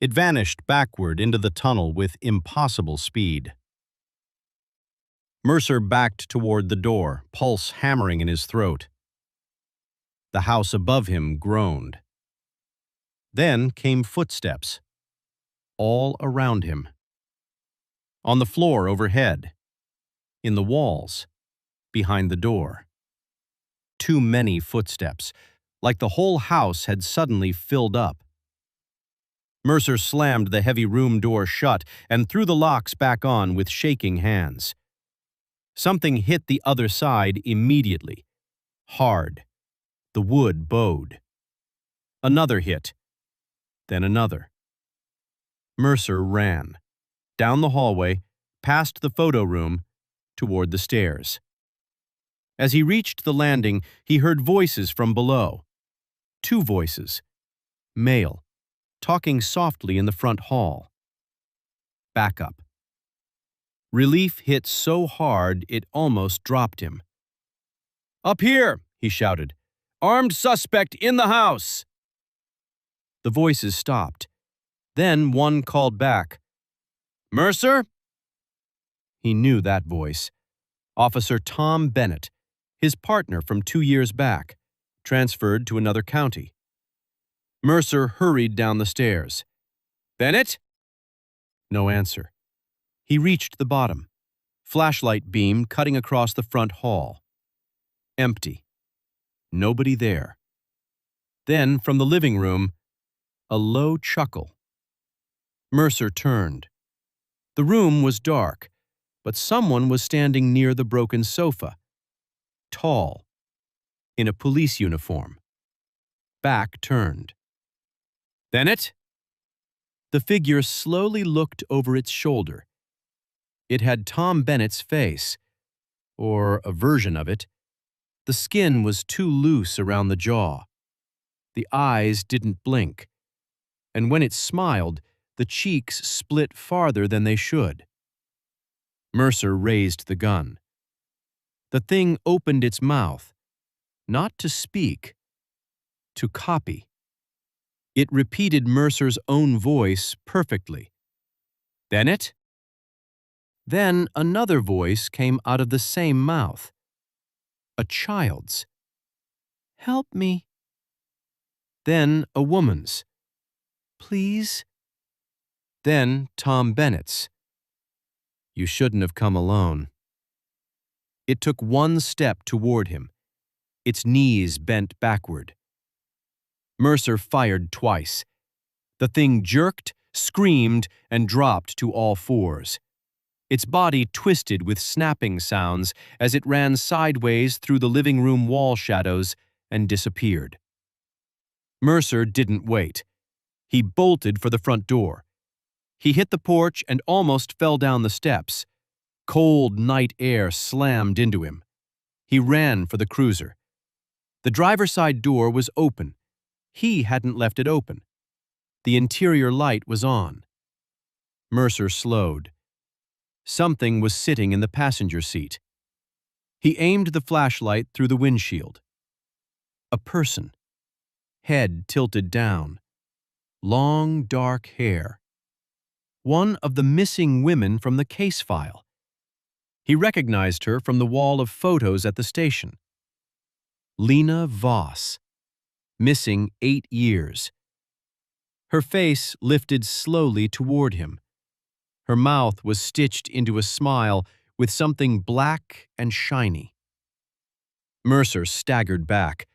[SPEAKER 1] It vanished backward into the tunnel with impossible speed. Mercer backed toward the door, pulse hammering in his throat. The house above him groaned. Then came footsteps. All around him. On the floor overhead. In the walls. Behind the door. Too many footsteps, like the whole house had suddenly filled up. Mercer slammed the heavy room door shut and threw the locks back on with shaking hands. Something hit the other side immediately. Hard. The wood bowed. Another hit. Then another. Mercer ran. Down the hallway, past the photo room, toward the stairs. As he reached the landing, he heard voices from below. 2 voices. Male. Talking softly in the front hall. Back up. Relief hit so hard it almost dropped him. "Up here!" he shouted. "Armed suspect in the house!" The voices stopped. Then one called back. "Mercer?" He knew that voice. Officer Tom Bennett, his partner from 2 years back, transferred to another county. Mercer hurried down the stairs. "Bennett?" No answer. He reached the bottom. Flashlight beam cutting across the front hall. Empty. Nobody there. Then, from the living room, a low chuckle. Mercer turned. The room was dark, but someone was standing near the broken sofa. Tall. In a police uniform. Back turned. "Bennett?" The figure slowly looked over its shoulder. It had Tom Bennett's face, or a version of it. The skin was too loose around the jaw. The eyes didn't blink, and when it smiled, the cheeks split farther than they should. Mercer raised the gun. The thing opened its mouth, not to speak, to copy. It repeated Mercer's own voice perfectly. "Bennett?" Then another voice came out of the same mouth. A child's. "Help me." Then a woman's. "Please." Then Tom Bennett's. "You shouldn't have come alone." It took one step toward him. Its knees bent backward. Mercer fired twice. The thing jerked, screamed, and dropped to all fours. Its body twisted with snapping sounds as it ran sideways through the living room wall shadows and disappeared. Mercer didn't wait. He bolted for the front door. He hit the porch and almost fell down the steps. Cold night air slammed into him. He ran for the cruiser. The driver's side door was open. He hadn't left it open. The interior light was on. Mercer slowed. Something was sitting in the passenger seat. He aimed the flashlight through the windshield. A person. Head tilted down. Long, dark hair. One of the missing women from the case file. He recognized her from the wall of photos at the station. Lena Voss. Missing 8 years. Her face lifted slowly toward him. Her mouth was stitched into a smile with something black and shiny. Mercer staggered back,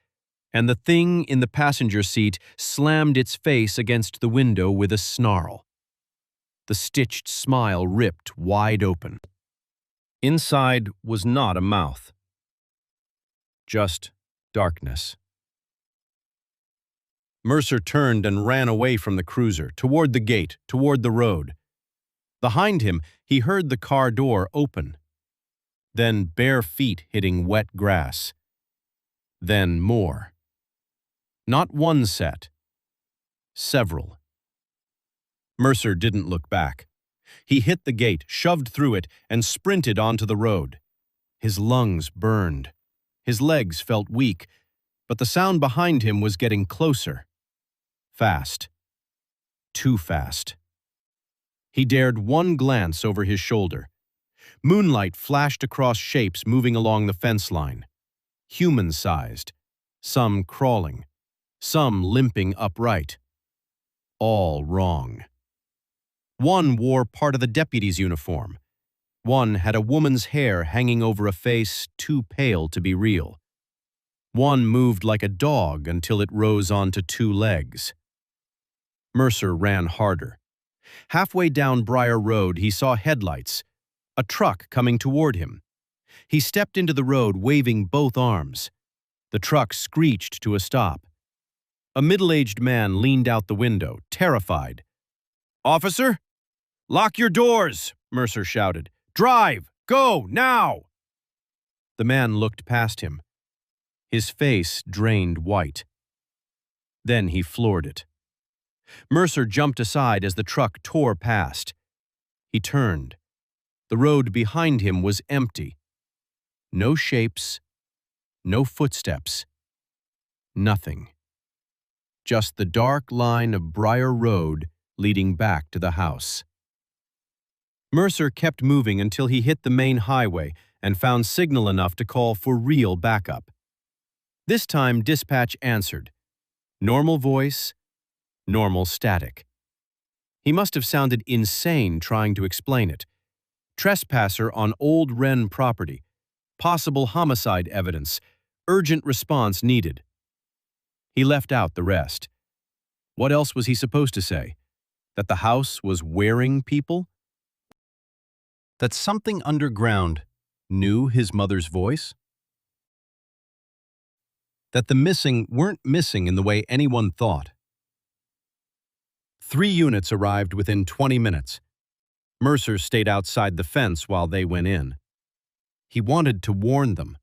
[SPEAKER 1] and the thing in the passenger seat slammed its face against the window with a snarl. The stitched smile ripped wide open. Inside was not a mouth. Just darkness. Mercer turned and ran away from the cruiser, toward the gate, toward the road. Behind him, he heard the car door open. Then bare feet hitting wet grass. Then more. Not one set. Several. Mercer didn't look back. He hit the gate, shoved through it, and sprinted onto the road. His lungs burned. His legs felt weak, but the sound behind him was getting closer. Fast. Too fast. He dared one glance over his shoulder. Moonlight flashed across shapes moving along the fence line. Human-sized. Some crawling. Some limping upright. All wrong. One wore part of the deputy's uniform. One had a woman's hair hanging over a face too pale to be real. One moved like a dog until it rose onto 2 legs. Mercer ran harder. Halfway down Briar Road, he saw headlights. A truck coming toward him. He stepped into the road, waving both arms. The truck screeched to a stop. A middle-aged man leaned out the window, terrified. "Officer? Lock your doors!" Mercer shouted. "Drive! Go, now!" The man looked past him. His face drained white. Then he floored it. Mercer jumped aside as the truck tore past. He turned. The road behind him was empty. No shapes, no footsteps, nothing. Just the dark line of Briar Road leading back to the house. Mercer kept moving until he hit the main highway and found signal enough to call for real backup. This time, dispatch answered. Normal voice, normal static. He must have sounded insane trying to explain it. Trespasser on Old Wren property. Possible homicide evidence. Urgent response needed. He left out the rest. What else was he supposed to say? That the house was wearing people? That something underground knew his mother's voice? That the missing weren't missing in the way anyone thought? 3 units arrived within 20 minutes. Mercer stayed outside the fence while they went in. He wanted to warn them.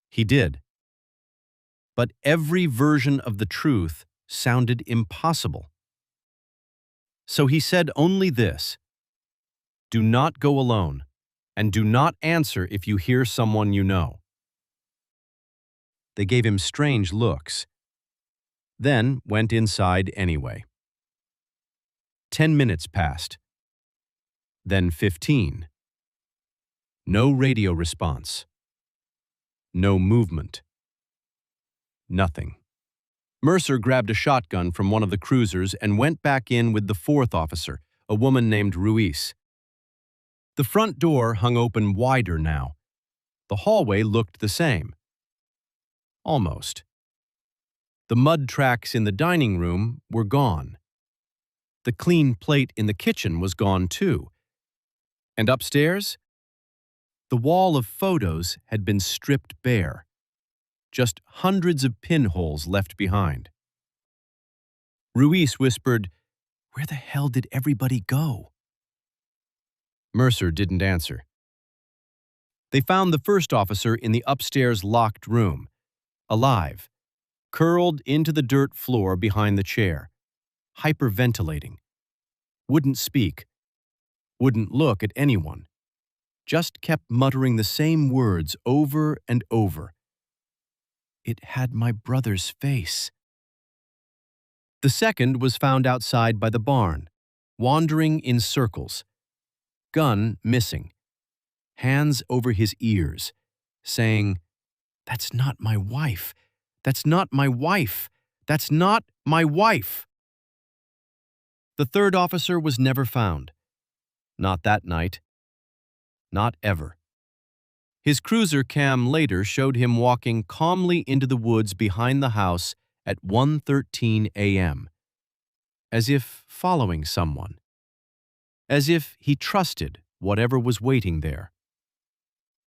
[SPEAKER 1] He did. But every version of the truth sounded impossible. So he said only this: do not go alone, and do not answer if you hear someone you know. They gave him strange looks, then went inside anyway. 10 minutes passed, then 15. No radio response. No movement. Nothing. Mercer grabbed a shotgun from one of the cruisers and went back in with the 4th officer, a woman named Ruiz. The front door hung open wider now. The hallway looked the same. Almost. The mud tracks in the dining room were gone. The clean plate in the kitchen was gone too. And upstairs? The wall of photos had been stripped bare. Just hundreds of pinholes left behind. Ruiz whispered, "Where the hell did everybody go?" Mercer didn't answer. They found the 1st officer in the upstairs locked room, alive, curled into the dirt floor behind the chair, hyperventilating. Wouldn't speak, wouldn't look at anyone, just kept muttering the same words over and over. It had my brother's face. The 2nd was found outside by the barn, wandering in circles. Gun missing. Hands over his ears, saying, "That's not my wife. That's not my wife. That's not my wife." The 3rd officer was never found. Not that night. Not ever. His cruiser cam later showed him walking calmly into the woods behind the house at 1:13 a.m., as if following someone. As if he trusted whatever was waiting there.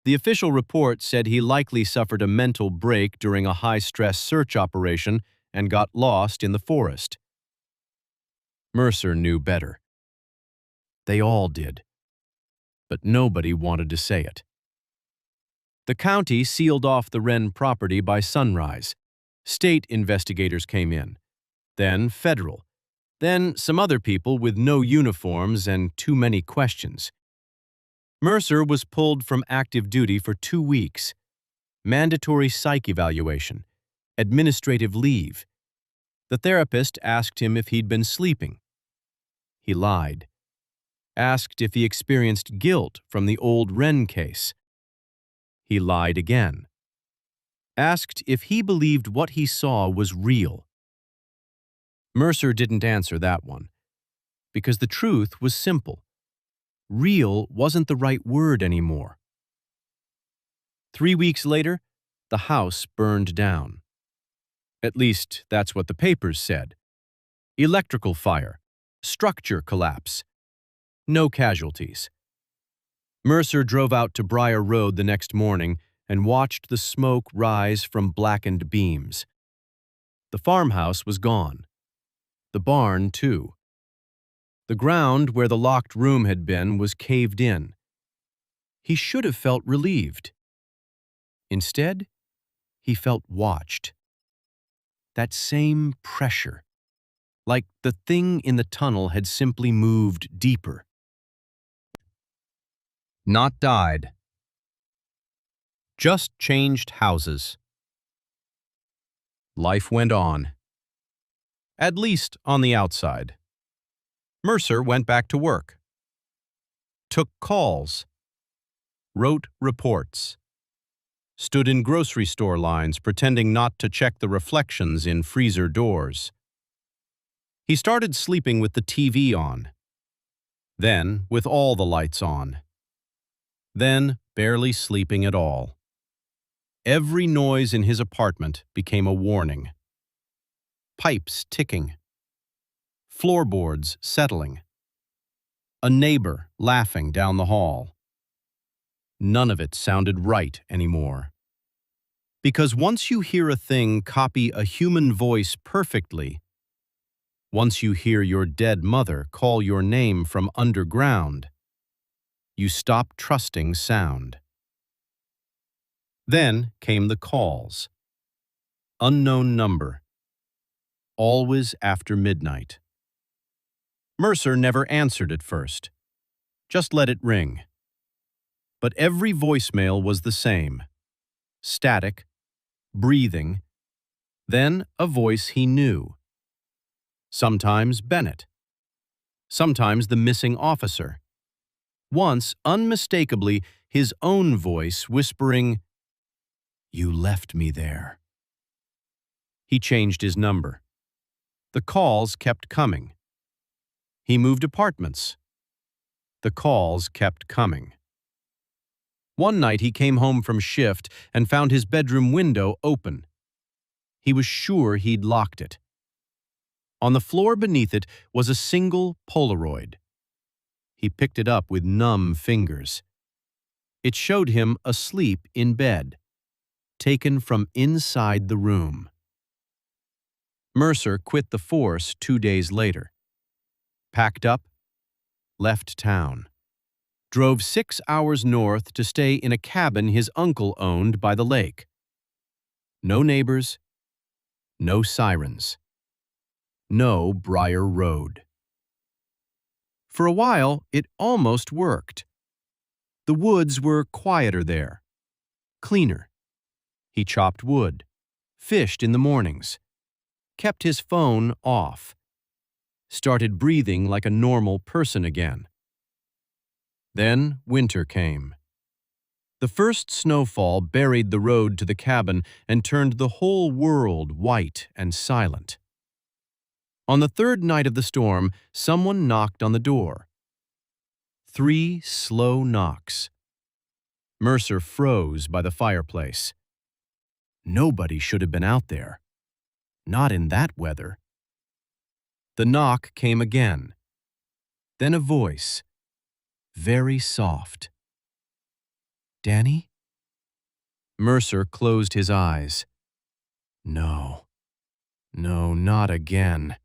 [SPEAKER 1] The official report said he likely suffered a mental break during a high-stress search operation and got lost in the forest. Mercer knew better. They all did. But nobody wanted to say it. The county sealed off the Wren property by sunrise. State investigators came in. Then federal. Then some other people with no uniforms and too many questions. Mercer was pulled from active duty for 2 weeks. Mandatory psych evaluation. Administrative leave. The therapist asked him if he'd been sleeping. He lied. Asked if he experienced guilt from the old Wren case. He lied again. Asked if he believed what he saw was real. Mercer didn't answer that one, because the truth was simple. Real wasn't the right word anymore. 3 weeks later, the house burned down. At least, that's what the papers said. Electrical fire, structure collapse. No casualties. Mercer drove out to Briar Road the next morning and watched the smoke rise from blackened beams. The farmhouse was gone. The barn, too. The ground where the locked room had been was caved in. He should have felt relieved. Instead, he felt watched. That same pressure, like the thing in the tunnel had simply moved deeper. Not died. Just changed houses. Life went on. At least on the outside. Mercer went back to work. took calls, wrote reports, stood in grocery store lines pretending not to check the reflections in freezer doors. He started sleeping with the TV on, then with all the lights on, then barely sleeping at all. Every noise in his apartment became a warning. Pipes ticking, floorboards settling, a neighbor laughing down the hall. None of it sounded right anymore. Because once you hear a thing copy a human voice perfectly, once you hear your dead mother call your name from underground, you stop trusting sound. Then came the calls. Unknown number. Always after midnight. Mercer never answered at first. Just let it ring. But every voicemail was the same. Static, breathing, then a voice he knew. Sometimes Bennett. Sometimes the missing officer. Once, unmistakably, his own voice whispering, "You left me there." He changed his number. The calls kept coming. He moved apartments. The calls kept coming. One night he came home from shift and found his bedroom window open. He was sure he'd locked it. On the floor beneath it was a single Polaroid. He picked it up with numb fingers. It showed him asleep in bed, taken from inside the room. Mercer quit the force 2 days later. Packed up, left town. Drove 6 hours north to stay in a cabin his uncle owned by the lake. No neighbors, no sirens, no Briar Road. For a while, it almost worked. The woods were quieter there, cleaner. He chopped wood, fished in the mornings, kept his phone off, started breathing like a normal person again. Then winter came. The first snowfall buried the road to the cabin and turned the whole world white and silent. On the third night of the storm, someone knocked on the door. 3 slow knocks. Mercer froze by the fireplace. Nobody should have been out there. Not in that weather. The knock came again. Then a voice, very soft. "Danny?" Mercer closed his eyes. No, not again.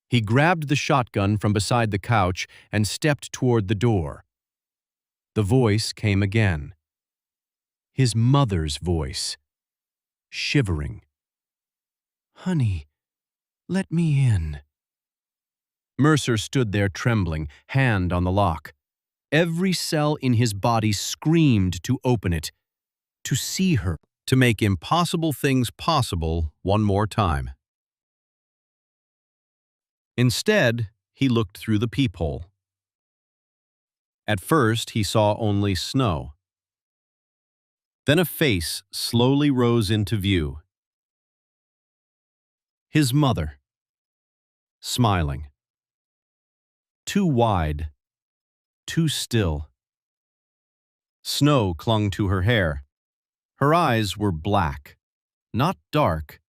[SPEAKER 1] He grabbed the shotgun from beside the couch and stepped toward the door. The voice came again. His mother's voice, shivering. "Honey, let me in." Mercer stood there trembling, hand on the lock. Every cell in his body screamed to open it, to see her, to make impossible things possible one more time. Instead, he looked through the peephole. At first, he saw only snow. Then a face slowly rose into view. His mother, smiling. Too wide, too still. Snow clung to her hair. Her eyes were black, not dark,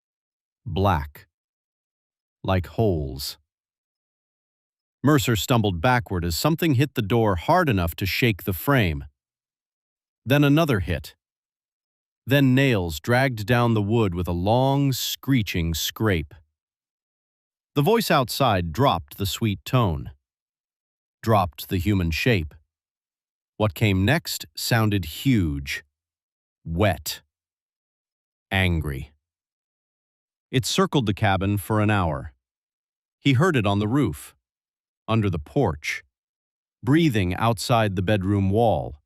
[SPEAKER 1] black, like holes. Mercer stumbled backward as something hit the door hard enough to shake the frame. Then another hit. Then nails dragged down the wood with a long, screeching scrape. The voice outside dropped the sweet tone, dropped the human shape. What came next sounded huge, wet, angry. It circled the cabin for an hour. He heard it on the roof, under the porch, breathing outside the bedroom wall.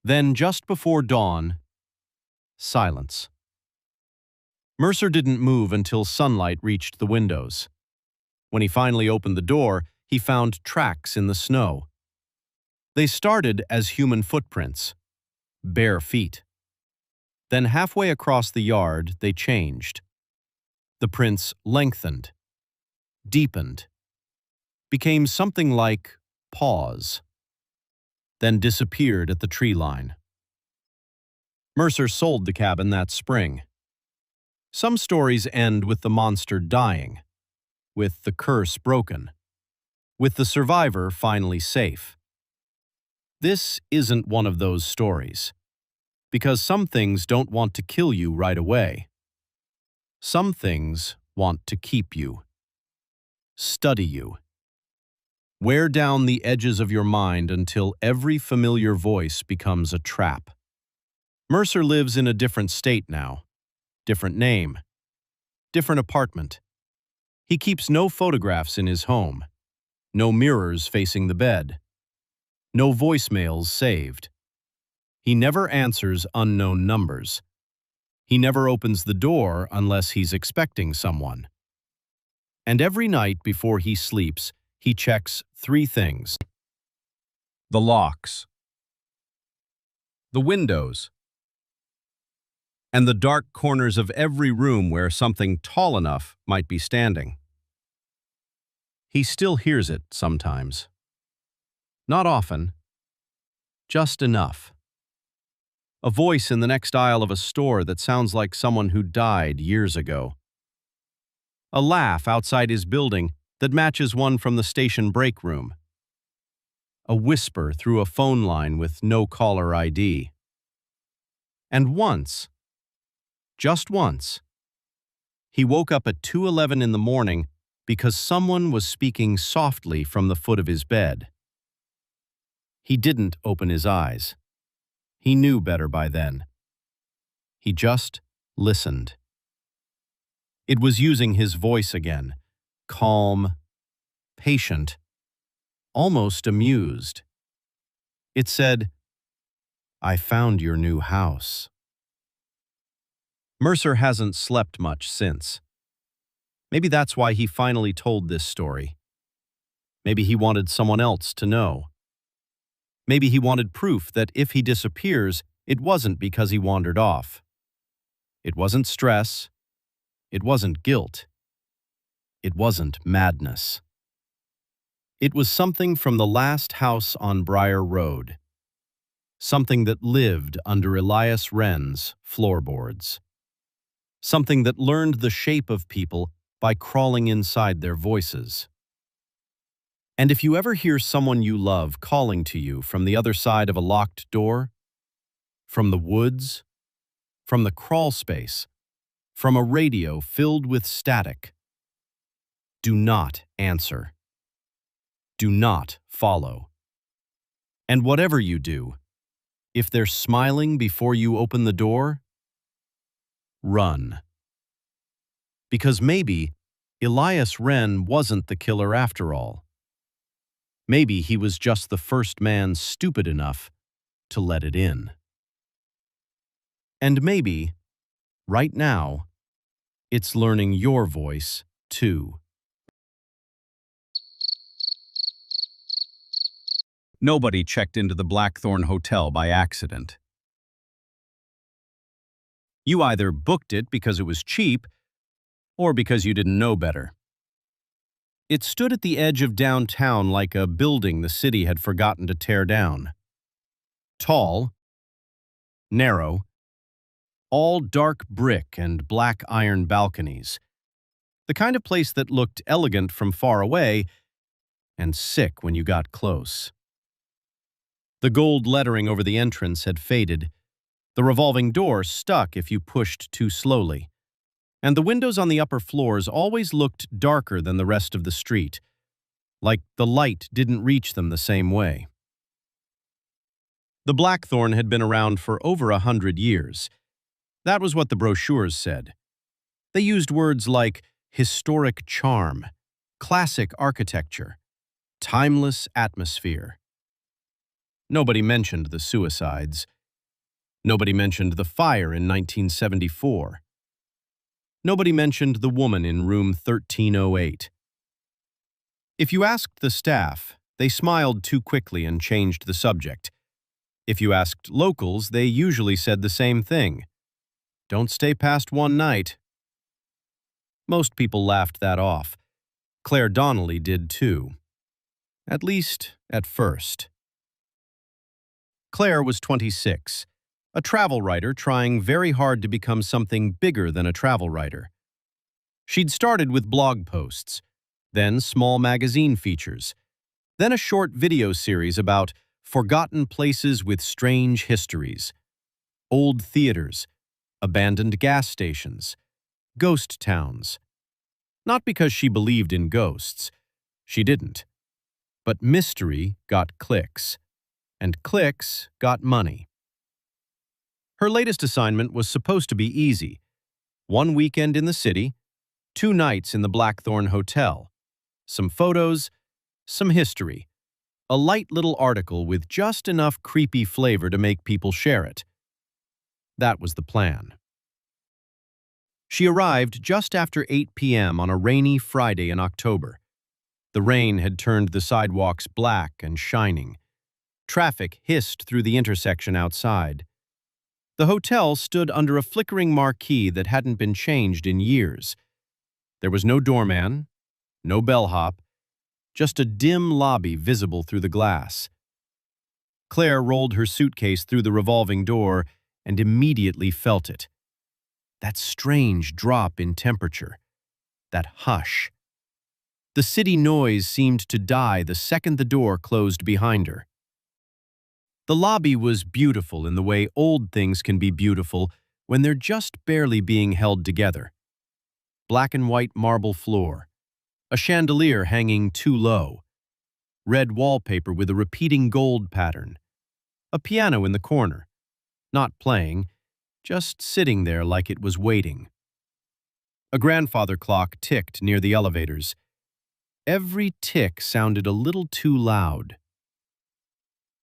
[SPEAKER 1] Then, just before dawn, silence. Mercer didn't move until sunlight reached the windows. When he finally opened the door, he found tracks in the snow. They started as human footprints, bare feet. Then halfway across the yard, they changed. The prints lengthened, deepened, became something like paws, then disappeared at the tree line. Mercer sold the cabin that spring. Some stories end with the monster dying, with the curse broken, with the survivor finally safe. This isn't one of those stories, because some things don't want to kill you right away. Some things want to keep you, study you, wear down the edges of your mind until every familiar voice becomes a trap. Mercer lives in a different state now, different name, different apartment. He keeps no photographs in his home, no mirrors facing the bed, no voicemails saved. He never answers unknown numbers. He never opens the door unless he's expecting someone. And every night before he sleeps, he checks 3 things: the locks, the windows, and the dark corners of every room where something tall enough might be standing. He still hears it sometimes. Not often, just enough. A voice in the next aisle of a store that sounds like someone who died years ago. A laugh outside his building that matches one from the station break room. A whisper through a phone line with no caller ID. And once, just once, he woke up at 2:11 in the morning because someone was speaking softly from the foot of his bed. He didn't open his eyes. He knew better by then. He just listened. It was using his voice again, calm, patient, almost amused. It said, "I found your new house." Mercer hasn't slept much since. Maybe that's why he finally told this story. Maybe he wanted someone else to know. Maybe he wanted proof that if he disappears, it wasn't because he wandered off. It wasn't stress. It wasn't guilt. It wasn't madness. It was something from the last house on Briar Road. Something that lived under Elias Wren's floorboards. Something that learned the shape of people by crawling inside their voices. And if you ever hear someone you love calling to you from the other side of a locked door, from the woods, from the crawl space, from a radio filled with static, do not answer. Do not follow. And whatever you do, if they're smiling before you open the door, run. Because maybe Elias Wren wasn't the killer after all. Maybe he was just the first man stupid enough to let it in. And maybe, right now, it's learning your voice, too. Nobody checked into the Blackthorn Hotel by accident. You either booked it because it was cheap or because you didn't know better. It stood at the edge of downtown like a building the city had forgotten to tear down. Tall, narrow, all dark brick and black iron balconies. The kind of place that looked elegant from far away and sick when you got close. The gold lettering over the entrance had faded. The revolving door stuck if you pushed too slowly. And the windows on the upper floors always looked darker than the rest of the street, like the light didn't reach them the same way. The Blackthorn had been around for over 100 years. That was what the brochures said. They used words like historic charm, classic architecture, timeless atmosphere. Nobody mentioned the suicides. Nobody mentioned the fire in 1974. Nobody mentioned the woman in room 1308. If you asked the staff, They smiled too quickly and changed the subject. If you asked locals, they usually said the same thing. Don't stay past one night. Most people laughed that off. Claire Donnelly did too. At least, at first. Claire was 26, a travel writer trying very hard to become something bigger than a travel writer. She'd started with blog posts, then small magazine features, then a short video series about forgotten places with strange histories, old theaters, abandoned gas stations, ghost towns. Not because she believed in ghosts. She didn't. But mystery got clicks, and clicks got money. Her latest assignment was supposed to be easy. 1 weekend in the city, 2 nights in the Blackthorn Hotel, some photos, some history, a light little article with just enough creepy flavor to make people share it. That was the plan. She arrived just after 8 p.m. on a rainy Friday in October. The rain had turned the sidewalks black and shining. Traffic hissed through the intersection outside. The hotel stood under a flickering marquee that hadn't been changed in years. There was no doorman, no bellhop, just a dim lobby visible through the glass. Claire rolled her suitcase through the revolving door and immediately felt it. That strange drop in temperature. That hush. The city noise seemed to die the second the door closed behind her. The lobby was beautiful in the way old things can be beautiful when they're just barely being held together. Black and white marble floor, a chandelier hanging too low, red wallpaper with a repeating gold pattern, a piano in the corner, not playing, just sitting there like it was waiting. A grandfather clock ticked near the elevators. Every tick sounded a little too loud.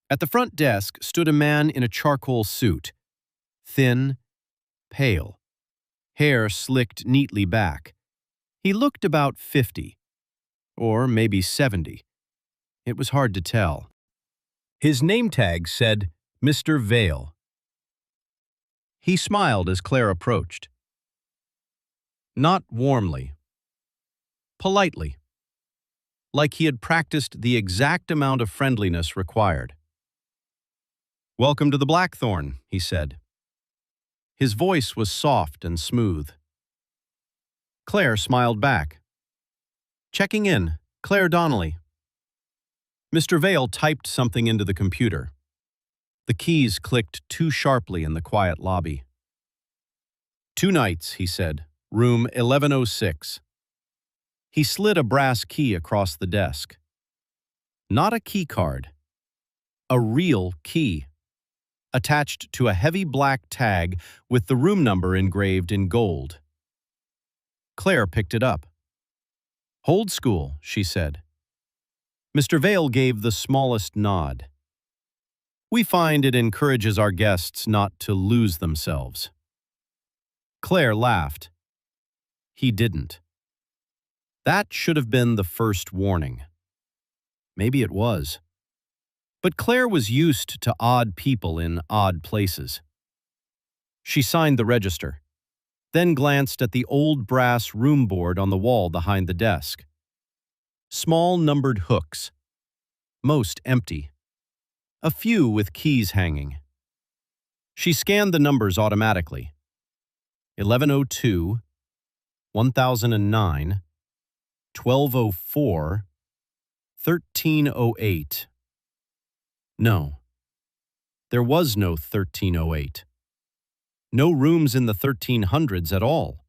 [SPEAKER 1] At the front desk stood a man in a charcoal suit, thin, pale, hair slicked neatly back. He looked about 50, or maybe 70. It was hard to tell. His name tag said, Mr. Vale. He smiled as Claire approached. Not warmly. Politely. Like he had practiced the exact amount of friendliness required. "Welcome to the Blackthorn," he said. His voice was soft and smooth. Claire smiled back. "Checking in, Claire Donnelly." Mr. Vale typed something into the computer. The keys clicked too sharply in the quiet lobby. "2 nights," he said. "Room 1106. He slid a brass key across the desk. Not a key card. A real key. Attached to a heavy black tag with the room number engraved in gold. Claire picked it up. "Old school," she said. Mr. Vale gave the smallest nod. "We find it encourages our guests not to lose themselves." Claire laughed. He didn't. That should have been the first warning. Maybe it was. But Claire was used to odd people in odd places. She signed the register, then glanced at the old brass room board on the wall behind the desk. Small numbered hooks, most empty. A few with keys hanging. She scanned the numbers automatically. 1102, 1009, 1204, 1308. No. There was no 1308. No rooms in the 1300s at all.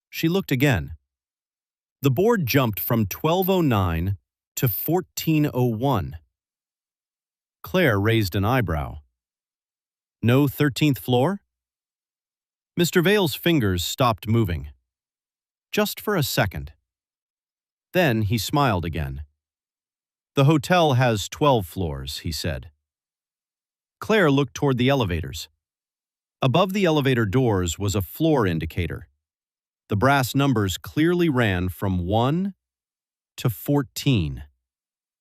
[SPEAKER 1] She looked again. The board jumped from 1209 to 1401. Claire raised an eyebrow. No 13th floor? Mr. Vale's fingers stopped moving. Just for a second. Then he smiled again. "The hotel has 12 floors," he said. Claire looked toward the elevators. Above the elevator doors was a floor indicator. The brass numbers clearly ran from 1 to 14.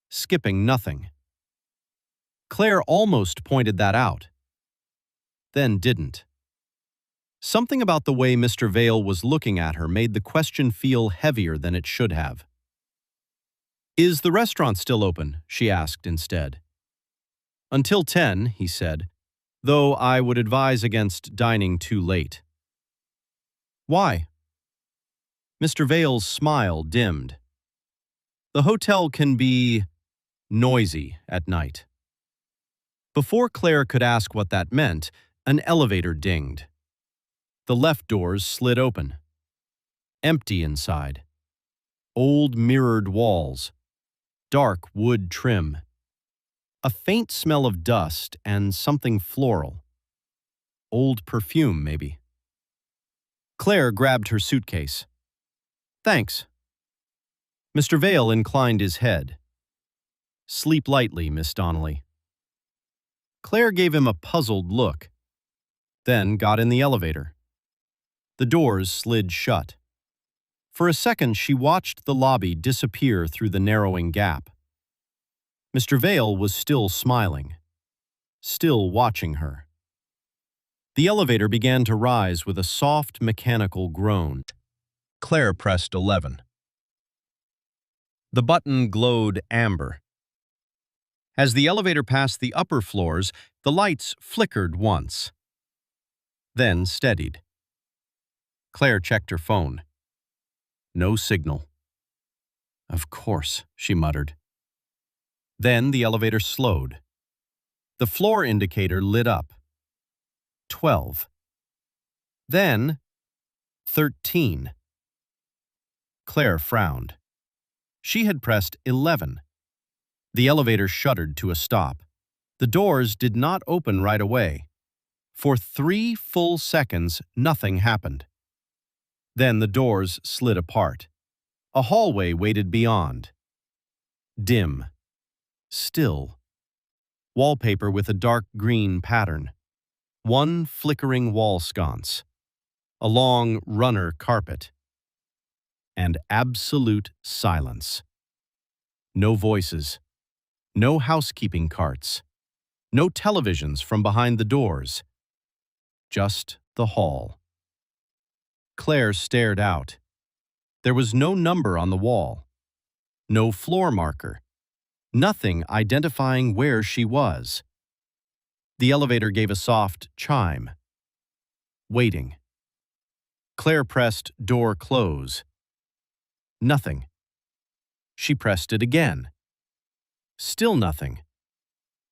[SPEAKER 1] skipping nothing. Claire almost pointed that out, then didn't. Something about the way Mr. Vale was looking at her made the question feel heavier than it should have. "Is the restaurant still open?" she asked instead. "Until 10, he said, "though I would advise against dining too late." "Why?" Mr. Vale's smile dimmed. "The hotel can be noisy at night." Before Claire could ask what that meant, an elevator dinged. The left doors slid open. Empty inside. Old mirrored walls. Dark wood trim. A faint smell of dust and something floral. Old perfume, maybe. Claire grabbed her suitcase. "Thanks." Mr. Vale inclined his head. "Sleep lightly, Miss Donnelly." Claire gave him a puzzled look, then got in the elevator. The doors slid shut. For a second, she watched the lobby disappear through the narrowing gap. Mr. Vale was still smiling, still watching her. The elevator began to rise with a soft, mechanical groan. Claire pressed 11. The button glowed amber. As the elevator passed the upper floors, the lights flickered once, then steadied. Claire checked her phone. No signal. "Of course," she muttered. Then the elevator slowed. The floor indicator lit up. 12. Then 13. Claire frowned. She had pressed 11. The elevator shuddered to a stop. The doors did not open right away. For 3 full seconds, nothing happened. Then the doors slid apart. A hallway waited beyond. Dim. Still. Wallpaper with a dark green pattern. One flickering wall sconce. A long runner carpet. And absolute silence. No voices. No housekeeping carts. No televisions from behind the doors. Just the hall. Claire stared out. There was no number on the wall. No floor marker. Nothing identifying where she was. The elevator gave a soft chime. Waiting. Claire pressed door close. Nothing. She pressed it again. Still nothing.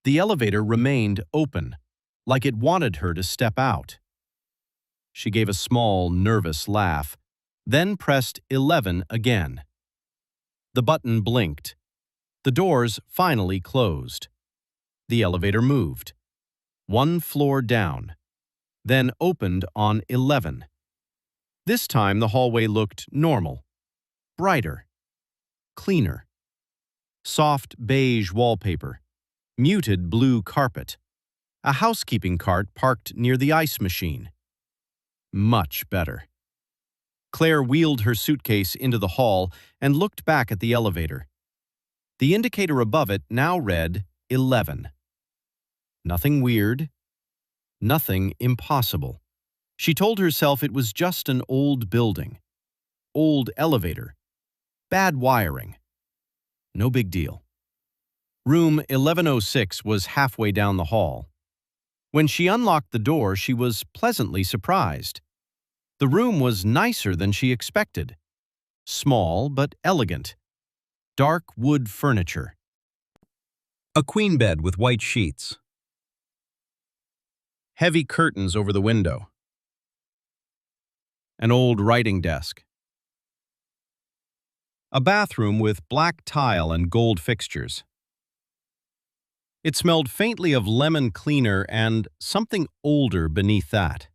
[SPEAKER 1] The elevator remained open, like it wanted her to step out. She gave a small, nervous laugh, then pressed 11 again. The button blinked. The doors finally closed. The elevator moved. 1 floor down, then opened on 11. This time the hallway looked normal, brighter, cleaner. Soft beige wallpaper, muted blue carpet, a housekeeping cart parked near the ice machine. Much better. Claire wheeled her suitcase into the hall and looked back at the elevator. The indicator above it now read 11. Nothing weird. Nothing impossible. She told herself it was just an old building. Old elevator. Bad wiring. No big deal. Room 1106 was halfway down the hall. When she unlocked the door, she was pleasantly surprised. The room was nicer than she expected. Small but elegant. Dark wood furniture. A queen bed with white sheets. Heavy curtains over the window. An old writing desk. A bathroom with black tile and gold fixtures. It smelled faintly of lemon cleaner and something older beneath that.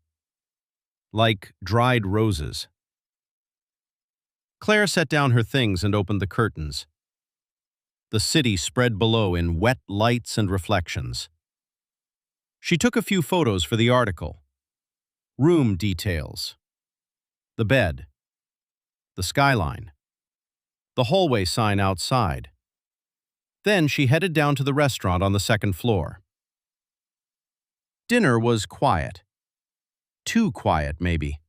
[SPEAKER 1] Like dried roses. Claire set down her things and opened the curtains. The city spread below in wet lights and reflections. She took a few photos for the article. Room details. The bed. The skyline. The hallway sign outside. Then she headed down to the restaurant on the second floor. Dinner was quiet. Too quiet, maybe.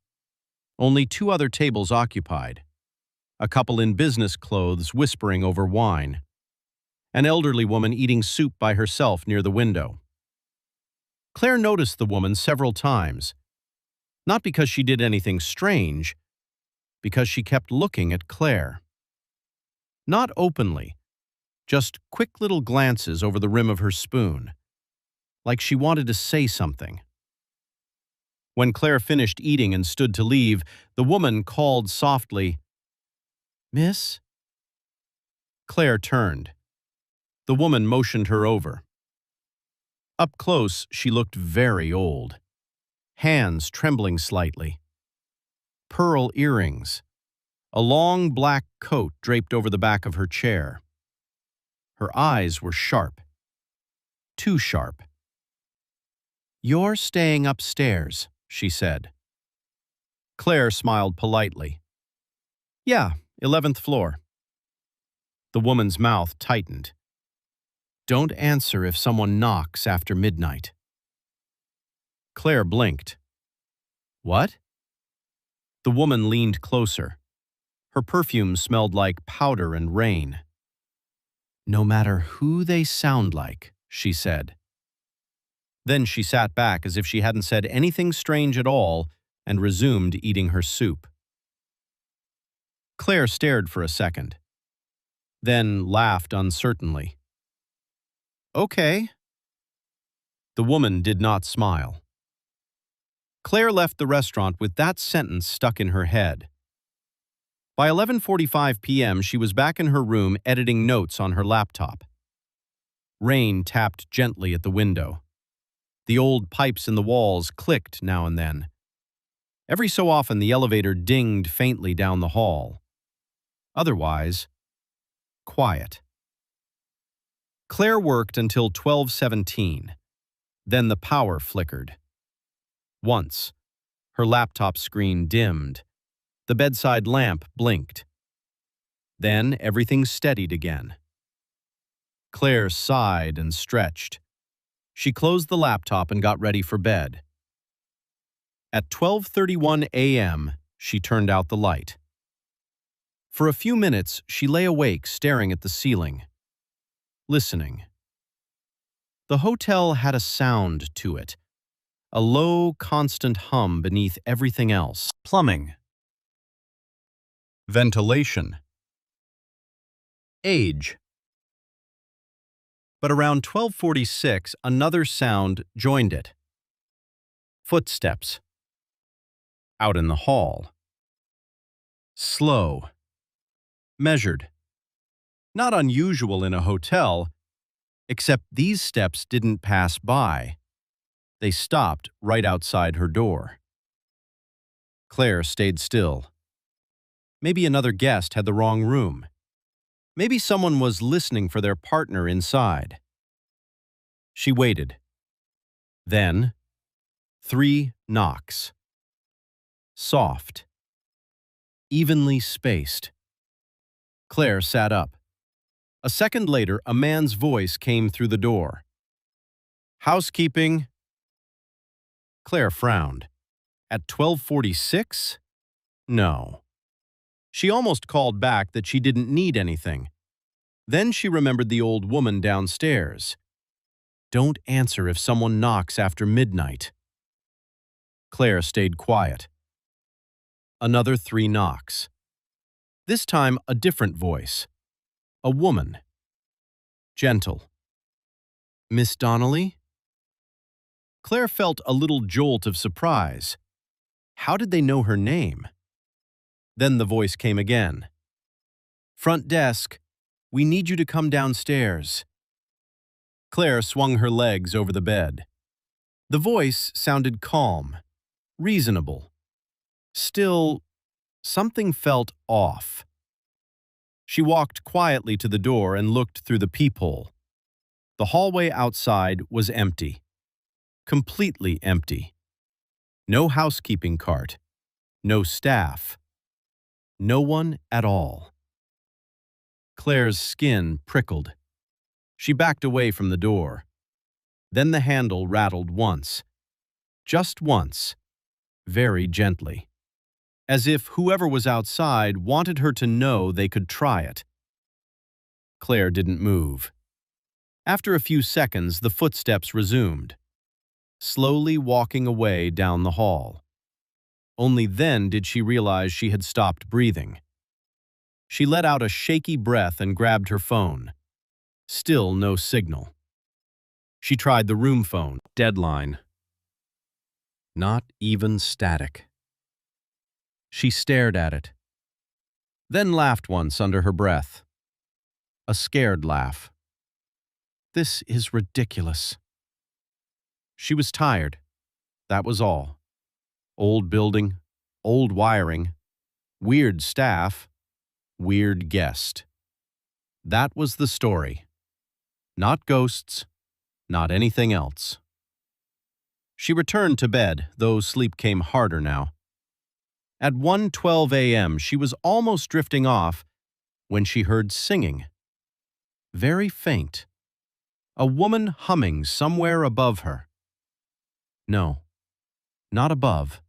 [SPEAKER 1] Only 2 other tables occupied. A couple in business clothes whispering over wine. An elderly woman eating soup by herself near the window. Claire noticed the woman several times, not because she did anything strange, because she kept looking at Claire. Not openly, just quick little glances over the rim of her spoon, like she wanted to say something. When Claire finished eating and stood to leave, the woman called softly, "Miss?" Claire turned. The woman motioned her over. Up close, she looked very old. Hands trembling slightly. Pearl earrings. A long black coat draped over the back of her chair. Her eyes were sharp. Too sharp. "You're staying upstairs," she said. Claire smiled politely. "Yeah, 11th floor." The woman's mouth tightened. "Don't answer if someone knocks after midnight." Claire blinked. "What?" The woman leaned closer. Her perfume smelled like powder and rain. "No matter who they sound like," she said. Then she sat back as if she hadn't said anything strange at all and resumed eating her soup. Claire stared for a second, then laughed uncertainly. "Okay." The woman did not smile. Claire left the restaurant with that sentence stuck in her head. By 11:45 p.m., she was back in her room editing notes on her laptop. Rain tapped gently at the window. The old pipes in the walls clicked now and then. Every so often, the elevator dinged faintly down the hall. Otherwise, quiet. Claire worked until 12:17. Then the power flickered. Once, her laptop screen dimmed. The bedside lamp blinked. Then everything steadied again. Claire sighed and stretched. She closed the laptop and got ready for bed. At 12:31 a.m., she turned out the light. For a few minutes, she lay awake staring at the ceiling, listening. The hotel had a sound to it, a low, constant hum beneath everything else. Plumbing. Ventilation. Age. But around 12:46, another sound joined it. Footsteps. Out in the hall. Slow. Measured. Not unusual in a hotel, except these steps didn't pass by. They stopped right outside her door. Claire stayed still. Maybe another guest had the wrong room. Maybe someone was listening for their partner inside. She waited. Then, 3 knocks. Soft. Evenly spaced. Claire sat up. A second later, a man's voice came through the door. "Housekeeping." Claire frowned. At 12:46? No. She almost called back that she didn't need anything. Then she remembered the old woman downstairs. "Don't answer if someone knocks after midnight." Claire stayed quiet. Another 3 knocks. This time a different voice. A woman. Gentle. "Miss Donnelly?" Claire felt a little jolt of surprise. How did they know her name? Then the voice came again. "Front desk, we need you to come downstairs." Claire swung her legs over the bed. The voice sounded calm, reasonable. Still, something felt off. She walked quietly to the door and looked through the peephole. The hallway outside was empty. Completely empty. No housekeeping cart. No staff. No one at all. Claire's skin prickled. She backed away from the door. Then the handle rattled once. Just once. Very gently. As if whoever was outside wanted her to know they could try it. Claire didn't move. After a few seconds, the footsteps resumed, slowly walking away down the hall. Only then did she realize she had stopped breathing. She let out a shaky breath and grabbed her phone. Still no signal. She tried the room phone. Deadline. Not even static. She stared at it, then laughed once under her breath. A scared laugh. This is ridiculous. She was tired. That was all. Old building, old wiring, weird staff, weird guest. That was the story. Not ghosts, not anything else. She returned to bed, though sleep came harder now. At 1:12 a.m., she was almost drifting off when she heard singing. Very faint. A woman humming somewhere above her. No, not above.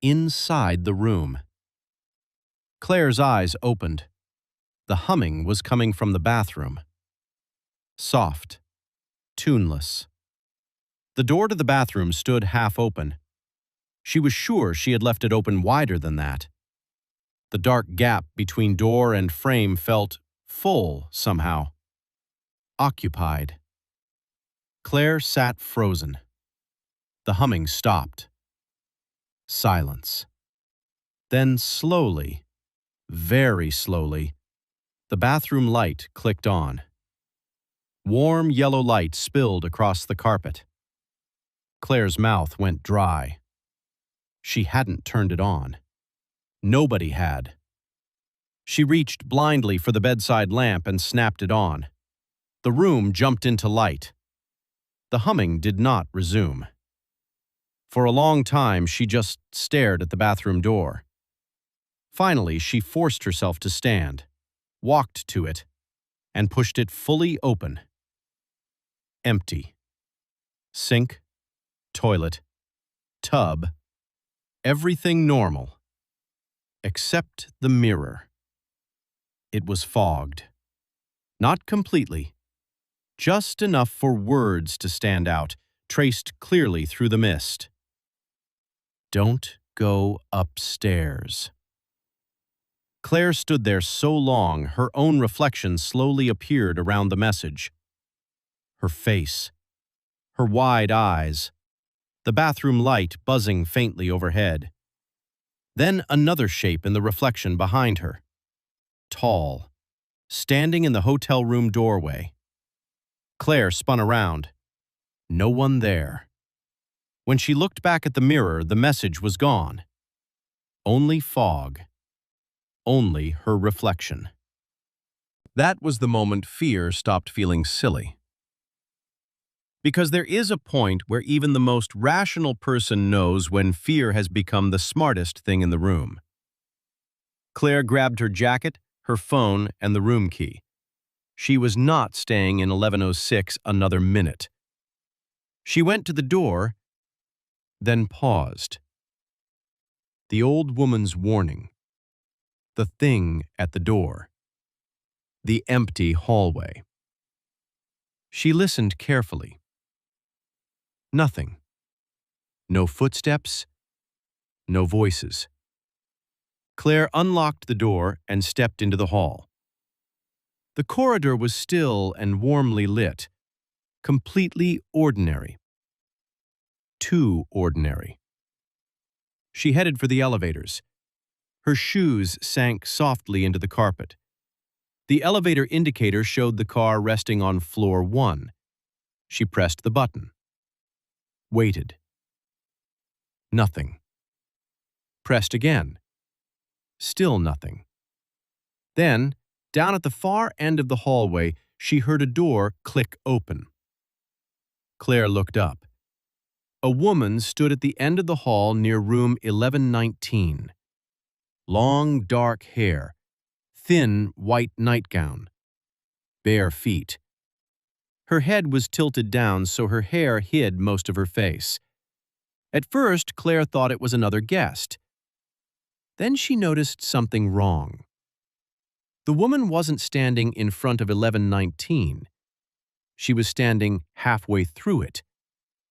[SPEAKER 1] Inside the room. Claire's eyes opened. The humming was coming from the bathroom. Soft, tuneless. The door to the bathroom stood half open. She was sure she had left it open wider than that. The dark gap between door and frame felt full somehow. Occupied. Claire sat frozen. The humming stopped. Silence. Then slowly, very slowly, the bathroom light clicked on. Warm yellow light spilled across the carpet. Claire's mouth went dry. She hadn't turned it on. Nobody had. She reached blindly for the bedside lamp and snapped it on. The room jumped into light. The humming did not resume. For a long time, she just stared at the bathroom door. Finally, she forced herself to stand, walked to it, and pushed it fully open. Empty. Sink, toilet, tub, everything normal. Except the mirror. It was fogged. Not completely. Just enough for words to stand out, traced clearly through the mist. Don't go upstairs. Claire stood there so long, her own reflection slowly appeared around the message. Her face. Her wide eyes. The bathroom light buzzing faintly overhead. Then another shape in the reflection behind her. Tall. Standing in the hotel room doorway. Claire spun around. No one there. When she looked back at the mirror, the message was gone. Only fog. Only her reflection. That was the moment fear stopped feeling silly. Because there is a point where even the most rational person knows when fear has become the smartest thing in the room. Claire grabbed her jacket, her phone, and the room key. She was not staying in 1106 another minute. She went to the door, then paused. The old woman's warning. The thing at the door. The empty hallway. She listened carefully. Nothing. No footsteps. No voices. Claire unlocked the door and stepped into the hall. The corridor was still and warmly lit, completely ordinary. Too ordinary. She headed for the elevators. Her shoes sank softly into the carpet. The elevator indicator showed the car resting on floor 1. She pressed the button. Waited. Nothing. Pressed again. Still nothing. Then, down at the far end of the hallway, she heard a door click open. Claire looked up. A woman stood at the end of the hall near room 1119. Long, dark hair, thin, white nightgown, bare feet, Her head was tilted down so her hair hid most of her face. At first, Claire thought it was another guest. Then she noticed something wrong. The woman wasn't standing in front of 1119. She was standing halfway through it,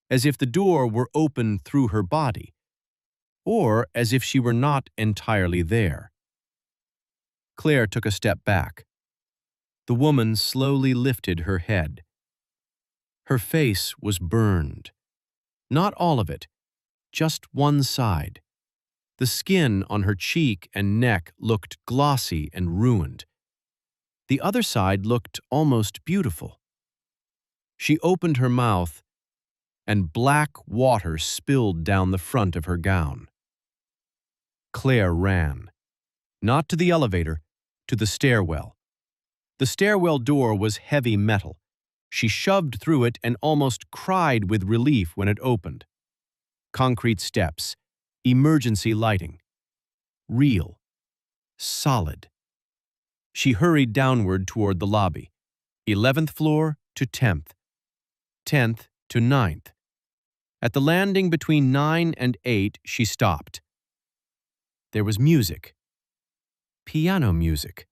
[SPEAKER 1] as if the door were open through her body, or as if she were not entirely there. Claire took a step back. The woman slowly lifted her head. Her face was burned. Not all of it, just one side. The skin on her cheek and neck looked glossy and ruined. The other side looked almost beautiful. She opened her mouth, and black water spilled down the front of her gown. Claire ran, not to the elevator, to the stairwell. The stairwell door was heavy metal. She shoved through it and almost cried with relief when it opened. Concrete steps, emergency lighting. Real. Solid. She hurried downward toward the lobby, 11th floor to 10th, 10th to 9th. At the landing between 9 and 8, she stopped. There was music. Piano music.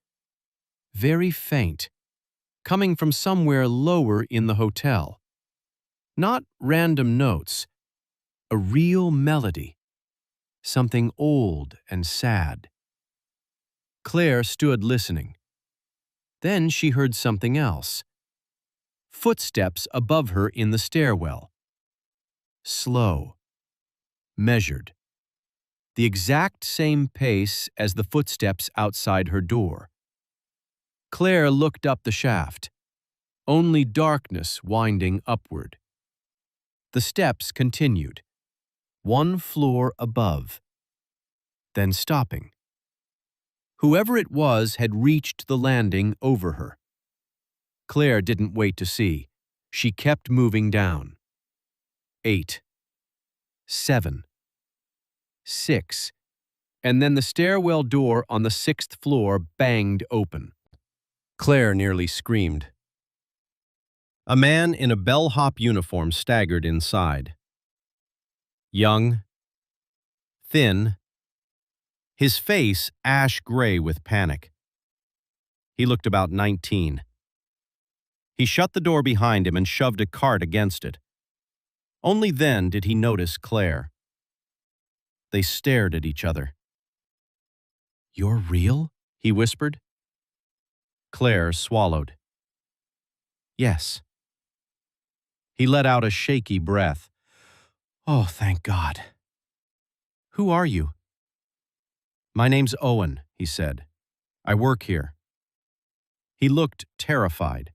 [SPEAKER 1] Very faint, coming from somewhere lower in the hotel. Not random notes, a real melody, something old and sad. Claire stood listening. Then she heard something else. Footsteps above her in the stairwell. Slow. Measured. The exact same pace as the footsteps outside her door. Claire looked up the shaft. Only darkness winding upward. The steps continued. One floor above. Then stopping. Whoever it was had reached the landing over her. Claire didn't wait to see. She kept moving down. 8. 7. 6. And then the stairwell door on the 6th floor banged open. Claire nearly screamed. A man in a bellhop uniform staggered inside. Young, thin, his face ash-gray with panic. He looked about 19. He shut the door behind him and shoved a cart against it. Only then did he notice Claire. They stared at each other. "You're real?" he whispered. Claire swallowed. "Yes." He let out a shaky breath. "Oh, thank God." "Who are you?" "My name's Owen," he said. "I work here." He looked terrified,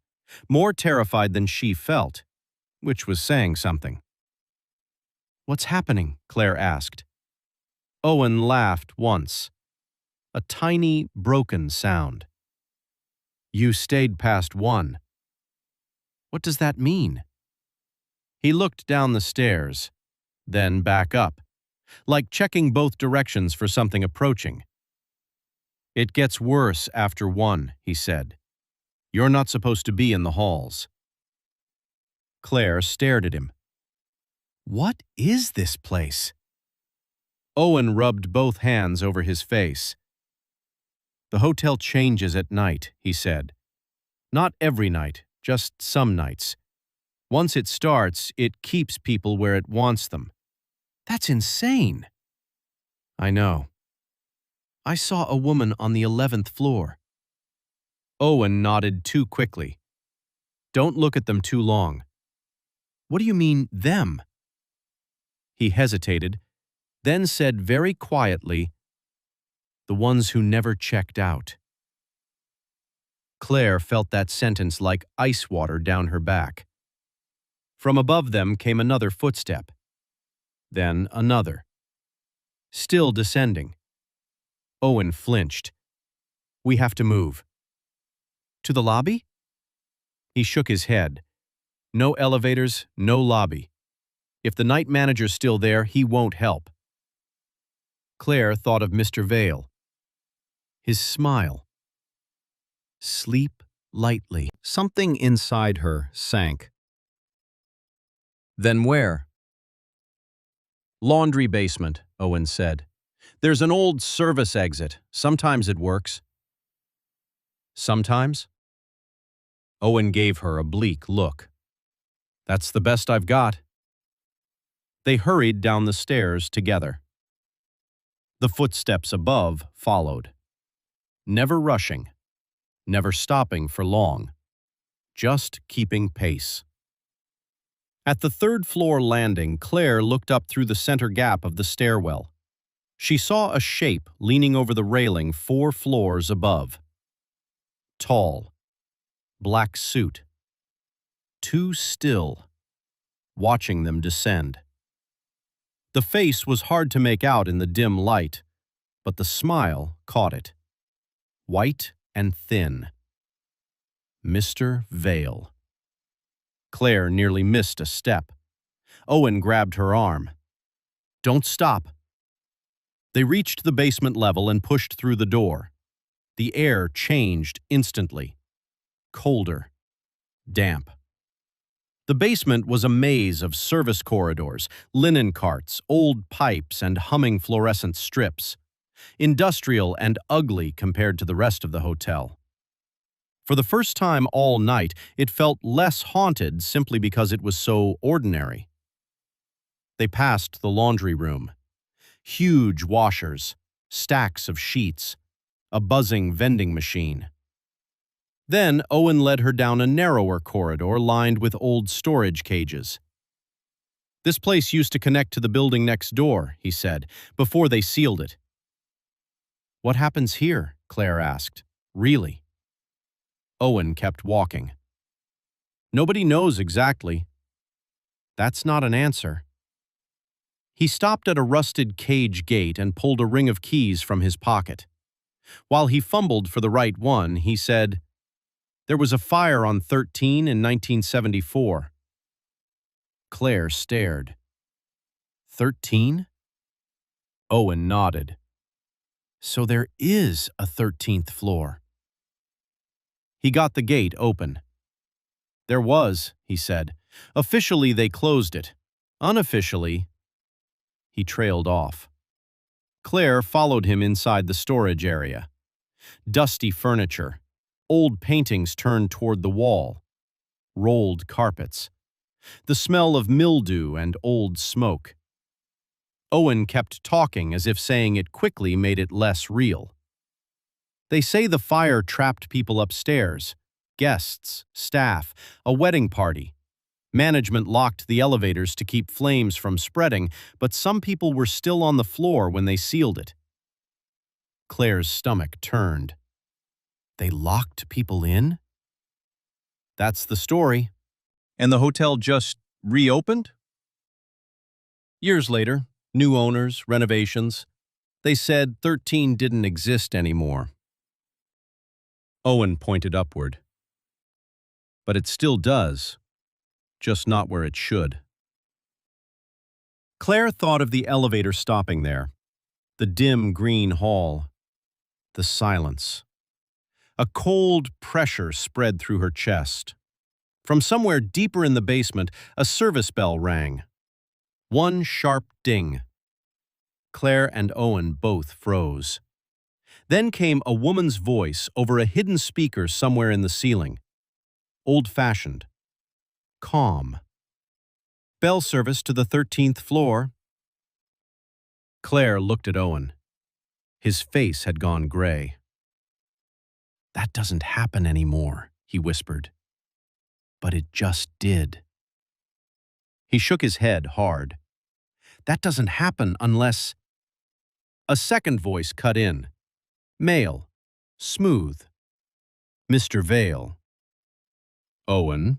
[SPEAKER 1] more terrified than she felt, which was saying something. "What's happening?" Claire asked. Owen laughed once. A tiny, broken sound. "You stayed past 1. What does that mean?" He looked down the stairs, then back up, like checking both directions for something approaching. "It gets worse after 1, he said. "You're not supposed to be in the halls." Claire stared at him. "What is this place?" Owen rubbed both hands over his face. "The hotel changes at night," he said. "Not every night, just some nights. Once it starts, it keeps people where it wants them." "That's insane." "I know. I saw a woman on the 11th floor." Owen nodded too quickly. "Don't look at them too long." "What do you mean, them?" He hesitated, then said very quietly, "The ones who never checked out." Claire felt that sentence like ice water down her back. From above them came another footstep. Then another. Still descending. Owen flinched. "We have to move." "To the lobby?" He shook his head. "No elevators, no lobby. If the night manager's still there, he won't help." Claire thought of Mr. Vale. His smile. "Sleep lightly." Something inside her sank. Then where? Laundry basement, Owen said. There's an old service exit. Sometimes it works. Sometimes? Owen gave her a bleak look. That's the best I've got. They hurried down the stairs together. The footsteps above followed. Never rushing, never stopping for long, just keeping pace. At the third-floor landing, Claire looked up through the center gap of the stairwell. She saw a shape leaning over the railing 4 floors above. Tall, black suit. Too still, watching them descend. The face was hard to make out in the dim light, but the smile caught it. White and thin. Mr. Vale. Claire nearly missed a step. Owen grabbed her arm. Don't stop. They reached the basement level and pushed through the door. The air changed instantly. Colder. Damp. The basement was a maze of service corridors, linen carts, old pipes, and humming fluorescent strips. Industrial and ugly compared to the rest of the hotel. For the first time all night, it felt less haunted simply because it was so ordinary. They passed the laundry room. Huge washers, stacks of sheets, a buzzing vending machine. Then Owen led her down a narrower corridor lined with old storage cages. This place used to connect to the building next door, he said, before they sealed it. What happens here? Claire asked. Really? Owen kept walking. Nobody knows exactly. That's not an answer. He stopped at a rusted cage gate and pulled a ring of keys from his pocket. While he fumbled for the right one, he said, There was a fire on 13 in 1974. Claire stared. 13? Owen nodded. So there is a 13th floor. He got the gate open. There was, he said. Officially, they closed it. Unofficially, he trailed off. Claire followed him inside the storage area. Dusty furniture, old paintings turned toward the wall, rolled carpets, the smell of mildew and old smoke. Owen kept talking as if saying it quickly made it less real. They say the fire trapped people upstairs, guests, staff, a wedding party. Management locked the elevators to keep flames from spreading, but some people were still on the floor when they sealed it. Claire's stomach turned. They locked people in? That's the story. And the hotel just reopened? Years later, new owners, renovations. They said 13 didn't exist anymore. Owen pointed upward. But it still does, just not where it should. Claire thought of the elevator stopping there, the dim green hall, the silence. A cold pressure spread through her chest. From somewhere deeper in the basement, a service bell rang. One sharp ding. Claire and Owen both froze. Then came a woman's voice over a hidden speaker somewhere in the ceiling. Old-fashioned. Calm. Bell service to the 13th floor. Claire looked at Owen. His face had gone gray. That doesn't happen anymore, he whispered. But it just did. He shook his head hard. That doesn't happen unless... A second voice cut in. Male. Smooth. Mr. Vale. Owen.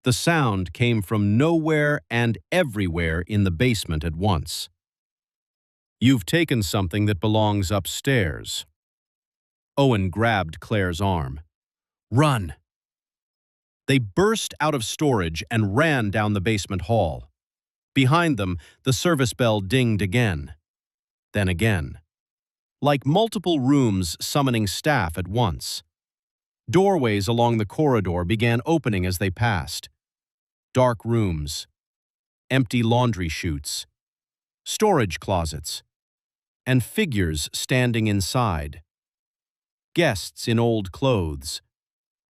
[SPEAKER 1] The sound came from nowhere and everywhere in the basement at once. You've taken something that belongs upstairs. Owen grabbed Claire's arm. Run! They burst out of storage and ran down the basement hall. Behind them, the service bell dinged again. Then again. Like multiple rooms summoning staff at once. Doorways along the corridor began opening as they passed. Dark rooms, empty laundry chutes, storage closets, and figures standing inside. Guests in old clothes.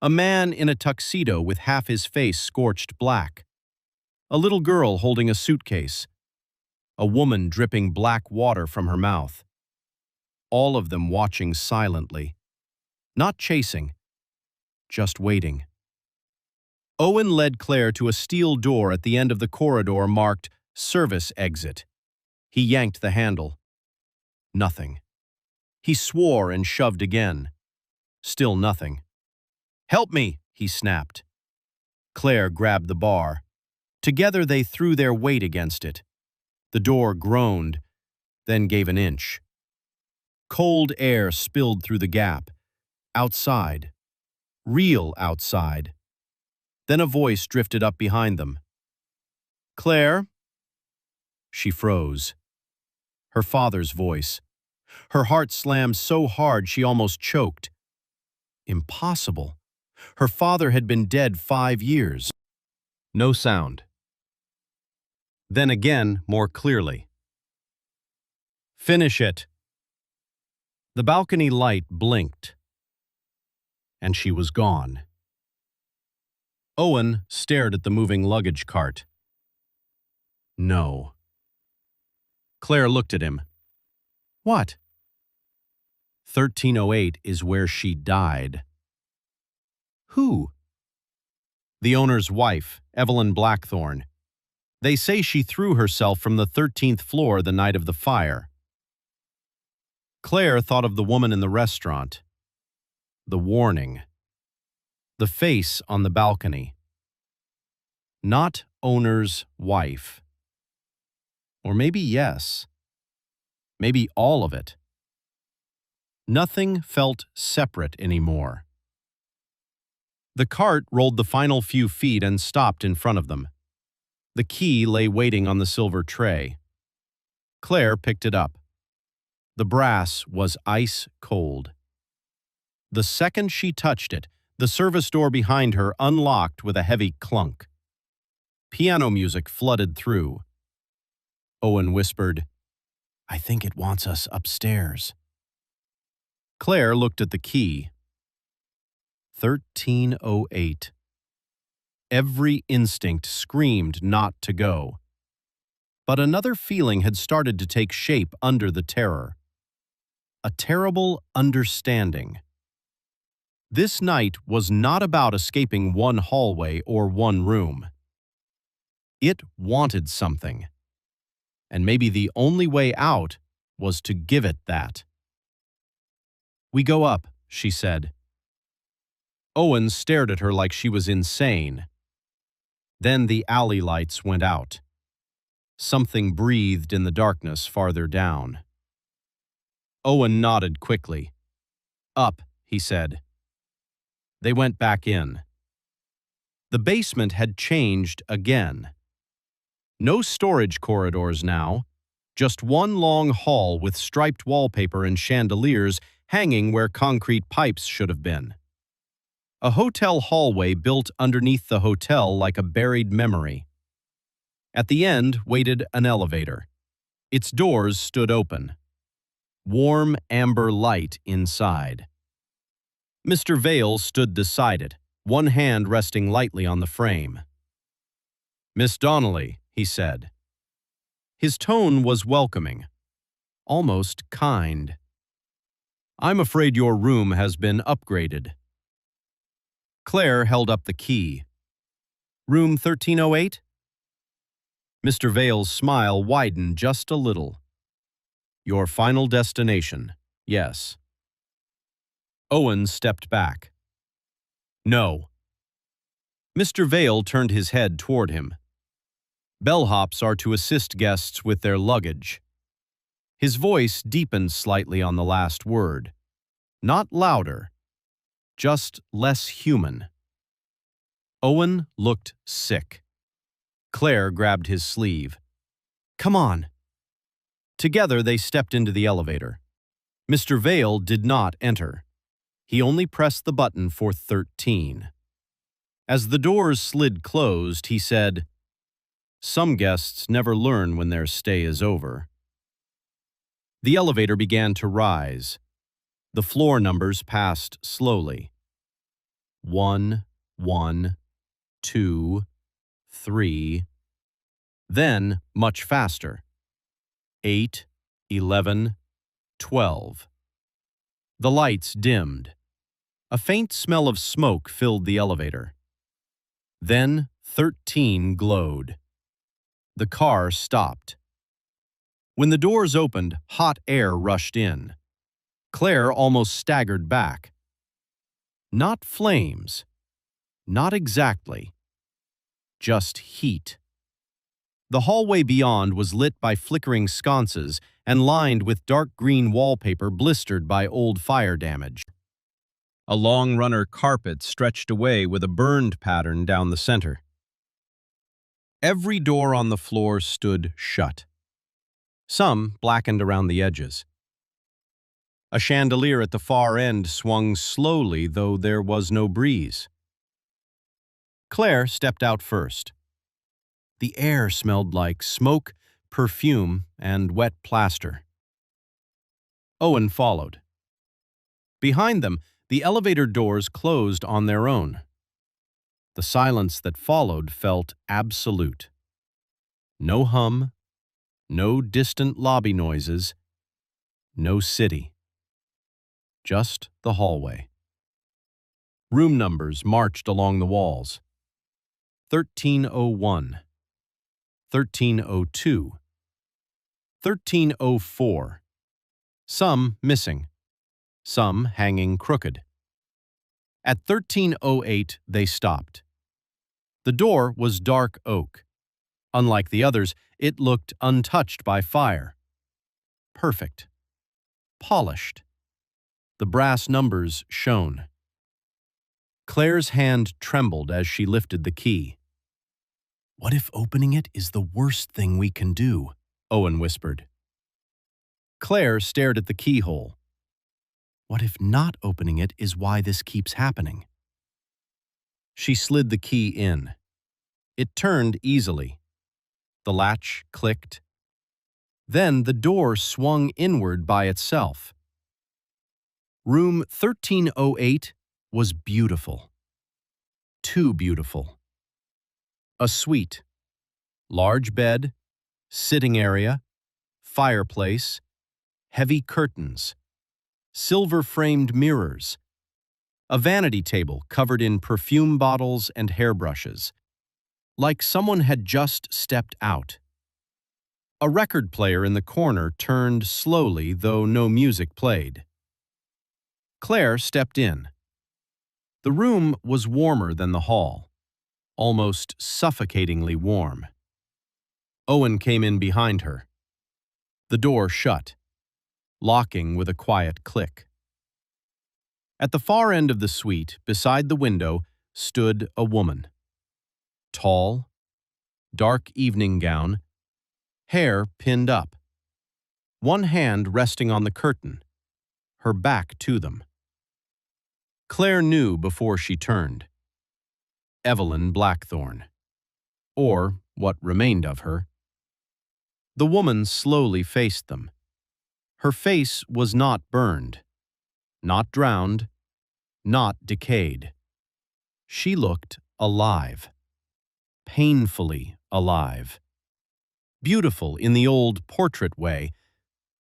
[SPEAKER 1] A man in a tuxedo with half his face scorched black. A little girl holding a suitcase. A woman dripping black water from her mouth. All of them watching silently. Not chasing, just waiting. Owen led Claire to a steel door at the end of the corridor marked Service Exit. He yanked the handle. Nothing. He swore and shoved again. Still nothing. "Help me," he snapped. Claire grabbed the bar. Together they threw their weight against it. The door groaned, then gave an inch. Cold air spilled through the gap. Outside. Real outside. Then a voice drifted up behind them. "Claire?" She froze. Her father's voice. Her heart slammed so hard she almost choked. Impossible. Her father had been dead 5 years. No sound. Then again, more clearly. "Finish it." The balcony light blinked, and she was gone. Owen stared at the moving luggage cart. No. Claire looked at him. "What?" 1308 is where she died. "Who?" "The owner's wife, Evelyn Blackthorne. They say she threw herself from the 13th floor the night of the fire." Claire thought of the woman in the restaurant. The warning. The face on the balcony. Not owner's wife. Or maybe yes. Maybe all of it. Nothing felt separate anymore. The cart rolled the final few feet and stopped in front of them. The key lay waiting on the silver tray. Claire picked it up. The brass was ice cold. The second she touched it, the service door behind her unlocked with a heavy clunk. Piano music flooded through. Owen whispered, "I think it wants us upstairs." Claire looked at the key. 1308. Every instinct screamed not to go. But another feeling had started to take shape under the terror. A terrible understanding. This night was not about escaping one hallway or one room. It wanted something. And maybe the only way out was to give it that. "We go up," she said. Owen stared at her like she was insane. Then the alley lights went out. Something breathed in the darkness farther down. Owen nodded quickly. "Up," he said. They went back in. The basement had changed again. No storage corridors now, just one long hall with striped wallpaper and chandeliers hanging where concrete pipes should have been. A hotel hallway built underneath the hotel like a buried memory. At the end waited an elevator. Its doors stood open. Warm amber light inside. Mr. Vale stood beside it, one hand resting lightly on the frame. "Miss Donnelly," he said. His tone was welcoming, almost kind. "I'm afraid your room has been upgraded." Claire held up the key. "Room 1308? Mr. Vale's smile widened just a little. "Your final destination, yes." Owen stepped back. "No." Mr. Vale turned his head toward him. "Bellhops are to assist guests with their luggage." His voice deepened slightly on the last word. Not louder, just less human. Owen looked sick. Claire grabbed his sleeve. "Come on." Together they stepped into the elevator. Mr. Vale did not enter. He only pressed the button for 13. As the doors slid closed, he said, "Some guests never learn when their stay is over." The elevator began to rise. The floor numbers passed slowly. 1, 1, 2, 3. Then, much faster. 8, 11, 12. The lights dimmed. A faint smell of smoke filled the elevator. Then 13 glowed. The car stopped. When the doors opened, hot air rushed in. Claire almost staggered back. Not flames. Not exactly. Just heat. The hallway beyond was lit by flickering sconces and lined with dark green wallpaper blistered by old fire damage. A long runner carpet stretched away with a burned pattern down the center. Every door on the floor stood shut. Some blackened around the edges. A chandelier at the far end swung slowly, though there was no breeze. Claire stepped out first. The air smelled like smoke, perfume, and wet plaster. Owen followed. Behind them, the elevator doors closed on their own. The silence that followed felt absolute. No hum, no distant lobby noises, no city. Just the hallway. Room numbers marched along the walls. 1301, 1302, 1304. Some missing, some hanging crooked. At 1308, they stopped. The door was dark oak. Unlike the others, it looked untouched by fire. Perfect. Polished. The brass numbers shone. Claire's hand trembled as she lifted the key. "What if opening it is the worst thing we can do?" Owen whispered. Claire stared at the keyhole. What if not opening it is why this keeps happening? She slid the key in. It turned easily. The latch clicked. Then the door swung inward by itself. Room 1308 was beautiful. Too beautiful. A suite. Large bed, sitting area, fireplace, heavy curtains, silver-framed mirrors, a vanity table covered in perfume bottles and hairbrushes, like someone had just stepped out. A record player in the corner turned slowly, though no music played. Claire stepped in. The room was warmer than the hall, almost suffocatingly warm. Owen came in behind her. The door shut, locking with a quiet click. At the far end of the suite, beside the window, stood a woman. Tall, dark evening gown, hair pinned up. One hand resting on the curtain, her back to them. Claire knew before she turned. Evelyn Blackthorne. Or what remained of her. The woman slowly faced them. Her face was not burned, not drowned, not decayed. She looked alive. Painfully alive. Beautiful in the old portrait way,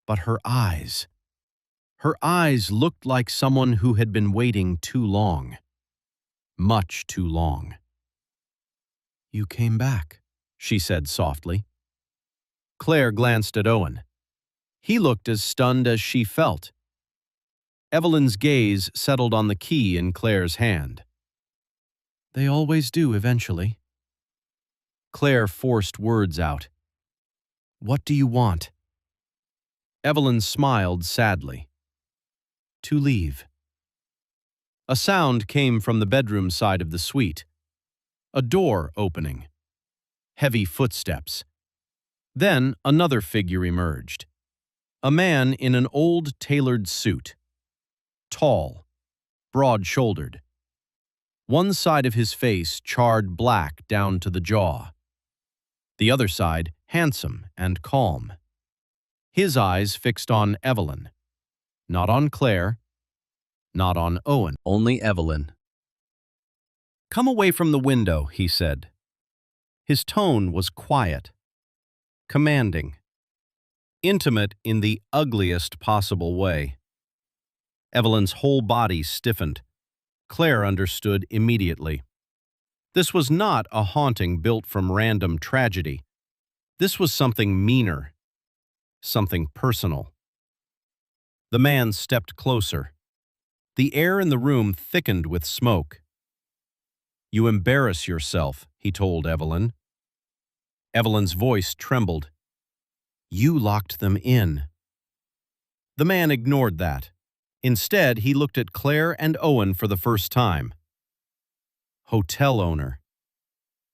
[SPEAKER 1] but her eyes looked like someone who had been waiting too long. Much too long. "You came back," she said softly. Claire glanced at Owen. He looked as stunned as she felt. Evelyn's gaze settled on the key in Claire's hand. "They always do eventually." Claire forced words out. "What do you want?" Evelyn smiled sadly. "To leave." A sound came from the bedroom side of the suite. A door opening. Heavy footsteps. Then another figure emerged. A man in an old tailored suit. Tall. broad-shouldered. One side of his face charred black down to the jaw. The other side handsome and calm. His eyes fixed on Evelyn. Not on Claire, not on Owen, only Evelyn. "Come away from the window," he said. His tone was quiet, commanding, intimate in the ugliest possible way. Evelyn's whole body stiffened. Claire understood immediately. This was not a haunting built from random tragedy. This was something meaner, something personal. The man stepped closer. The air in the room thickened with smoke. "You embarrass yourself," he told Evelyn. Evelyn's voice trembled. "You locked them in." The man ignored that. Instead, he looked at Claire and Owen for the first time. Hotel owner.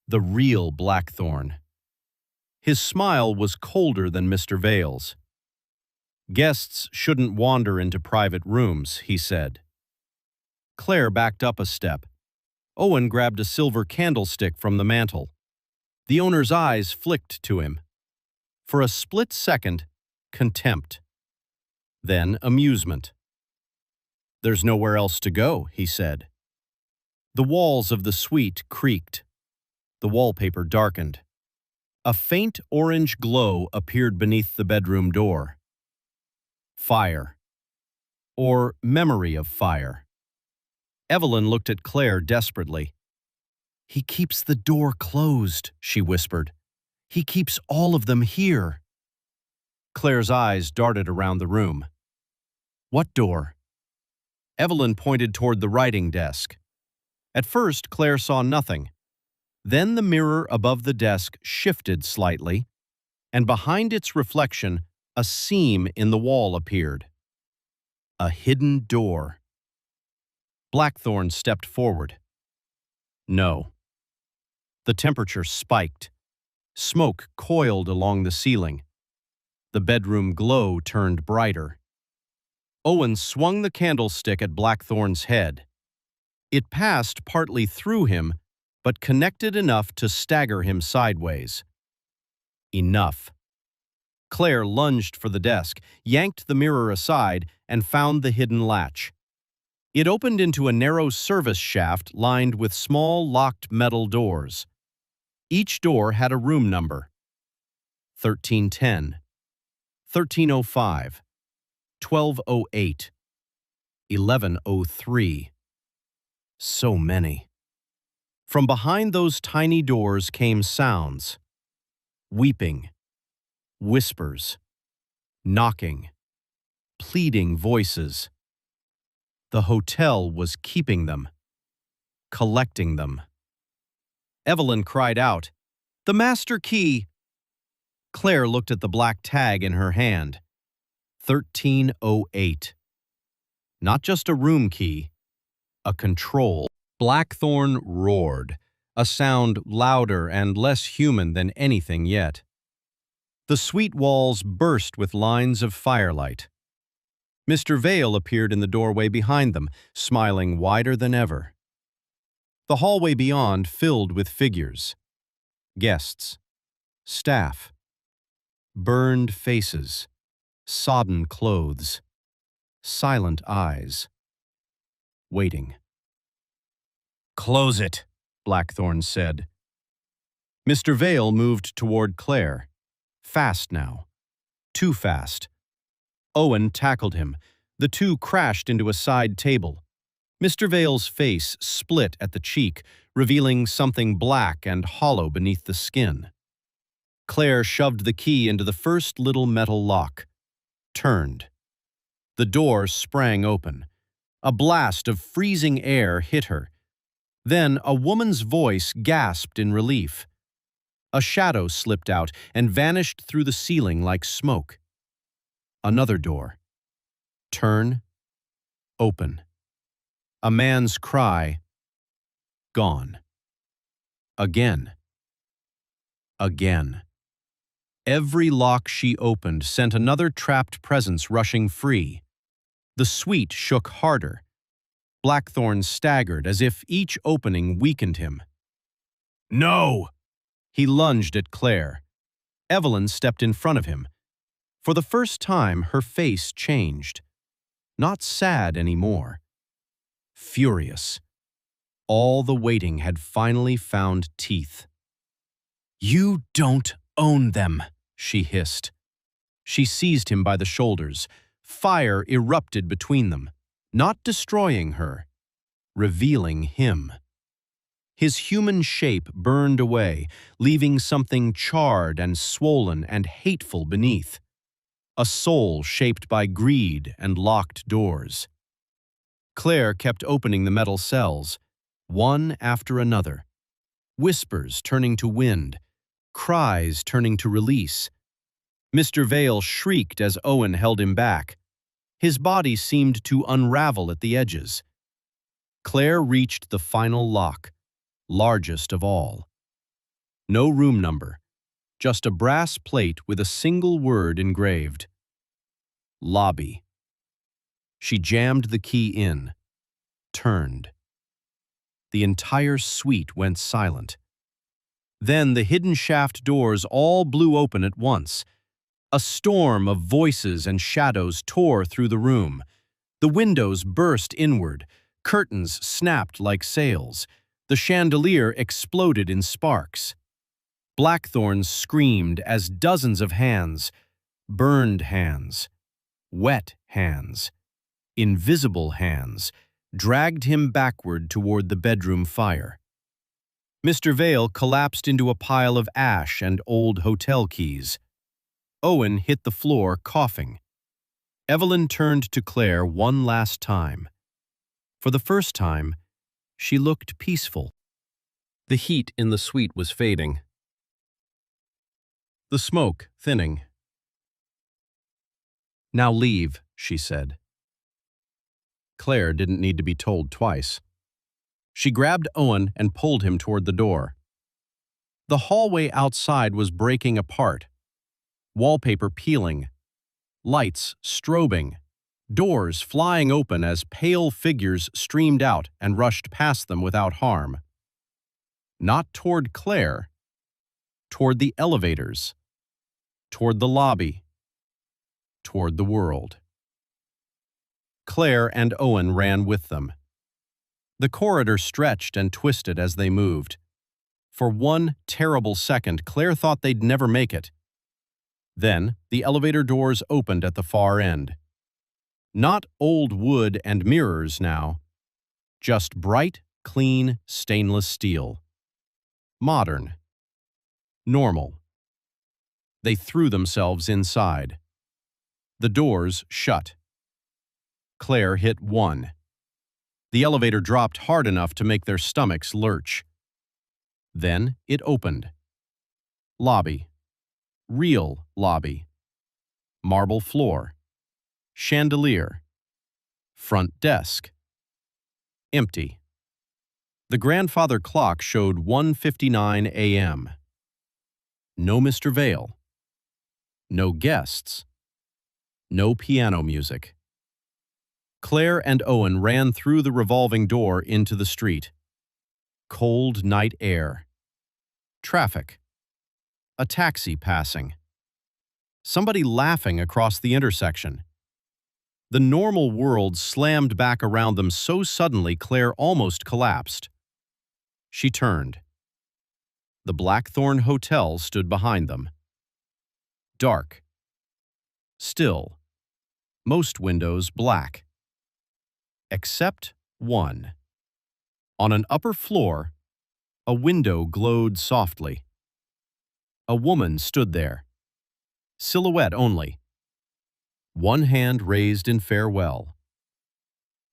[SPEAKER 1] The real Blackthorn. His smile was colder than Mr. Vale's. "Guests shouldn't wander into private rooms," he said. Claire backed up a step. Owen grabbed a silver candlestick from the mantel. The owner's eyes flicked to him. For a split second, contempt. Then amusement. "There's nowhere else to go," he said. The walls of the suite creaked. The wallpaper darkened. A faint orange glow appeared beneath the bedroom door. Fire. Or memory of fire. Evelyn looked at Claire desperately. "He keeps the door closed," she whispered. "He keeps all of them here." Claire's eyes darted around the room. "What door?" Evelyn pointed toward the writing desk. At first, Claire saw nothing. Then the mirror above the desk shifted slightly, and behind its reflection, a seam in the wall appeared. A hidden door. Blackthorn stepped forward. No. The temperature spiked. Smoke coiled along the ceiling. The bedroom glow turned brighter. Owen swung the candlestick at Blackthorn's head. It passed partly through him, but connected enough to stagger him sideways. Enough. Claire lunged for the desk, yanked the mirror aside, and found the hidden latch. It opened into a narrow service shaft lined with small locked metal doors. Each door had a room number. 1310, 1305, 1208, 1103. So many. From behind those tiny doors came sounds. Weeping. Whispers. Knocking. Pleading voices. The hotel was keeping them. Collecting them. Evelyn cried out, "The master key!" Claire looked at the black tag in her hand. 1308. Not just a room key, a control. Blackthorn roared, a sound louder and less human than anything yet. The suite walls burst with lines of firelight. Mr. Vale appeared in the doorway behind them, smiling wider than ever. The hallway beyond filled with figures. Guests. Staff. Burned faces. Sodden clothes. Silent eyes. Waiting. "Close it," Blackthorn said. Mr. Vale moved toward Claire. Fast now. Too fast. Owen tackled him. The two crashed into a side table. Mr. Vale's face split at the cheek, revealing something black and hollow beneath the skin. Claire shoved the key into the first little metal lock. Turned. The door sprang open. A blast of freezing air hit her. Then a woman's voice gasped in relief. A shadow slipped out and vanished through the ceiling like smoke. Another door. Turn. Open. A man's cry. Gone. Again. Again. Every lock she opened sent another trapped presence rushing free. The suite shook harder. Blackthorn staggered as if each opening weakened him. "No!" He lunged at Claire. Evelyn stepped in front of him. For the first time, her face changed. Not sad anymore. Furious. All the waiting had finally found teeth. "You don't own them," she hissed. She seized him by the shoulders. Fire erupted between them, not destroying her, revealing him. His human shape burned away, leaving something charred and swollen and hateful beneath. A soul shaped by greed and locked doors. Claire kept opening the metal cells, one after another. Whispers turning to wind, cries turning to release. Mr. Vale shrieked as Owen held him back. His body seemed to unravel at the edges. Claire reached the final lock, largest of all. No room number, just a brass plate with a single word engraved. Lobby. She jammed the key in, turned. The entire suite went silent. Then the hidden shaft doors all blew open at once. A storm of voices and shadows tore through the room. The windows burst inward, curtains snapped like sails. The chandelier exploded in sparks. Blackthorn screamed as dozens of hands, burned hands, wet hands, invisible hands, dragged him backward toward the bedroom fire. Mr. Vale collapsed into a pile of ash and old hotel keys. Owen hit the floor, coughing. Evelyn turned to Claire one last time. For the first time, she looked peaceful. The heat in the suite was fading. The smoke thinning. "Now leave," she said. Claire didn't need to be told twice. She grabbed Owen and pulled him toward the door. The hallway outside was breaking apart. Wallpaper peeling, lights strobing, doors flying open as pale figures streamed out and rushed past them without harm. Not toward Claire, toward the elevators, toward the lobby, toward the world. Claire and Owen ran with them. The corridor stretched and twisted as they moved. For one terrible second, Claire thought they'd never make it. Then, the elevator doors opened at the far end. Not old wood and mirrors now, just bright, clean, stainless steel. Modern. Normal. They threw themselves inside. The doors shut. Claire hit one. The elevator dropped hard enough to make their stomachs lurch. Then it opened. Lobby. Real lobby. Marble floor. Chandelier. Front desk. Empty. The grandfather clock showed 1:59 a.m. No Mr. Vale. No guests. No piano music. Claire and Owen ran through the revolving door into the street. Cold night air. Traffic. A taxi passing. Somebody laughing across the intersection. The normal world slammed back around them so suddenly Claire almost collapsed. She turned. The Blackthorn Hotel stood behind them. Dark. Still. Most windows black. Except one. On an upper floor, a window glowed softly. A woman stood there. Silhouette only. One hand raised in farewell.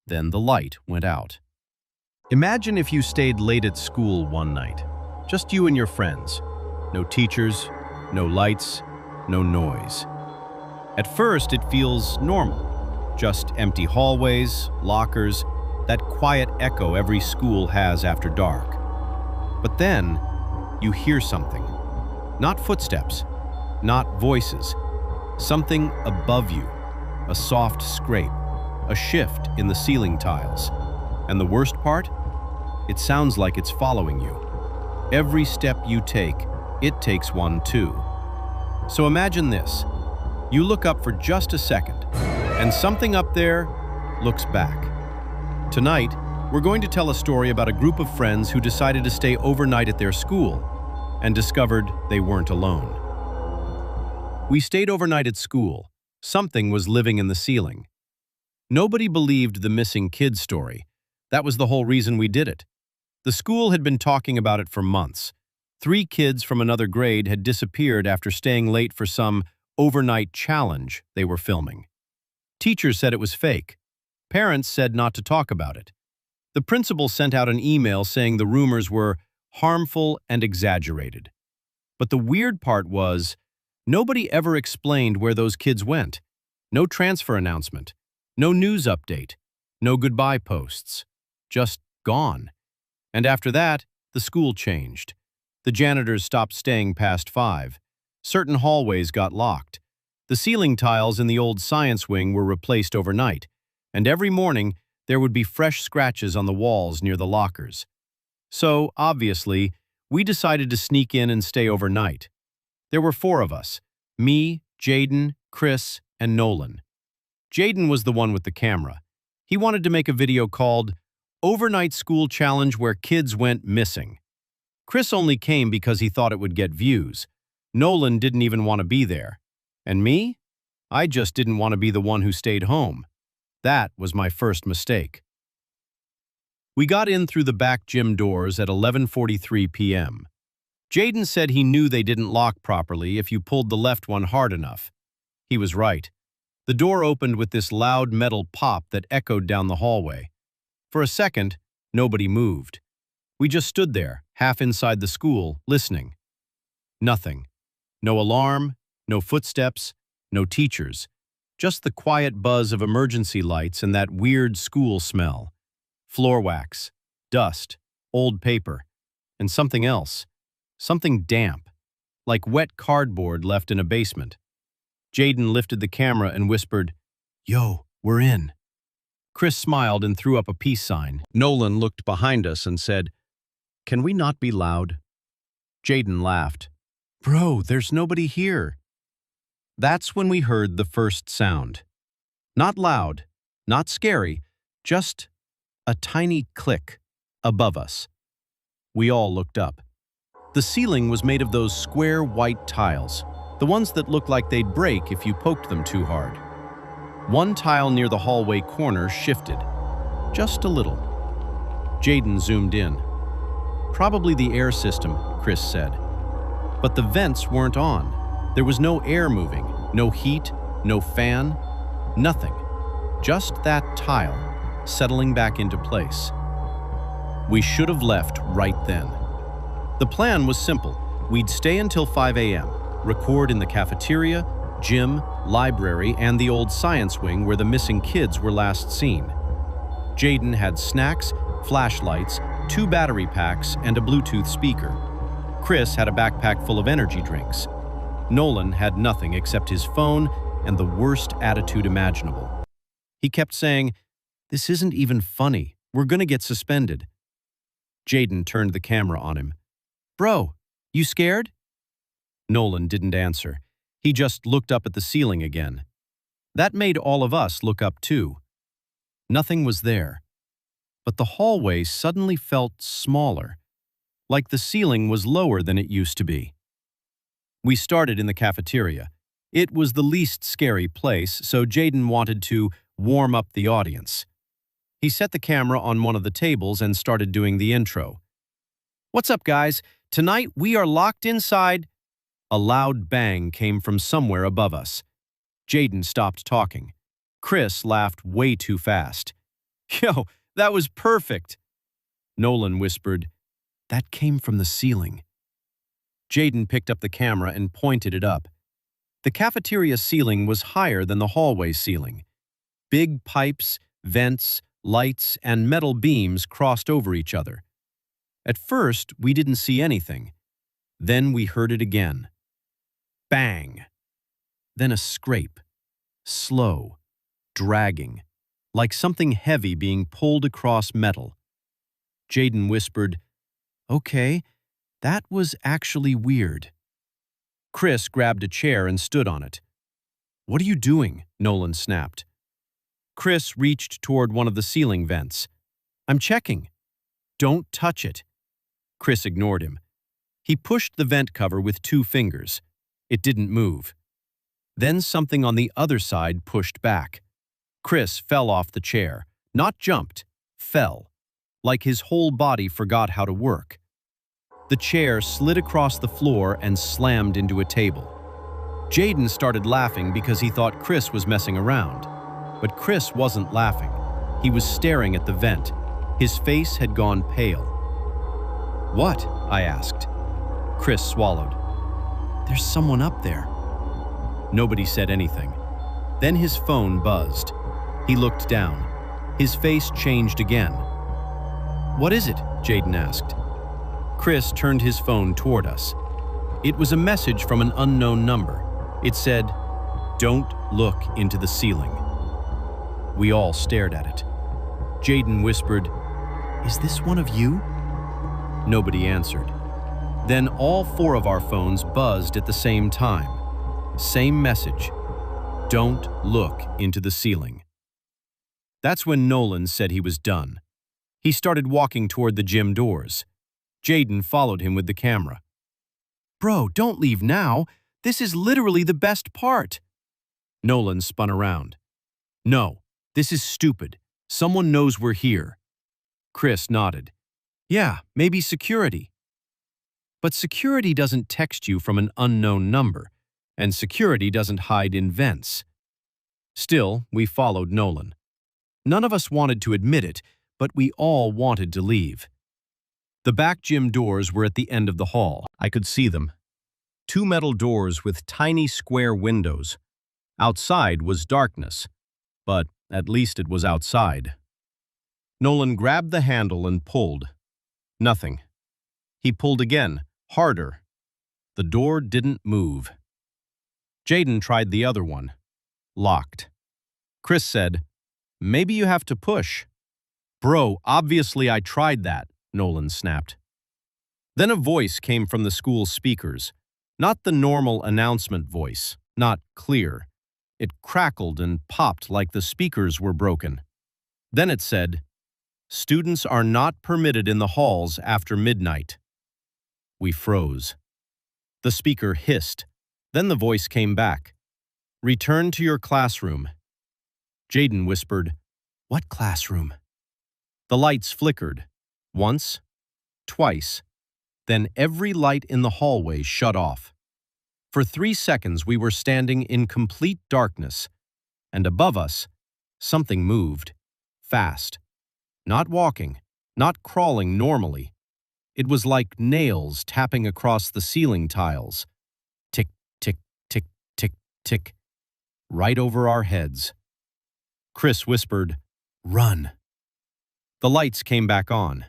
[SPEAKER 1] Then the light went out. Imagine if you stayed late at school one night. Just you and your friends. No teachers, no lights, no noise. At first, it feels normal. Just empty hallways, lockers, that quiet echo every school has after dark. But then, you hear something. Not footsteps, not voices. Something above you. A soft scrape, a shift in the ceiling tiles. And the worst part? It sounds like it's following you. Every step you take, it takes one too. So imagine this. You look up for just a second, and something up there looks back. Tonight, we're going to tell a story about a group of friends who decided to stay overnight at their school and discovered they weren't alone. We stayed overnight at school. Something was living in the ceiling. Nobody believed the missing kid story. That was the whole reason we did it. The school had been talking about it for months. 3 kids from another grade had disappeared after staying late for some overnight challenge they were filming. Teachers said it was fake. Parents said not to talk about it. The principal sent out an email saying the rumors were harmful and exaggerated. But the weird part was, nobody ever explained where those kids went. No transfer announcement, no news update, no goodbye posts. Just gone. And after that, the school changed. The janitors stopped staying past 5. Certain hallways got locked. The ceiling tiles in the old science wing were replaced overnight, and every morning there would be fresh scratches on the walls near the lockers. So, obviously, we decided to sneak in and stay overnight. There were 4 of us: me, Jaden, Chris, and Nolan. Jaden was the one with the camera. He wanted to make a video called Overnight School Challenge Where Kids Went Missing. Chris only came because he thought it would get views. Nolan didn't even want to be there. And me? I just didn't want to be the one who stayed home. That was my first mistake. We got in through the back gym doors at 11:43 p.m. Jaden said he knew they didn't lock properly if you pulled the left one hard enough. He was right. The door opened with this loud metal pop that echoed down the hallway. For a second, nobody moved. We just stood there, half inside the school, listening. Nothing. No alarm, no footsteps, no teachers. Just the quiet buzz of emergency lights and that weird school smell. Floor wax, dust, old paper, and something else. Something damp, like wet cardboard left in a basement. Jaden lifted the camera and whispered, "Yo, we're in." Chris smiled and threw up a peace sign. Nolan looked behind us and said, "Can we not be loud?" Jaden laughed. "Bro, there's nobody here." That's when we heard the first sound. Not loud, not scary, just a tiny click above us. We all looked up. The ceiling was made of those square white tiles, the ones that looked like they'd break if you poked them too hard. One tile near the hallway corner shifted, just a little. Jaden zoomed in. "Probably the air system," Chris said. But the vents weren't on. There was no air moving, no heat, no fan, nothing. Just that tile settling back into place. We should have left right then. The plan was simple. We'd stay until 5 a.m., record in the cafeteria, gym, library, and the old science wing where the missing kids were last seen. Jaden had snacks, flashlights, 2 battery packs, and a Bluetooth speaker. Chris had a backpack full of energy drinks. Nolan had nothing except his phone and the worst attitude imaginable. He kept saying, "This isn't even funny. We're gonna get suspended." Jaden turned the camera on him. "Bro, you scared?" Nolan didn't answer. He just looked up at the ceiling again. That made all of us look up too. Nothing was there. But the hallway suddenly felt smaller, like the ceiling was lower than it used to be. We started in the cafeteria. It was the least scary place, so Jaden wanted to warm up the audience. He set the camera on one of the tables and started doing the intro. "What's up, guys? Tonight we are locked inside." A loud bang came from somewhere above us. Jaden stopped talking. Chris laughed way too fast. "Yo, that was perfect." Nolan whispered, "That came from the ceiling." Jaden picked up the camera and pointed it up. The cafeteria ceiling was higher than the hallway ceiling. Big pipes, vents, lights, and metal beams crossed over each other. At first, we didn't see anything. Then we heard it again. Bang! Then a scrape. Slow, dragging, like something heavy being pulled across metal. Jaden whispered, "Okay, that was actually weird." Chris grabbed a chair and stood on it. "What are you doing?" Nolan snapped. Chris reached toward one of the ceiling vents. "I'm checking." "Don't touch it." Chris ignored him. He pushed the vent cover with 2 fingers. It didn't move. Then something on the other side pushed back. Chris fell off the chair. Not jumped, fell. Like his whole body forgot how to work. The chair slid across the floor and slammed into a table. Jaden started laughing because he thought Chris was messing around. But Chris wasn't laughing. He was staring at the vent. His face had gone pale. "What?" I asked. Chris swallowed. "There's someone up there." Nobody said anything. Then his phone buzzed. He looked down. His face changed again. "What is it?" Jaden asked. Chris turned his phone toward us. It was a message from an unknown number. It said, "Don't look into the ceiling." We all stared at it. Jaden whispered, "Is this one of you?" Nobody answered. Then all 4 of our phones buzzed at the same time. Same message. "Don't look into the ceiling." That's when Nolan said he was done. He started walking toward the gym doors. Jaden followed him with the camera. "Bro, don't leave now. This is literally the best part." Nolan spun around. "No, this is stupid. Someone knows we're here." Chris nodded. "Yeah, maybe security." But security doesn't text you from an unknown number, and security doesn't hide in vents. Still, we followed Nolan. None of us wanted to admit it, but we all wanted to leave. The back gym doors were at the end of the hall. I could see them. 2 metal doors with tiny square windows. Outside was darkness, but at least it was outside. Nolan grabbed the handle and pulled. Nothing. He pulled again, harder. The door didn't move. Jaden tried the other one. Locked. Chris said, "Maybe you have to push." "Bro, obviously I tried that," Nolan snapped. Then a voice came from the school speakers. Not the normal announcement voice, not clear. It crackled and popped like the speakers were broken. Then it said, "Students are not permitted in the halls after midnight." We froze. The speaker hissed. Then the voice came back. "Return to your classroom." Jaden whispered, "What classroom?" The lights flickered. Once, twice. Then every light in the hallway shut off. For 3 seconds we were standing in complete darkness, and above us, something moved. Fast. Not walking, not crawling normally. It was like nails tapping across the ceiling tiles. Tick, tick, tick, tick, tick. Right over our heads. Chris whispered, "Run." The lights came back on.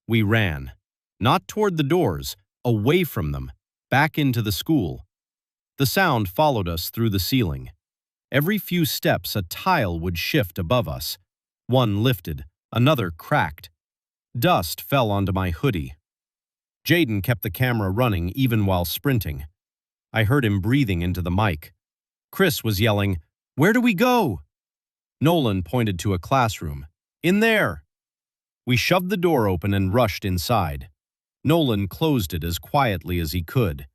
[SPEAKER 1] We ran. Not toward the doors, away from them, back into the school. The sound followed us through the ceiling. Every few steps a tile would shift above us. One lifted, another cracked. Dust fell onto my hoodie. Jaden kept the camera running even while sprinting. I heard him breathing into the mic. Chris was yelling, "Where do we go?" Nolan pointed to a classroom. "In there." We shoved the door open and rushed inside. Nolan closed it as quietly as he could.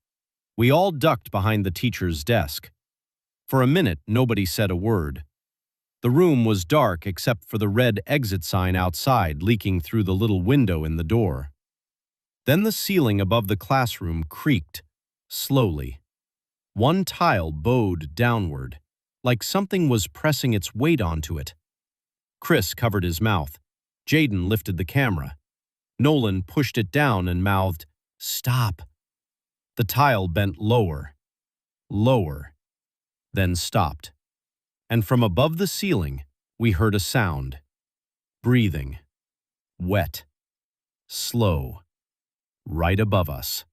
[SPEAKER 1] We all ducked behind the teacher's desk. For a minute, nobody said a word. The room was dark except for the red exit sign outside leaking through the little window in the door. Then the ceiling above the classroom creaked, slowly. One tile bowed downward, like something was pressing its weight onto it. Chris covered his mouth. Jaden lifted the camera. Nolan pushed it down and mouthed, "Stop." The tile bent lower, lower, then stopped. And from above the ceiling, we heard a sound. Breathing. Wet. Slow. Right above us.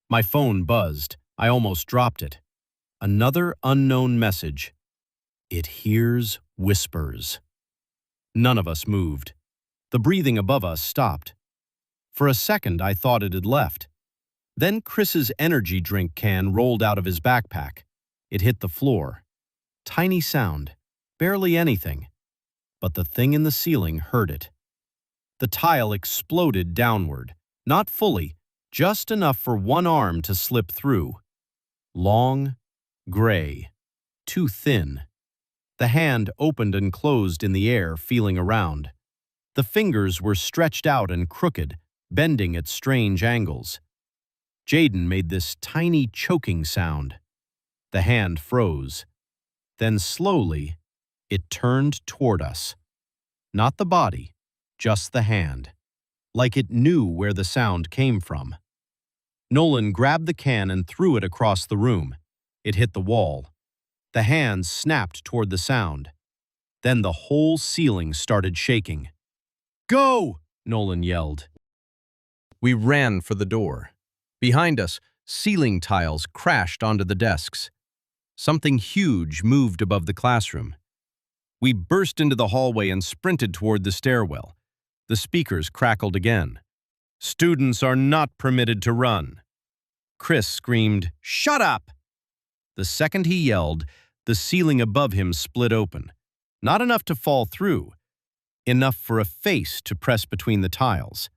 [SPEAKER 1] My phone buzzed. I almost dropped it. Another unknown message. It hears whispers. None of us moved. The breathing above us stopped. For a second, I thought it had left. Then Chris's energy drink can rolled out of his backpack. It hit the floor. Tiny sound, barely anything. But the thing in the ceiling heard it. The tile exploded downward, not fully, just enough for one arm to slip through. Long, gray, too thin. The hand opened and closed in the air, feeling around. The fingers were stretched out and crooked, bending at strange angles. Jaden made this tiny choking sound. The hand froze. Then slowly, it turned toward us. Not the body, just the hand, like it knew where the sound came from. Nolan grabbed the can and threw it across the room. It hit the wall. The hand snapped toward the sound. Then the whole ceiling started shaking. "Go!" Nolan yelled. We ran for the door. Behind us, ceiling tiles crashed onto the desks. Something huge moved above the classroom. We burst into the hallway and sprinted toward the stairwell. The speakers crackled again. "Students are not permitted to run." Chris screamed, "Shut up!" The second he yelled, the ceiling above him split open. Not enough to fall through, enough for a face to press between the tiles.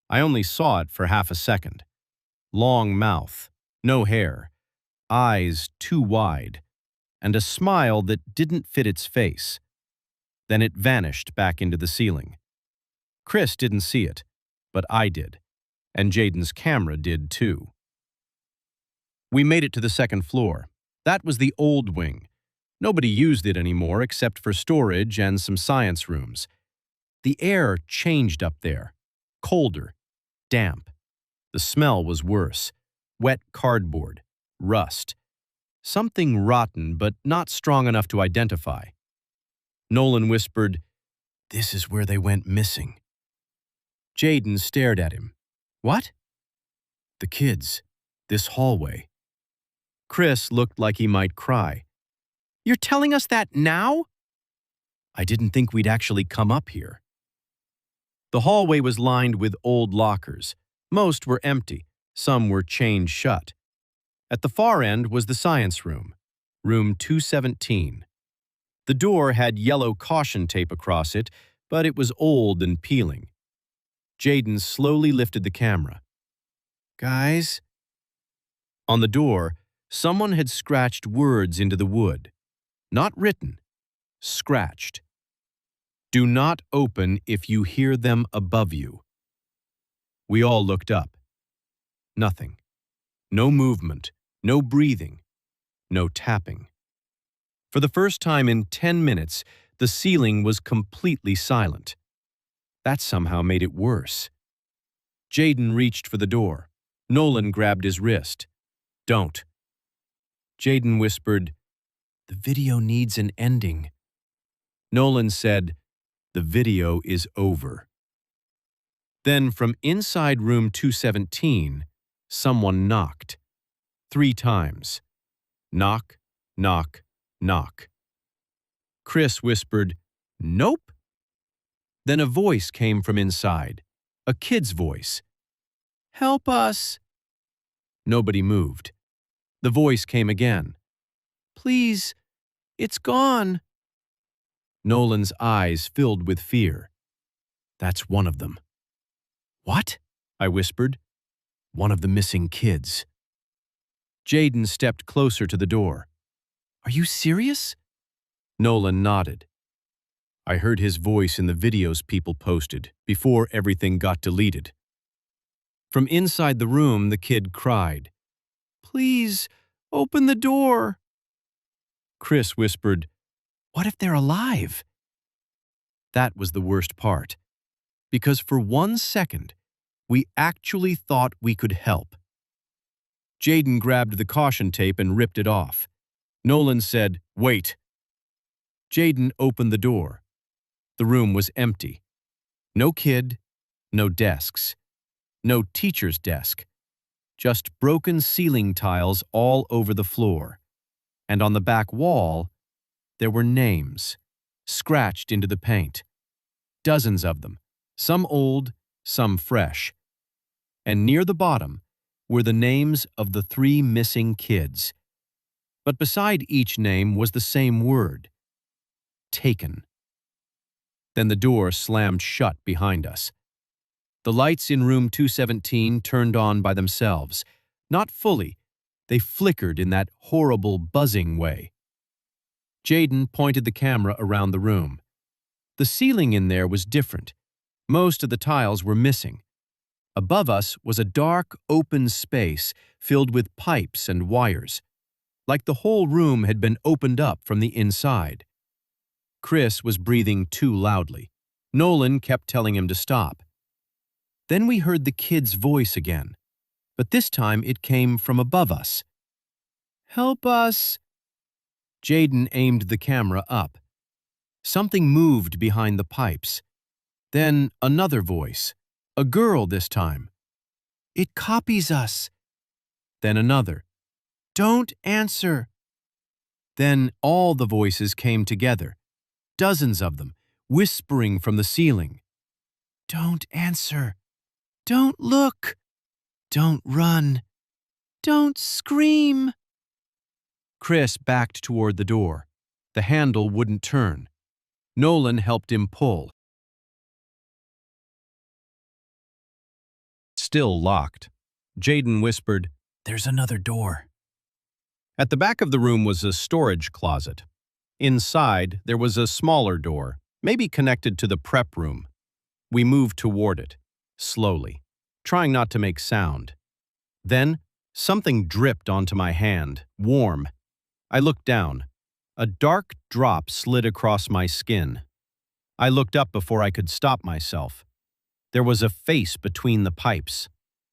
[SPEAKER 1] I only saw it for half a second. Long mouth, no hair, eyes too wide, and a smile that didn't fit its face. Then it vanished back into the ceiling. Chris didn't see it, but I did, and Jaden's camera did too. We made it to the second floor. That was the old wing. Nobody used it anymore except for storage and some science rooms. The air changed up there. Colder, damp. The smell was worse. Wet cardboard, rust. Something rotten but not strong enough to identify. Nolan whispered, "This is where they went missing." Jaden stared at him. "What?" "The kids. This hallway." Chris looked like he might cry. "You're telling us that now?" "I didn't think we'd actually come up here." The hallway was lined with old lockers. Most were empty. Some were chained shut. At the far end was the science room, room 217. The door had yellow caution tape across it, but it was old and peeling. Jaden slowly lifted the camera. "Guys?" On the door, someone had scratched words into the wood. Not written, scratched. "Do not open if you hear them above you." We all looked up. Nothing. No movement, no breathing, no tapping. For the first time in 10 minutes, the ceiling was completely silent. That somehow made it worse. Jaden reached for the door. Nolan grabbed his wrist. "Don't." Jaden whispered, "The video needs an ending." Nolan said, "The video is over." Then from inside room 217, someone knocked. 3 times. Knock, knock, knock. Chris whispered, "Nope." Then a voice came from inside, a kid's voice. "Help us." Nobody moved. The voice came again. "Please, it's gone." Nolan's eyes filled with fear. "That's one of them." "What?" I whispered. "One of the missing kids." Jaden stepped closer to the door. "Are you serious?" Nolan nodded. I heard his voice in the videos people posted before everything got deleted. From inside the room, the kid cried, "Please, open the door." Chris whispered, "What if they're alive?" That was the worst part, because for 1 second, we actually thought we could help. Jaden grabbed the caution tape and ripped it off. Nolan said, "Wait." Jaden opened the door. The room was empty. No kid, no desks, no teacher's desk. Just broken ceiling tiles all over the floor. And on the back wall, there were names, scratched into the paint. dozens of them, some old, some fresh. And near the bottom were the names of the 3 missing kids. But beside each name was the same word: taken. Then the door slammed shut behind us. The lights in room 217 turned on by themselves. Not fully, they flickered in that horrible buzzing way. Jaden pointed the camera around the room. The ceiling in there was different. Most of the tiles were missing. Above us was a dark, open space filled with pipes and wires, like the whole room had been opened up from the inside. Chris was breathing too loudly. Nolan kept telling him to stop. Then we heard the kid's voice again, but this time it came from above us. "Help us!" Jaden aimed the camera up. Something moved behind the pipes. Then another voice, a girl this time. "It copies us." Then another. "Don't answer." Then all the voices came together, dozens of them, whispering from the ceiling. "Don't answer. Don't look. Don't run. Don't scream." Chris backed toward the door. The handle wouldn't turn. Nolan helped him pull. Still locked. Jaden whispered, "There's another door." At the back of the room was a storage closet. Inside, there was a smaller door, maybe connected to the prep room. We moved toward it, slowly, trying not to make sound. Then, something dripped onto my hand, warm. I looked down. A dark drop slid across my skin. I looked up before I could stop myself. There was a face between the pipes.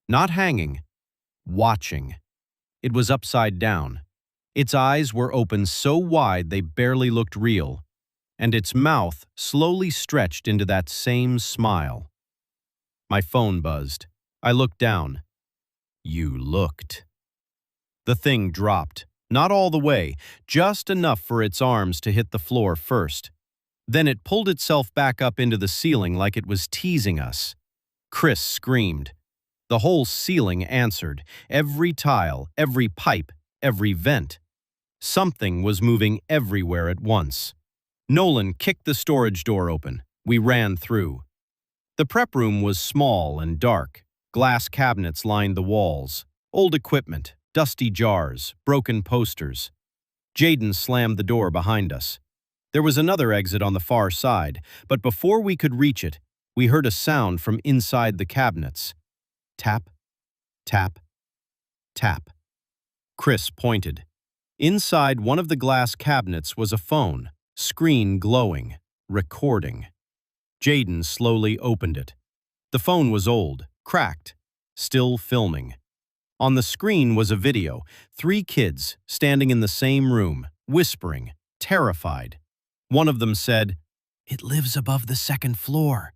[SPEAKER 1] Not hanging, watching. It was upside down. Its eyes were open so wide they barely looked real, and its mouth slowly stretched into that same smile. My phone buzzed. I looked down. "You looked." The thing dropped, not all the way, just enough for its arms to hit the floor first. Then it pulled itself back up into the ceiling like it was teasing us. Chris screamed. The whole ceiling answered, every tile, every pipe, every vent. Something was moving everywhere at once. Nolan kicked the storage door open. We ran through. The prep room was small and dark. Glass cabinets lined the walls. Old equipment, dusty jars, broken posters. Jaden slammed the door behind us. There was another exit on the far side, but before we could reach it, we heard a sound from inside the cabinets. Tap, tap, tap. Chris pointed. Inside one of the glass cabinets was a phone, screen glowing, recording. Jaden slowly opened it. The phone was old, cracked, still filming. On the screen was a video, 3 kids standing in the same room, whispering, terrified. One of them said, "It lives above the 2nd floor."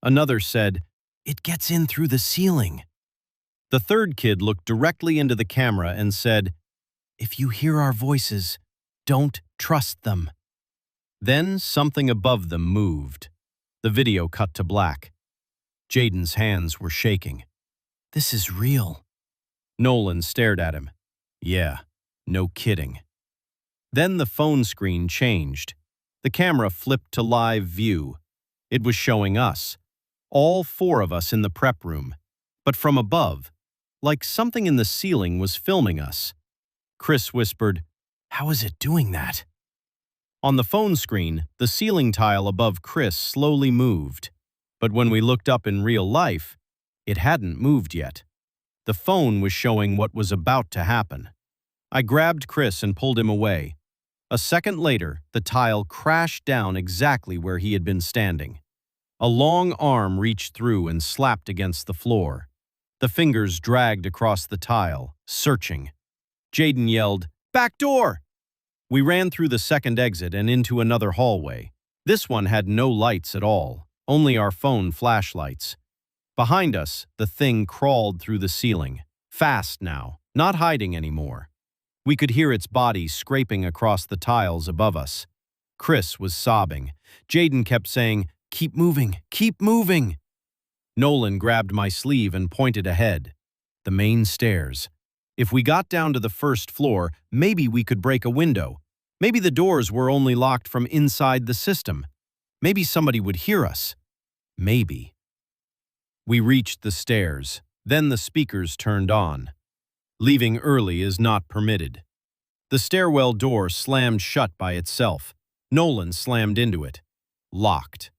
[SPEAKER 1] Another said, "It gets in through the ceiling." The 3rd kid looked directly into the camera and said, "If you hear our voices, don't trust them." Then something above them moved. The video cut to black. Jaden's hands were shaking. "This is real." Nolan stared at him. "Yeah, no kidding." Then the phone screen changed. The camera flipped to live view. It was showing us, all 4 of us in the prep room, but from above, like something in the ceiling was filming us. Chris whispered, "How is it doing that?" On the phone screen, the ceiling tile above Chris slowly moved, but when we looked up in real life, it hadn't moved yet. The phone was showing what was about to happen. I grabbed Chris and pulled him away. A second later, the tile crashed down exactly where he had been standing. A long arm reached through and slapped against the floor. The fingers dragged across the tile, searching. Jaden yelled, "Back door!" We ran through the second exit and into another hallway. This one had no lights at all, only our phone flashlights. Behind us, the thing crawled through the ceiling, fast now, not hiding anymore. We could hear its body scraping across the tiles above us. Chris was sobbing. Jaden kept saying, Keep moving, keep moving. Nolan grabbed my sleeve and pointed ahead. The main stairs. If we got down to the first floor, maybe we could break a window. Maybe the doors were only locked from inside the system. Maybe somebody would hear us. Maybe. We reached the stairs. Then the speakers turned on. Leaving early is not permitted. The stairwell door slammed shut by itself. Nolan slammed into it. Locked.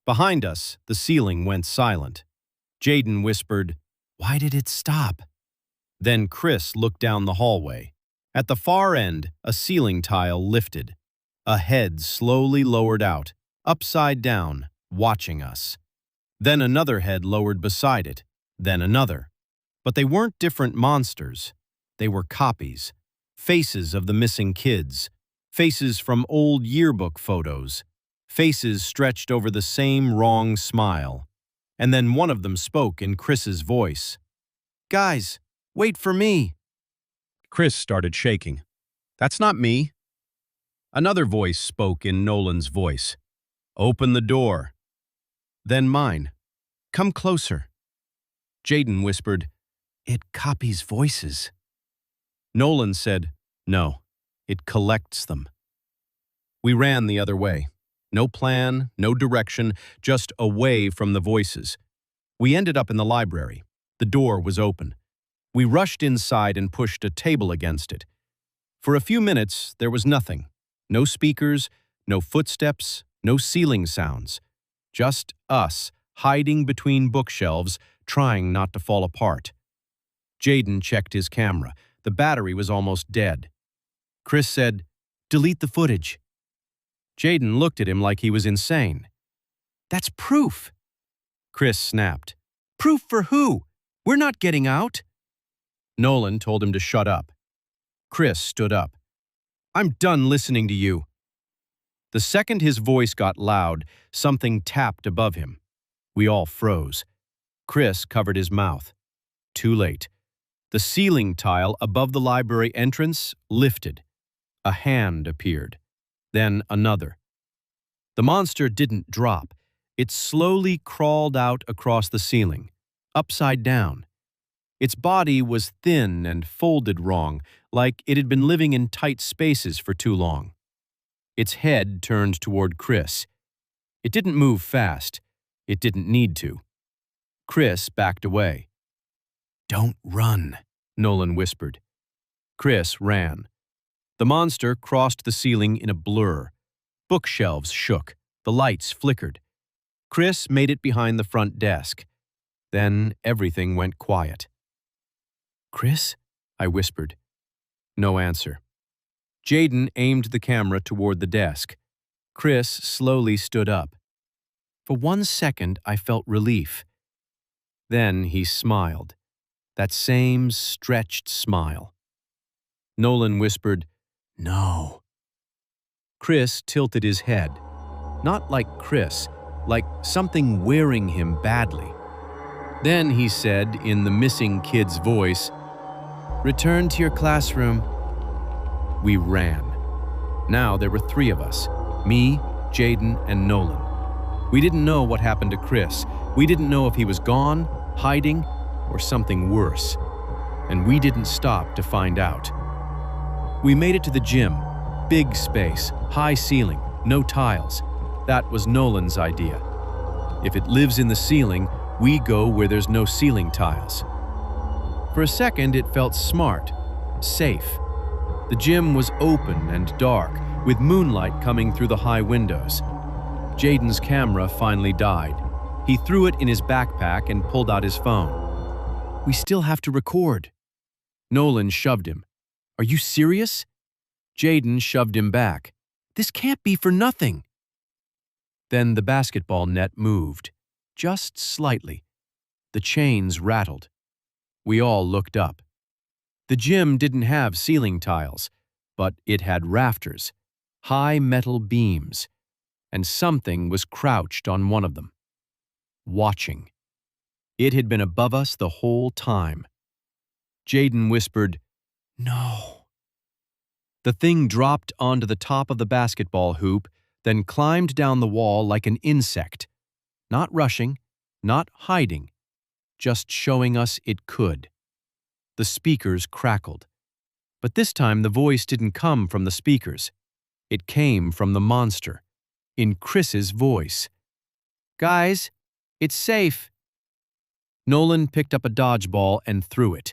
[SPEAKER 1] Behind us, the ceiling went silent. Jaden whispered, "Why did it stop?" Then Chris looked down the hallway. At the far end, a ceiling tile lifted. A head slowly lowered out, upside down, watching us. Then another head lowered beside it, then another. But they weren't different monsters. They were copies. Faces of the missing kids. Faces from old yearbook photos. Faces stretched over the same wrong smile. And then one of them spoke in Chris's voice. "Guys, wait for me." Chris started shaking. "That's not me." Another voice spoke in Nolan's voice. "Open the door." Then mine. "Come closer." Jaden whispered, "It copies voices." Nolan said, "No, it collects them." We ran the other way. No plan, no direction, just away from the voices. We ended up in the library. The door was open. We rushed inside and pushed a table against it. For a few minutes, there was nothing. No speakers, no footsteps, no ceiling sounds. Just us, hiding between bookshelves, trying not to fall apart. Jaden checked his camera. The battery was almost dead. Chris said, "Delete the footage." Jaden looked at him like he was insane. "That's proof." Chris snapped. "Proof for who? We're not getting out." Nolan told him to shut up. Chris stood up. "I'm done listening to you." The second his voice got loud, something tapped above him. We all froze. Chris covered his mouth. Too late. The ceiling tile above the library entrance lifted. A hand appeared. Then another. The monster didn't drop. It slowly crawled out across the ceiling, upside down. Its body was thin and folded wrong, like it had been living in tight spaces for too long. Its head turned toward Chris. It didn't move fast. It didn't need to. Chris backed away. "Don't run," Nolan whispered. Chris ran. The monster crossed the ceiling in a blur. Bookshelves shook. The lights flickered. Chris made it behind the front desk. Then everything went quiet. "Chris?" I whispered. No answer. Jaden aimed the camera toward the desk. Chris slowly stood up. For 1 second, I felt relief. Then he smiled. That same stretched smile. Nolan whispered, "No." Chris tilted his head. Not like Chris, like something wearing him badly. Then he said, in the missing kid's voice, "Return to your classroom." We ran. Now there were 3 of us, me, Jaden, and Nolan. We didn't know what happened to Chris. We didn't know if he was gone, hiding, or something worse. And we didn't stop to find out. We made it to the gym. Big space, high ceiling, no tiles. That was Nolan's idea. If it lives in the ceiling, we go where there's no ceiling tiles. For a second, it felt smart, safe. The gym was open and dark, with moonlight coming through the high windows. Jaden's camera finally died. He threw it in his backpack and pulled out his phone. "We still have to record." Nolan shoved him. "Are you serious?" Jaden shoved him back. "This can't be for nothing." Then the basketball net moved, just slightly. The chains rattled. We all looked up. The gym didn't have ceiling tiles, but it had rafters, high metal beams, and something was crouched on one of them, watching. It had been above us the whole time. Jaden whispered, "No." The thing dropped onto the top of the basketball hoop, then climbed down the wall like an insect, Not rushing, not hiding, just showing us it could. The speakers crackled. But this time the voice didn't come from the speakers. It came from the monster, in Chris's voice. "Guys, it's safe." Nolan picked up a dodgeball and threw it.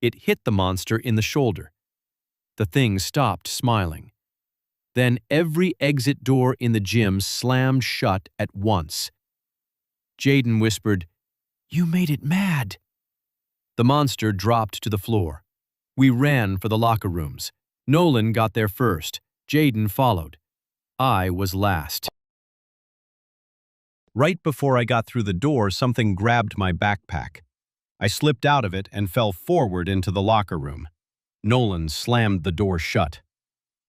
[SPEAKER 1] It hit the monster in the shoulder. The thing stopped smiling. Then every exit door in the gym slammed shut at once. Jaden whispered, "You made it mad." The monster dropped to the floor. We ran for the locker rooms. Nolan got there first. Jaden followed. I was last. Right before I got through the door, something grabbed my backpack. I slipped out of it and fell forward into the locker room. Nolan slammed the door shut.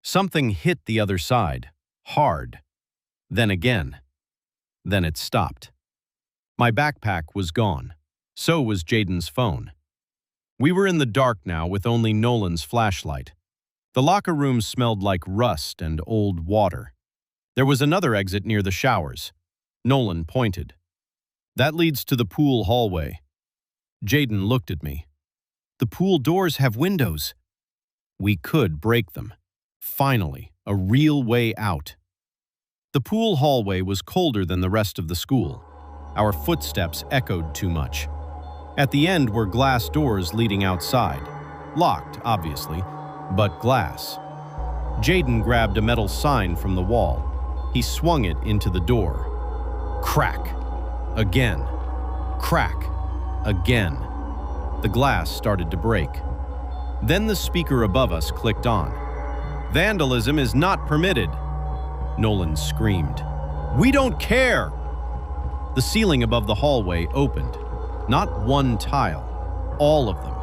[SPEAKER 1] Something hit the other side, hard. Then again. Then it stopped. My backpack was gone. So was Jaden's phone. We were in the dark now with only Nolan's flashlight. The locker room smelled like rust and old water. There was another exit near the showers. Nolan pointed. "That leads to the pool hallway." Jaden looked at me. "The pool doors have windows." We could break them. Finally, a real way out. The pool hallway was colder than the rest of the school. Our footsteps echoed too much. At the end were glass doors leading outside. Locked, obviously, but glass. Jaden grabbed a metal sign from the wall. He swung it into the door. Crack. Again. Crack. Again. The glass started to break. Then the speaker above us clicked on. "Vandalism is not permitted," Nolan screamed. "We don't care!" The ceiling above the hallway opened. Not one tile, all of them.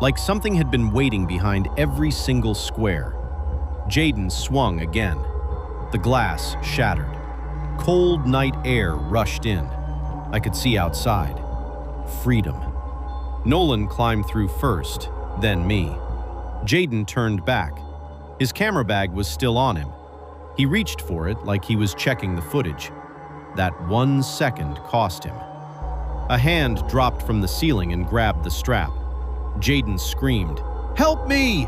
[SPEAKER 1] Like something had been waiting behind every single square. Jaden swung again. The glass shattered. Cold night air rushed in. I could see outside. Freedom. Nolan climbed through first, then me. Jaden turned back. His camera bag was still on him. He reached for it like he was checking the footage. That 1 second cost him. A hand dropped from the ceiling and grabbed the strap. Jaden screamed, "Help me!"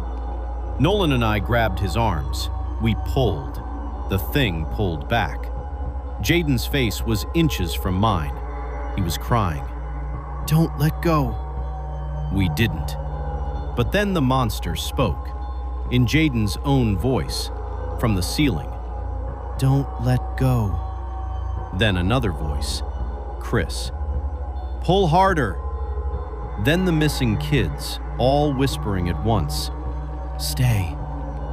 [SPEAKER 1] Nolan and I grabbed his arms. We pulled. The thing pulled back. Jaden's face was inches from mine. He was crying. "Don't let go." We didn't. But then the monster spoke, in Jaden's own voice, from the ceiling. "Don't let go." Then another voice, Chris. "Pull harder." Then the missing kids, all whispering at once. "Stay,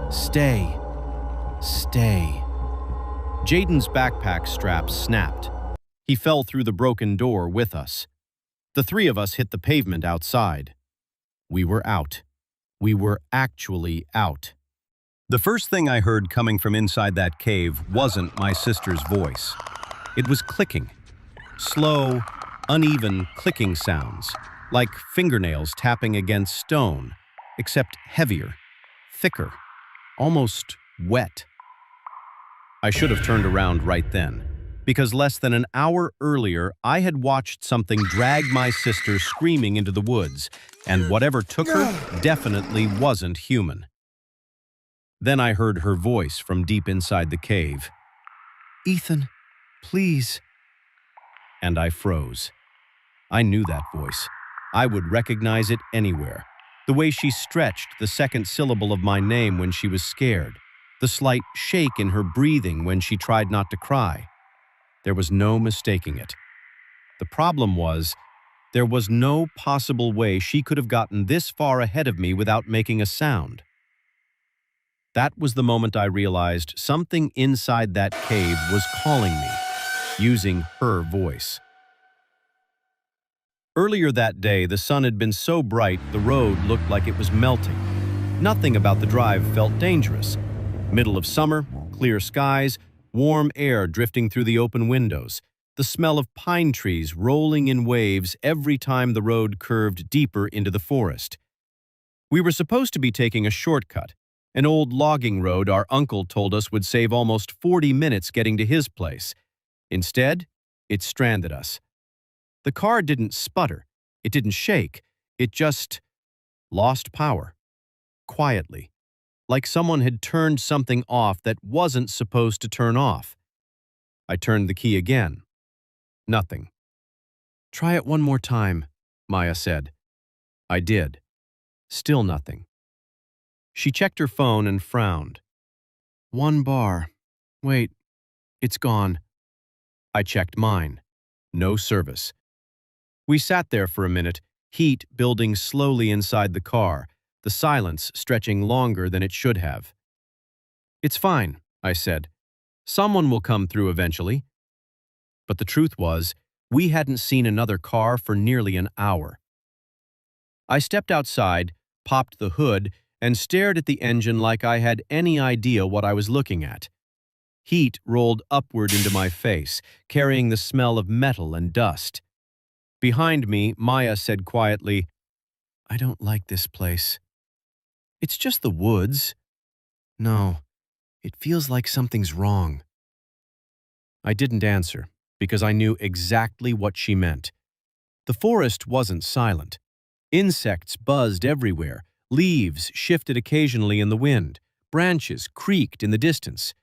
[SPEAKER 1] stay, stay." Jaden's backpack strap snapped. He fell through the broken door with us. The three of us hit the pavement outside. We were out. We were actually out. The first thing I heard coming from inside that cave wasn't my sister's voice. It was clicking. Slow, uneven clicking sounds, like fingernails tapping against stone, except heavier, thicker, almost wet. I should have turned around right then, because less than an hour earlier I had watched something drag my sister screaming into the woods, and whatever took her definitely wasn't human. Then I heard her voice from deep inside the cave. "Ethan, please." And I froze. I knew that voice. I would recognize it anywhere. The way she stretched the second syllable of my name when she was scared. The slight shake in her breathing when she tried not to cry. There was no mistaking it. The problem was, there was no possible way she could have gotten this far ahead of me without making a sound. That was the moment I realized something inside that cave was calling me, using her voice. Earlier that day, the sun had been so bright the road looked like it was melting. Nothing about the drive felt dangerous. Middle of summer, clear skies, warm air drifting through the open windows, the smell of pine trees rolling in waves every time the road curved deeper into the forest. We were supposed to be taking a shortcut, an old logging road our uncle told us would save almost 40 minutes getting to his place. Instead, It stranded us. The car didn't sputter. It didn't shake. It just lost power. Quietly. Like someone had turned something off that wasn't supposed to turn off. I turned the key again. Nothing. "Try it one more time," Maya said. I did. Still nothing. She checked her phone and frowned. "One bar. Wait, it's gone." I checked mine. No service. We sat there for a minute, heat building slowly inside the car, the silence stretching longer than it should have. "It's fine," I said. "Someone will come through eventually." But the truth was, we hadn't seen another car for nearly an hour. I stepped outside, popped the hood, and stared at the engine like I had any idea what I was looking at. Heat rolled upward into my face, carrying the smell of metal and dust. Behind me, Maya said quietly, "I don't like this place." "It's just the woods." "No, it feels like something's wrong." I didn't answer, because I knew exactly what she meant. The forest wasn't silent. Insects buzzed everywhere, leaves shifted occasionally in the wind, branches creaked in the distance.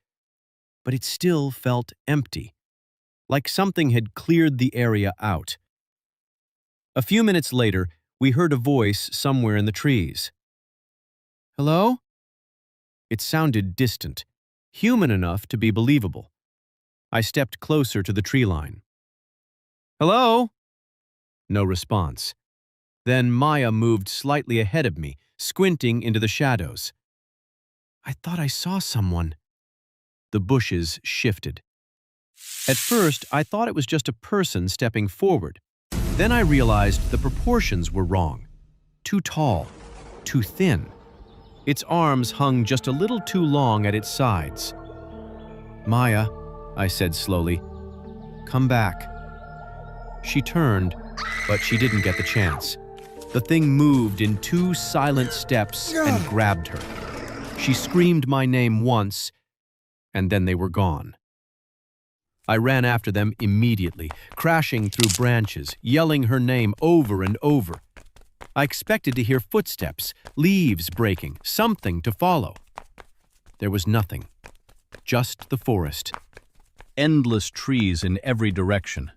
[SPEAKER 1] But it still felt empty, like something had cleared the area out. A few minutes later, we heard a voice somewhere in the trees. "Hello?" It sounded distant, human enough to be believable. I stepped closer to the tree line. "Hello?" No response. Then Maya moved slightly ahead of me, squinting into the shadows. "I thought I saw someone." The bushes shifted. At first, I thought it was just a person stepping forward. Then I realized the proportions were wrong. Too tall, too thin. Its arms hung just a little too long at its sides. "Maya," I said slowly, "come back." She turned, but she didn't get the chance. The thing moved in 2 silent steps and grabbed her. She screamed my name once, and then they were gone. I ran after them immediately, crashing through branches, yelling her name over and over. I expected to hear footsteps, leaves breaking, something to follow. There was nothing. Just the forest. Endless trees in every direction.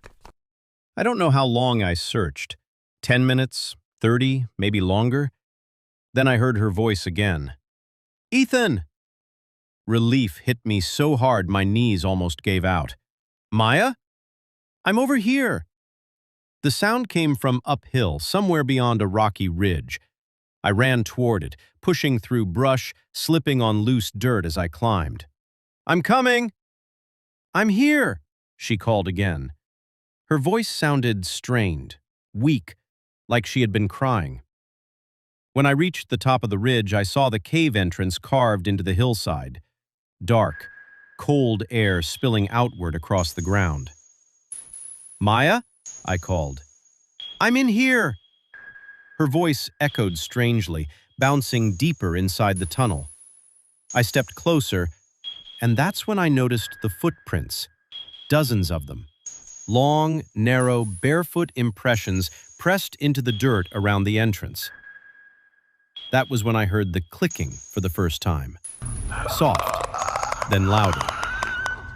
[SPEAKER 1] I don't know how long I searched. 10 minutes, 30, maybe longer. Then I heard her voice again. "Ethan!" Relief hit me so hard my knees almost gave out. "Maya? I'm over here." The sound came from uphill, somewhere beyond a rocky ridge. I ran toward it, pushing through brush, slipping on loose dirt as I climbed. "I'm coming!" "I'm here!" she called again. Her voice sounded strained, weak, like she had been crying. When I reached the top of the ridge, I saw the cave entrance carved into the hillside. Dark, cold air spilling outward across the ground. "Maya?" I called. "I'm in here!" Her voice echoed strangely, bouncing deeper inside the tunnel. I stepped closer, and that's when I noticed the footprints. Dozens of them. Long, narrow, barefoot impressions pressed into the dirt around the entrance. That was when I heard the clicking for the first time. Soft, then louder.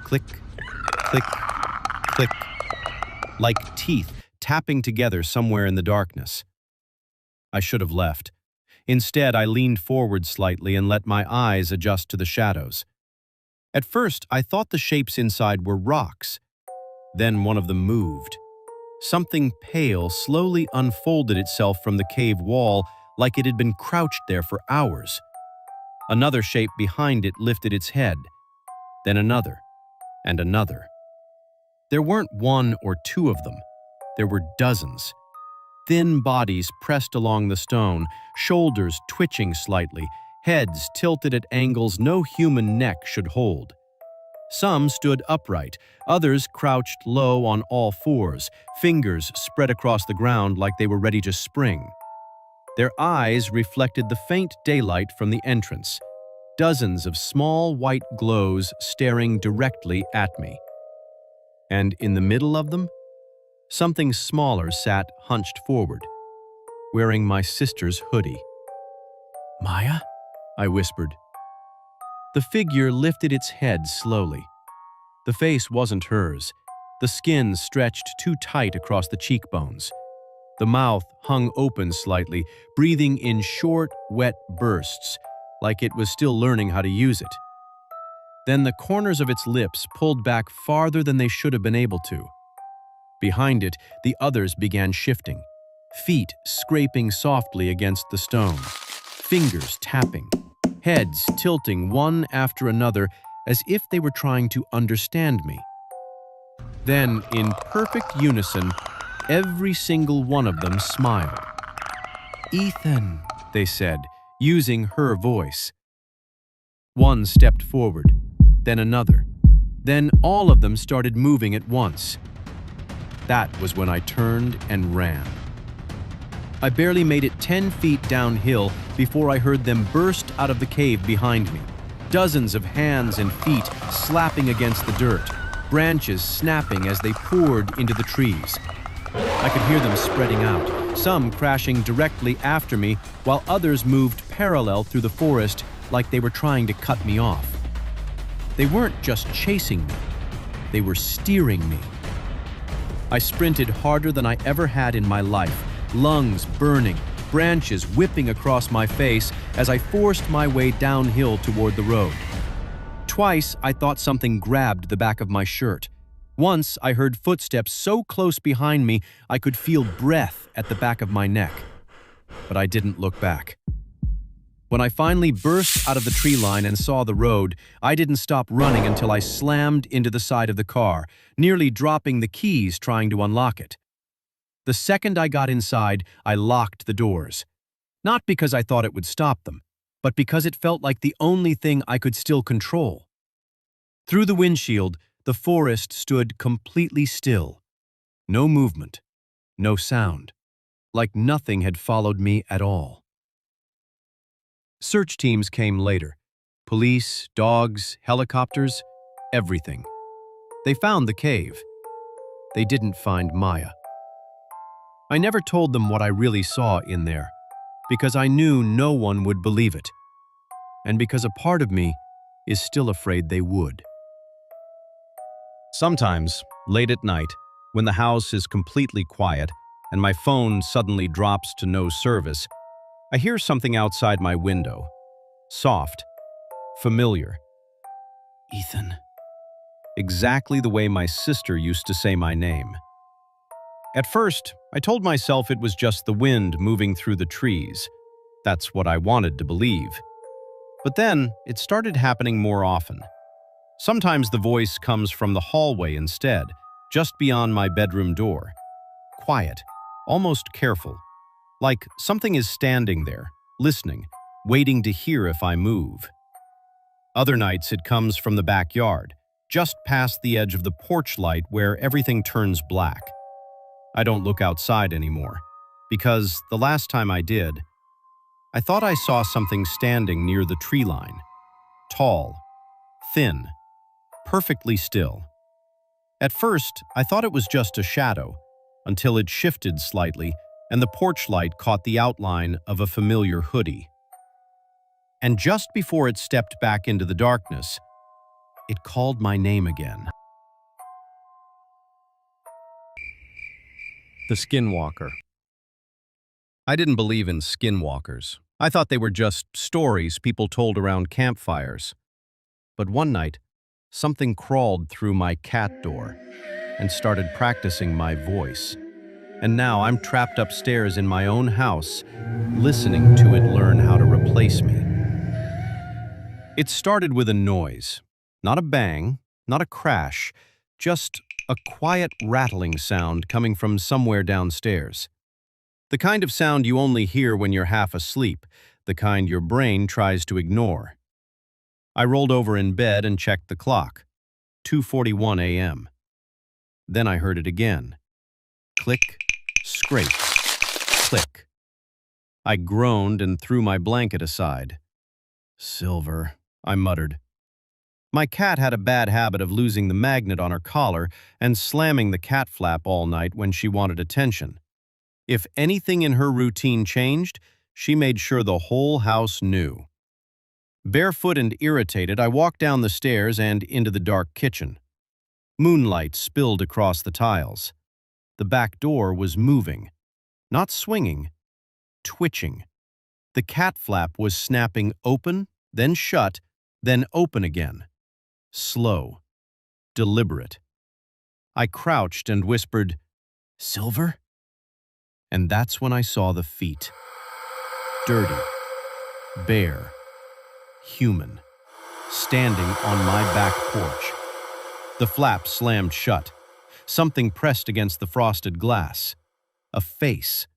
[SPEAKER 1] Click, click, click. Like teeth tapping together somewhere in the darkness. I should have left. Instead, I leaned forward slightly and let my eyes adjust to the shadows. At first, I thought the shapes inside were rocks. Then one of them moved. Something pale slowly unfolded itself from the cave wall like it had been crouched there for hours. Another shape behind it lifted its head. Then another, and another. There weren't 1 or 2 of them. There were dozens. Thin bodies pressed along the stone, shoulders twitching slightly, heads tilted at angles no human neck should hold. Some stood upright, others crouched low on all fours, fingers spread across the ground like they were ready to spring. Their eyes reflected the faint daylight from the entrance, dozens of small white glows staring directly at me. And in the middle of them, something smaller sat hunched forward, wearing my sister's hoodie. "Maya?" I whispered. The figure lifted its head slowly. The face wasn't hers. The skin stretched too tight across the cheekbones. The mouth hung open slightly, breathing in short, wet bursts, like it was still learning how to use it. Then the corners of its lips pulled back farther than they should have been able to. Behind it, the others began shifting, feet scraping softly against the stone, fingers tapping, heads tilting one after another as if they were trying to understand me. Then, in perfect unison, every single one of them smiled. "Ethan," they said, using her voice. One stepped forward, then another. Then all of them started moving at once. That was when I turned and ran. I barely made it 10 feet downhill before I heard them burst out of the cave behind me. Dozens of hands and feet slapping against the dirt, branches snapping as they poured into the trees. I could hear them spreading out, some crashing directly after me, while others moved parallel through the forest like they were trying to cut me off. They weren't just chasing me, they were steering me. I sprinted harder than I ever had in my life, lungs burning, branches whipping across my face as I forced my way downhill toward the road. Twice, I thought something grabbed the back of my shirt. Once, I heard footsteps so close behind me I could feel breath at the back of my neck. But I didn't look back. When I finally burst out of the tree line and saw the road, I didn't stop running until I slammed into the side of the car, nearly dropping the keys trying to unlock it. The second I got inside, I locked the doors. Not because I thought it would stop them, but because it felt like the only thing I could still control. Through the windshield, the forest stood completely still. No movement, no sound, like nothing had followed me at all. Search teams came later. Police, dogs, helicopters, everything. They found the cave. They didn't find Maya. I never told them what I really saw in there, because I knew no one would believe it, and because a part of me is still afraid they would. Sometimes, late at night, when the house is completely quiet and my phone suddenly drops to no service, I hear something outside my window. Soft, familiar. "Ethan." Exactly the way my sister used to say my name. At first, I told myself it was just the wind moving through the trees. That's what I wanted to believe. But then, it started happening more often. Sometimes the voice comes from the hallway instead, just beyond my bedroom door. Quiet, almost careful. Like something is standing there, listening, waiting to hear if I move. Other nights it comes from the backyard, just past the edge of the porch light where everything turns black. I don't look outside anymore, because the last time I did, I thought I saw something standing near the tree line. Tall, thin, perfectly still. At first, I thought it was just a shadow, until it shifted slightly and the porch light caught the outline of a familiar hoodie. And just before it stepped back into the darkness, it called my name again. The Skinwalker. I didn't believe in skinwalkers. I thought they were just stories people told around campfires. But one night, something crawled through my cat door and started practicing my voice. And now I'm trapped upstairs in my own house, listening to it learn how to replace me. It started with a noise. Not a bang, not a crash, just a quiet rattling sound coming from somewhere downstairs. The kind of sound you only hear when you're half asleep, the kind your brain tries to ignore. I rolled over in bed and checked the clock. 2:41 a.m. Then I heard it again. Click, scrape, click. I groaned and threw my blanket aside. "Silver," I muttered. My cat had a bad habit of losing the magnet on her collar and slamming the cat flap all night when she wanted attention. If anything in her routine changed, she made sure the whole house knew. Barefoot and irritated, I walked down the stairs and into the dark kitchen. Moonlight spilled across the tiles. The back door was moving, not swinging, twitching. The cat flap was snapping open, then shut, then open again. Slow, deliberate. I crouched and whispered, "Silver?" And that's when I saw the feet. Dirty, bare, human, standing on my back porch. The flap slammed shut. Something pressed against the frosted glass. A face.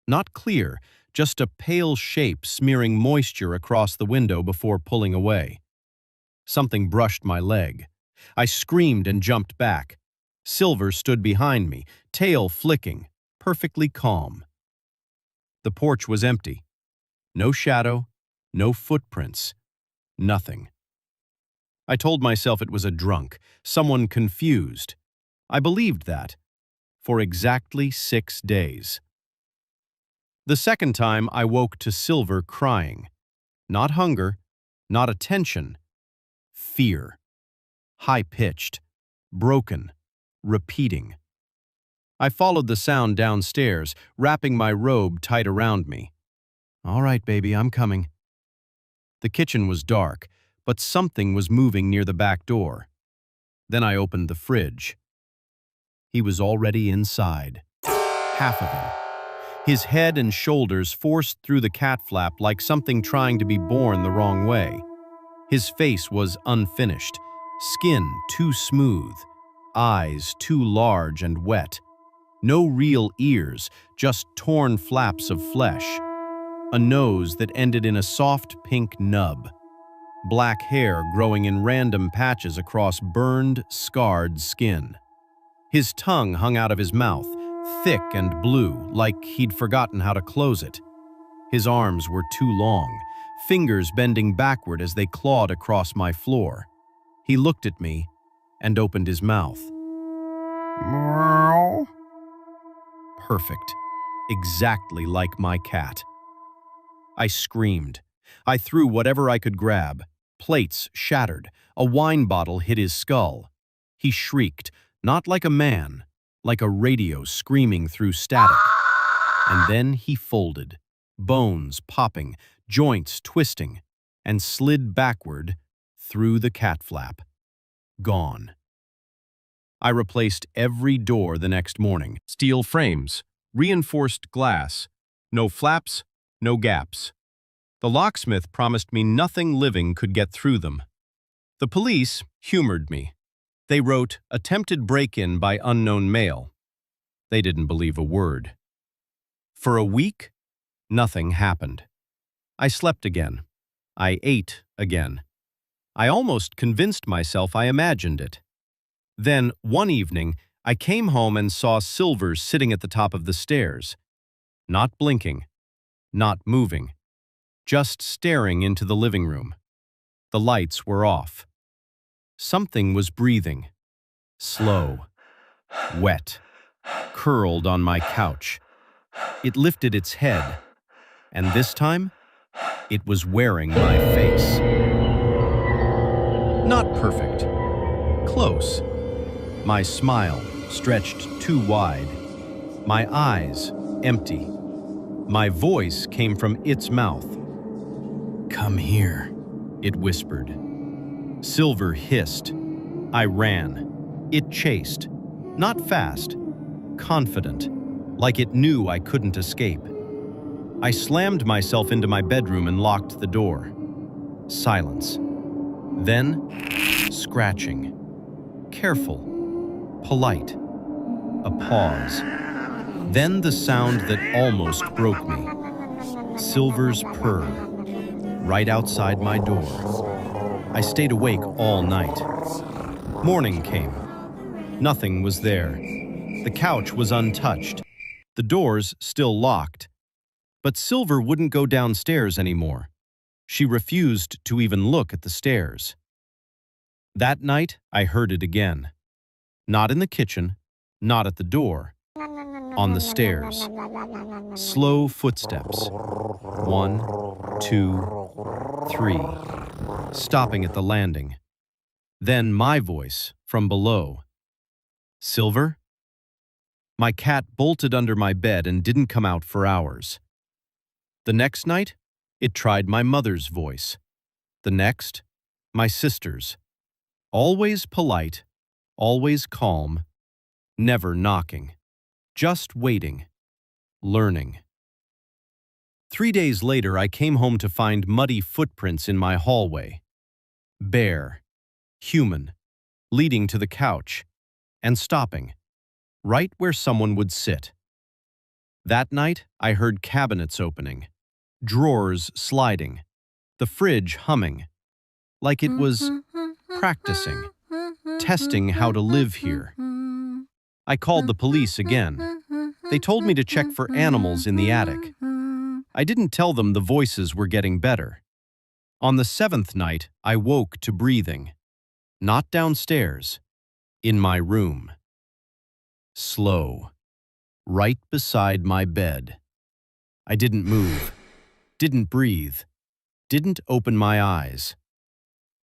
[SPEAKER 1] Not clear, just a pale shape smearing moisture across the window before pulling away. Something brushed my leg. I screamed and jumped back. Silver stood behind me, tail flicking, perfectly calm. The porch was empty. No shadow, no footprints, nothing. I told myself it was a drunk, someone confused. I believed that, for exactly 6 days. The second time I woke to Silver crying. Not hunger, not attention, fear. High-pitched, broken, repeating. I followed the sound downstairs, wrapping my robe tight around me. "All right, baby, I'm coming." The kitchen was dark, but something was moving near the back door. Then I opened the fridge. He was already inside. Half of him. His head and shoulders forced through the cat flap like something trying to be born the wrong way. His face was unfinished, skin too smooth, eyes too large and wet. No real ears, just torn flaps of flesh. A nose that ended in a soft pink nub. Black hair growing in random patches across burned, scarred skin. His tongue hung out of his mouth, thick and blue, like he'd forgotten how to close it. His arms were too long, fingers bending backward as they clawed across my floor. He looked at me and opened his mouth. Meow. Perfect. Exactly like my cat. I screamed. I threw whatever I could grab. Plates shattered. A wine bottle hit his skull. He shrieked, not like a man, like a radio screaming through static. And then he folded, bones popping, joints twisting, and slid backward through the cat flap. Gone. I replaced every door the next morning. Steel frames, reinforced glass, no flaps, no gaps. The locksmith promised me nothing living could get through them. The police humored me. They wrote, "Attempted break-in by unknown male." They didn't believe a word. For a week, nothing happened. I slept again. I ate again. I almost convinced myself I imagined it. Then, one evening, I came home and saw Silver sitting at the top of the stairs. Not blinking, not moving, just staring into the living room. The lights were off. Something was breathing. Slow, wet, curled on my couch. It lifted its head, and this time, it was wearing my face. Not perfect. Close. My smile stretched too wide. My eyes empty. My voice came from its mouth. "Come here," it whispered. Silver hissed. I ran. It chased. Not fast. Confident. Like it knew I couldn't escape. I slammed myself into my bedroom and locked the door. Silence. Then, scratching. Careful. Polite. A pause. Then the sound that almost broke me. Silver's purr. Right outside my door. I stayed awake all night. Morning came. Nothing was there. The couch was untouched. The doors still locked. But Silver wouldn't go downstairs anymore. She refused to even look at the stairs. That night, I heard it again. Not in the kitchen, not at the door, on the stairs. Slow footsteps. 1, 2, 3. Stopping at the landing. Then my voice from below. Silver? My cat bolted under my bed and didn't come out for hours. The next night, it tried my mother's voice. The next, my sister's. Always polite, always calm, never knocking. Just waiting, learning. 3 days later, I came home to find muddy footprints in my hallway. Bare, human, leading to the couch, and stopping, right where someone would sit. That night, I heard cabinets opening, drawers sliding, the fridge humming, like it was practicing, testing how to live here. I called the police again. They told me to check for animals in the attic. I didn't tell them the voices were getting better. On the 7th night, I woke to breathing. Not downstairs, in my room. Slow, right beside my bed. I didn't move, didn't breathe, didn't open my eyes.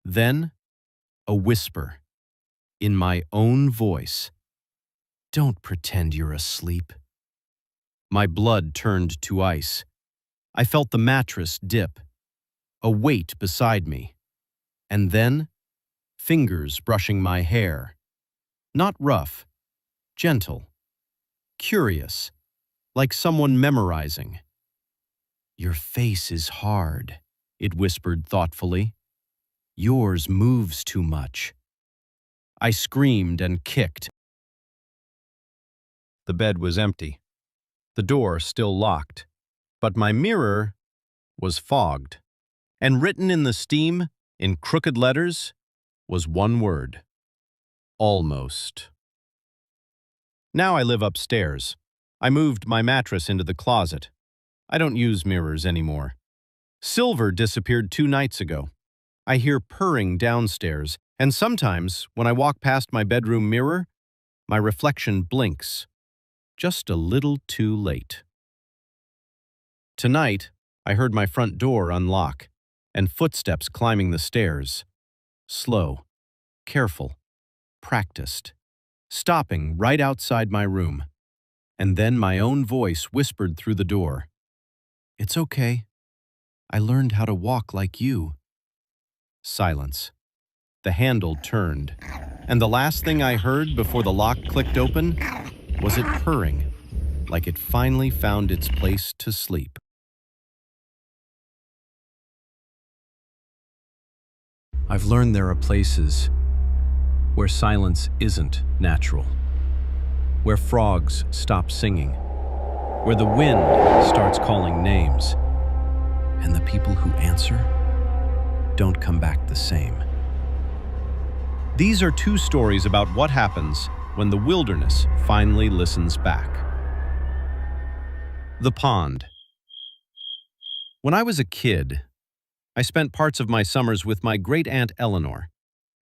[SPEAKER 1] Then, a whisper, in my own voice. Don't pretend you're asleep. My blood turned to ice. I felt the mattress dip, a weight beside me. And then, fingers brushing my hair. Not rough, gentle, curious, like someone memorizing. Your face is hard, it whispered thoughtfully. Yours moves too much. I screamed and kicked. The bed was empty, the door still locked, but my mirror was fogged, and written in the steam, in crooked letters, was one word: almost. Now I live upstairs. I moved my mattress into the closet. I don't use mirrors anymore. Silver disappeared 2 nights ago. I hear purring downstairs, and sometimes, when I walk past my bedroom mirror, my reflection blinks, just a little too late. Tonight, I heard my front door unlock, and footsteps climbing the stairs. Slow, careful, practiced, stopping right outside my room. And then my own voice whispered through the door. It's okay. I learned how to walk like you. Silence. The handle turned, and the last thing I heard before the lock clicked open was it purring, like it finally found its place to sleep. I've learned there are places where silence isn't natural, where frogs stop singing, where the wind starts calling names, and the people who answer don't come back the same. These are 2 stories about what happens when the wilderness finally listens back. The pond. When I was a kid, I spent parts of my summers with my great-aunt Eleanor.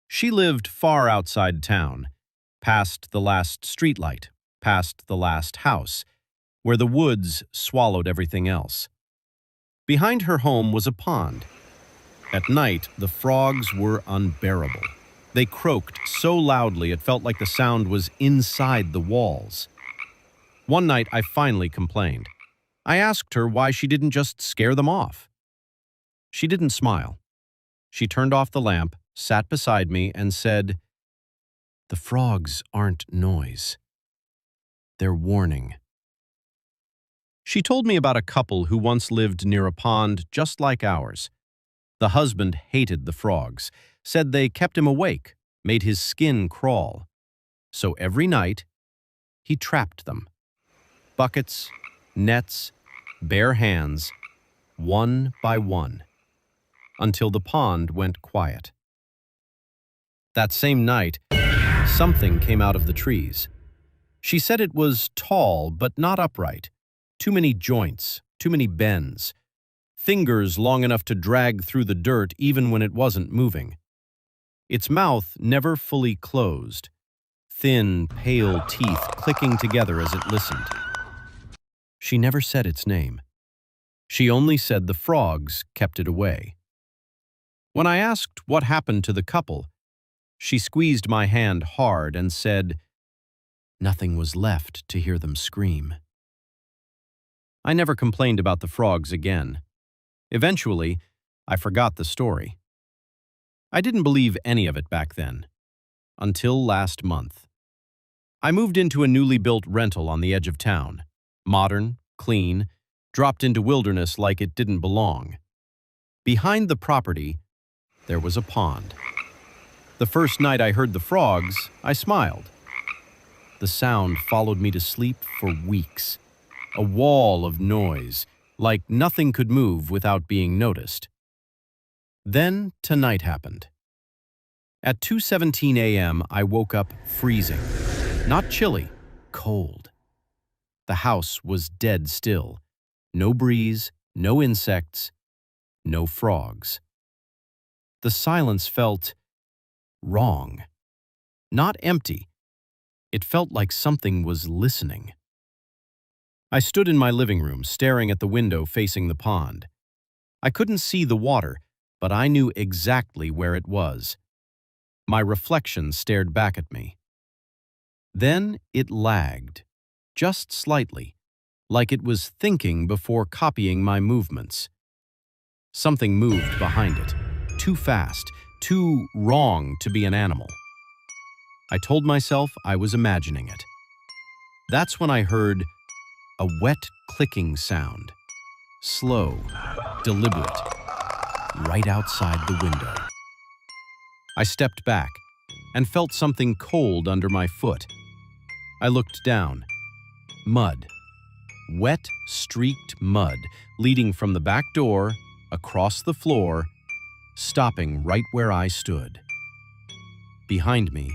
[SPEAKER 1] She lived far outside town, past the last streetlight, past the last house, where the woods swallowed everything else. Behind her home was a pond. At night, the frogs were unbearable. They croaked so loudly it felt like the sound was inside the walls. One night, I finally complained. I asked her why she didn't just scare them off. She didn't smile. She turned off the lamp, sat beside me, and said, "The frogs aren't noise. They're warning." She told me about a couple who once lived near a pond just like ours. The husband hated the frogs, said they kept him awake, made his skin crawl. So every night, he trapped them. Buckets, nets, bare hands, one by one, until the pond went quiet. That same night, something came out of the trees. She said it was tall but not upright, too many joints, too many bends, fingers long enough to drag through the dirt even when it wasn't moving. its mouth never fully closed, thin, pale teeth clicking together as it listened. She never said its name. She only said the frogs kept it away. When I asked what happened to the couple, she squeezed my hand hard and said, "Nothing was left to hear them scream." I never complained about the frogs again. Eventually, I forgot the story. I didn't believe any of it back then, until last month. I moved into a newly built rental on the edge of town. Modern, clean, dropped into wilderness like it didn't belong. Behind the property, there was a pond. The first night I heard the frogs, I smiled. The sound followed me to sleep for weeks. A wall of noise, like nothing could move without being noticed. Then tonight happened. At 2:17 a.m., I woke up freezing. Not chilly, cold. The house was dead still. No breeze, no insects, no frogs. The silence felt wrong. Not empty. It felt like something was listening. I stood in my living room, staring at the window facing the pond. I couldn't see the water, but I knew exactly where it was. My reflection stared back at me. Then it lagged, just slightly, like it was thinking before copying my movements. Something moved behind it, too fast, too wrong to be an animal. I told myself I was imagining it. That's when I heard a wet clicking sound, slow, deliberate, right outside the window. I stepped back and felt something cold under my foot. I looked down. Mud. Wet, streaked mud leading from the back door, across the floor, stopping right where I stood. Behind me,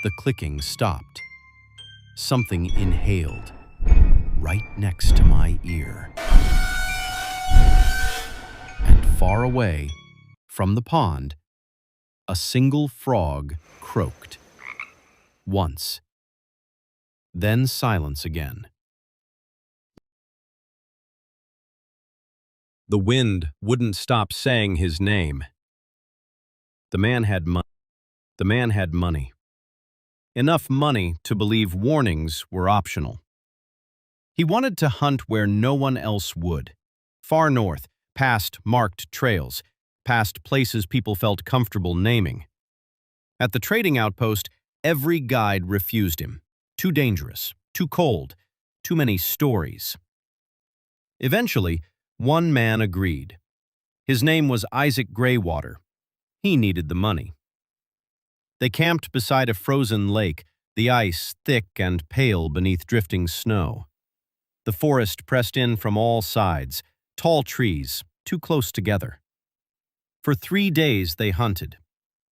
[SPEAKER 1] the clicking stopped. Something inhaled, right next to my ear. And far away, from the pond, a single frog croaked. Once. Then silence again. The wind wouldn't stop saying his name. The man had money. Enough money to believe warnings were optional. He wanted to hunt where no one else would. Far north, past marked trails, past places people felt comfortable naming. At the trading outpost, every guide refused him. Too dangerous, too cold, too many stories. Eventually, one man agreed. His name was Isaac Graywater. He needed the money. They camped beside a frozen lake, the ice thick and pale beneath drifting snow. The forest pressed in from all sides, tall trees, too close together. For 3 days they hunted.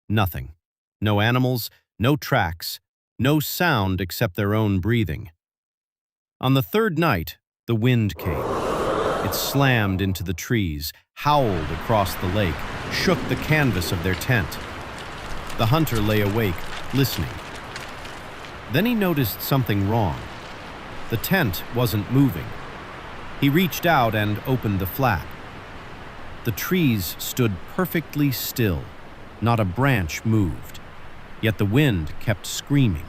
[SPEAKER 1] Nothing. No animals, no tracks, no sound except their own breathing. On the third night, the wind came. It slammed into the trees, howled across the lake, shook the canvas of their tent. The hunter lay awake, listening. Then he noticed something wrong. The tent wasn't moving. He reached out and opened the flap. The trees stood perfectly still. Not a branch moved. Yet the wind kept screaming.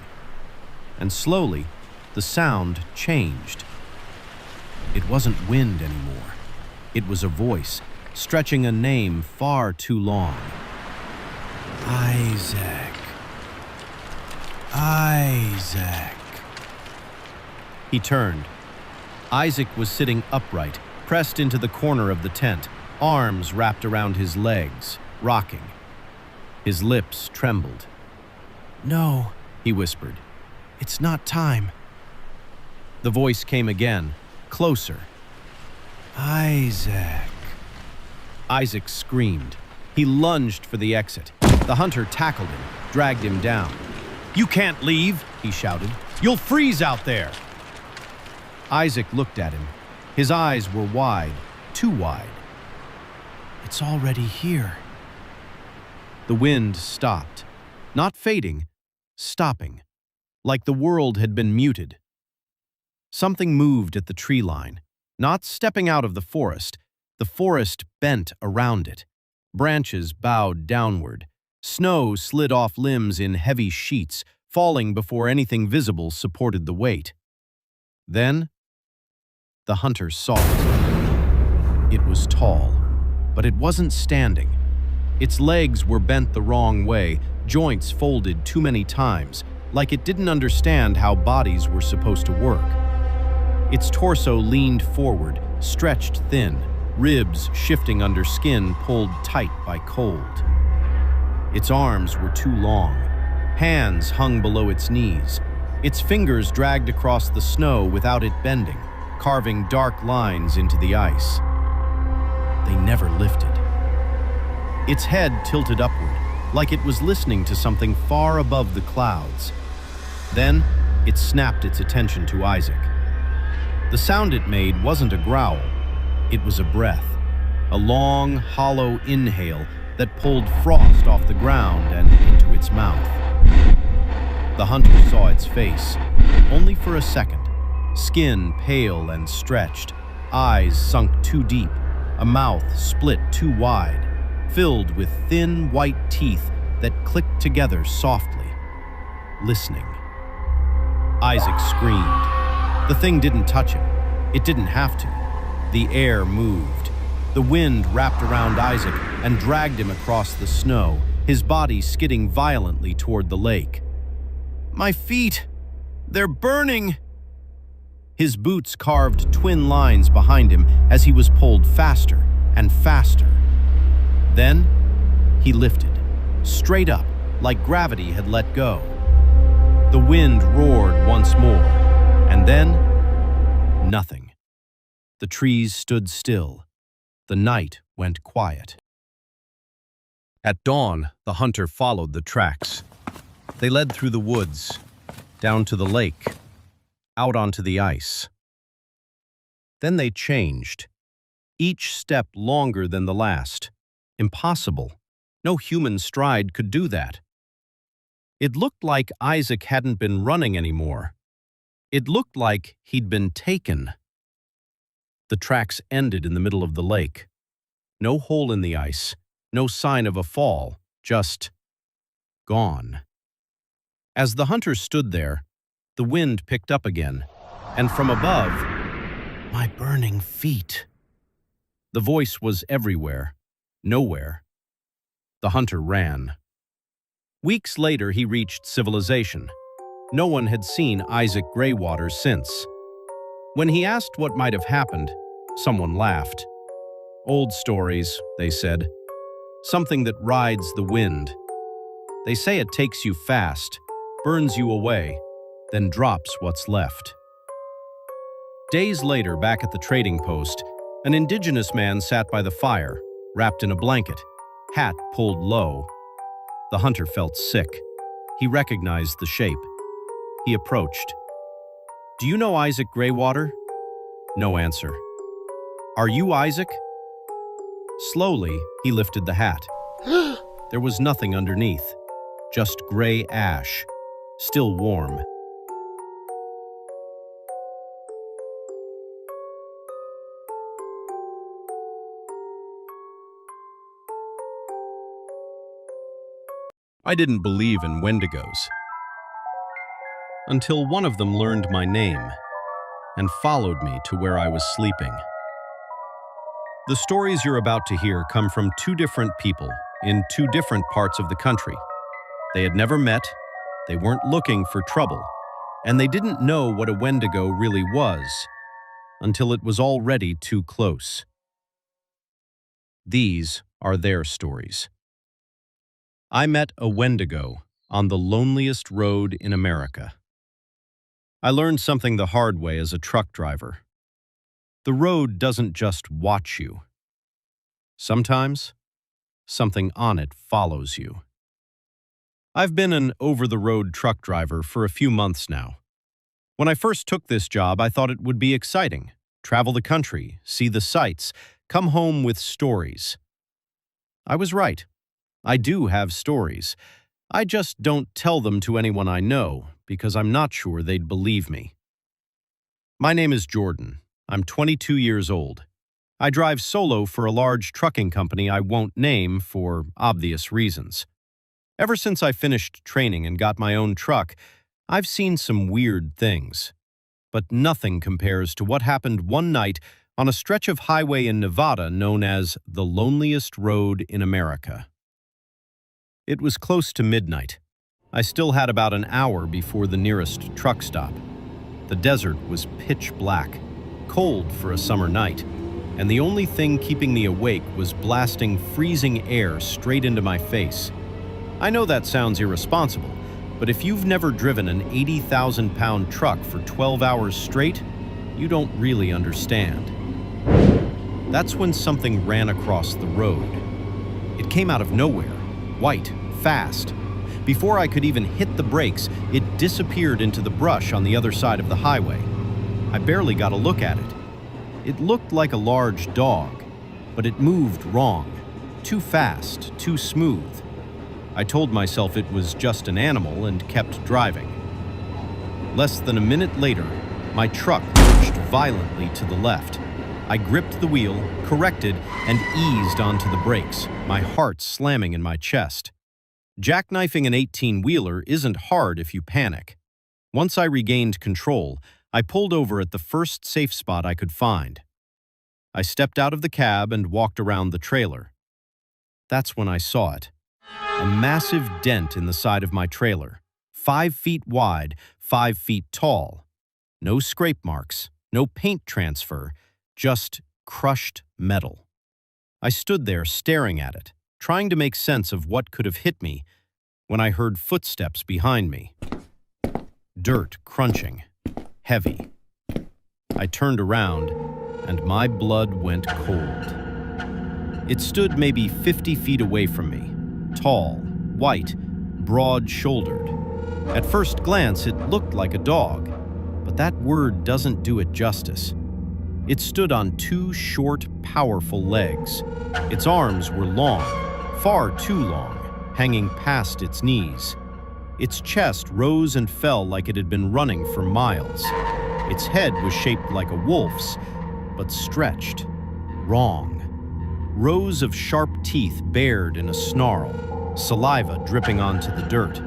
[SPEAKER 1] And slowly, the sound changed. It wasn't wind anymore. It was a voice, stretching a name far too long. Isaac. Isaac. He turned. Isaac was sitting upright, pressed into the corner of the tent, arms wrapped around his legs, rocking. His lips trembled. "No," he whispered. "It's not time." The voice came again, closer. "Isaac." Isaac screamed. He lunged for the exit. The hunter tackled him, dragged him down. "You can't leave," he shouted. "You'll freeze out there." Isaac looked at him. His eyes were wide, too wide. "It's already here." The wind stopped. Not fading, stopping, like the world had been muted. Something moved at the tree line, not stepping out of the forest bent around it. Branches bowed downward. Snow slid off limbs in heavy sheets, falling before anything visible supported the weight. Then, the hunter saw it. It was tall, but it wasn't standing. Its legs were bent the wrong way, joints folded too many times, like it didn't understand how bodies were supposed to work. Its torso leaned forward, stretched thin, ribs shifting under skin pulled tight by cold. Its arms were too long. Hands hung below its knees. Its fingers dragged across the snow without it bending, carving dark lines into the ice. They never lifted. Its head tilted upward, like it was listening to something far above the clouds. Then, it snapped its attention to Isaac. The sound it made wasn't a growl. It was a breath, a long, hollow inhale that pulled frost off the ground and into its mouth. The hunter saw its face, only for a second. Skin pale and stretched, eyes sunk too deep, a mouth split too wide, filled with thin white teeth that clicked together softly, listening. Isaac screamed. The thing didn't touch him. It didn't have to. The air moved. The wind wrapped around Isaac and dragged him across the snow, his body skidding violently toward the lake. "My feet! They're burning!" His boots carved twin lines behind him as he was pulled faster and faster. Then, he lifted, straight up, like gravity had let go. The wind roared once more, and then, nothing. The trees stood still. The night went quiet. At dawn, the hunter followed the tracks. They led through the woods, down to the lake, out onto the ice. Then they changed, each step longer than the last. Impossible. No human stride could do that. It looked like Isaac hadn't been running anymore. It looked like he'd been taken. The tracks ended in the middle of the lake. No hole in the ice, no sign of a fall, just gone. As the hunter stood there, the wind picked up again, and from above, "My burning feet." The voice was everywhere, nowhere. The hunter ran. Weeks later, he reached civilization. No one had seen Isaac Greywater since. When he asked what might have happened, someone laughed. "Old stories," they said. "Something that rides the wind. They say it takes you fast, burns you away, then drops what's left." Days later, back at the trading post, an indigenous man sat by the fire, wrapped in a blanket, hat pulled low. The hunter felt sick. He recognized the shape. He approached. "Do you know Isaac Greywater?" No answer. "Are you Isaac?" Slowly, he lifted the hat. There was nothing underneath, just gray ash, still warm. I didn't believe in Wendigos until one of them learned my name and followed me to where I was sleeping. The stories you're about to hear come from two different people in two different parts of the country. They had never met, they weren't looking for trouble, and they didn't know what a Wendigo really was until it was already too close. These are their stories. I met a Wendigo on the loneliest road in America. I learned something the hard way as a truck driver. The road doesn't just watch you. Sometimes, something on it follows you. I've been an over-the-road truck driver for a few months now. When I first took this job, I thought it would be exciting. Travel the country, see the sights, come home with stories. I was right. I do have stories. I just don't tell them to anyone I know because I'm not sure they'd believe me. My name is Jordan. I'm 22 years old. I drive solo for a large trucking company I won't name for obvious reasons. Ever since I finished training and got my own truck, I've seen some weird things. But nothing compares to what happened one night on a stretch of highway in Nevada known as the loneliest road in America. It was close to midnight. I still had about an hour before the nearest truck stop. The desert was pitch black, cold for a summer night, and the only thing keeping me awake was blasting freezing air straight into my face. I know that sounds irresponsible, but if you've never driven an 80,000-pound truck for 12 hours straight, you don't really understand. That's when something ran across the road. It came out of nowhere, white, fast. Before I could even hit the brakes, it disappeared into the brush on the other side of the highway. I barely got a look at it. It looked like a large dog, but it moved wrong. Too fast, too smooth. I told myself it was just an animal and kept driving. Less than a minute later, my truck lurched violently to the left. I gripped the wheel, corrected, and eased onto the brakes, my heart slamming in my chest. Jackknifing an 18-wheeler isn't hard if you panic. Once I regained control, I pulled over at the first safe spot I could find. I stepped out of the cab and walked around the trailer. That's when I saw it. A massive dent in the side of my trailer, 5 feet wide, 5 feet tall. No scrape marks, no paint transfer, just crushed metal. I stood there staring at it, trying to make sense of what could have hit me, when I heard footsteps behind me. Dirt crunching, heavy. I turned around, and my blood went cold. It stood maybe 50 feet away from me, tall, white, broad-shouldered. At first glance, it looked like a dog, but that word doesn't do it justice. It stood on 2 short, powerful legs. Its arms were long, far too long, hanging past its knees. Its chest rose and fell like it had been running for miles. Its head was shaped like a wolf's, but stretched, wrong. Rows of sharp teeth bared in a snarl, saliva dripping onto the dirt.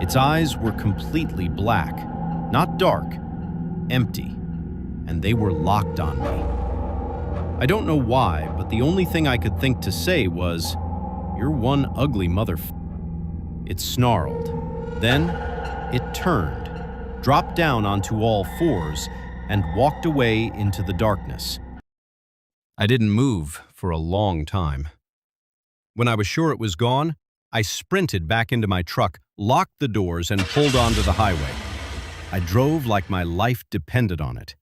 [SPEAKER 1] Its eyes were completely black, not dark, empty, and they were locked on me. I don't know why, but the only thing I could think to say was, "You're one ugly It snarled. Then it turned, dropped down onto all fours, and walked away into the darkness. I didn't move for a long time. When I was sure it was gone, I sprinted back into my truck, locked the doors, and pulled onto the highway. I drove like my life depended on it,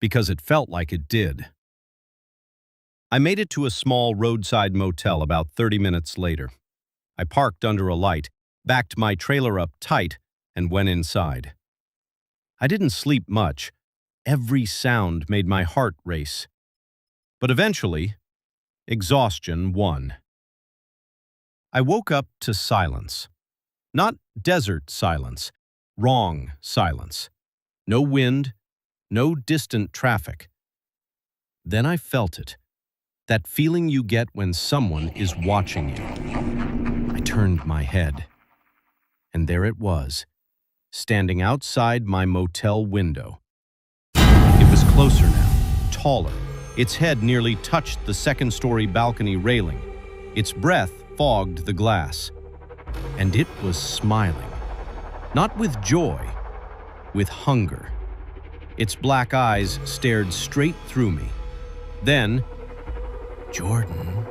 [SPEAKER 1] because it felt like it did. I made it to a small roadside motel about 30 minutes later. I parked under a light, backed my trailer up tight, and went inside. I didn't sleep much. Every sound made my heart race. But eventually, exhaustion won. I woke up to silence. Not desert silence, wrong silence. No wind, no distant traffic. Then I felt it. That feeling you get when someone is watching you. I turned my head, and there it was, standing outside my motel window. It was closer now, taller. Its head nearly touched the second-story balcony railing. Its breath fogged the glass. And it was smiling. Not with joy, with hunger. Its black eyes stared straight through me. Then, Jordan.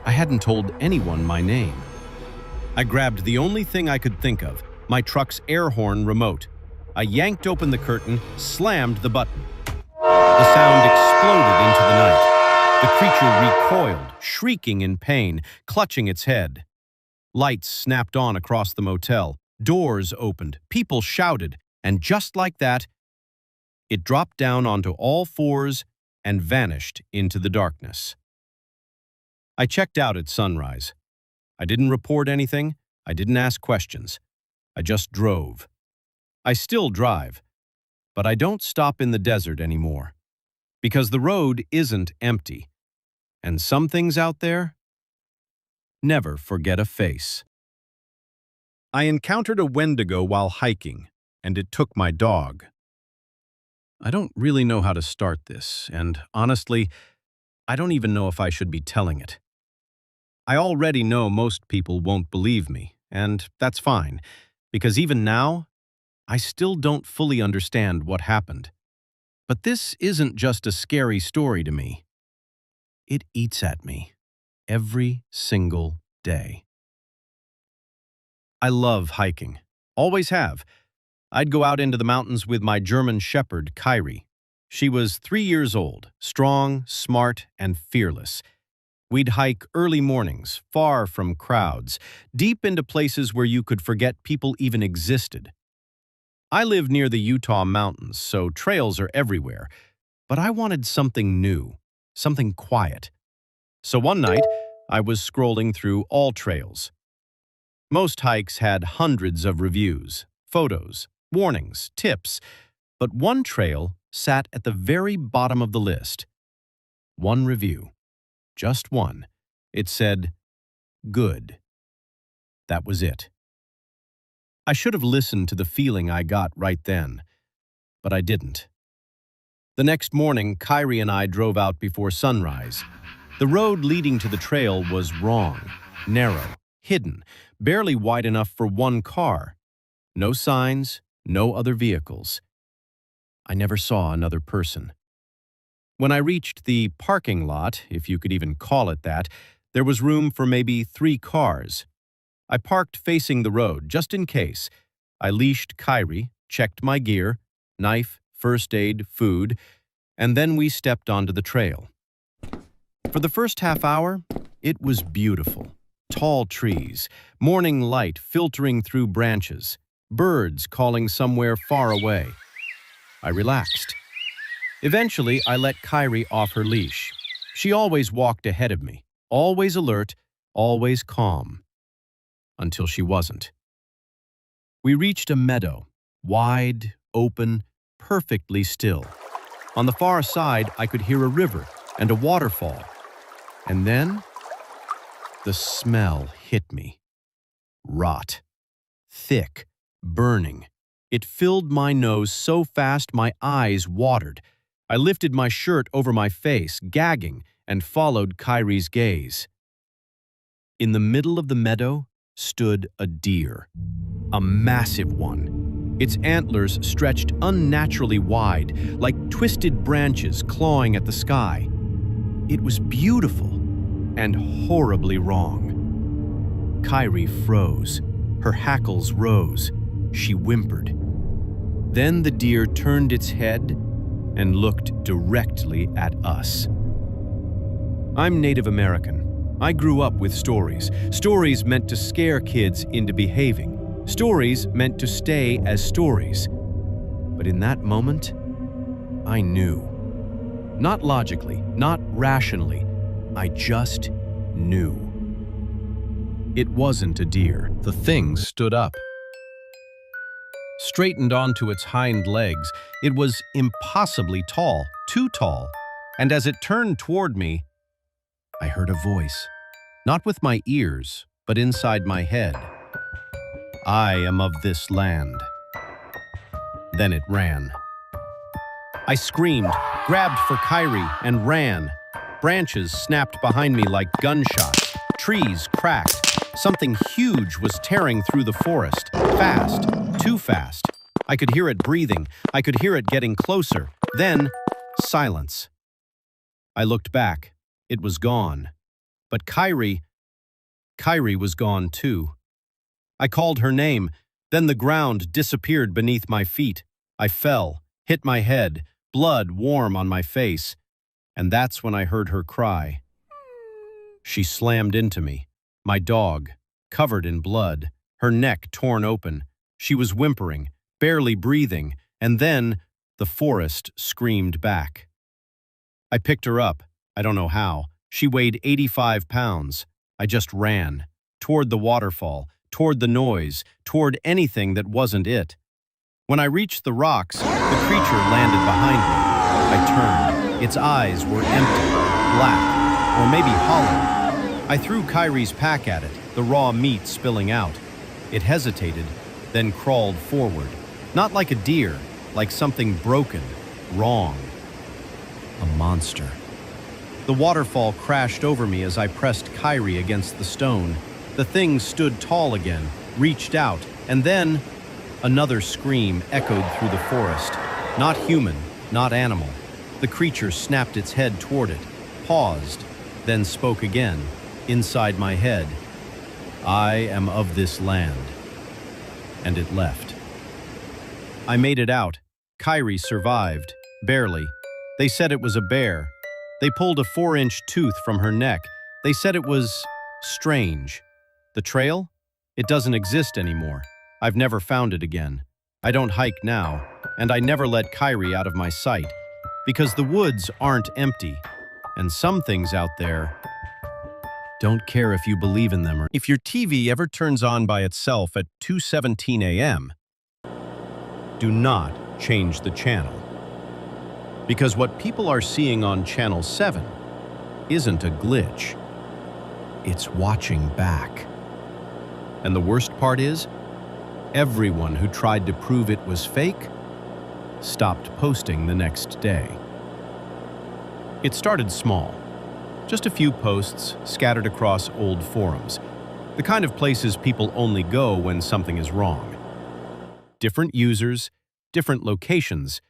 [SPEAKER 1] I hadn't told anyone my name. I grabbed the only thing I could think of, my truck's air horn remote. I yanked open the curtain, slammed the button. The sound exploded into the night. The creature recoiled, shrieking in pain, clutching its head. Lights snapped on across the motel. Doors opened. People shouted. And just like that, it dropped down onto all fours and vanished into the darkness. I checked out at sunrise. I didn't report anything. I didn't ask questions. I just drove. I still drive, but I don't stop in the desert anymore. Because the road isn't empty. And some things out there never forget a face. I encountered a Wendigo while hiking, and it took my dog. I don't really know how to start this, and honestly, I don't even know if I should be telling it. I already know most people won't believe me, and that's fine, because even now, I still don't fully understand what happened. But this isn't just a scary story to me. It eats at me every single day. I love hiking. Always have. I'd go out into the mountains with my German shepherd, Kyrie. She was 3 years old, strong, smart, and fearless. We'd hike early mornings, far from crowds, deep into places where you could forget people even existed. I live near the Utah mountains, so trails are everywhere, but I wanted something new, something quiet. So one night, I was scrolling through all trails. Most hikes had hundreds of reviews, photos, warnings, tips, but one trail sat at the very bottom of the list. One review. Just one. It said, "Good." That was it. I should have listened to the feeling I got right then, but I didn't. The next morning, Kyrie and I drove out before sunrise. The road leading to the trail was wrong, narrow, hidden, barely wide enough for one car. No signs, no other vehicles. I never saw another person. When I reached the parking lot, if you could even call it that, there was room for maybe 3 cars. I parked facing the road, just in case. I leashed Kyrie, checked my gear, knife, first aid, food, and then we stepped onto the trail. For the first half hour, it was beautiful. Tall trees, morning light filtering through branches, birds calling somewhere far away. I relaxed. Eventually, I let Kyrie off her leash. She always walked ahead of me, always alert, always calm. Until she wasn't. We reached a meadow, wide, open, perfectly still. On the far side, I could hear a river and a waterfall. And then, the smell hit me. Rot. Thick, burning. It filled my nose so fast my eyes watered. I lifted my shirt over my face, gagging, and followed Kyrie's gaze. In the middle of the meadow stood a deer. A massive one. Its antlers stretched unnaturally wide, like twisted branches clawing at the sky. It was beautiful and horribly wrong. Kyrie froze. Her hackles rose. She whimpered. Then the deer turned its head and looked directly at us. I'm Native American. I grew up with stories. Stories meant to scare kids into behaving. Stories meant to stay as stories. But in that moment, I knew. Not logically, not rationally. I just knew. It wasn't a deer. The thing stood up. Straightened onto its hind legs, it was impossibly tall, too tall. And as it turned toward me, I heard a voice. Not with my ears, but inside my head. I am of this land. Then it ran. I screamed, grabbed for Kyrie, and ran. Branches snapped behind me like gunshots. Trees cracked. Something huge was tearing through the forest. Fast, too fast. I could hear it breathing. I could hear it getting closer. Then, silence. I looked back. It was gone. But Kyrie was gone too. I called her name. Then the ground disappeared beneath my feet. I fell, hit my head, blood warm on my face. And that's when I heard her cry. She slammed into me. My dog, covered in blood, her neck torn open. She was whimpering, barely breathing, and then the forest screamed back. I picked her up. I don't know how. She weighed 85 pounds. I just ran, toward the waterfall, toward the noise, toward anything that wasn't it. When I reached the rocks, the creature landed behind me. I turned. Its eyes were empty, black, or maybe hollow. I threw Kyrie's pack at it, the raw meat spilling out. It hesitated, then crawled forward. Not like a deer, like something broken, wrong. A monster. The waterfall crashed over me as I pressed Kyrie against the stone. The thing stood tall again, reached out, and then another scream echoed through the forest. Not human, not animal. The creature snapped its head toward it, paused, then spoke again, inside my head. I am of this land. And it left. I made it out. Kyrie survived, barely. They said it was a bear. They pulled a 4-inch tooth from her neck. They said it was strange. The trail? It doesn't exist anymore. I've never found it again. I don't hike now, and I never let Kyrie out of my sight, because the woods aren't empty, and some things out there don't care if you believe in them or if your TV ever turns on by itself at 2:17 a.m. Do not change the channel. Because what people are seeing on Channel 7 isn't a glitch. It's watching back. And the worst part is, everyone who tried to prove it was fake stopped posting the next day. It started small. Just a few posts scattered across old forums, the kind of places people only go when something is wrong. Different users, different locations,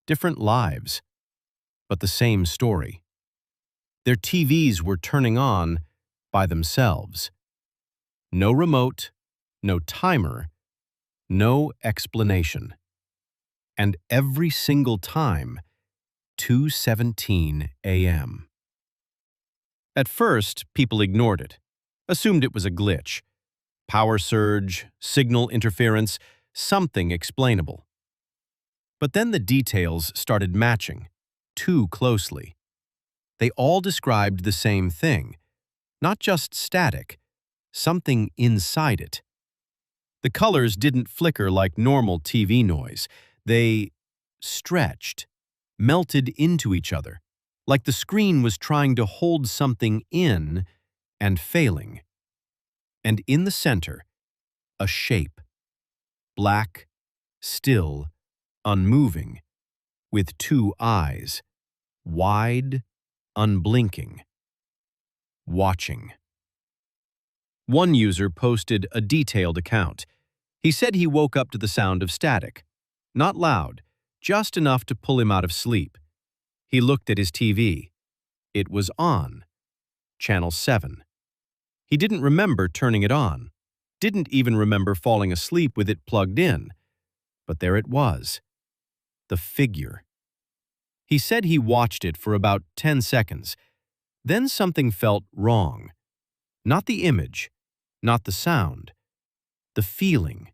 [SPEAKER 1] different lives, but the same story. Their TVs were turning on by themselves. No remote, no timer, no explanation. And every single time, 2:17 a.m. At first, people ignored it, assumed it was a glitch. Power surge, signal interference, something explainable. But then the details started matching, too closely. They all described the same thing, not just static, something inside it. The colors didn't flicker like normal TV noise. They stretched, melted into each other, like the screen was trying to hold something in and failing. And in the center, a shape. Black, still, unmoving, with 2 eyes, wide, unblinking, watching. One user posted a detailed account. He said he woke up to the sound of static. Not loud, just enough to pull him out of sleep. He looked at his TV. It was on. Channel 7. He didn't remember turning it on. Didn't even remember falling asleep with it plugged in. But there it was. The figure. He said he watched it for about 10 seconds. Then something felt wrong. Not the image, not the sound. The feeling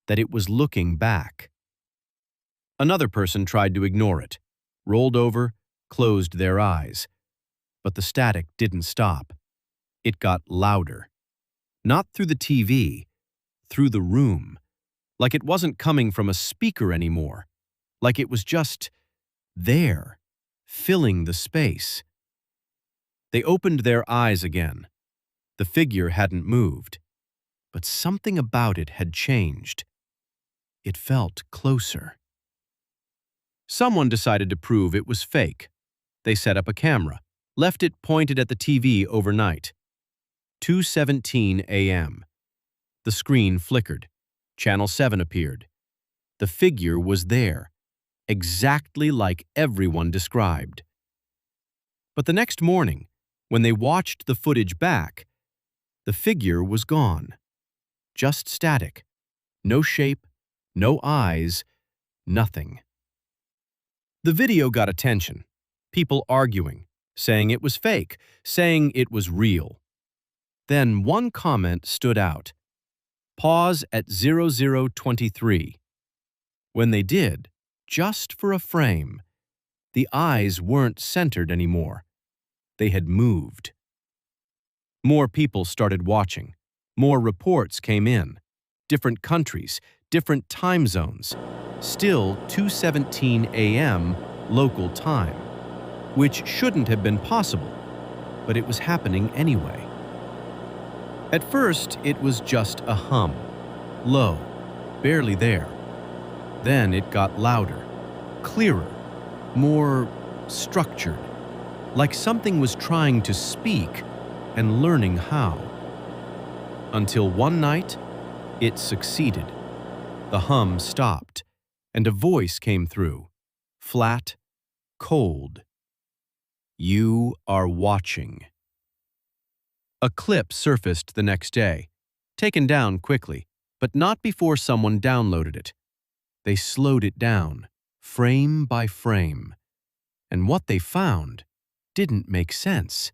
[SPEAKER 1] that it was looking back. Another person tried to ignore it, rolled over, closed their eyes. But the static didn't stop. It got louder. Not through the TV, through the room. Like it wasn't coming from a speaker anymore. Like it was just there, filling the space. They opened their eyes again. The figure hadn't moved. But something about it had changed. It felt closer. Someone decided to prove it was fake. They set up a camera, left it pointed at the TV overnight. 2:17 a.m. The screen flickered. Channel 7 appeared. The figure was there, exactly like everyone described. But the next morning, when they watched the footage back, the figure was gone. Just static. No shape, no eyes, nothing. The video got attention. People arguing, saying it was fake, saying it was real. Then one comment stood out. Pause at 0023. When they did, just for a frame, the eyes weren't centered anymore. They had moved. More people started watching. More reports came in. Different countries, different time zones. Still 2:17 a.m. local time, which shouldn't have been possible, but it was happening anyway. At first, it was just a hum, low, barely there. Then it got louder, clearer, more structured, like something was trying to speak and learning how. Until one night, it succeeded. The hum stopped, and a voice came through, flat, cold. You are watching. A clip surfaced the next day, taken down quickly, but not before someone downloaded it. They slowed it down, frame by frame, and what they found didn't make sense.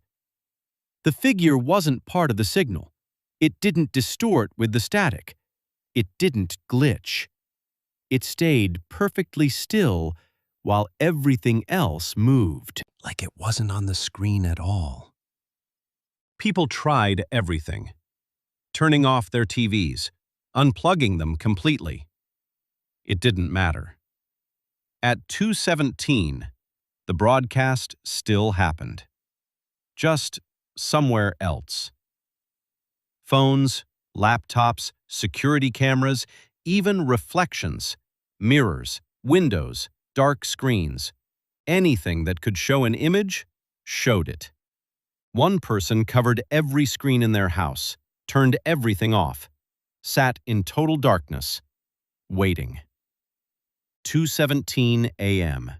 [SPEAKER 1] The figure wasn't part of the signal. It didn't distort with the static. It didn't glitch. It stayed perfectly still while everything else moved, like it wasn't on the screen at all. People tried everything, turning off their TVs, unplugging them completely. It didn't matter. At 2:17, the broadcast still happened. Just somewhere else. Phones, laptops, security cameras, even reflections, mirrors, windows, dark screens. Anything that could show an image showed it. One person covered every screen in their house, turned everything off, sat in total darkness, waiting. 2:17 a.m.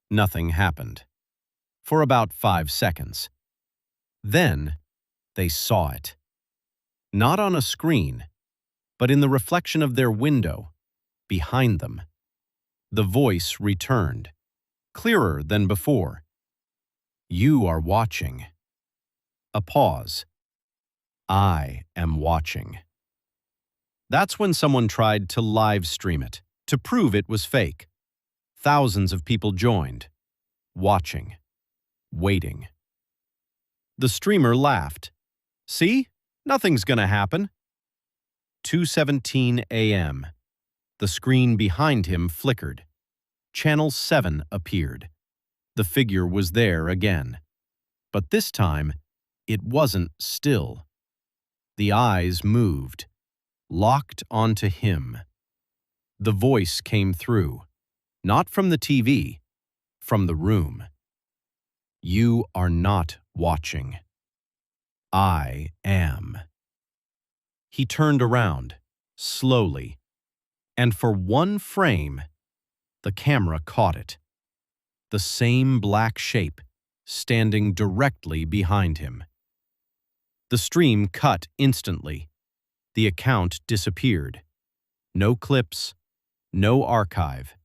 [SPEAKER 1] Nothing happened. For about 5 seconds. Then, they saw it. Not on a screen, but in the reflection of their window, behind them. The voice returned, clearer than before. You are watching. A pause. I am watching. That's when someone tried to live stream it, to prove it was fake. Thousands of people joined, watching, waiting. The streamer laughed. See? Nothing's gonna happen. 2:17 a.m. The screen behind him flickered. Channel 7 appeared. The figure was there again. But this time, it wasn't still. The eyes moved, locked onto him. The voice came through, not from the TV, from the room. You are not watching. I am. He turned around, slowly, and for one frame, the camera caught it. The same black shape, standing directly behind him. The stream cut instantly. The account disappeared. No clips, no archive,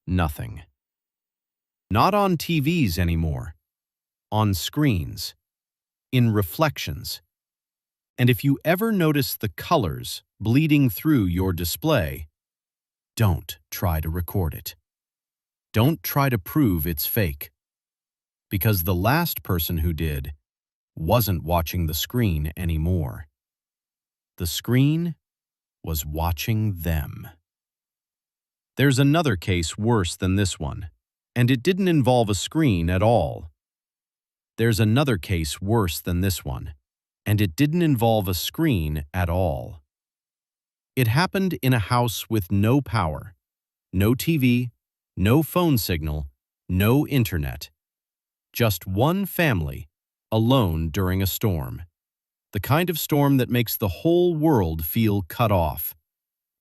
[SPEAKER 1] nothing. Not on TVs anymore, on screens, in reflections. And if you ever notice the colors bleeding through your display, don't try to record it. Don't try to prove it's fake. Because the last person who did wasn't watching the screen anymore. The screen was watching them. There's another case worse than this one, and it didn't involve a screen at all. There's another case worse than this one, and it didn't involve a screen at all. It happened in a house with no power, no TV, no phone signal, no internet. Just one family, alone during a storm. The kind of storm that makes the whole world feel cut off.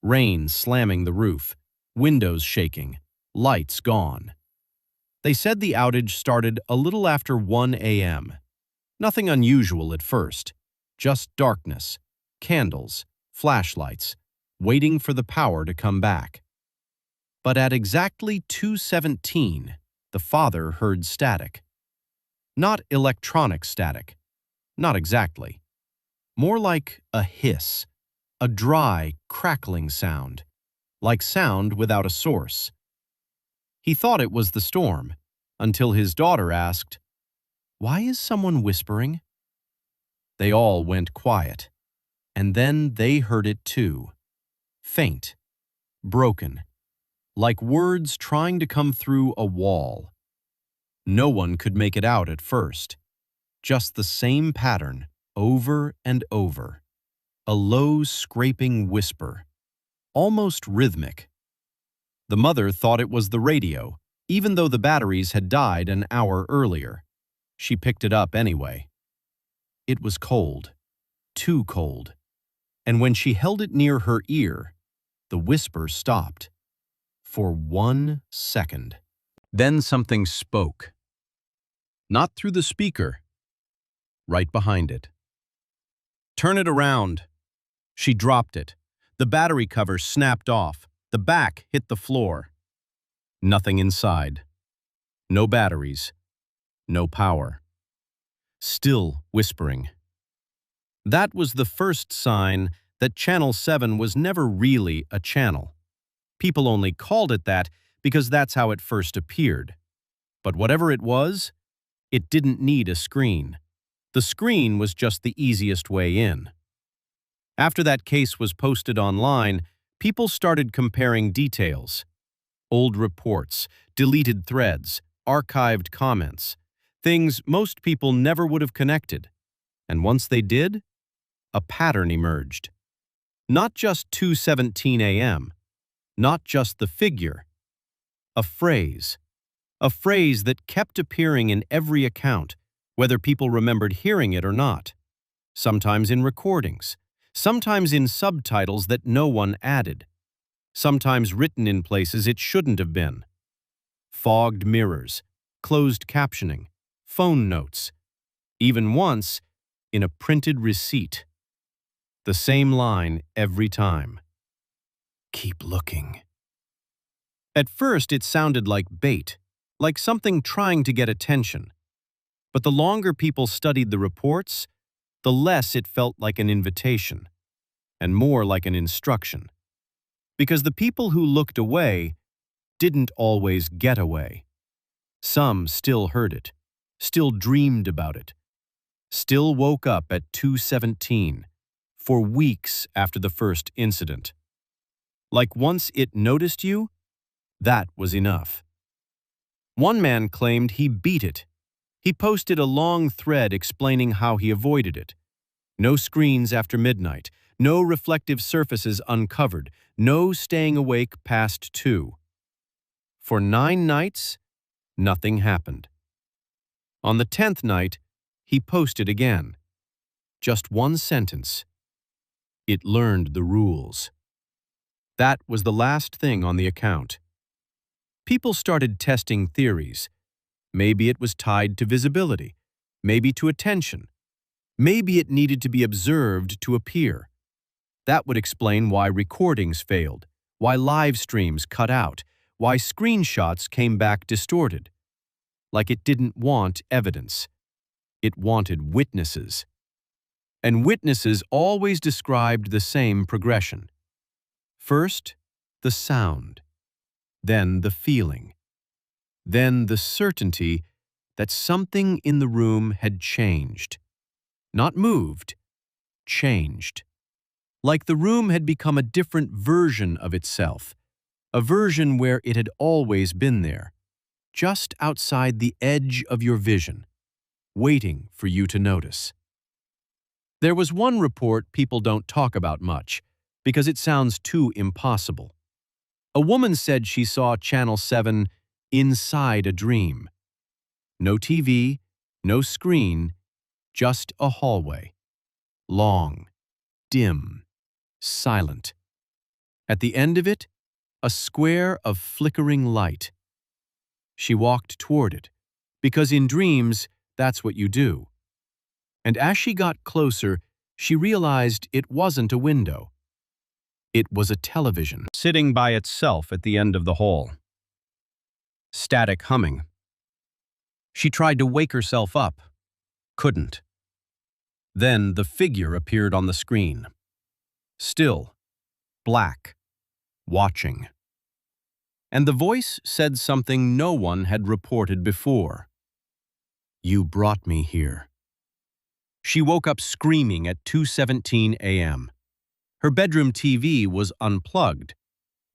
[SPEAKER 1] Rain slamming the roof, windows shaking, lights gone. They said the outage started a little after 1 a.m. Nothing unusual at first, just darkness, candles, flashlights, waiting for the power to come back. But at exactly 2:17, the father heard static. Not electronic static, not exactly. More like a hiss, a dry, crackling sound, like sound without a source. He thought it was the storm, until his daughter asked, "Why is someone whispering?" They all went quiet. And then they heard it too. Faint, broken, like words trying to come through a wall. No one could make it out at first. Just the same pattern, over and over. A low, scraping whisper, almost rhythmic. The mother thought it was the radio, even though the batteries had died an hour earlier. She picked it up anyway. It was cold, too cold. And when she held it near her ear, the whisper stopped. For 1 second. Then something spoke. Not through the speaker. Right behind it. "Turn it around." She dropped it. The battery cover snapped off. The back hit the floor. Nothing inside. No batteries. No power. Still whispering. That was the first sign that Channel 7 was never really a channel. People only called it that because that's how it first appeared. But whatever it was, it didn't need a screen. The screen was just the easiest way in. After that case was posted online, people started comparing details. Old reports, deleted threads, archived comments, things most people never would have connected. And once they did, a pattern emerged. Not just 2:17 a.m., not just the figure, a phrase that kept appearing in every account, whether people remembered hearing it or not. Sometimes in recordings, sometimes in subtitles that no one added, sometimes written in places it shouldn't have been. Fogged mirrors, closed captioning, phone notes, even once in a printed receipt. The same line every time. "Keep looking." At first it sounded like bait, like something trying to get attention. But the longer people studied the reports, the less it felt like an invitation, and more like an instruction. Because the people who looked away didn't always get away. Some still heard it, still dreamed about it, still woke up at 2:17 for weeks after the first incident. Like once it noticed you, that was enough. One man claimed he beat it. He posted a long thread explaining how he avoided it. No screens after midnight, no reflective surfaces uncovered, no staying awake past 2. For 9 nights, nothing happened. On the 10th night, he posted again. Just one sentence. It learned the rules. That was the last thing on the account. People started testing theories. Maybe it was tied to visibility, maybe to attention. Maybe it needed to be observed to appear. That would explain why recordings failed, why live streams cut out, why screenshots came back distorted. Like it didn't want evidence. It wanted witnesses. And witnesses always described the same progression. First, the sound. Then the feeling. Then the certainty that something in the room had changed. Not moved, changed. Like the room had become a different version of itself, a version where it had always been there, just outside the edge of your vision, waiting for you to notice. There was one report people don't talk about much, because it sounds too impossible. A woman said she saw Channel 7 inside a dream. No TV, no screen, just a hallway. Long, dim, silent. At the end of it, a square of flickering light. She walked toward it, because in dreams, that's what you do. And as she got closer, she realized it wasn't a window. It was a television, sitting by itself at the end of the hall. Static humming. She tried to wake herself up. Couldn't. Then the figure appeared on the screen. Still, black, watching. And the voice said something no one had reported before. "You brought me here." She woke up screaming at 2:17 a.m. Her bedroom TV was unplugged,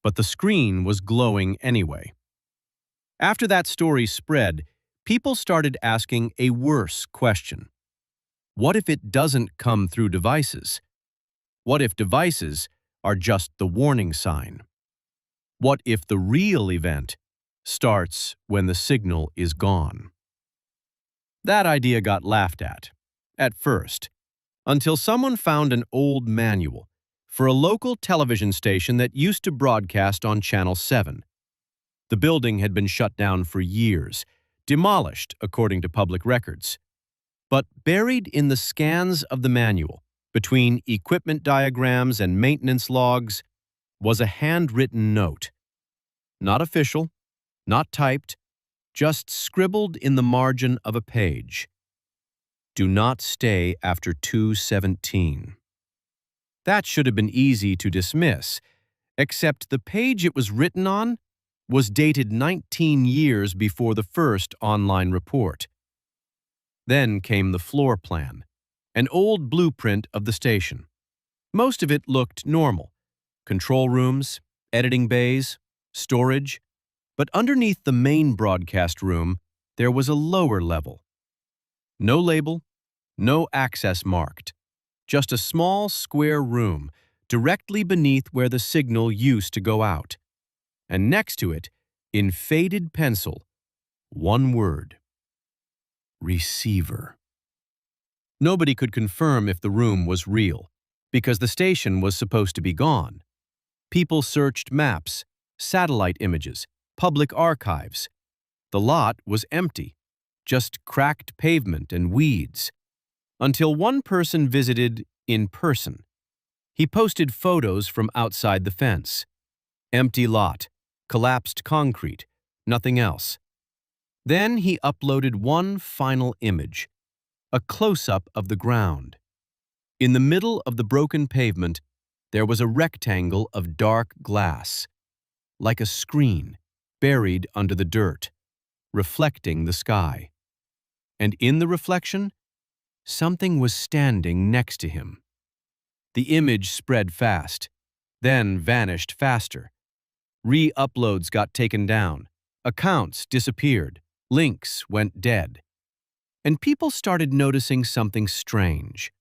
[SPEAKER 1] but the screen was glowing anyway. After that story spread, people started asking a worse question. What if it doesn't come through devices? What if devices are just the warning sign? What if the real event starts when the signal is gone? That idea got laughed at first, until someone found an old manual for a local television station that used to broadcast on Channel 7. The building had been shut down for years, demolished according to public records. But buried in the scans of the manual, between equipment diagrams and maintenance logs, was a handwritten note. Not official, not typed, just scribbled in the margin of a page. Do not stay after 2:17. That should have been easy to dismiss, except the page it was written on was dated 19 years before the first online report. Then came the floor plan, an old blueprint of the station. Most of it looked normal: control rooms, editing bays, storage. But underneath the main broadcast room, there was a lower level. No label, no access marked. Just a small square room directly beneath where the signal used to go out. And next to it, in faded pencil, one word: receiver. Nobody could confirm if the room was real, because the station was supposed to be gone. People searched maps, satellite images, public archives. The lot was empty, just cracked pavement and weeds, until one person visited in person. He posted photos from outside the fence. Empty lot, collapsed concrete, nothing else. Then he uploaded one final image, a close-up of the ground. In the middle of the broken pavement, there was a rectangle of dark glass, like a screen, buried under the dirt, reflecting the sky. And in the reflection, something was standing next to him. The image spread fast, then vanished faster. Re-uploads got taken down, accounts disappeared, links went dead. And people started noticing something strange.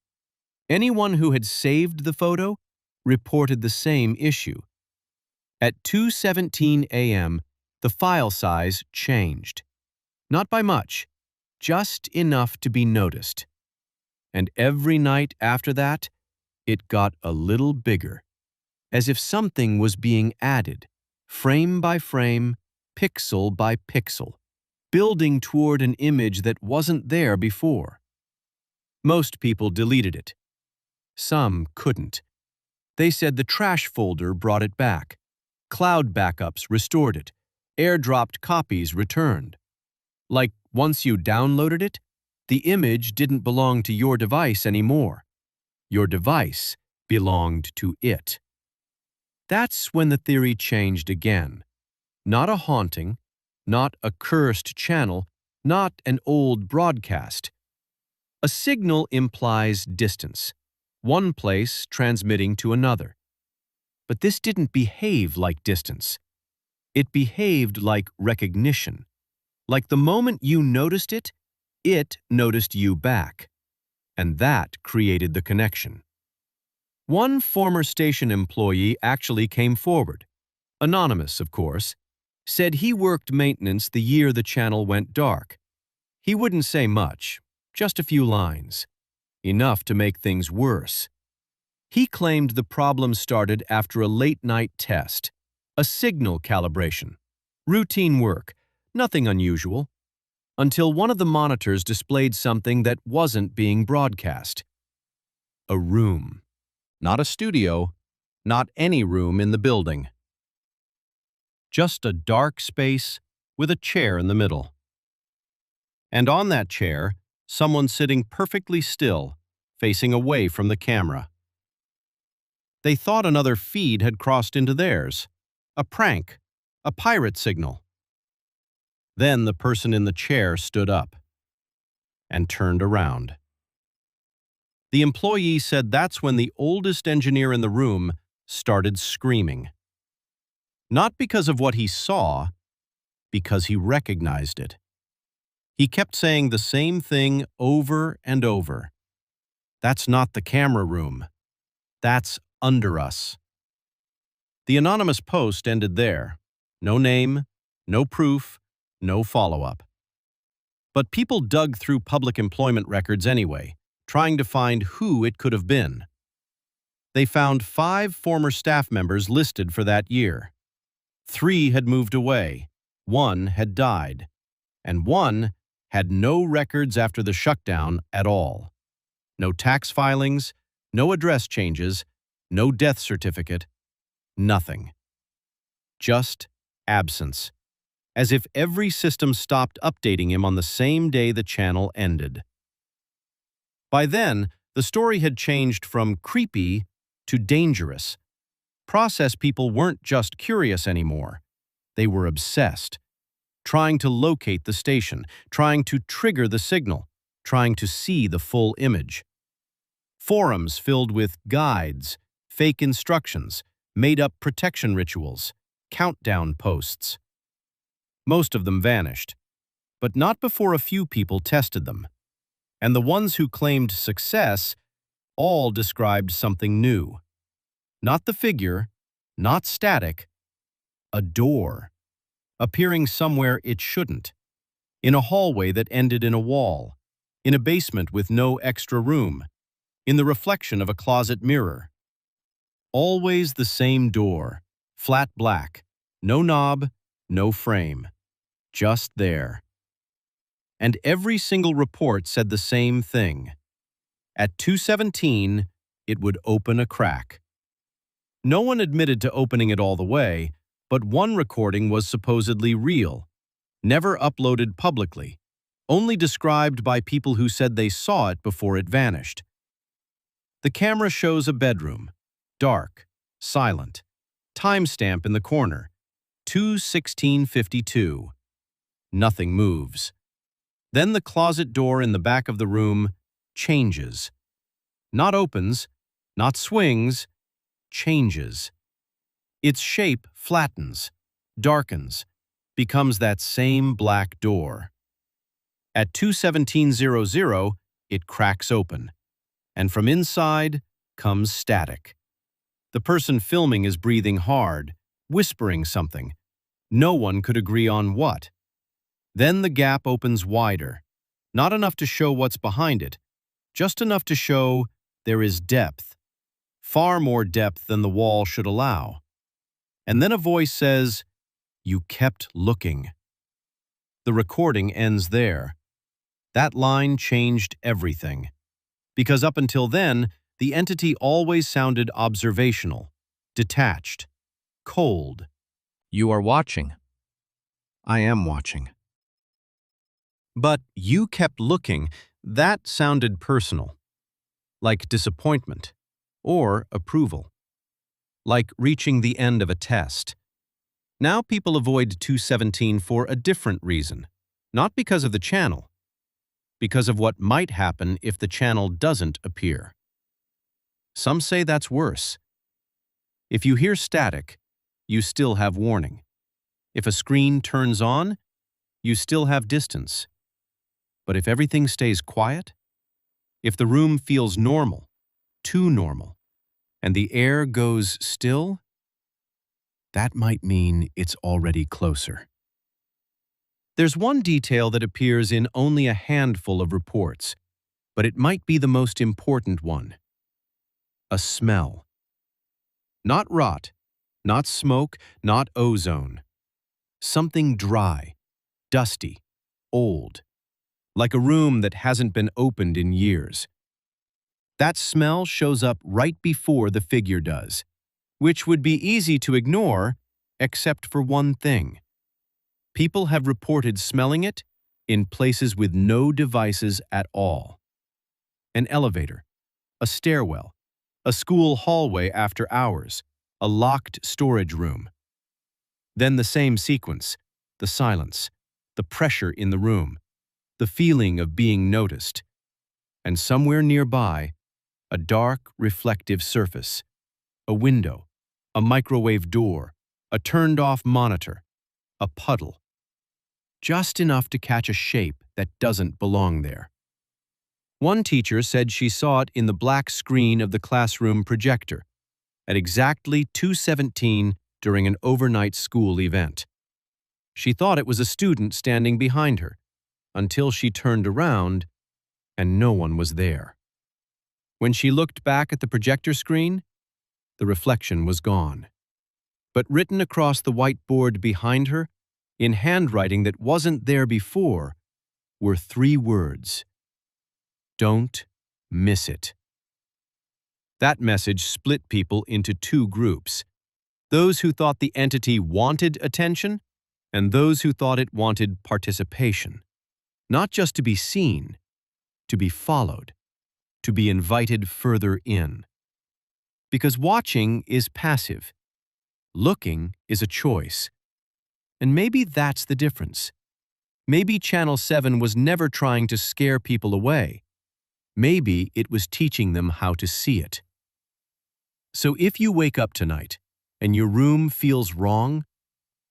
[SPEAKER 1] Anyone who had saved the photo reported the same issue. At 2:17 a.m., the file size changed. Not by much, just enough to be noticed. And every night after that, it got a little bigger, as if something was being added, frame by frame, pixel by pixel, building toward an image that wasn't there before. Most people deleted it. Some couldn't. They said the trash folder brought it back. Cloud backups restored it. Airdropped copies returned. Like once you downloaded it, the image didn't belong to your device anymore. Your device belonged to it. That's when the theory changed again. Not a haunting, not a cursed channel, not an old broadcast. A signal implies distance, one place transmitting to another. But this didn't behave like distance. It behaved like recognition. Like the moment you noticed it, it noticed you back. And that created the connection. One former station employee actually came forward. Anonymous, of course. Said he worked maintenance the year the channel went dark. He wouldn't say much, just a few lines. Enough to make things worse. He claimed the problem started after a late-night test, a signal calibration. Routine work, nothing unusual, until one of the monitors displayed something that wasn't being broadcast. A room. Not a studio, not any room in the building. Just a dark space with a chair in the middle. And on that chair, someone sitting perfectly still, facing away from the camera. They thought another feed had crossed into theirs. A prank, a pirate signal. Then the person in the chair stood up and turned around. The employee said that's when the oldest engineer in the room started screaming. Not because of what he saw, because he recognized it. He kept saying the same thing over and over. That's not the camera room. That's under us. The anonymous post ended there. No name, no proof, no follow-up. But people dug through public employment records anyway, trying to find who it could have been. They found 5 former staff members listed for that year. 3 had moved away, 1 had died, and 1 had no records after the shutdown at all. No tax filings, no address changes, no death certificate, nothing. Just absence, as if every system stopped updating him on the same day the channel ended. By then, the story had changed from creepy to dangerous. Process people weren't just curious anymore. They were obsessed, trying to locate the station, trying to trigger the signal, trying to see the full image. Forums filled with guides, fake instructions, made-up protection rituals, countdown posts. Most of them vanished, but not before a few people tested them. And the ones who claimed success all described something new. Not the figure, not static, a door, appearing somewhere it shouldn't, in a hallway that ended in a wall, in a basement with no extra room, in the reflection of a closet mirror. Always the same door, flat black, no knob, no frame, just there. And every single report said the same thing. At 2:17, it would open a crack. No one admitted to opening it all the way, but one recording was supposedly real, never uploaded publicly, only described by people who said they saw it before it vanished. The camera shows a bedroom, dark, silent, timestamp in the corner, 2:16:52. Nothing moves. Then the closet door in the back of the room changes. Not opens, not swings, changes. Its shape flattens, darkens, becomes that same black door. At 2:17:00, it cracks open, and from inside comes static. The person filming is breathing hard, whispering something. No one could agree on what. Then the gap opens wider, not enough to show what's behind it, just enough to show there is depth, far more depth than the wall should allow. And then a voice says, "You kept looking." The recording ends there. That line changed everything, because up until then, the entity always sounded observational, detached, cold.
[SPEAKER 5] You are watching.
[SPEAKER 1] I am watching. But "you kept looking," that sounded personal, like disappointment or approval, like reaching the end of a test. Now people avoid 2:17 for a different reason, not because of the channel, because of what might happen if the channel doesn't appear. Some say that's worse. If you hear static, you still have warning. If a screen turns on, you still have distance. But if everything stays quiet, if the room feels normal, too normal, and the air goes still, that might mean it's already closer. There's one detail that appears in only a handful of reports, but it might be the most important one. A smell. Not rot, not smoke, not ozone. Something dry, dusty, old, like a room that hasn't been opened in years. That smell shows up right before the figure does, which would be easy to ignore, except for one thing. People have reported smelling it in places with no devices at all. An elevator, a stairwell, a school hallway after hours, a locked storage room. Then the same sequence, the silence, the pressure in the room, the feeling of being noticed. And somewhere nearby, A dark, reflective surface. A window. A microwave door. A turned-off monitor. A puddle. Just enough to catch a shape that doesn't belong there. One teacher said she saw it in the black screen of the classroom projector at exactly 2:17 during an overnight school event. She thought it was a student standing behind her until she turned around and no one was there. When she looked back at the projector screen, the reflection was gone. But written across the whiteboard behind her, in handwriting that wasn't there before, were 3 words. Don't miss it. That message split people into 2 groups. Those who thought the entity wanted attention, and those who thought it wanted participation. Not just to be seen, to be followed, to be invited further in. Because watching is passive. Looking is a choice. And maybe that's the difference. Maybe Channel 7 was never trying to scare people away. Maybe it was teaching them how to see it. So if you wake up tonight and your room feels wrong,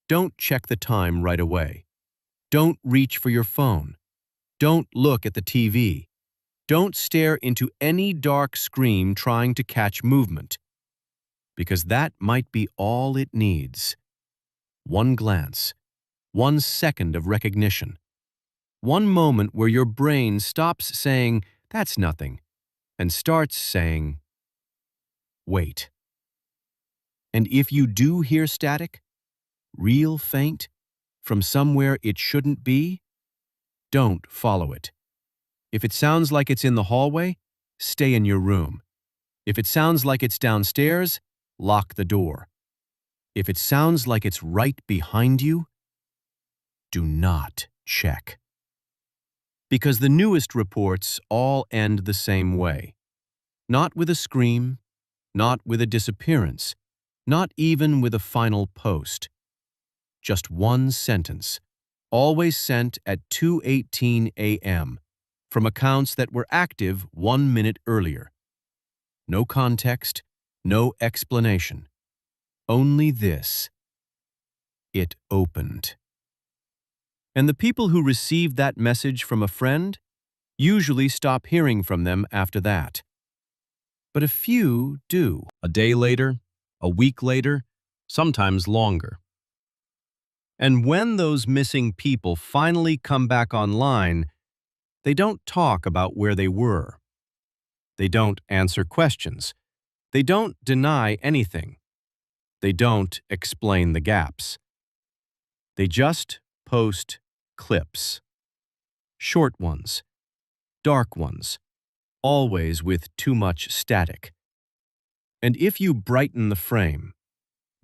[SPEAKER 1] don't check the time right away. Don't reach for your phone. Don't look at the TV. Don't stare into any dark screen trying to catch movement. Because that might be all it needs. One glance, 1 second of recognition. One moment where your brain stops saying, "That's nothing," and starts saying, "Wait." And if you do hear static, real faint, from somewhere it shouldn't be, don't follow it. If it sounds like it's in the hallway, stay in your room. If it sounds like it's downstairs, lock the door. If it sounds like it's right behind you, do not check. Because the newest reports all end the same way. Not with a scream, not with a disappearance, not even with a final post. Just one sentence, always sent at 2:18 a.m. from accounts that were active 1 minute earlier. No context, no explanation. Only this: it opened. And the people who received that message from a friend usually stop hearing from them after that. But a few do. A day later, a week later, sometimes longer. And when those missing people finally come back online, they don't talk about where they were. They don't answer questions. They don't deny anything. They don't explain the gaps. They just post clips. Short ones, dark ones, always with too much static. And if you brighten the frame,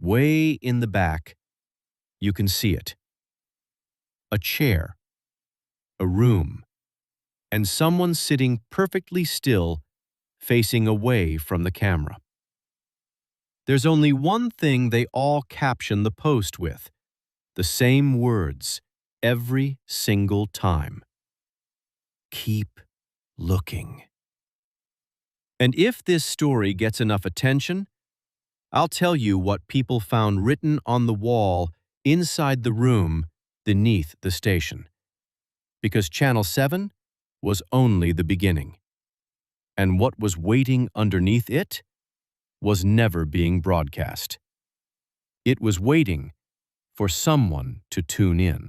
[SPEAKER 1] way in the back, you can see it. A chair, a room, and someone sitting perfectly still, facing away from the camera. There's only one thing they all caption the post with, the same words, every single time. Keep looking. And if this story gets enough attention, I'll tell you what people found written on the wall inside the room beneath the station. Because Channel 7 was only the beginning. And what was waiting underneath it was never being broadcast. It was waiting for someone to tune in.